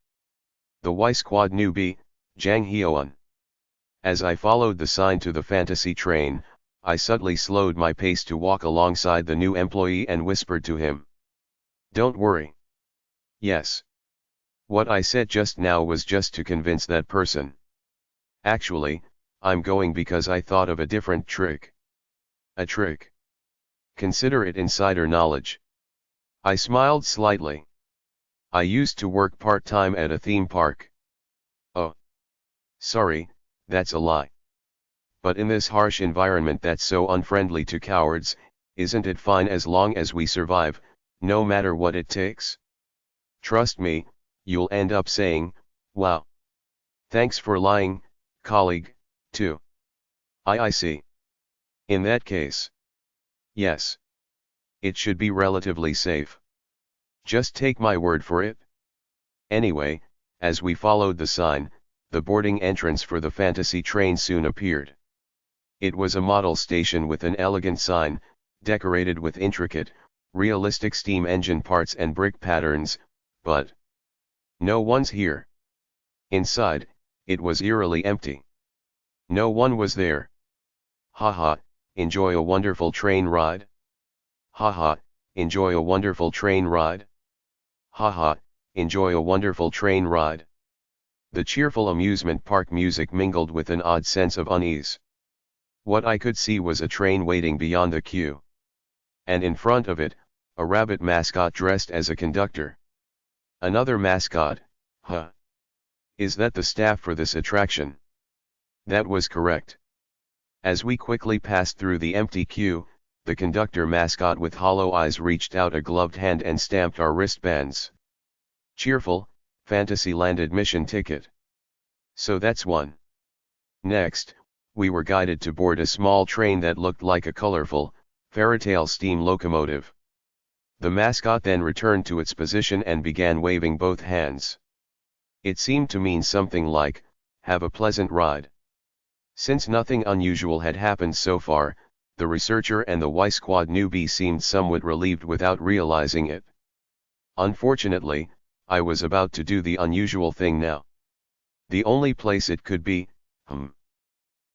The Y Squad newbie, Jang Hyoun. As I followed the sign to the fantasy train, I subtly slowed my pace to walk alongside the new employee and whispered to him. Don't worry. Yes. What I said just now was just to convince that person. Actually, I'm going because I thought of a different trick. A trick. Consider it insider knowledge. I smiled slightly. I used to work part-time at a theme park. Oh. Sorry, that's a lie. But in this harsh environment that's so unfriendly to cowards, isn't it fine as long as we survive, no matter what it takes? Trust me, you'll end up saying, wow. Thanks for lying, colleague, too. I see. In that case. Yes. It should be relatively safe. Just take my word for it. Anyway, as we followed the sign, the boarding entrance for the fantasy train soon appeared. It was a model station with an elegant sign, decorated with intricate, realistic steam engine parts and brick patterns, but no one's here. Inside, it was eerily empty. No one was there. Haha, enjoy a wonderful train ride. Haha, enjoy a wonderful train ride. Haha, enjoy a wonderful train ride. The cheerful amusement park music mingled with an odd sense of unease. What I could see was a train waiting beyond the queue. And in front of it, a rabbit mascot dressed as a conductor. Another mascot, huh? Is that the staff for this attraction? That was correct. As we quickly passed through the empty queue, the conductor mascot with hollow eyes reached out a gloved hand and stamped our wristbands. Cheerful, Fantasyland admission ticket. So that's one. Next, we were guided to board a small train that looked like a colorful, fairytale steam locomotive. The mascot then returned to its position and began waving both hands. It seemed to mean something like, have a pleasant ride. Since nothing unusual had happened so far, The researcher and the Y Squad newbie seemed somewhat relieved without realizing it. Unfortunately, I was about to do the unusual thing now. The only place it could be,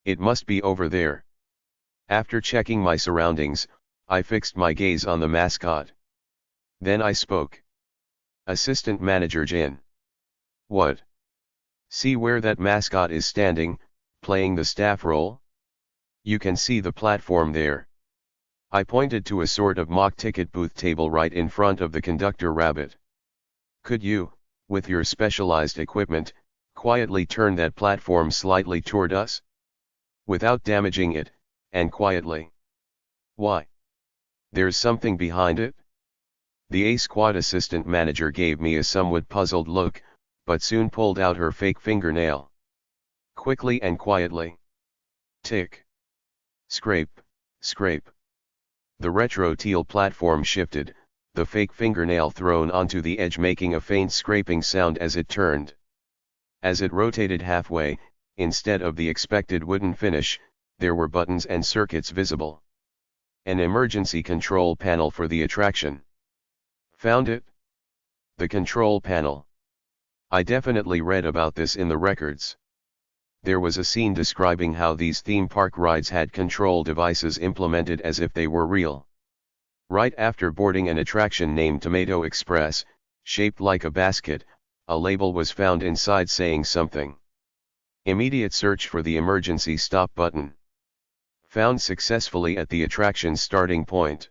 it must be over there. After checking my surroundings, I fixed my gaze on the mascot. Then I spoke. Assistant Manager Jin. What? See where that mascot is standing, playing the staff role? You can see the platform there. I pointed to a sort of mock ticket booth table right in front of the conductor rabbit. Could you, with your specialized equipment, quietly turn that platform slightly toward us? Without damaging it, and quietly. Why? There's something behind it? The A-Squad assistant manager gave me a somewhat puzzled look, but soon pulled out her fake fingernail. Quickly and quietly. Tick. Scrape, scrape. The retro teal platform shifted, the fake fingernail thrown onto the edge making a faint scraping sound as it turned. As it rotated halfway, instead of the expected wooden finish, there were buttons and circuits visible. An emergency control panel for the attraction. Found it? The control panel. I definitely read about this in the records. There was a scene describing how these theme park rides had control devices implemented as if they were real. Right after boarding an attraction named Tomato Express, shaped like a basket, a label was found inside saying something. Immediate search for the emergency stop button. Found successfully at the attraction's starting point.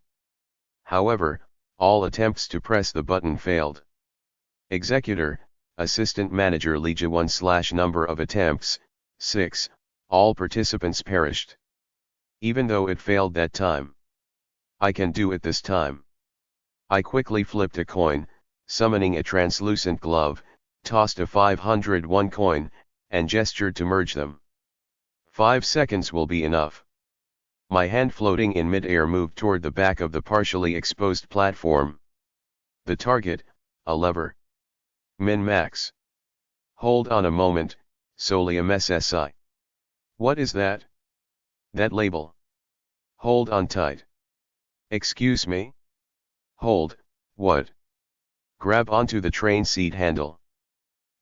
However, all attempts to press the button failed. Executor, Assistant Manager Leja 1/number of attempts, 6, all participants perished. Even though it failed that time. I can do it this time. I quickly flipped a coin, summoning a translucent glove, tossed a 501 coin, and gestured to merge them. 5 seconds will be enough. My hand floating in mid-air moved toward the back of the partially exposed platform. The target, a lever. Min-max. Hold on a moment, Solium SSI. What is that? That label. Hold on tight. Excuse me? Hold, what? Grab onto the train seat handle.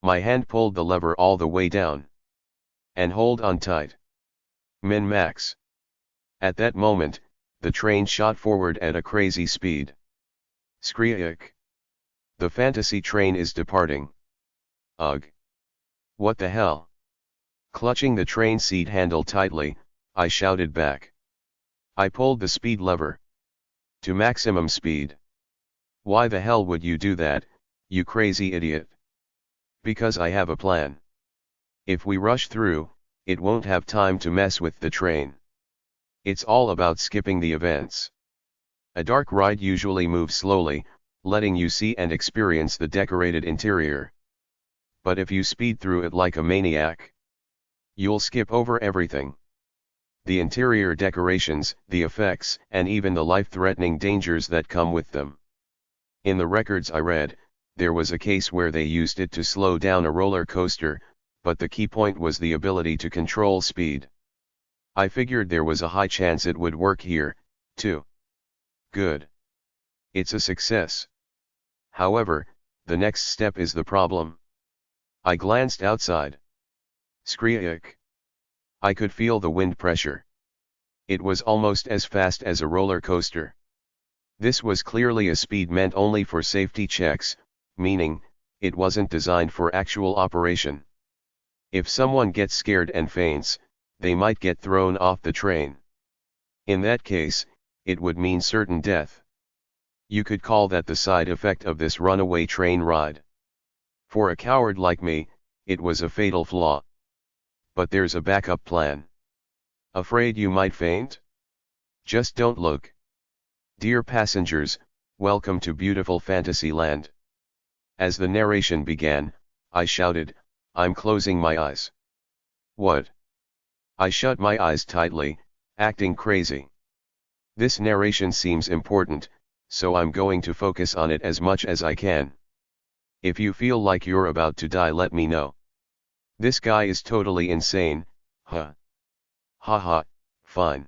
My hand pulled the lever all the way down. And hold on tight. Min-max. At that moment, the train shot forward at a crazy speed. Screech. The fantasy train is departing. Ugh. What the hell? Clutching the train seat handle tightly, I shouted back. I pulled the speed lever. To maximum speed. Why the hell would you do that, you crazy idiot? Because I have a plan. If we rush through, it won't have time to mess with the train. It's all about skipping the events. A dark ride usually moves slowly, letting you see and experience the decorated interior. But if you speed through it like a maniac, you'll skip over everything. The interior decorations, the effects, and even the life-threatening dangers that come with them. In the records I read, there was a case where they used it to slow down a roller coaster, but the key point was the ability to control speed. I figured there was a high chance it would work here, too. Good. It's a success. However, the next step is the problem. I glanced outside. Screech. I could feel the wind pressure. It was almost as fast as a roller coaster. This was clearly a speed meant only for safety checks, meaning, it wasn't designed for actual operation. If someone gets scared and faints, they might get thrown off the train. In that case, it would mean certain death. You could call that the side effect of this runaway train ride. For a coward like me, it was a fatal flaw. But there's a backup plan. Afraid you might faint? Just don't look. Dear passengers, welcome to beautiful Fantasyland. As the narration began, I shouted, I'm closing my eyes. What? I shut my eyes tightly, acting crazy. This narration seems important, so I'm going to focus on it as much as I can. If you feel like you're about to die, let me know. This guy is totally insane, huh? Haha, fine.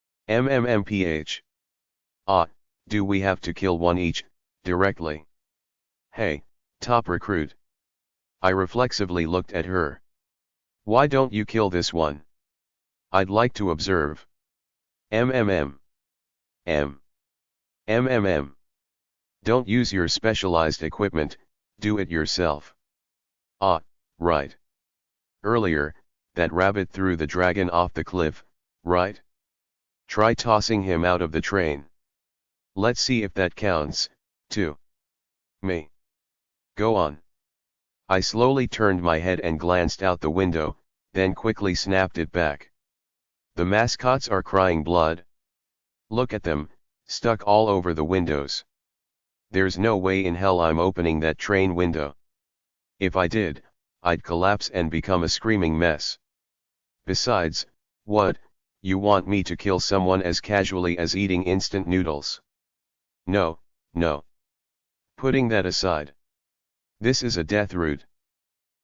MMMPH. Ah, do we have to kill one each, directly? Hey, top recruit. I reflexively looked at her. Why don't you kill this one? I'd like to observe. MMM. M. MMM. Don't use your specialized equipment, do it yourself. Ah, right. Earlier, that rabbit threw the dragon off the cliff, right? Try tossing him out of the train. Let's see if that counts, too. Me. Go on. I slowly turned my head and glanced out the window, then quickly snapped it back. The mascots are crying blood. Look at them, stuck all over the windows. There's no way in hell I'm opening that train window. If I did, I'd collapse and become a screaming mess. Besides, what, you want me to kill someone as casually as eating instant noodles? No, no. Putting that aside. This is a death route.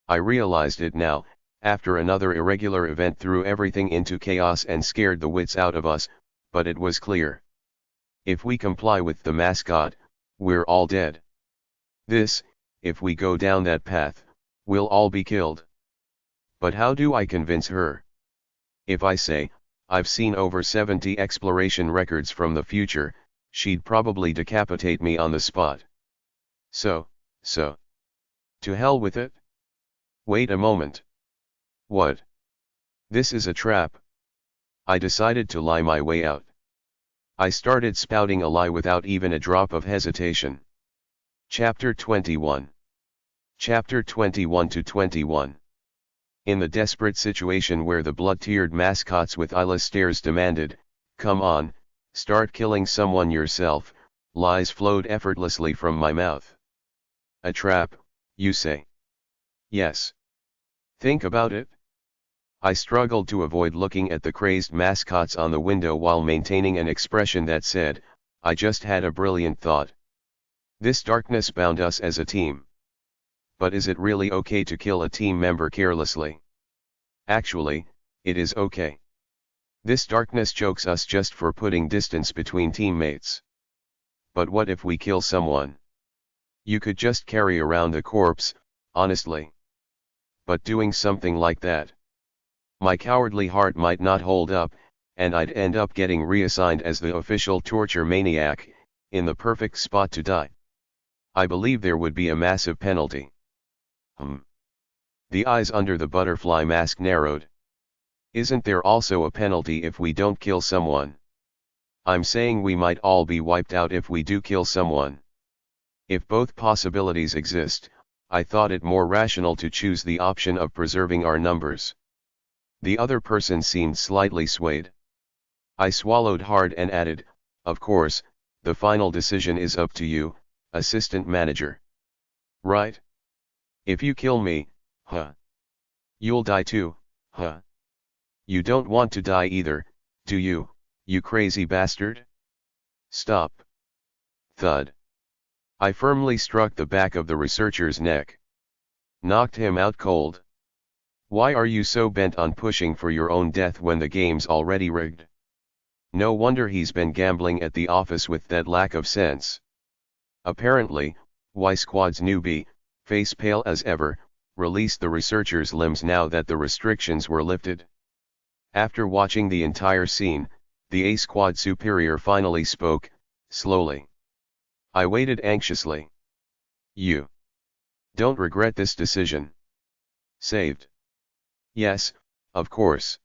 I realized it now, after another irregular event threw everything into chaos and scared the wits out of us, but it was clear. If we comply with the mascot, we're all dead. This, if we go down that path, we'll all be killed. But how do I convince her? If I say, I've seen over 70 exploration records from the future, she'd probably decapitate me on the spot. So. To hell with it? Wait a moment. What? This is a trap. I decided to lie my way out. I started spouting a lie without even a drop of hesitation. Chapter 21. Chapter 21 to 21. In the desperate situation where the blood-teared mascots with eyeless stares demanded, "Come on, start killing someone yourself," lies flowed effortlessly from my mouth. A trap, you say? Yes. Think about it. I struggled to avoid looking at the crazed mascots on the window while maintaining an expression that said, I just had a brilliant thought. This darkness bound us as a team. But is it really okay to kill a team member carelessly? Actually, it is okay. This darkness chokes us just for putting distance between teammates. But what if we kill someone? You could just carry around a corpse, honestly. But doing something like that, my cowardly heart might not hold up, and I'd end up getting reassigned as the official torture maniac, in the perfect spot to die. I believe there would be a massive penalty. The eyes under the butterfly mask narrowed. Isn't there also a penalty if we don't kill someone? I'm saying we might all be wiped out if we do kill someone. If both possibilities exist, I thought it more rational to choose the option of preserving our numbers. The other person seemed slightly swayed. I swallowed hard and added, of course, the final decision is up to you, assistant manager. Right? If you kill me, you'll die too, You don't want to die either, do you, you crazy bastard? Stop. Thud. I firmly struck the back of the researcher's neck. Knocked him out cold. Why are you so bent on pushing for your own death when the game's already rigged? No wonder he's been gambling at the office with that lack of sense. Apparently, Y Squad's newbie, face pale as ever, released the researcher's limbs now that the restrictions were lifted. After watching the entire scene, the A Squad superior finally spoke, slowly. I waited anxiously. You don't regret this decision? Saved. Yes, of course.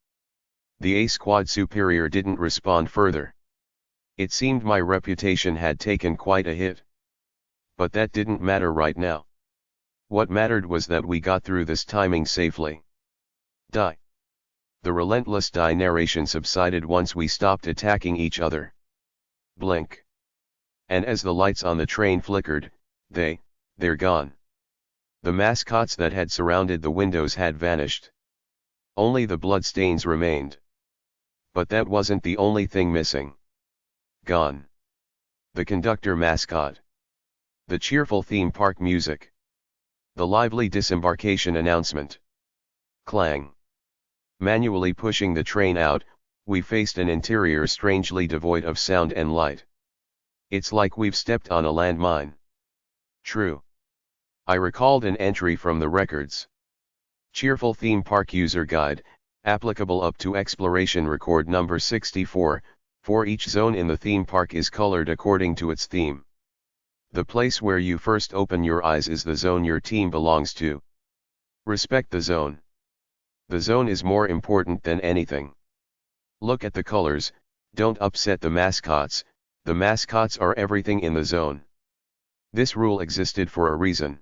The A Squad superior didn't respond further. It seemed my reputation had taken quite a hit. But that didn't matter right now. What mattered was that we got through this timing safely. Die. The relentless die narration subsided once we stopped attacking each other. Blink. And as the lights on the train flickered, they're gone. The mascots that had surrounded the windows had vanished. Only the bloodstains remained. But that wasn't the only thing missing. Gone. The conductor mascot. The cheerful theme park music. The lively disembarkation announcement. Clang. Manually pushing the train out, we faced an interior strangely devoid of sound and light. It's like we've stepped on a landmine. True. I recalled an entry from the records. Cheerful theme park user guide, applicable up to exploration record number 64, for each zone in the theme park is colored according to its theme. The place where you first open your eyes is the zone your team belongs to. Respect the zone. The zone is more important than anything. Look at the colors, don't upset the mascots are everything in the zone. This rule existed for a reason.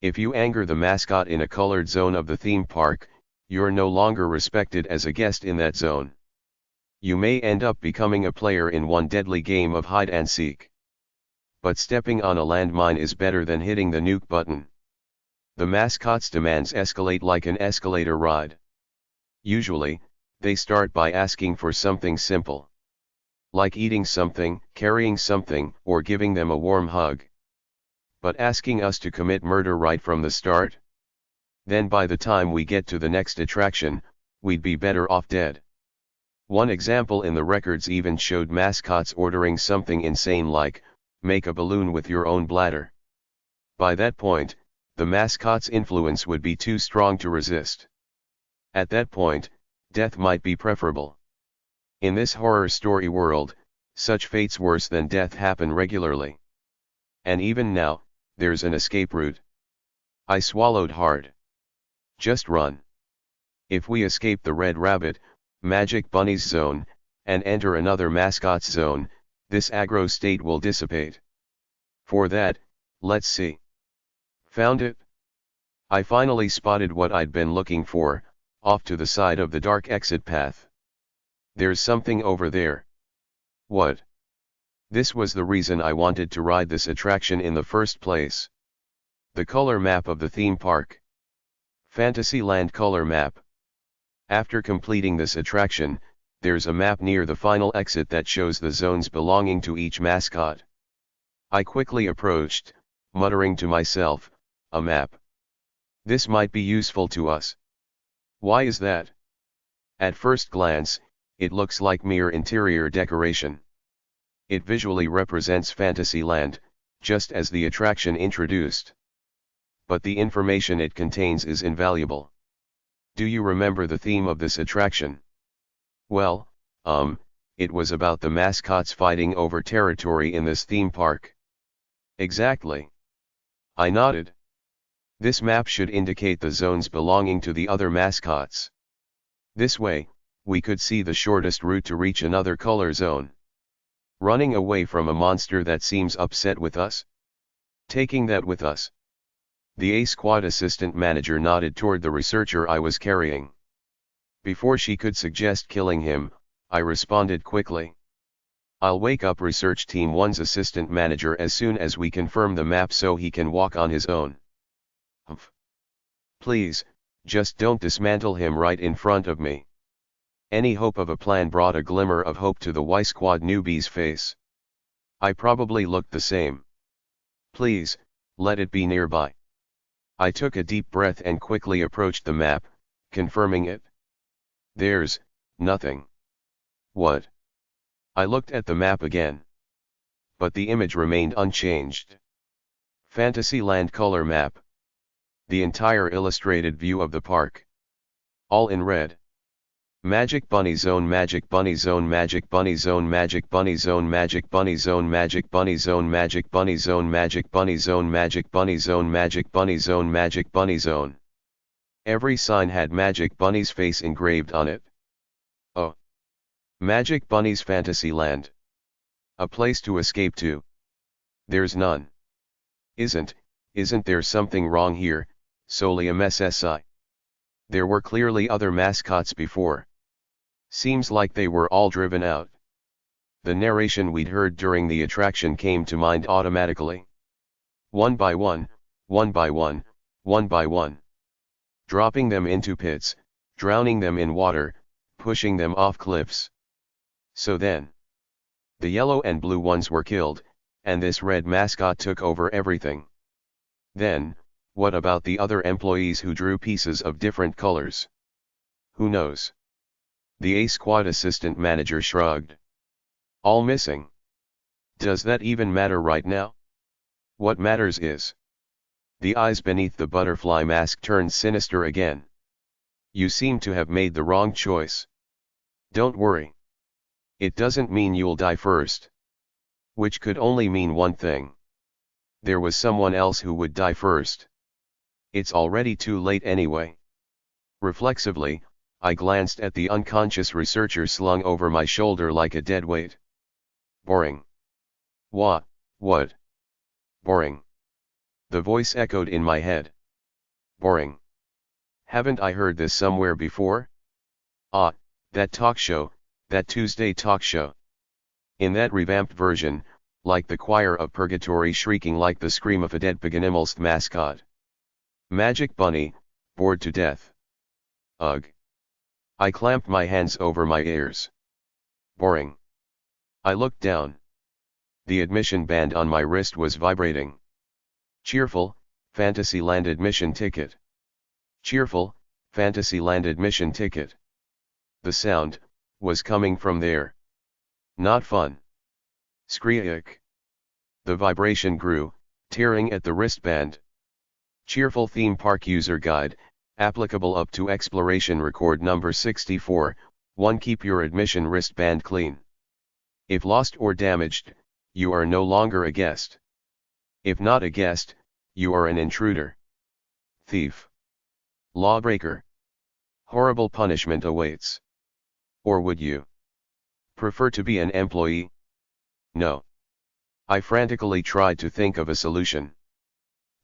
If you anger the mascot in a colored zone of the theme park, you're no longer respected as a guest in that zone. You may end up becoming a player in one deadly game of hide and seek. But stepping on a landmine is better than hitting the nuke button. The mascot's demands escalate like an escalator ride. Usually, they start by asking for something simple. Like eating something, carrying something, or giving them a warm hug. But asking us to commit murder right from the start? Then by the time we get to the next attraction, we'd be better off dead. One example in the records even showed mascots ordering something insane like, make a balloon with your own bladder. By that point, the mascot's influence would be too strong to resist. At that point, death might be preferable. In this horror story world, such fates worse than death happen regularly. And even now, there's an escape route. I swallowed hard. Just run. If we escape the Red Rabbit, Magic Bunny's zone, and enter another mascot's zone, this aggro state will dissipate. For that, let's see. Found it? I finally spotted what I'd been looking for, off to the side of the dark exit path. There's something over there. What? This was the reason I wanted to ride this attraction in the first place. The color map of the theme park. Fantasyland color map. After completing this attraction, there's a map near the final exit that shows the zones belonging to each mascot. I quickly approached, muttering to myself, a map. This might be useful to us. Why is that? At first glance, it looks like mere interior decoration. It visually represents Fantasyland, just as the attraction introduced. But the information it contains is invaluable. Do you remember the theme of this attraction? Well, it was about the mascots fighting over territory in this theme park. Exactly. I nodded. This map should indicate the zones belonging to the other mascots. This way, we could see the shortest route to reach another color zone. Running away from a monster that seems upset with us? Taking that with us? The A-Squad assistant manager nodded toward the researcher I was carrying. Before she could suggest killing him, I responded quickly. I'll wake up Research Team 1's assistant manager as soon as we confirm the map so he can walk on his own. Humph. Please, just don't dismantle him right in front of me. Any hope of a plan brought a glimmer of hope to the Y-Squad newbie's face. I probably looked the same. Please, let it be nearby. I took a deep breath and quickly approached the map, confirming it. There's nothing. What? I looked at the map again. But the image remained unchanged. Fantasyland color map. The entire illustrated view of the park. All in red. Magic Bunny Zone, Magic Bunny Zone, Magic Bunny Zone, Magic Bunny Zone, Magic Bunny Zone, Magic Bunny Zone, Magic Bunny Zone, Magic Bunny Zone, Magic Bunny Zone, Magic Bunny Zone, Magic Bunny Zone. Every sign had Magic Bunny's face engraved on it. Oh. Magic Bunny's Fantasyland. A place to escape to. There's none. Isn't there something wrong here, solely MSSI? There were clearly other mascots before. Seems like they were all driven out. The narration we'd heard during the attraction came to mind automatically. One by one, one by one, one by one. Dropping them into pits, drowning them in water, pushing them off cliffs. So then, the yellow and blue ones were killed, and this red mascot took over everything. Then, what about the other employees who drew pieces of different colors? Who knows? The A Squad assistant manager shrugged. All missing. Does that even matter right now? What matters is. The eyes beneath the butterfly mask turned sinister again. You seem to have made the wrong choice. Don't worry. It doesn't mean you'll die first. Which could only mean one thing. There was someone else who would die first. It's already too late anyway. Reflexively, I glanced at the unconscious researcher slung over my shoulder like a dead weight. Boring. What? Boring. The voice echoed in my head. Boring. Haven't I heard this somewhere before? Ah, that talk show, that Tuesday talk show. In that revamped version, like the choir of purgatory shrieking like the scream of a dead Paganimals mascot. Magic Bunny, bored to death. Ugh. I clamped my hands over my ears. Boring. I looked down. The admission band on my wrist was vibrating. Cheerful, Fantasyland admission ticket. Cheerful, Fantasyland admission ticket. The sound was coming from there. Not fun. Screech. The vibration grew, tearing at the wristband. Cheerful theme park user guide, applicable up to exploration record number 64, 1. Keep your admission wristband clean. If lost or damaged, you are no longer a guest. If not a guest, you are an intruder. Thief. Lawbreaker. Horrible punishment awaits. Or would you prefer to be an employee? No. I frantically tried to think of a solution.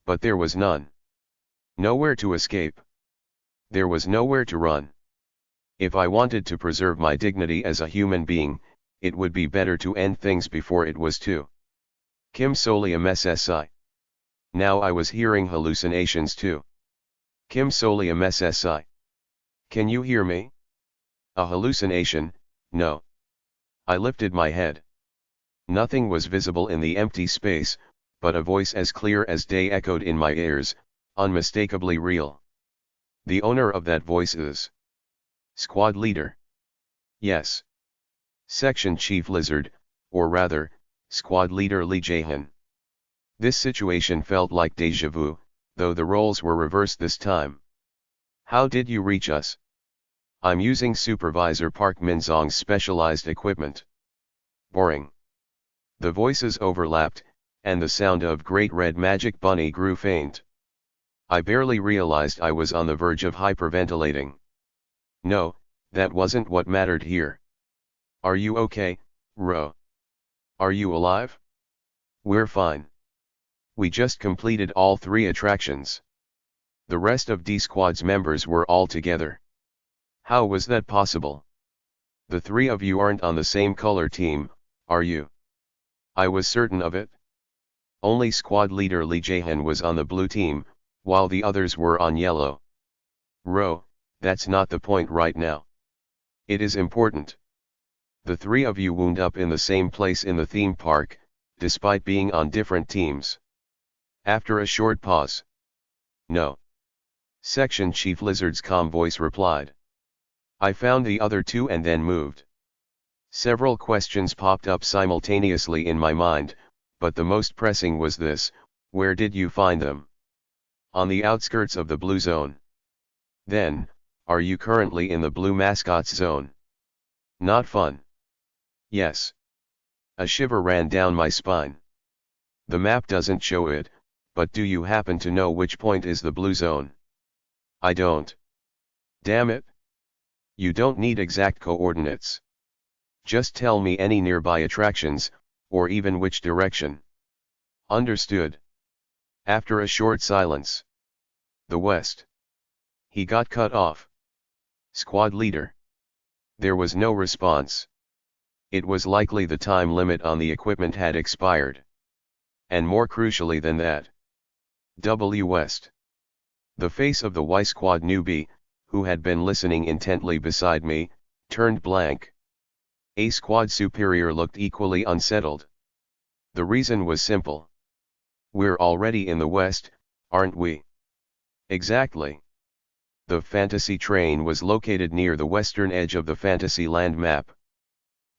But there was none. Nowhere to escape. There was nowhere to run. If I wanted to preserve my dignity as a human being, it would be better to end things before it was too. Kim Solium SSI. Now I was hearing hallucinations too. Kim Solium SSI. Can you hear me? A hallucination, no. I lifted my head. Nothing was visible in the empty space, but a voice as clear as day echoed in my ears, unmistakably real. The owner of that voice is Squad Leader. Yes. Section Chief Lizard, or rather, Squad Leader Lee Jahan. This situation felt like déjà vu, though the roles were reversed this time. How did you reach us? I'm using Supervisor Park Minzong's specialized equipment. Boring. The voices overlapped, and the sound of Great Red Magic Bunny grew faint. I barely realized I was on the verge of hyperventilating. No, that wasn't what mattered here. Are you okay, Ro? Are you alive? We're fine. We just completed all 3 attractions. The rest of D Squad's members were all together. How was that possible? The 3 of you aren't on the same color team, are you? I was certain of it. Only Squad Leader Lee Jahan was on the blue team, while the others were on yellow. Ro, that's not the point right now. It is important. The 3 of you wound up in the same place in the theme park, despite being on different teams. After a short pause. No. Section Chief Lizard's calm voice replied. I found the other 2 and then moved. Several questions popped up simultaneously in my mind, but the most pressing was this: where did you find them? On the outskirts of the blue zone. Then, are you currently in the blue mascots zone? Not fun. Yes. A shiver ran down my spine. The map doesn't show it, but do you happen to know which point is the blue zone? I don't. Damn it. You don't need exact coordinates. Just tell me any nearby attractions, or even which direction. Understood. After a short silence. The west. He got cut off. Squad Leader. There was no response. It was likely the time limit on the equipment had expired. And more crucially than that. W West. The face of the Y Squad newbie, who had been listening intently beside me, turned blank. A Squad superior looked equally unsettled. The reason was simple. We're already in the West, aren't we? Exactly. The fantasy train was located near the western edge of the fantasy land map.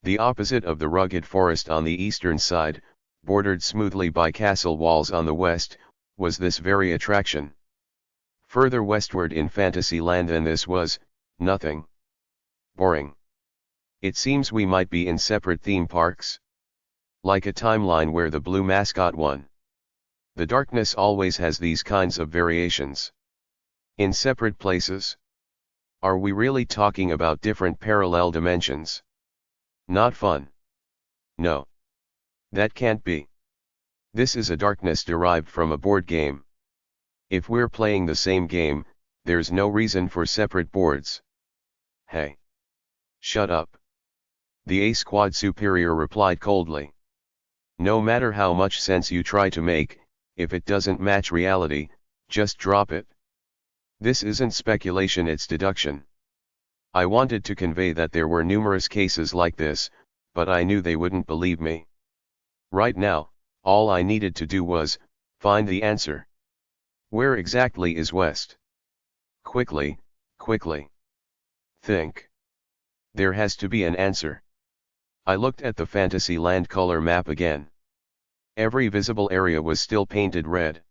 The opposite of the rugged forest on the eastern side, bordered smoothly by castle walls on the west, was this very attraction. Further westward in fantasy land than this was, nothing. Boring. It seems we might be in separate theme parks. Like a timeline where the blue mascot won. The darkness always has these kinds of variations. In separate places? Are we really talking about different parallel dimensions? Not fun. No. That can't be. This is a darkness derived from a board game. If we're playing the same game, there's no reason for separate boards. Hey. Shut up. The A-Squad superior replied coldly. No matter how much sense you try to make, if it doesn't match reality, just drop it. This isn't speculation, it's deduction. I wanted to convey that there were numerous cases like this, but I knew they wouldn't believe me. Right now, all I needed to do was find the answer. Where exactly is west? Quickly, quickly. Think. There has to be an answer. I looked at the Fantasyland color map again. Every visible area was still painted red.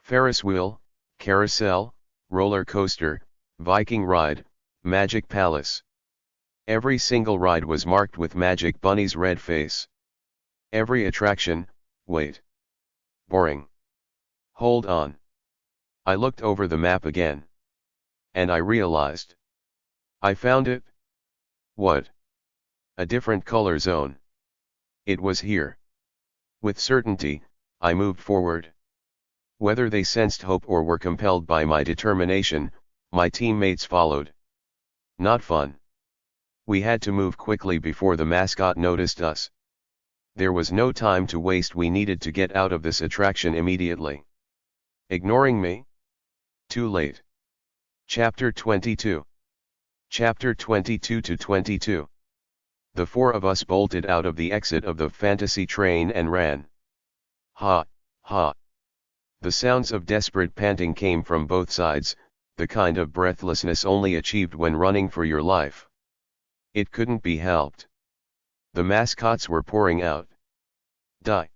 Ferris wheel, carousel, roller coaster, Viking ride, Magic Palace. Every single ride was marked with Magic Bunny's red face. Every attraction, wait. Boring. Hold on. I looked over the map again. And I realized. I found it. What? A different color zone. It was here. With certainty, I moved forward. Whether they sensed hope or were compelled by my determination, my teammates followed. Not fun. We had to move quickly before the mascot noticed us. There was no time to waste, we needed to get out of this attraction immediately. Ignoring me? Too late. Chapter 22. Chapter 22 to 22. The four of us bolted out of the exit of the fantasy train and ran. Ha, ha. The sounds of desperate panting came from both sides, the kind of breathlessness only achieved when running for your life. It couldn't be helped. The mascots were pouring out. Die.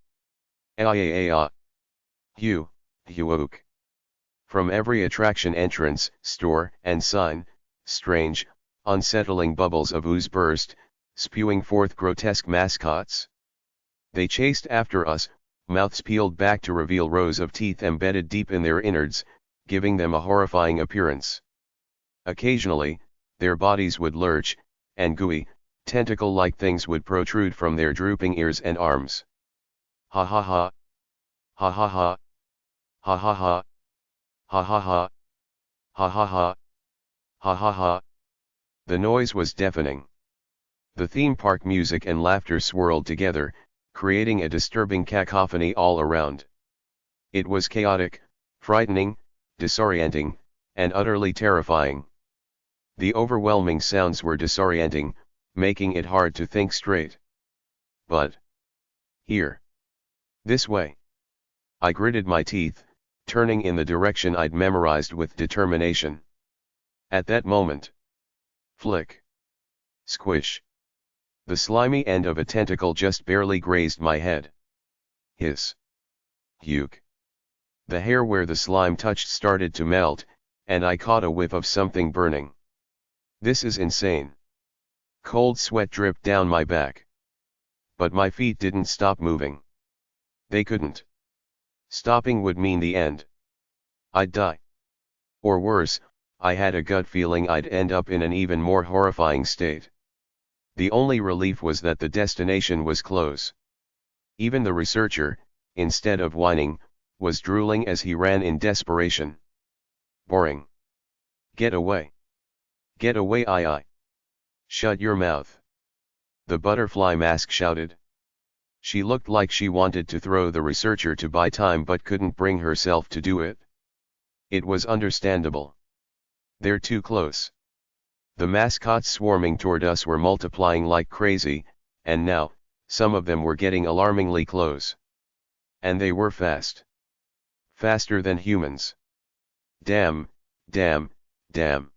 Aah. Hugh, Huook. From every attraction entrance, store, and sign, strange, unsettling bubbles of ooze burst, spewing forth grotesque mascots. They chased after us, mouths peeled back to reveal rows of teeth embedded deep in their innards, giving them a horrifying appearance. Occasionally, their bodies would lurch, and gooey, tentacle-like things would protrude from their drooping ears and arms. Ha ha ha. Ha ha ha. Ha ha ha. Ha ha ha. Ha ha ha. Ha ha ha. The noise was deafening. The theme park music and laughter swirled together, creating a disturbing cacophony all around. It was chaotic, frightening, disorienting, and utterly terrifying. The overwhelming sounds were disorienting, making it hard to think straight. But here. This way. I gritted my teeth, turning in the direction I'd memorized with determination. At that moment. Flick. Squish. The slimy end of a tentacle just barely grazed my head. Hiss. Puke. The hair where the slime touched started to melt, and I caught a whiff of something burning. This is insane. Cold sweat dripped down my back. But my feet didn't stop moving. They couldn't. Stopping would mean the end. I'd die. Or worse, I had a gut feeling I'd end up in an even more horrifying state. The only relief was that the destination was close. Even the researcher, instead of whining, was drooling as he ran in desperation. Boring. Get away. Get away, I. Shut your mouth. The butterfly mask shouted. She looked like she wanted to throw the researcher to buy time but couldn't bring herself to do it. It was understandable. They're too close. The mascots swarming toward us were multiplying like crazy, and now, some of them were getting alarmingly close. And they were fast. Faster than humans. Damn, damn, damn.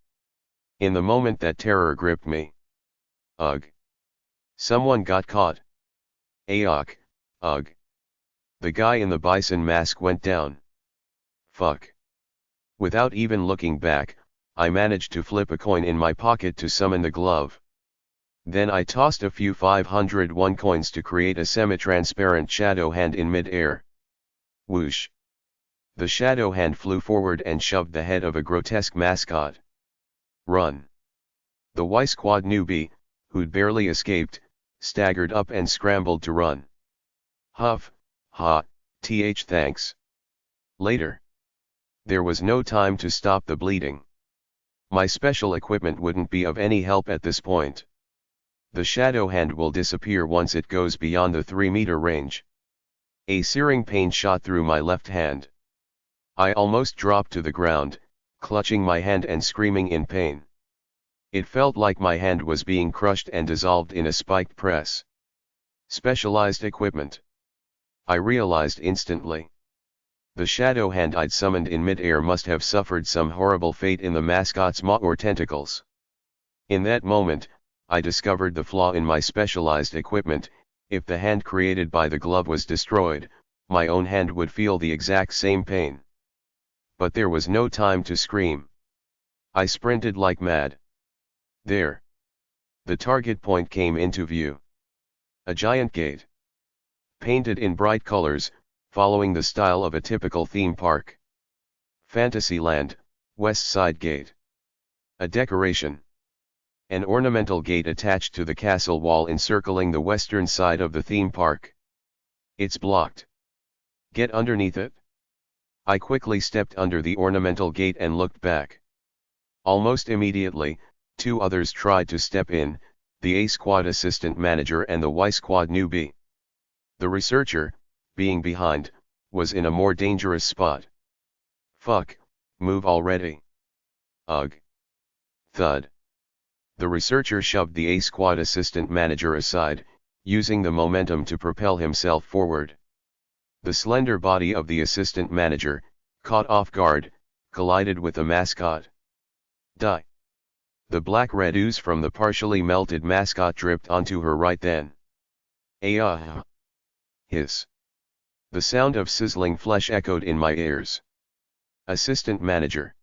In the moment that terror gripped me. Ugh. Someone got caught. Ayok, ugh. The guy in the bison mask went down. Fuck. Without even looking back, I managed to flip a coin in my pocket to summon the glove. Then I tossed a few 501 coins to create a semi-transparent shadow hand in mid-air. Whoosh. The shadow hand flew forward and shoved the head of a grotesque mascot. Run. The Y Squad newbie, who'd barely escaped, staggered up and scrambled to run. Huff, ha, thanks. Later. There was no time to stop the bleeding. My special equipment wouldn't be of any help at this point. The shadow hand will disappear once it goes beyond the 3-meter range. A searing pain shot through my left hand. I almost dropped to the ground, clutching my hand and screaming in pain. It felt like my hand was being crushed and dissolved in a spiked press. Specialized equipment. I realized instantly. The shadow hand I'd summoned in mid-air must have suffered some horrible fate in the mascot's maw or tentacles. In that moment, I discovered the flaw in my specialized equipment. If the hand created by the glove was destroyed, my own hand would feel the exact same pain. But there was no time to scream. I sprinted like mad. There. The target point came into view. A giant gate. Painted in bright colors, following the style of a typical theme park. Fantasyland, West Side Gate. A decoration. An ornamental gate attached to the castle wall encircling the western side of the theme park. It's blocked. Get underneath it. I quickly stepped under the ornamental gate and looked back. Almost immediately, 2 others tried to step in, the A Squad assistant manager and the Y Squad newbie. The researcher, being behind, was in a more dangerous spot. Fuck, move already. Ugh. Thud. The researcher shoved the A Squad assistant manager aside, using the momentum to propel himself forward. The slender body of the assistant manager, caught off guard, collided with the mascot. Die. The black-red ooze from the partially melted mascot dripped onto her right then. Ayah. Hiss. The sound of sizzling flesh echoed in my ears. Assistant manager.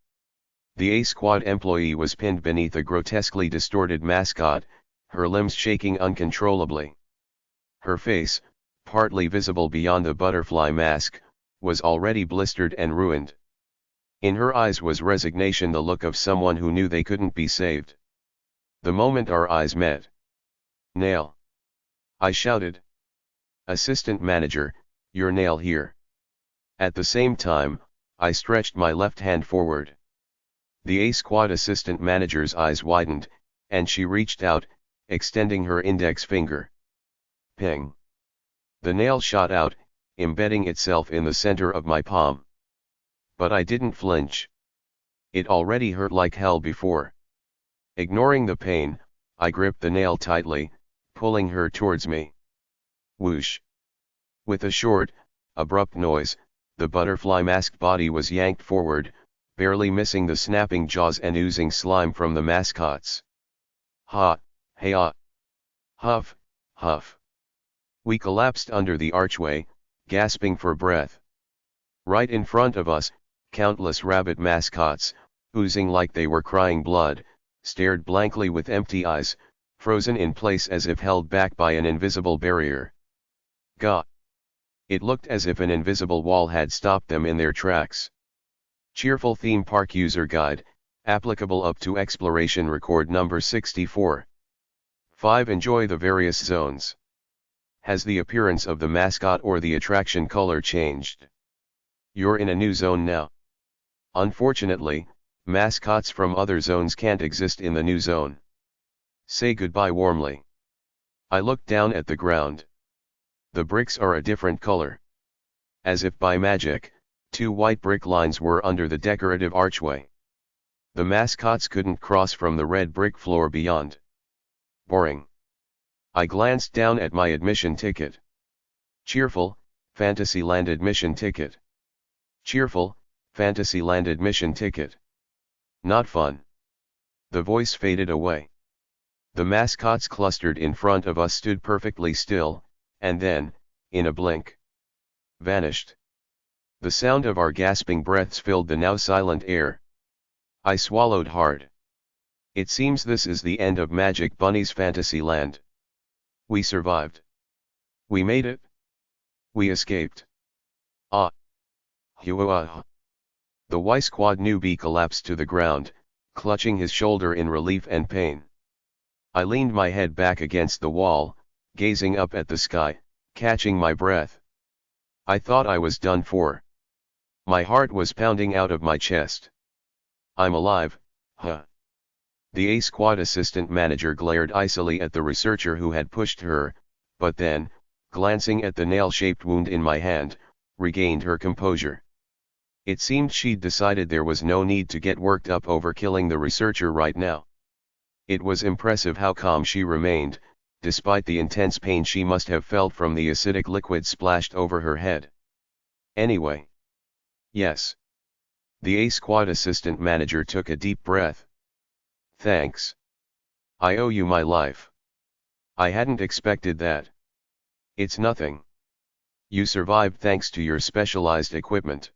The A Squad employee was pinned beneath a grotesquely distorted mascot, her limbs shaking uncontrollably. Her face, partly visible beyond the butterfly mask, was already blistered and ruined. In her eyes was resignation, the look of someone who knew they couldn't be saved. The moment our eyes met. Nail. I shouted. Assistant manager, your nail here. At the same time, I stretched my left hand forward. The A Squad assistant manager's eyes widened, and she reached out, extending her index finger. Ping. The nail shot out, embedding itself in the center of my palm. But I didn't flinch. It already hurt like hell before. Ignoring the pain, I gripped the nail tightly, pulling her towards me. Whoosh. With a short, abrupt noise, the butterfly-masked body was yanked forward, barely missing the snapping jaws and oozing slime from the mascots. Ha, hey-ah. Huff, huff. We collapsed under the archway, gasping for breath. Right in front of us, countless rabbit mascots, oozing like they were crying blood, stared blankly with empty eyes, frozen in place as if held back by an invisible barrier. Gah! It looked as if an invisible wall had stopped them in their tracks. Cheerful Theme Park User Guide, applicable up to Exploration Record number 64. 5. Enjoy the various zones. Has the appearance of the mascot or the attraction color changed? You're in a new zone now. Unfortunately, mascots from other zones can't exist in the new zone. Say goodbye warmly. I looked down at the ground. The bricks are a different color. As if by magic, 2 white brick lines were under the decorative archway. The mascots couldn't cross from the red brick floor beyond. Boring. I glanced down at my admission ticket. Cheerful, Fantasyland admission ticket. Cheerful, Fantasyland admission ticket. Not fun. The voice faded away. The mascots clustered in front of us stood perfectly still, and then, in a blink, vanished. The sound of our gasping breaths filled the now silent air. I swallowed hard. It seems this is the end of Magic Bunny's fantasy land. We survived. We made it. We escaped. Ah. Hua. The Y Squad newbie collapsed to the ground, clutching his shoulder in relief and pain. I leaned my head back against the wall, gazing up at the sky, catching my breath. I thought I was done for. My heart was pounding out of my chest. I'm alive, huh? The A Squad assistant manager glared icily at the researcher who had pushed her, but then, glancing at the nail-shaped wound in my hand, regained her composure. It seemed she'd decided there was no need to get worked up over killing the researcher right now. It was impressive how calm she remained, despite the intense pain she must have felt from the acidic liquid splashed over her head. Anyway. Yes. The A Squad assistant manager took a deep breath. Thanks. I owe you my life. I hadn't expected that. It's nothing. You survived thanks to your specialized equipment.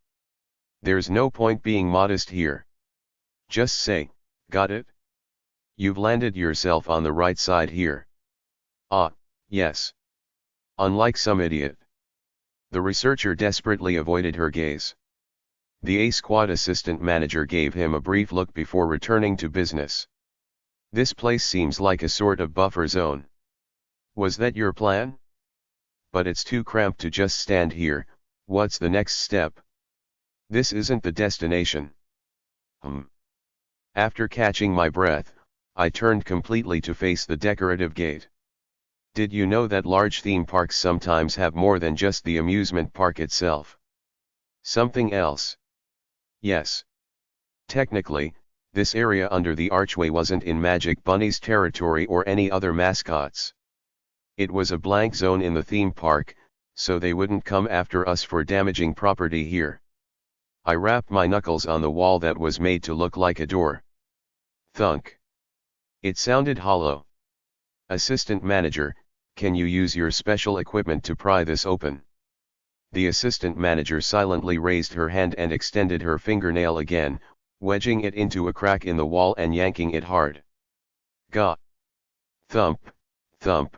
There's no point being modest here. Just say, got it? You've landed yourself on the right side here. Ah, yes. Unlike some idiot. The researcher desperately avoided her gaze. The A Squad assistant manager gave him a brief look before returning to business. This place seems like a sort of buffer zone. Was that your plan? But it's too cramped to just stand here. What's the next step? This isn't the destination. After catching my breath, I turned completely to face the decorative gate. Did you know that large theme parks sometimes have more than just the amusement park itself? Something else? Yes. Technically, this area under the archway wasn't in Magic Bunny's territory or any other mascots. It was a blank zone in the theme park, so they wouldn't come after us for damaging property here. I rapped my knuckles on the wall that was made to look like a door. Thunk. It sounded hollow. Assistant manager, can you use your special equipment to pry this open? The assistant manager silently raised her hand and extended her fingernail again, wedging it into a crack in the wall and yanking it hard. Gah! Thump, thump.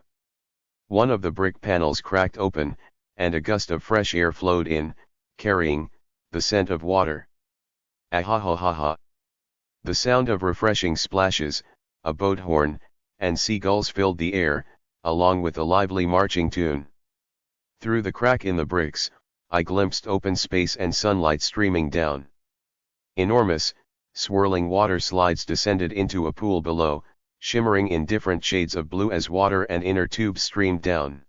One of the brick panels cracked open, and a gust of fresh air flowed in, carrying the scent of water. Ahahaha. The sound of refreshing splashes, a boat horn, and seagulls filled the air, along with a lively marching tune. Through the crack in the bricks, I glimpsed open space and sunlight streaming down. Enormous, swirling water slides descended into a pool below, shimmering in different shades of blue as water and inner tubes streamed down.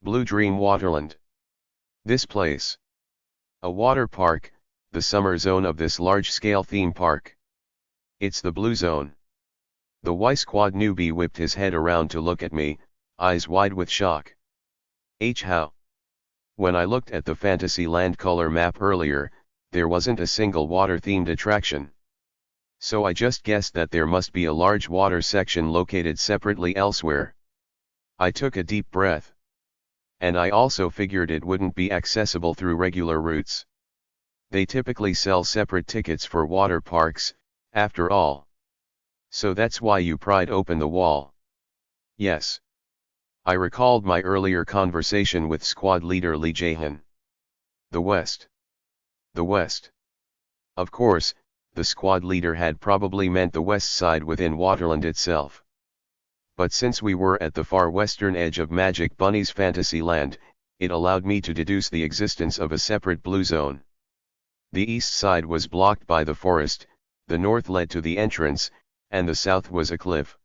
Blue Dream Waterland. This place. A water park, the summer zone of this large-scale theme park. It's the Blue Zone. The Y Squad newbie whipped his head around to look at me, eyes wide with shock. How? When I looked at the Fantasyland color map earlier, there wasn't a single water-themed attraction. So I just guessed that there must be a large water section located separately elsewhere. I took a deep breath. And I also figured it wouldn't be accessible through regular routes. They typically sell separate tickets for water parks, after all. So that's why you pried open the wall. Yes. I recalled my earlier conversation with squad leader Lee Jahan. The West. The West. Of course, the squad leader had probably meant the west side within Waterland itself. But since we were at the far western edge of Magic Bunny's Fantasyland, it allowed me to deduce the existence of a separate blue zone. The east side was blocked by the forest, the north led to the entrance, and the south was a cliff.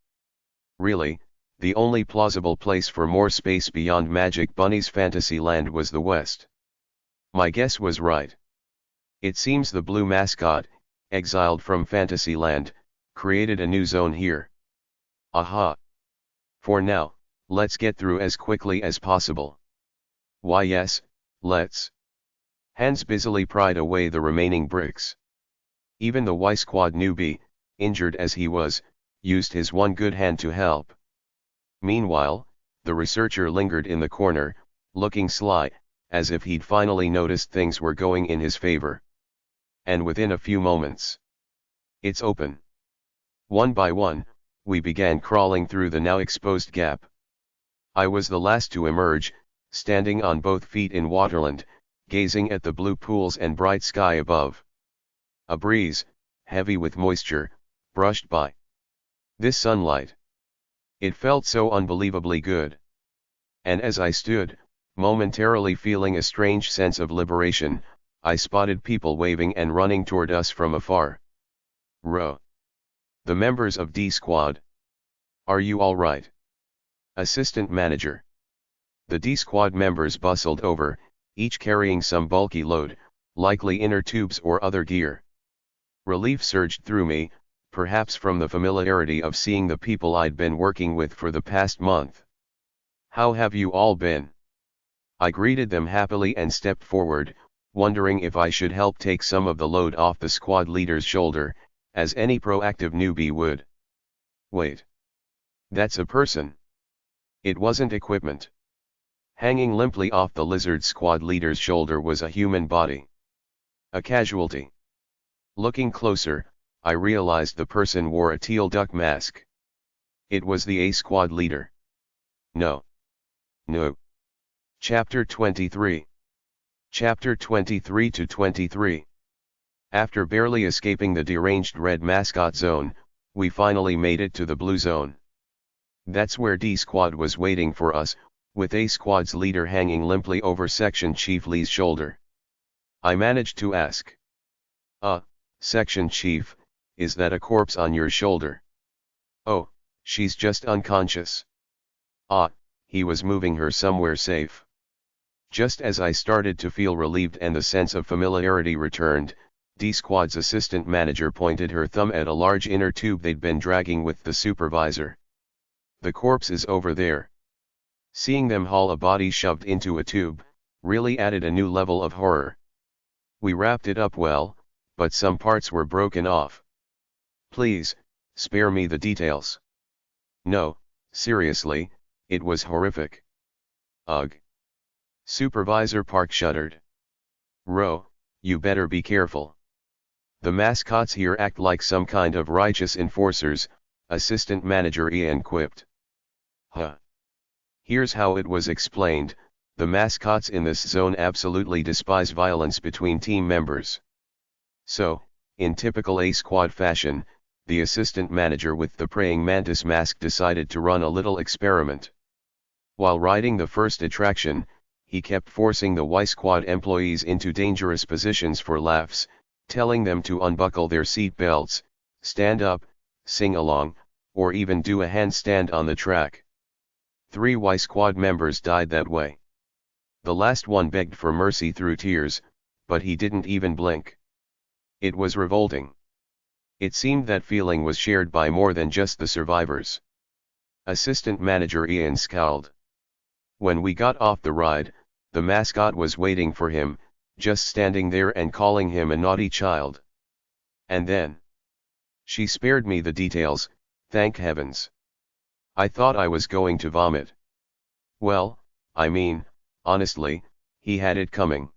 Really, the only plausible place for more space beyond Magic Bunny's Fantasyland was the west. My guess was right. It seems the blue mascot, exiled from Fantasyland, created a new zone here. Aha! For now, let's get through as quickly as possible. Why yes, let's. Hans busily pried away the remaining bricks. Even the Y Squad newbie, injured as he was, used his one good hand to help. Meanwhile, the researcher lingered in the corner, looking sly, as if he'd finally noticed things were going in his favor. And within a few moments, it's open. One by one, we began crawling through the now exposed gap. I was the last to emerge, standing on both feet in waterland, gazing at the blue pools and bright sky above. A breeze, heavy with moisture, brushed by. This sunlight. It felt so unbelievably good. And as I stood, momentarily feeling a strange sense of liberation, I spotted people waving and running toward us from afar. Row. The members of D Squad. Are you all right? Assistant Manager. The D Squad members bustled over, each carrying some bulky load, likely inner tubes or other gear. Relief surged through me, perhaps from the familiarity of seeing the people I'd been working with for the past month. How have you all been? I greeted them happily and stepped forward, wondering if I should help take some of the load off the squad leader's shoulder, as any proactive newbie would. Wait. That's a person. It wasn't equipment. Hanging limply off the lizard squad leader's shoulder was a human body. A casualty. Looking closer, I realized the person wore a teal duck mask. It was the A squad leader. No. Chapter 23. Chapter 23 to 23. After barely escaping the deranged red mascot zone, we finally made it to the blue zone. That's where D Squad was waiting for us, with A Squad's leader hanging limply over Section Chief Lee's shoulder. I managed to ask. Section Chief, is that a corpse on your shoulder? Oh, she's just unconscious. He was moving her somewhere safe. Just as I started to feel relieved and the sense of familiarity returned, D Squad's assistant manager pointed her thumb at a large inner tube they'd been dragging with the supervisor. The corpse is over there. Seeing them haul a body shoved into a tube, really added a new level of horror. We wrapped it up well, but some parts were broken off. Please, spare me the details. No, seriously, it was horrific. Ugh. Supervisor Park shuddered. Ro, you better be careful. The mascots here act like some kind of righteous enforcers, Assistant Manager Ian quipped. Here's how it was explained, the mascots in this zone absolutely despise violence between team members. So, in typical A Squad fashion, the assistant manager with the praying mantis mask decided to run a little experiment. While riding the first attraction, he kept forcing the Y Squad employees into dangerous positions for laughs, telling them to unbuckle their seat belts, stand up, sing along, or even do a handstand on the track. 3 Y Squad members died that way. The last one begged for mercy through tears, but he didn't even blink. It was revolting. It seemed that feeling was shared by more than just the survivors. Assistant Manager Ian scowled. When we got off the ride, the mascot was waiting for him, just standing there and calling him a naughty child. And then, she spared me the details, thank heavens. I thought I was going to vomit. Well, I mean, honestly, he had it coming.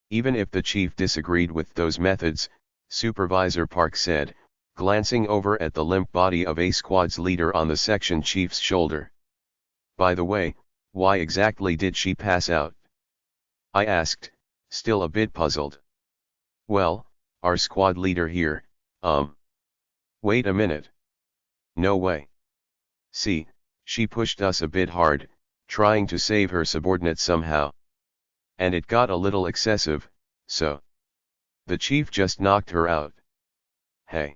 Even if the chief disagreed with those methods, Supervisor Park said, glancing over at the limp body of A Squad's leader on the section chief's shoulder. By the way, why exactly did she pass out? I asked, still a bit puzzled. Well, our squad leader here, Wait a minute. No way. See, she pushed us a bit hard, trying to save her subordinate somehow. And it got a little excessive, so the chief just knocked her out. Hey.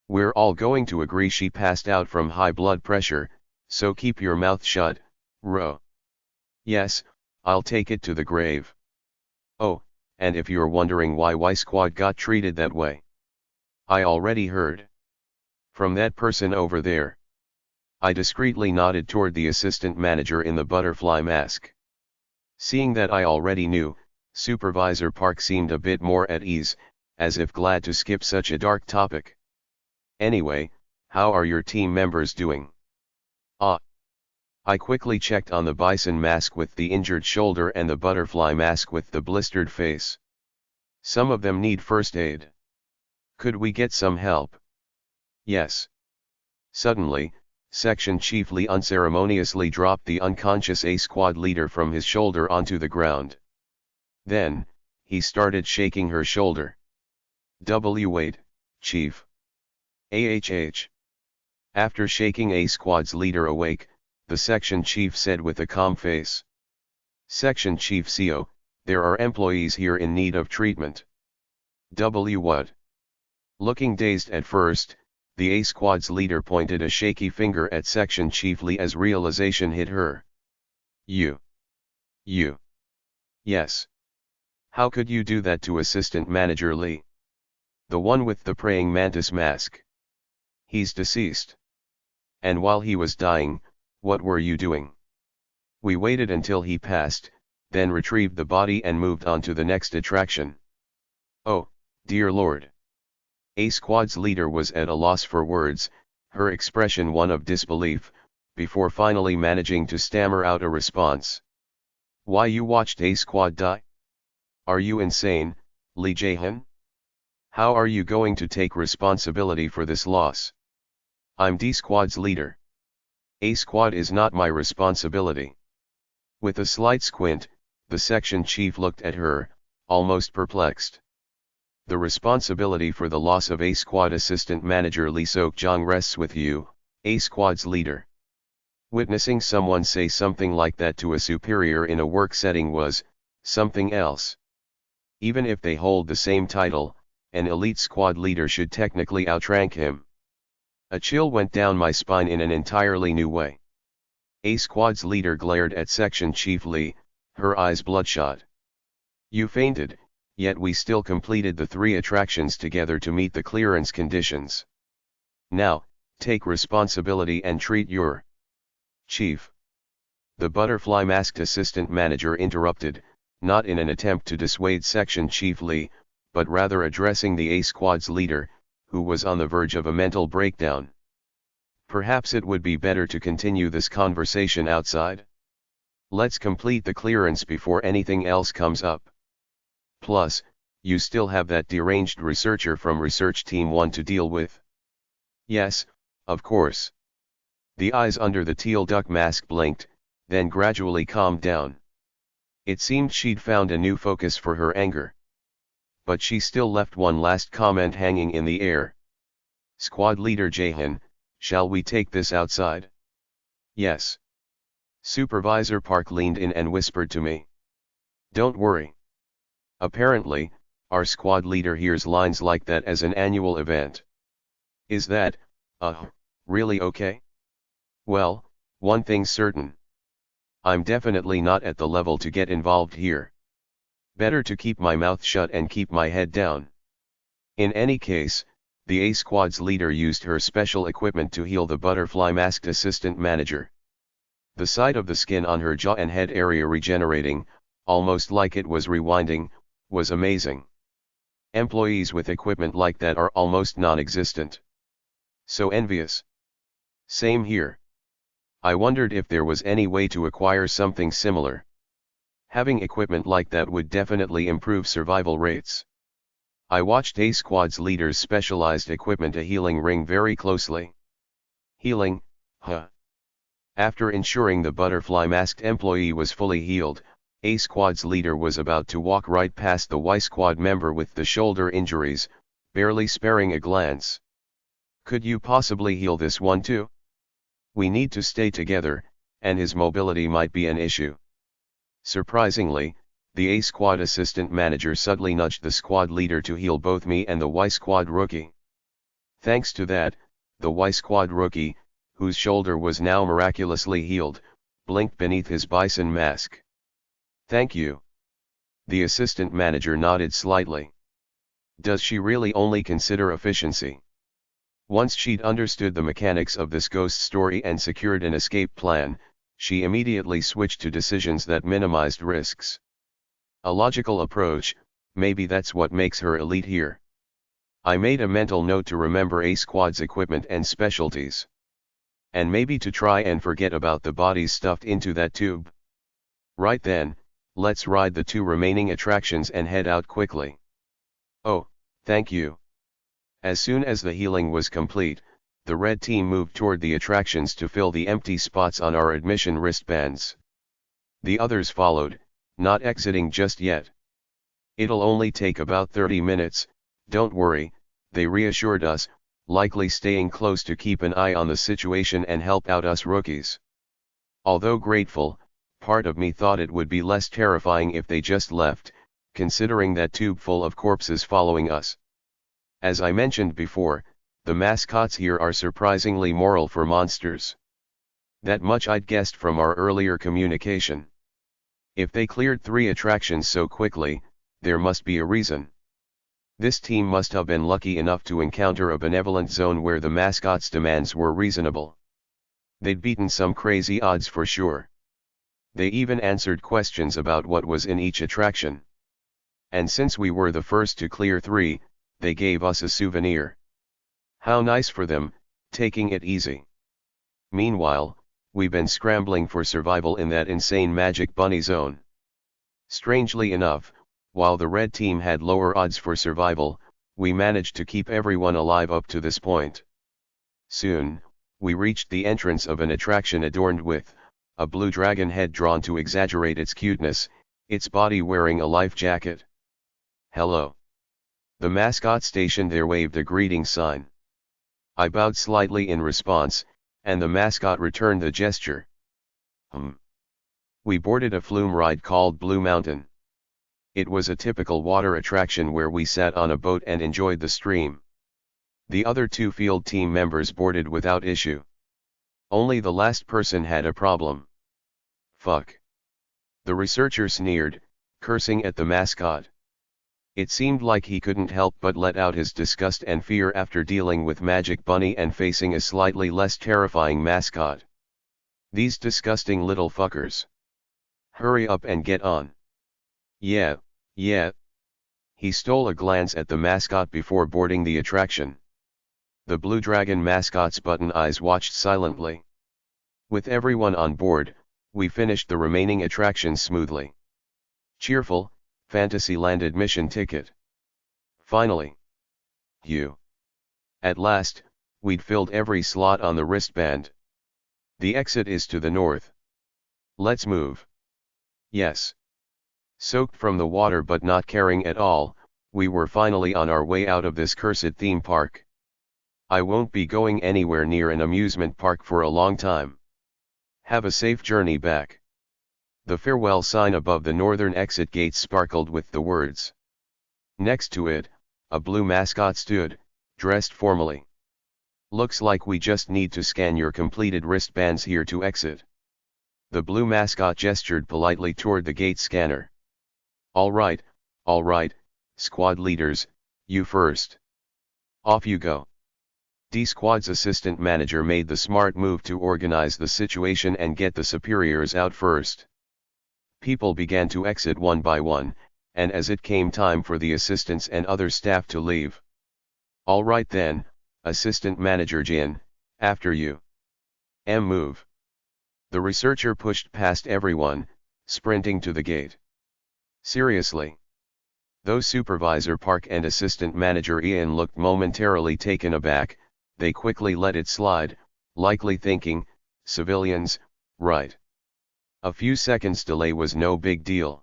We're all going to agree she passed out from high blood pressure, so keep your mouth shut, Ro. Yes, I'll take it to the grave. Oh, and if you're wondering why Y Squad got treated that way, I already heard. From that person over there. I discreetly nodded toward the assistant manager in the butterfly mask. Seeing that I already knew, Supervisor Park seemed a bit more at ease, as if glad to skip such a dark topic. Anyway, how are your team members doing? Ah. I quickly checked on the bison mask with the injured shoulder and the butterfly mask with the blistered face. Some of them need first aid. Could we get some help? Yes. Suddenly, Section Chief Lee unceremoniously dropped the unconscious A Squad leader from his shoulder onto the ground. Then, he started shaking her shoulder. Wait, Chief. AHH. After shaking A Squad's leader awake, the Section Chief said with a calm face. Section Chief CO, there are employees here in need of treatment. What? Looking dazed at first, the A Squad's leader pointed a shaky finger at Section Chief Lee as realization hit her. You. Yes. How could you do that to Assistant Manager Lee? The one with the praying mantis mask. He's deceased. And while he was dying, what were you doing? We waited until he passed, then retrieved the body and moved on to the next attraction. Oh, dear Lord. A Squad's leader was at a loss for words, her expression one of disbelief, before finally managing to stammer out a response. Why, you watched A Squad die? Are you insane, Lee Jae-hyun? How are you going to take responsibility for this loss? I'm D Squad's leader. A Squad is not my responsibility. With a slight squint, the section chief looked at her, almost perplexed. The responsibility for the loss of A Squad Assistant Manager Lee Sok-jong rests with you, A Squad's leader. Witnessing someone say something like that to a superior in a work setting was something else. Even if they hold the same title, an elite squad leader should technically outrank him. A chill went down my spine in an entirely new way. A Squad's leader glared at Section Chief Lee, her eyes bloodshot. You fainted, yet we still completed the 3 attractions together to meet the clearance conditions. Now, take responsibility and treat your chief. The butterfly-masked assistant manager interrupted, not in an attempt to dissuade Section Chief Lee, but rather addressing the A Squad's leader, who was on the verge of a mental breakdown. Perhaps it would be better to continue this conversation outside. Let's complete the clearance before anything else comes up. Plus, you still have that deranged researcher from Research Team 1 to deal with. Yes, of course. The eyes under the teal duck mask blinked, then gradually calmed down. It seemed she'd found a new focus for her anger. But she still left one last comment hanging in the air. Squad leader Jae-hyun, shall we take this outside? Yes. Supervisor Park leaned in and whispered to me. Don't worry. Apparently, our squad leader hears lines like that as an annual event. Is that, really okay? Well, one thing's certain. I'm definitely not at the level to get involved here. Better to keep my mouth shut and keep my head down. In any case, the A Squad's leader used her special equipment to heal the butterfly-masked assistant manager. The sight of the skin on her jaw and head area regenerating, almost like it was rewinding, was amazing. Employees with equipment like that are almost non-existent. So envious. Same here. I wondered if there was any way to acquire something similar. Having equipment like that would definitely improve survival rates. I watched A Squad's leader's specialized equipment, a healing ring, very closely. Healing, huh? After ensuring the butterfly-masked employee was fully healed, A Squad's leader was about to walk right past the Y Squad member with the shoulder injuries, barely sparing a glance. Could you possibly heal this one too? We need to stay together, and his mobility might be an issue. Surprisingly, the A Squad assistant manager subtly nudged the squad leader to heal both me and the Y Squad rookie. Thanks to that, the Y Squad rookie, whose shoulder was now miraculously healed, blinked beneath his bison mask. Thank you. The assistant manager nodded slightly. Does she really only consider efficiency? Once she'd understood the mechanics of this ghost story and secured an escape plan, she immediately switched to decisions that minimized risks. A logical approach, maybe that's what makes her elite here. I made a mental note to remember A Squad's equipment and specialties. And maybe to try and forget about the bodies stuffed into that tube. Right then, let's ride the 2 remaining attractions and head out quickly. Oh, thank you. As soon as the healing was complete, the red team moved toward the attractions to fill the empty spots on our admission wristbands. The others followed, not exiting just yet. It'll only take about 30 minutes, don't worry, they reassured us, likely staying close to keep an eye on the situation and help out us rookies. Although grateful, part of me thought it would be less terrifying if they just left, considering that tube full of corpses following us. As I mentioned before, the mascots here are surprisingly moral for monsters. That much I'd guessed from our earlier communication. If they cleared 3 attractions so quickly, there must be a reason. This team must have been lucky enough to encounter a benevolent zone where the mascots' demands were reasonable. They'd beaten some crazy odds for sure. They even answered questions about what was in each attraction. And since we were the first to clear 3, they gave us a souvenir. How nice for them, taking it easy. Meanwhile, we've been scrambling for survival in that insane magic bunny zone. Strangely enough, while the red team had lower odds for survival, we managed to keep everyone alive up to this point. Soon, we reached the entrance of an attraction adorned with a blue dragon head drawn to exaggerate its cuteness, its body wearing a life jacket. Hello. The mascot stationed there waved a greeting sign. I bowed slightly in response, and the mascot returned the gesture. We boarded a flume ride called Blue Mountain. It was a typical water attraction where we sat on a boat and enjoyed the stream. The other 2 field team members boarded without issue. Only the last person had a problem. Fuck. The researcher sneered, cursing at the mascot. It seemed like he couldn't help but let out his disgust and fear after dealing with Magic Bunny and facing a slightly less terrifying mascot. These disgusting little fuckers. Hurry up and get on. Yeah. He stole a glance at the mascot before boarding the attraction. The Blue Dragon mascot's button eyes watched silently. With everyone on board, we finished the remaining attractions smoothly. Cheerful, Fantasyland admission ticket. Finally. At last, we'd filled every slot on the wristband. The exit is to the north. Let's move. Yes. Soaked from the water but not caring at all, we were finally on our way out of this cursed theme park. I won't be going anywhere near an amusement park for a long time. Have a safe journey back. The farewell sign above the northern exit gate sparkled with the words. Next to it, a blue mascot stood, dressed formally. Looks like we just need to scan your completed wristbands here to exit. The blue mascot gestured politely toward the gate scanner. All right, squad leaders, you first. Off you go. D Squad's assistant manager made the smart move to organize the situation and get the superiors out first. People began to exit one by one, and as it came time for the assistants and other staff to leave. All right then, assistant manager Jin, after you. Move. The researcher pushed past everyone, sprinting to the gate. Seriously. Though Supervisor Park and Assistant Manager Ian looked momentarily taken aback, they quickly let it slide, likely thinking, civilians, right. A few seconds delay was no big deal.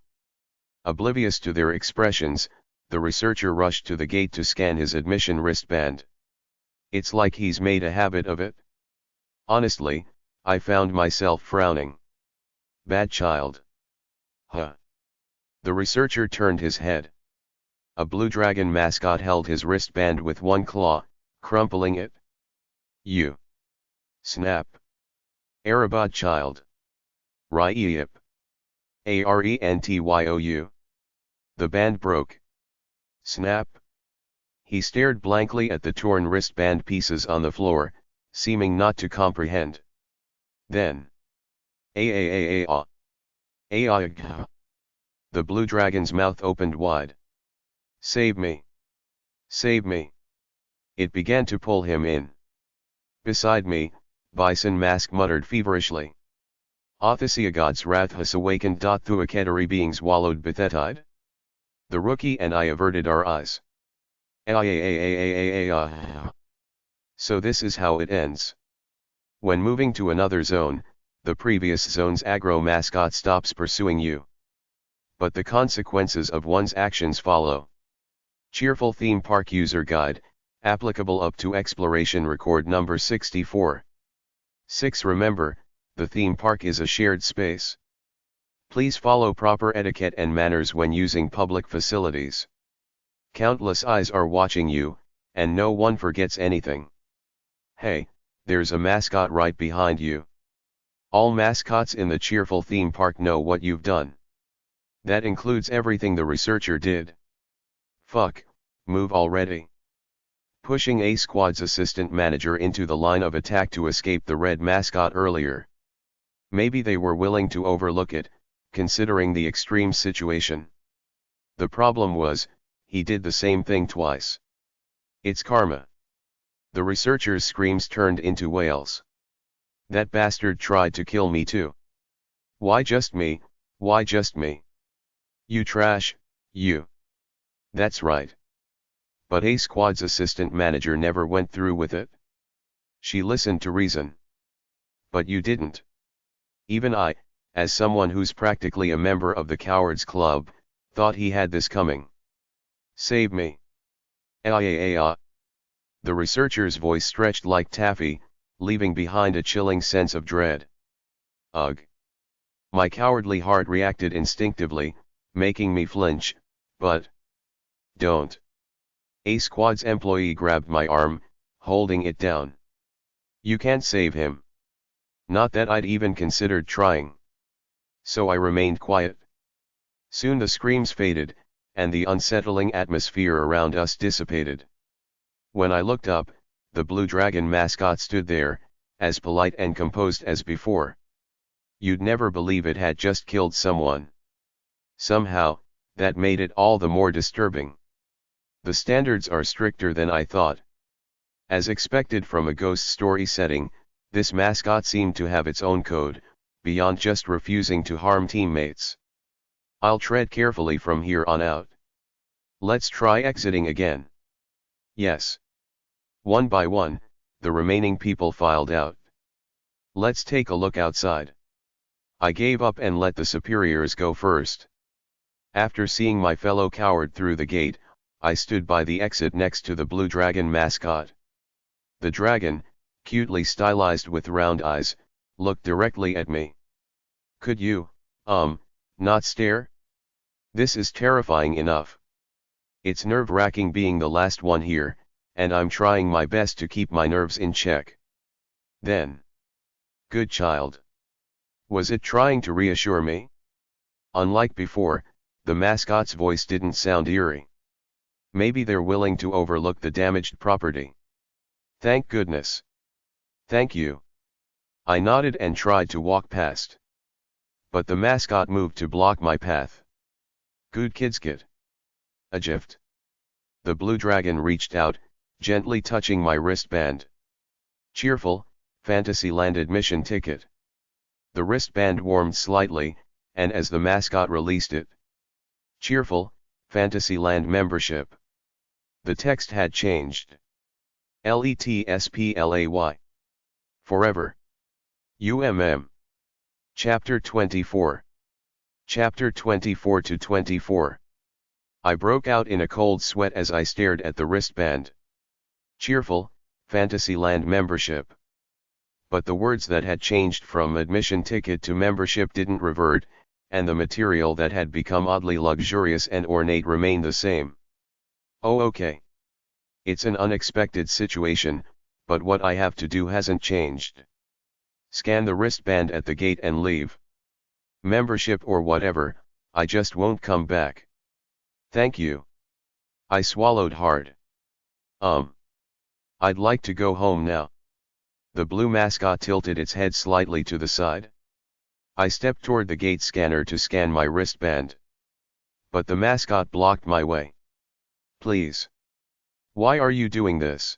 Oblivious to their expressions, the researcher rushed to the gate to scan his admission wristband. It's like he's made a habit of it. Honestly, I found myself frowning. Bad child. Huh. The researcher turned his head. A blue dragon mascot held his wristband with one claw, crumpling it. You. Snap. Arabad child. Ryep. Arentyu. The band broke. Snap. He stared blankly at the torn wristband pieces on the floor, seeming not to comprehend. Then. Ah. The blue dragon's mouth opened wide. Save me. Save me. It began to pull him in. Beside me, Bison Mask muttered feverishly. Gods wrath has awakened. Thuaketari being swallowed bethetide. The rookie and I averted our eyes. So this is how it ends. When moving to another zone, the previous zone's aggro mascot stops pursuing you. But the consequences of one's actions follow. Cheerful Theme Park User Guide, applicable up to Exploration Record number 64. 6. Remember, the theme park is a shared space. Please follow proper etiquette and manners when using public facilities. Countless eyes are watching you, and no one forgets anything. Hey, there's a mascot right behind you. All mascots in the cheerful theme park know what you've done. That includes everything the researcher did. Fuck, move already. Pushing A Squad's assistant manager into the line of attack to escape the red mascot earlier. Maybe they were willing to overlook it, considering the extreme situation. The problem was, he did the same thing twice. It's karma. The researcher's screams turned into wails. That bastard tried to kill me too. Why just me, why just me? You trash, you. That's right. But A Squad's assistant manager never went through with it. She listened to reason. But you didn't. Even I, as someone who's practically a member of the Cowards Club, thought he had this coming. Save me. The researcher's voice stretched like taffy, leaving behind a chilling sense of dread. Ugh. My cowardly heart reacted instinctively, making me flinch, but... Don't. A Squad's employee grabbed my arm, holding it down. You can't save him. Not that I'd even considered trying. So I remained quiet. Soon the screams faded, and the unsettling atmosphere around us dissipated. When I looked up, the Blue Dragon mascot stood there, as polite and composed as before. You'd never believe it had just killed someone. Somehow, that made it all the more disturbing. The standards are stricter than I thought. As expected from a ghost story setting, this mascot seemed to have its own code, beyond just refusing to harm teammates. I'll tread carefully from here on out. Let's try exiting again. Yes. One by one, the remaining people filed out. Let's take a look outside. I gave up and let the superiors go first. After seeing my fellow coward through the gate, I stood by the exit next to the Blue Dragon mascot. The dragon, cutely stylized with round eyes, looked directly at me. Could you, not stare? This is terrifying enough. It's nerve-wracking being the last one here, and I'm trying my best to keep my nerves in check. Then. Good child. Was it trying to reassure me? Unlike before, the mascot's voice didn't sound eerie. Maybe they're willing to overlook the damaged property. Thank goodness. Thank you. I nodded and tried to walk past. But the mascot moved to block my path. Good kids kid. A gift. The Blue Dragon reached out, gently touching my wristband. Cheerful, Fantasyland admission ticket. The wristband warmed slightly, and as the mascot released it. Cheerful, Fantasyland membership. The text had changed. LETSPLAY. Forever. Chapter 24. Chapter 24 to 24. I broke out in a cold sweat as I stared at the wristband. Cheerful, Fantasyland membership. But the words that had changed from admission ticket to membership didn't revert, and the material that had become oddly luxurious and ornate remained the same. Oh okay. It's an unexpected situation, but what I have to do hasn't changed. Scan the wristband at the gate and leave. Membership or whatever, I just won't come back. Thank you. I swallowed hard. I'd like to go home now. The blue mascot tilted its head slightly to the side. I stepped toward the gate scanner to scan my wristband. But the mascot blocked my way. Please. Why are you doing this?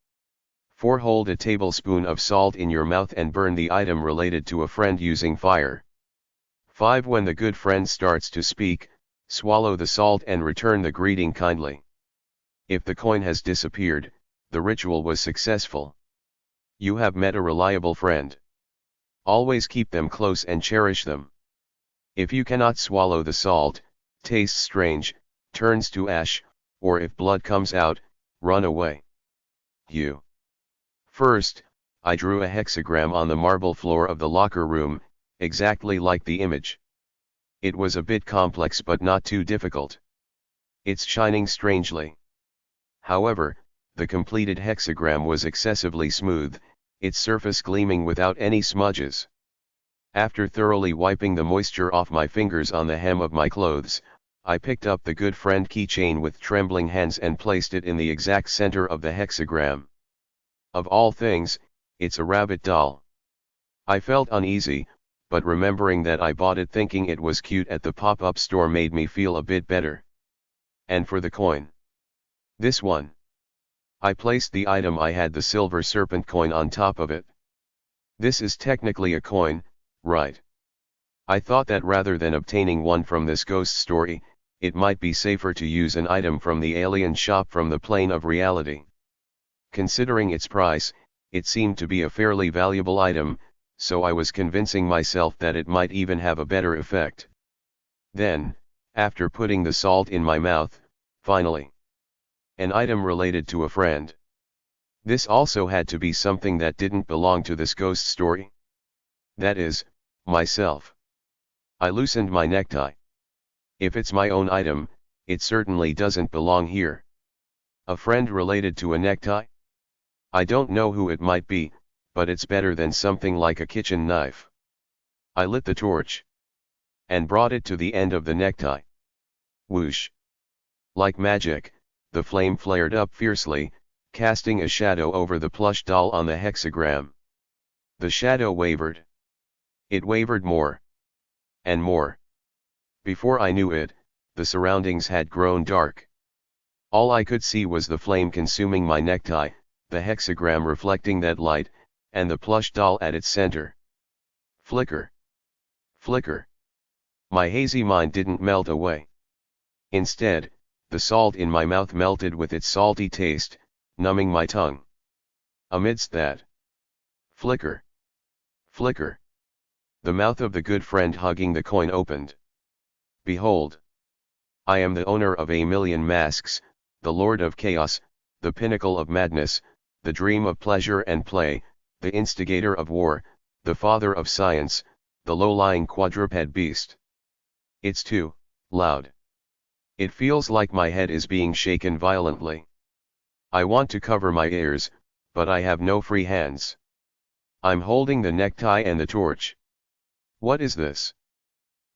4. Hold a tablespoon of salt in your mouth and burn the item related to a friend using fire. 5. When the good friend starts to speak, swallow the salt and return the greeting kindly. If the coin has disappeared, the ritual was successful. You have met a reliable friend. Always keep them close and cherish them. If you cannot swallow the salt, tastes strange, turns to ash, or if blood comes out, run away. First, I drew a hexagram on the marble floor of the locker room, exactly like the image. It was a bit complex but not too difficult. It's shining strangely. However, the completed hexagram was excessively smooth, its surface gleaming without any smudges. After thoroughly wiping the moisture off my fingers on the hem of my clothes, I picked up the good friend keychain with trembling hands and placed it in the exact center of the hexagram. Of all things, it's a rabbit doll. I felt uneasy, but remembering that I bought it thinking it was cute at the pop-up store made me feel a bit better. And for the coin. This one. I placed the item I had the silver serpent coin on top of it. This is technically a coin, right? I thought that rather than obtaining one from this ghost story, it might be safer to use an item from the alien shop from the plane of reality. Considering its price, it seemed to be a fairly valuable item, so I was convincing myself that it might even have a better effect. Then, after putting the salt in my mouth, finally, an item related to a friend. This also had to be something that didn't belong to this ghost story. That is, myself. I loosened my necktie. If it's my own item, it certainly doesn't belong here. A friend related to a necktie? I don't know who it might be, but it's better than something like a kitchen knife. I lit the torch and brought it to the end of the necktie. Whoosh! Like magic, the flame flared up fiercely, casting a shadow over the plush doll on the hexagram. The shadow wavered. It wavered more and more. Before I knew it, the surroundings had grown dark. All I could see was the flame consuming my necktie, the hexagram reflecting that light, and the plush doll at its center. Flicker. Flicker. My hazy mind didn't melt away. Instead, the salt in my mouth melted with its salty taste, numbing my tongue. Amidst that flicker. Flicker. The mouth of the good friend hugging the coin opened. Behold! I am the owner of a million masks, the lord of chaos, the pinnacle of madness, the dream of pleasure and play, the instigator of war, the father of science, the low-lying quadruped beast. It's too loud. It feels like my head is being shaken violently. I want to cover my ears, but I have no free hands. I'm holding the necktie and the torch. What is this?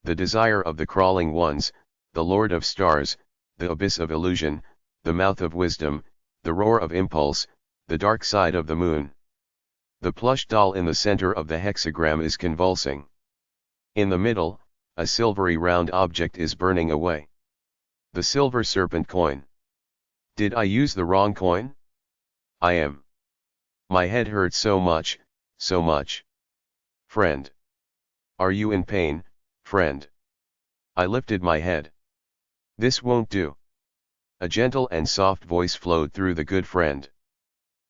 The desire of the crawling ones, the lord of stars, the abyss of illusion, the mouth of wisdom, the roar of impulse, the dark side of the moon. The plush doll in the center of the hexagram is convulsing. In the middle, a silvery round object is burning away. The silver serpent coin. Did I use the wrong coin? I am. My head hurts so much, so much. Friend. Are you in pain, friend? I lifted my head. This won't do. A gentle and soft voice flowed through the good friend.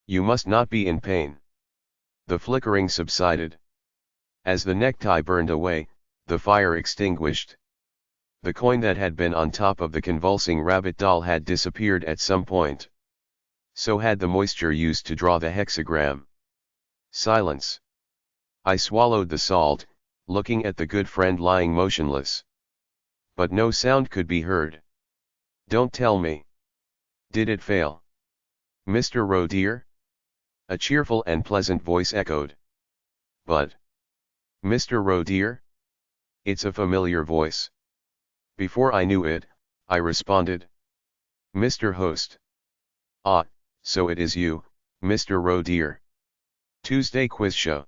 You must not be in pain. The flickering subsided. As the necktie burned away, the fire extinguished. The coin that had been on top of the convulsing rabbit doll had disappeared at some point. So had the moisture used to draw the hexagram. Silence. I swallowed the salt, looking at the good friend lying motionless. But no sound could be heard. Don't tell me. Did it fail? Mr. Roe dear? A cheerful and pleasant voice echoed. But, Mr. Roe dear? It's a familiar voice. Before I knew it, I responded. Mr. Host. Ah, so it is you, Mr. Roe dear. Tuesday quiz show.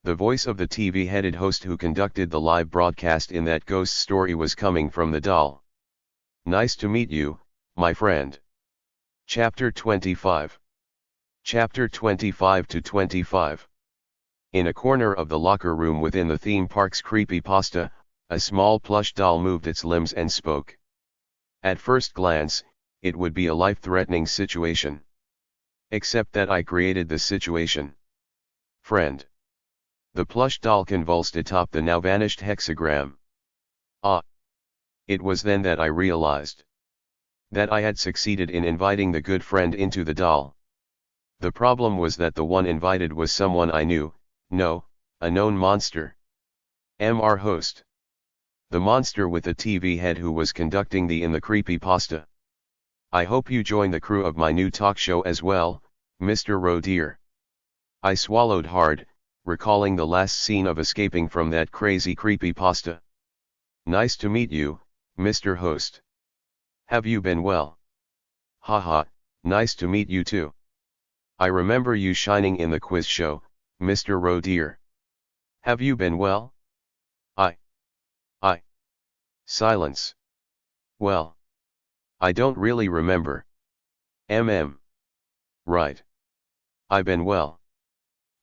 The voice of the TV-headed host who conducted the live broadcast in that ghost story was coming from the doll. Nice to meet you, my friend. Chapter 25. Chapter 25 to 25. In a corner of the locker room within the theme park's creepypasta, a small plush doll moved its limbs and spoke. At first glance, it would be a life-threatening situation. Except that I created the situation. Friend. The plush doll convulsed atop the now vanished hexagram. Ah! It was then that I realized that I had succeeded in inviting the good friend into the doll. The problem was that the one invited was someone I knew, no, a known monster. Our host. The monster with a TV head who was conducting the creepypasta. I hope you join the crew of my new talk show as well, Mr. Rodeer. I swallowed hard, recalling the last scene of escaping from that crazy creepypasta. Nice to meet you, Mr. Host. Have you been well? Haha, nice to meet you too. I remember you shining in the quiz show, Mr. Rodeer. Have you been well? I. Silence. Well. I don't really remember. Right. I been well.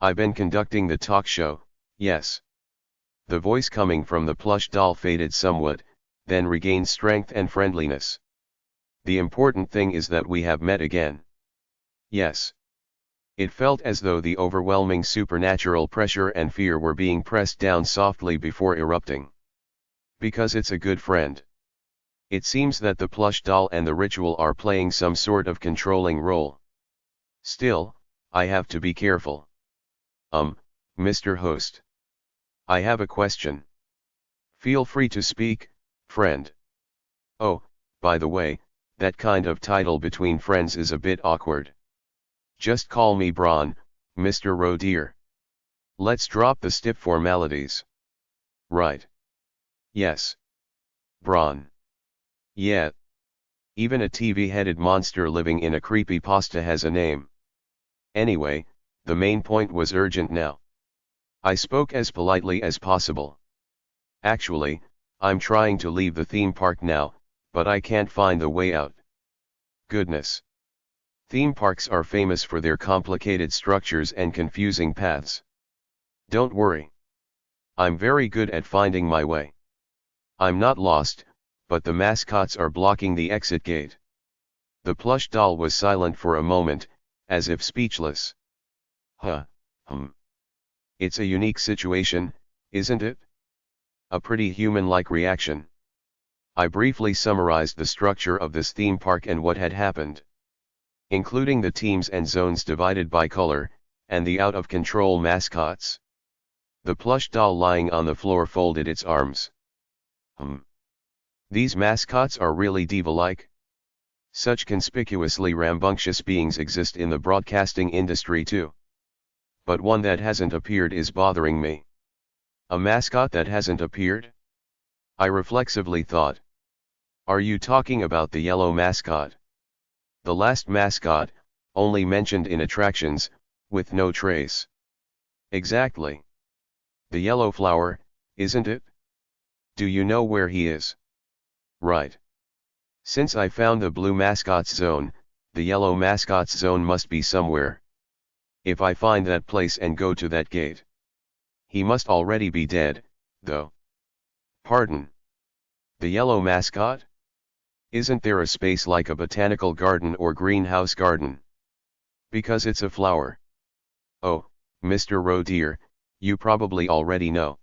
I been conducting the talk show, yes. The voice coming from the plush doll faded somewhat, then regained strength and friendliness. The important thing is that we have met again. Yes. It felt as though the overwhelming supernatural pressure and fear were being pressed down softly before erupting. Because it's a good friend. It seems that the plush doll and the ritual are playing some sort of controlling role. Still, I have to be careful. Mr. Host. I have a question. Feel free to speak, friend. Oh, by the way, that kind of title between friends is a bit awkward. Just call me Braun, Mr. Rodeer. Let's drop the stiff formalities. Right. Yes. Braun. Yeah. Even a TV-headed monster living in a creepypasta has a name. Anyway, the main point was urgent now. I spoke as politely as possible. Actually, I'm trying to leave the theme park now, but I can't find the way out. Goodness. Theme parks are famous for their complicated structures and confusing paths. Don't worry. I'm very good at finding my way. I'm not lost, but the mascots are blocking the exit gate. The plush doll was silent for a moment, as if speechless. It's a unique situation, isn't it? A pretty human-like reaction. I briefly summarized the structure of this theme park and what had happened. Including the teams and zones divided by color, and the out-of-control mascots. The plush doll lying on the floor folded its arms. These mascots are really diva-like. Such conspicuously rambunctious beings exist in the broadcasting industry too. But one that hasn't appeared is bothering me. A mascot that hasn't appeared? I reflexively thought. Are you talking about the yellow mascot? The last mascot, only mentioned in attractions, with no trace. Exactly. The yellow flower, isn't it? Do you know where he is? Right. Since I found the blue mascot's zone, the yellow mascot's zone must be somewhere. If I find that place and go to that gate. He must already be dead, though. Pardon. The yellow mascot? Isn't there a space like a botanical garden or greenhouse garden? Because it's a flower. Oh, Mr. Rodeer, you probably already know.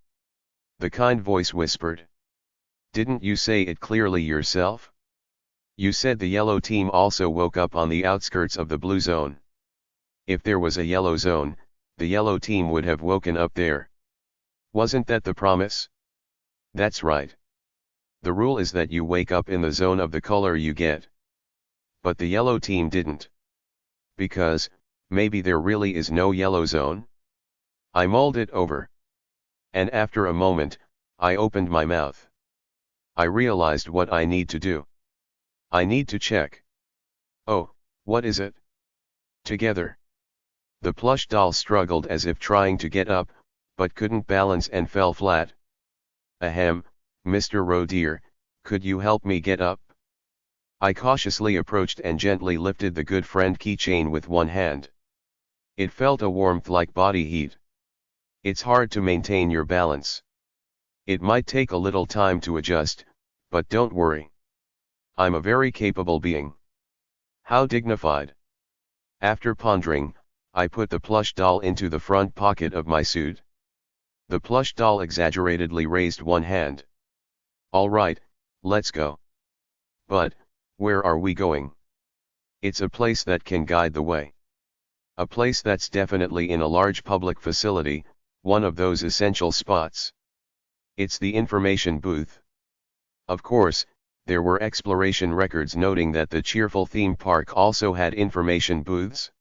The kind voice whispered. Didn't you say it clearly yourself? You said the yellow team also woke up on the outskirts of the blue zone. If there was a yellow zone, the yellow team would have woken up there. Wasn't that the promise? That's right. The rule is that you wake up in the zone of the color you get. But the yellow team didn't. Because, maybe there really is no yellow zone? I mulled it over. And after a moment, I opened my mouth. I realized what I need to do. I need to check. Oh, what is it? Together. The plush doll struggled as if trying to get up, but couldn't balance and fell flat. Ahem, Mr. Rodeer, could you help me get up? I cautiously approached and gently lifted the good friend keychain with one hand. It felt a warmth like body heat. It's hard to maintain your balance. It might take a little time to adjust, but don't worry. I'm a very capable being. How dignified. After pondering, I put the plush doll into the front pocket of my suit. The plush doll exaggeratedly raised one hand. All right, let's go. But, where are we going? It's a place that can guide the way. A place that's definitely in a large public facility, one of those essential spots. It's the information booth. Of course, there were exploration records noting that the cheerful theme park also had information booths.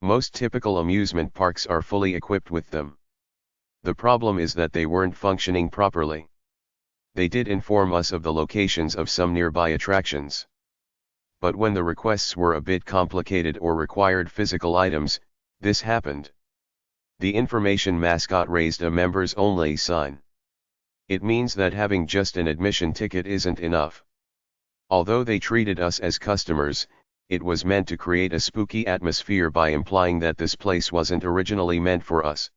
Most typical amusement parks are fully equipped with them. The problem is that they weren't functioning properly. They did inform us of the locations of some nearby attractions. But when the requests were a bit complicated or required physical items, this happened. The information mascot raised a members-only sign. It means that having just an admission ticket isn't enough. Although they treated us as customers, it was meant to create a spooky atmosphere by implying that this place wasn't originally meant for us.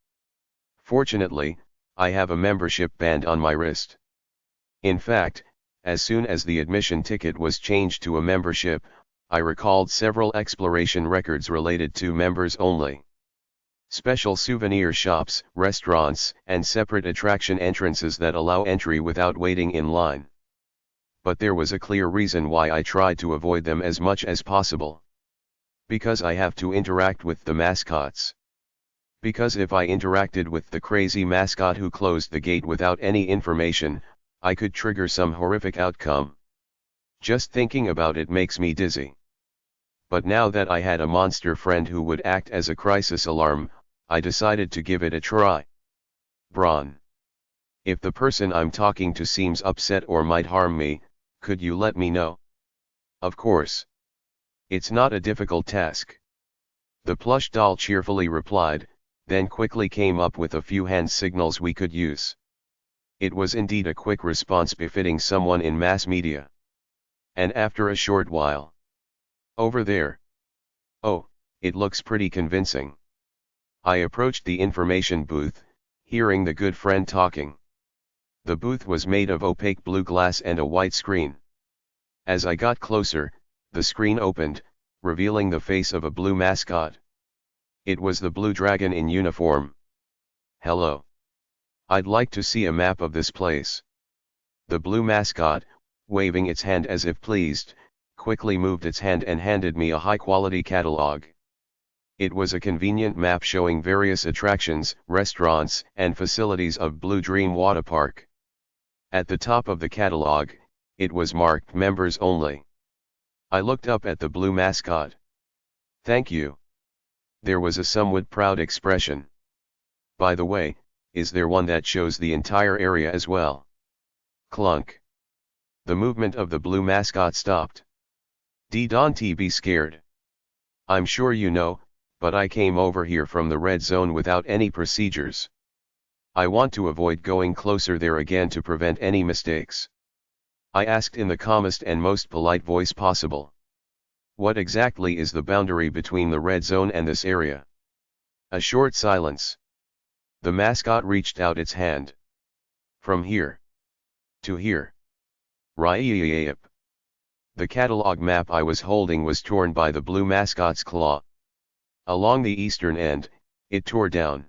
Fortunately, I have a membership band on my wrist. In fact, as soon as the admission ticket was changed to a membership, I recalled several exploration records related to members only. Special souvenir shops, restaurants, and separate attraction entrances that allow entry without waiting in line. But there was a clear reason why I tried to avoid them as much as possible. Because I have to interact with the mascots. Because if I interacted with the crazy mascot who closed the gate without any information, I could trigger some horrific outcome. Just thinking about it makes me dizzy. But now that I had a monster friend who would act as a crisis alarm, I decided to give it a try. Braun. If the person I'm talking to seems upset or might harm me, could you let me know? Of course. It's not a difficult task. The plush doll cheerfully replied, then quickly came up with a few hand signals we could use. It was indeed a quick response befitting someone in mass media. And after a short while. Over there. Oh, it looks pretty convincing. I approached the information booth, hearing the good friend talking. The booth was made of opaque blue glass and a white screen. As I got closer, the screen opened, revealing the face of a blue mascot. It was the blue dragon in uniform. Hello. I'd like to see a map of this place. The blue mascot, waving its hand as if pleased, quickly moved its hand and handed me a high-quality catalog. It was a convenient map showing various attractions, restaurants, and facilities of Blue Dream Water Park. At the top of the catalog, it was marked Members Only. I looked up at the blue mascot. Thank you. There was a somewhat proud expression. By the way, is there one that shows the entire area as well? Clunk. The movement of the blue mascot stopped. Don't be scared. I'm sure you know, but I came over here from the red zone without any procedures. I want to avoid going closer there again to prevent any mistakes. I asked in the calmest and most polite voice possible. What exactly is the boundary between the red zone and this area? A short silence. The mascot reached out its hand. From here. To here. Ryep. The catalog map I was holding was torn by the blue mascot's claw. Along the eastern end, it tore down.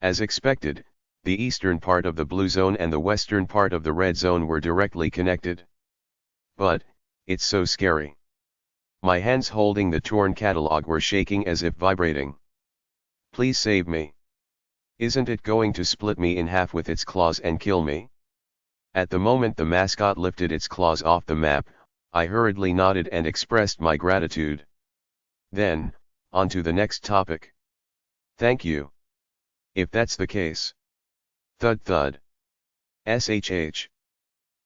As expected, the eastern part of the blue zone and the western part of the red zone were directly connected. But, it's so scary. My hands holding the torn catalog were shaking as if vibrating. Please save me. Isn't it going to split me in half with its claws and kill me? At the moment the mascot lifted its claws off the map, I hurriedly nodded and expressed my gratitude. Then, on to the next topic. Thank you. If that's the case. Thud thud. SHH.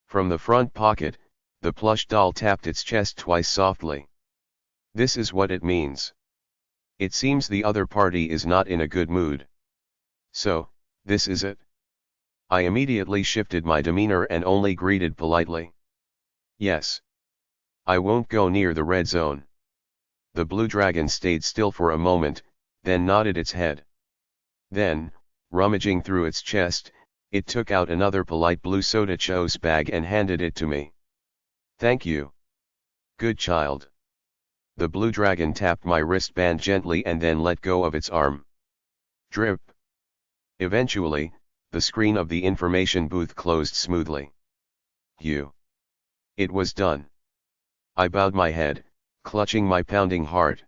From the front pocket, the plush doll tapped its chest twice softly. This is what it means. It seems the other party is not in a good mood. So, this is it. I immediately shifted my demeanor and only greeted politely. Yes. I won't go near the red zone. The blue dragon stayed still for a moment, then nodded its head. Then, rummaging through its chest, it took out another polite blue soda chose bag and handed it to me. Thank you. Good child. The blue dragon tapped my wristband gently and then let go of its arm. Drip. Eventually, the screen of the information booth closed smoothly. It was done. I bowed my head, clutching my pounding heart.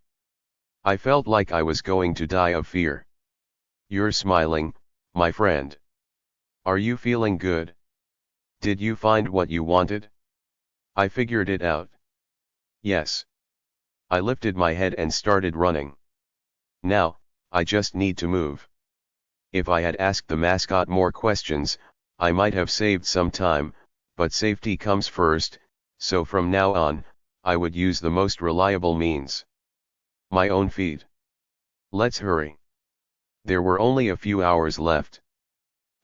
I felt like I was going to die of fear. You're smiling, my friend. Are you feeling good? Did you find what you wanted? I figured it out. Yes. I lifted my head and started running. Now, I just need to move. If I had asked the mascot more questions, I might have saved some time, but safety comes first, so from now on, I would use the most reliable means. My own feet. Let's hurry. There were only a few hours left.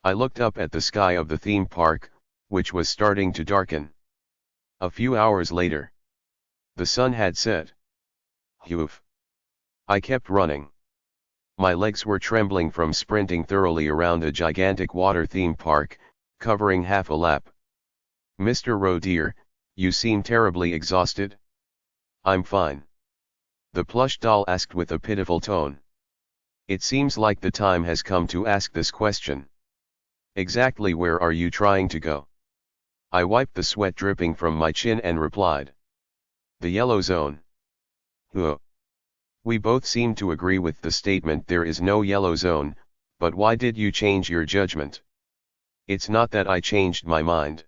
I looked up at the sky of the theme park, which was starting to darken. A few hours later, the sun had set. Phew. I kept running. My legs were trembling from sprinting thoroughly around a gigantic water theme park, covering half a lap. Mr. Rodeer, you seem terribly exhausted. I'm fine. The plush doll asked with a pitiful tone. It seems like the time has come to ask this question. Exactly where are you trying to go? I wiped the sweat dripping from my chin and replied. The yellow zone. Huh. We both seem to agree with the statement there is no yellow zone, but why did you change your judgment? It's not that I changed my mind.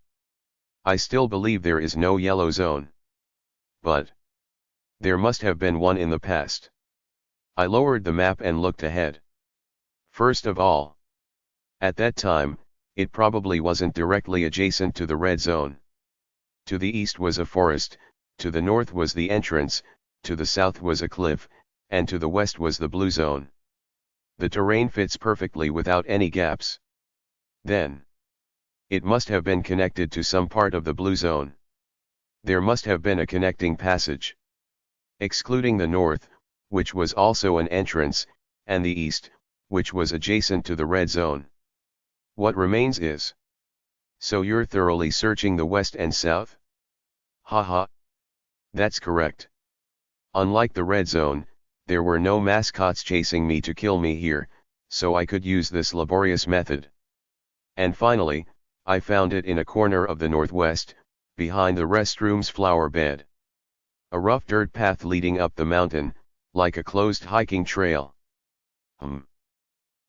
I still believe there is no yellow zone. But there must have been one in the past. I lowered the map and looked ahead. First of all, at that time, it probably wasn't directly adjacent to the red zone. To the east was a forest, to the north was the entrance, to the south was a cliff, and to the west was the blue zone. The terrain fits perfectly without any gaps. Then, it must have been connected to some part of the blue zone. There must have been a connecting passage. Excluding the north, which was also an entrance, and the east, which was adjacent to the red zone. What remains is. So you're thoroughly searching the west and south? Haha. That's correct. Unlike the red zone, there were no mascots chasing me to kill me here, so I could use this laborious method. And finally, I found it in a corner of the northwest, behind the restroom's flower bed. A rough dirt path leading up the mountain, like a closed hiking trail.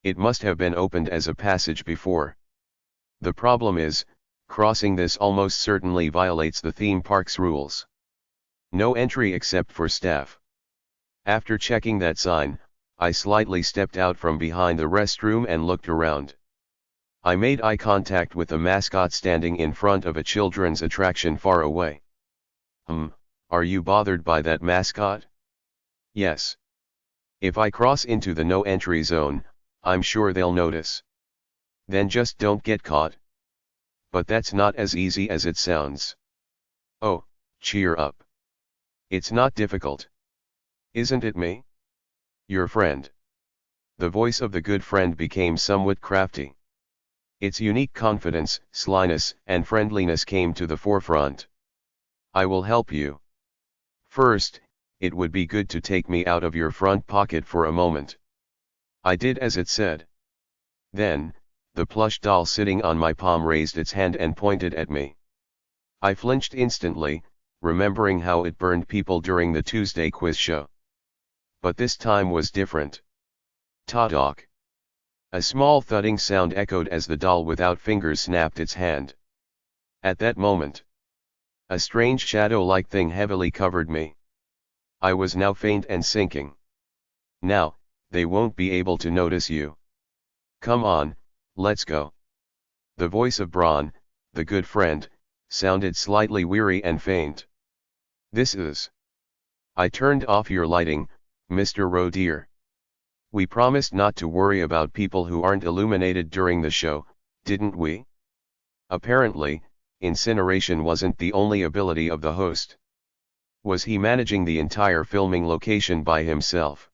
It must have been opened as a passage before. The problem is, crossing this almost certainly violates the theme park's rules. No entry except for staff. After checking that sign, I slightly stepped out from behind the restroom and looked around. I made eye contact with a mascot standing in front of a children's attraction far away. Are you bothered by that mascot? Yes. If I cross into the no entry zone, I'm sure they'll notice. Then just don't get caught. But that's not as easy as it sounds. Oh, cheer up. It's not difficult. Isn't it me? Your friend. The voice of the good friend became somewhat crafty. Its unique confidence, slyness, and friendliness came to the forefront. I will help you. First, it would be good to take me out of your front pocket for a moment. I did as it said. Then, the plush doll sitting on my palm raised its hand and pointed at me. I flinched instantly, remembering how it burned people during the Tuesday quiz show. But this time was different. Ta-dock. A small thudding sound echoed as the doll without fingers snapped its hand. At that moment, a strange shadow-like thing heavily covered me. I was now faint and sinking. Now, they won't be able to notice you. Come on, let's go. The voice of Braun, the good friend, sounded slightly weary and faint. This is. I turned off your lighting, Mr. Rodeer. We promised not to worry about people who aren't illuminated during the show, didn't we? Apparently, incineration wasn't the only ability of the host. Was he managing the entire filming location by himself?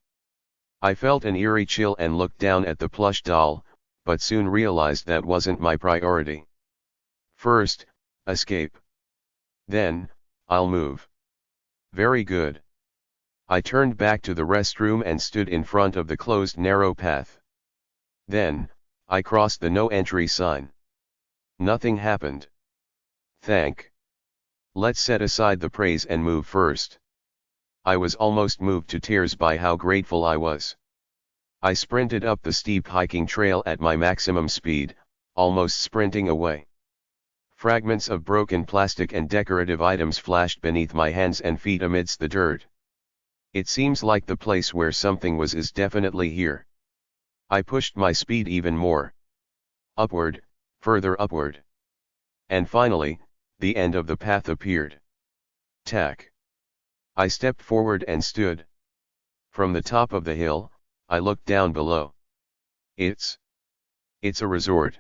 I felt an eerie chill and looked down at the plush doll, but soon realized that wasn't my priority. First, escape. Then, I'll move. Very good. I turned back to the restroom and stood in front of the closed narrow path. Then, I crossed the no entry sign. Nothing happened. Thank. Let's set aside the praise and move first. I was almost moved to tears by how grateful I was. I sprinted up the steep hiking trail at my maximum speed, almost sprinting away. Fragments of broken plastic and decorative items flashed beneath my hands and feet amidst the dirt. It seems like the place where something was is definitely here. I pushed my speed even more. Upward, further upward. And finally, the end of the path appeared. Tack. I stepped forward and stood. From the top of the hill, I looked down below. It's a resort.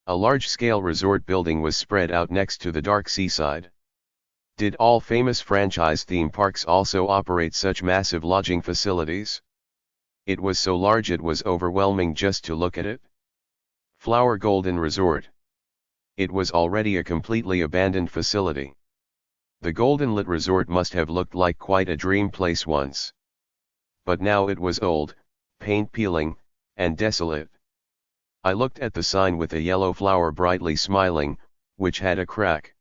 A large-scale resort building was spread out next to the dark seaside. Did all famous franchise theme parks also operate such massive lodging facilities? It was so large it was overwhelming just to look at it. Flower Golden Resort. It was already a completely abandoned facility. The golden lit resort must have looked like quite a dream place once. But now it was old, paint peeling, and desolate. I looked at the sign with a yellow flower brightly smiling, which had a crack.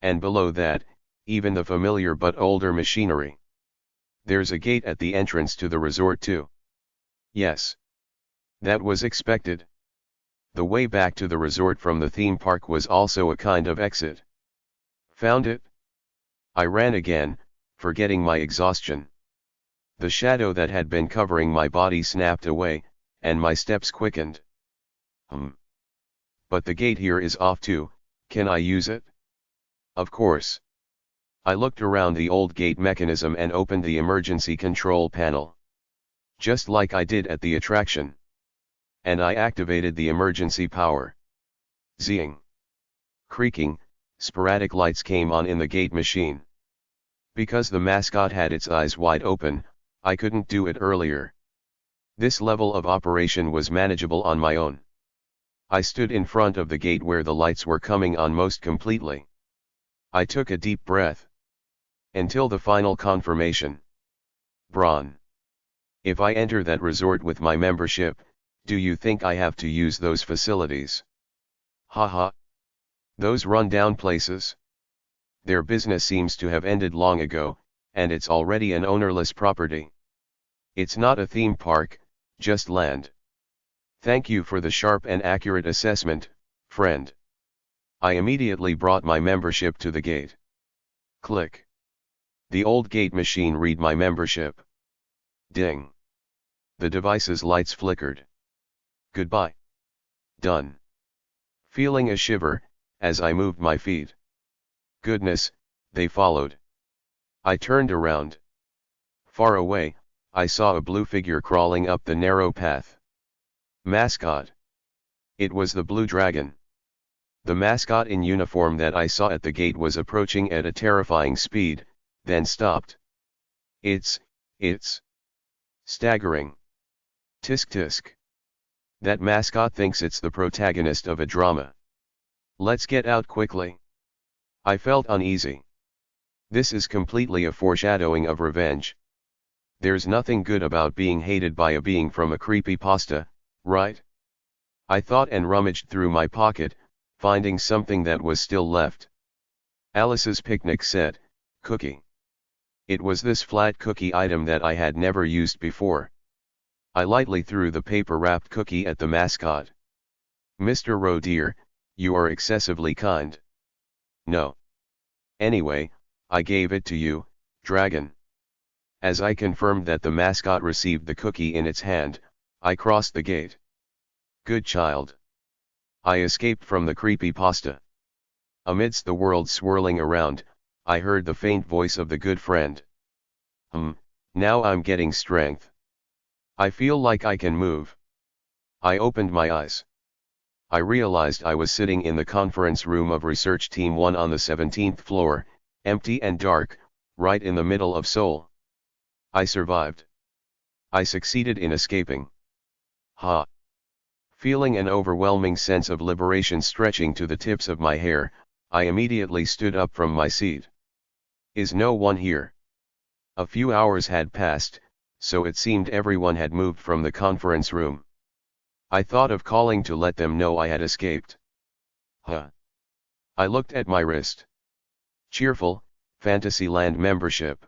And below that, even the familiar but older machinery. There's a gate at the entrance to the resort too. Yes. That was expected. The way back to the resort from the theme park was also a kind of exit. Found it? I ran again, forgetting my exhaustion. The shadow that had been covering my body snapped away, and my steps quickened. But the gate here is off too, can I use it? Of course. I looked around the old gate mechanism and opened the emergency control panel. Just like I did at the attraction. And I activated the emergency power. Zing. Creaking, sporadic lights came on in the gate machine. Because the mascot had its eyes wide open, I couldn't do it earlier. This level of operation was manageable on my own. I stood in front of the gate where the lights were coming on most completely. I took a deep breath. Until the final confirmation. Brawn. If I enter that resort with my membership, do you think I have to use those facilities? Haha. Those run-down places? Their business seems to have ended long ago, and it's already an ownerless property. It's not a theme park, just land. Thank you for the sharp and accurate assessment, friend. I immediately brought my membership to the gate. Click. The old gate machine read my membership. Ding. The device's lights flickered. Goodbye. Done. Feeling a shiver, as I moved my feet. Goodness, they followed. I turned around. Far away, I saw a blue figure crawling up the narrow path. Mascot. It was the Blue Dragon. The mascot in uniform that I saw at the gate was approaching at a terrifying speed, then stopped. It's staggering. Tisk tisk. That mascot thinks it's the protagonist of a drama. Let's get out quickly. I felt uneasy. This is completely a foreshadowing of revenge. There's nothing good about being hated by a being from a creepypasta, right? I thought and rummaged through my pocket, finding something that was still left. Alice's picnic set, cookie. It was this flat cookie item that I had never used before. I lightly threw the paper-wrapped cookie at the mascot. Mr. Roe dear, you are excessively kind. No. Anyway, I gave it to you, dragon. As I confirmed that the mascot received the cookie in its hand, I crossed the gate. Good child. I escaped from the creepypasta. Amidst the world swirling around, I heard the faint voice of the good friend. Now I'm getting strength. I feel like I can move. I opened my eyes. I realized I was sitting in the conference room of Research Team 1 on the 17th floor, empty and dark, right in the middle of Seoul. I survived. I succeeded in escaping. Ha! Feeling an overwhelming sense of liberation stretching to the tips of my hair, I immediately stood up from my seat. Is no one here? A few hours had passed, so it seemed everyone had moved from the conference room. I thought of calling to let them know I had escaped. Huh. I looked at my wrist. Cheerful, Fantasyland membership.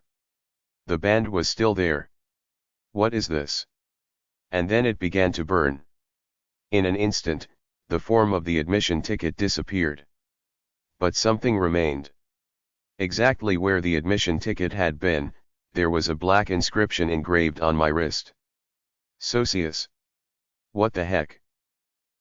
The band was still there. What is this? And then it began to burn. In an instant, the form of the admission ticket disappeared. But something remained. Exactly where the admission ticket had been, there was a black inscription engraved on my wrist. Socius. What the heck?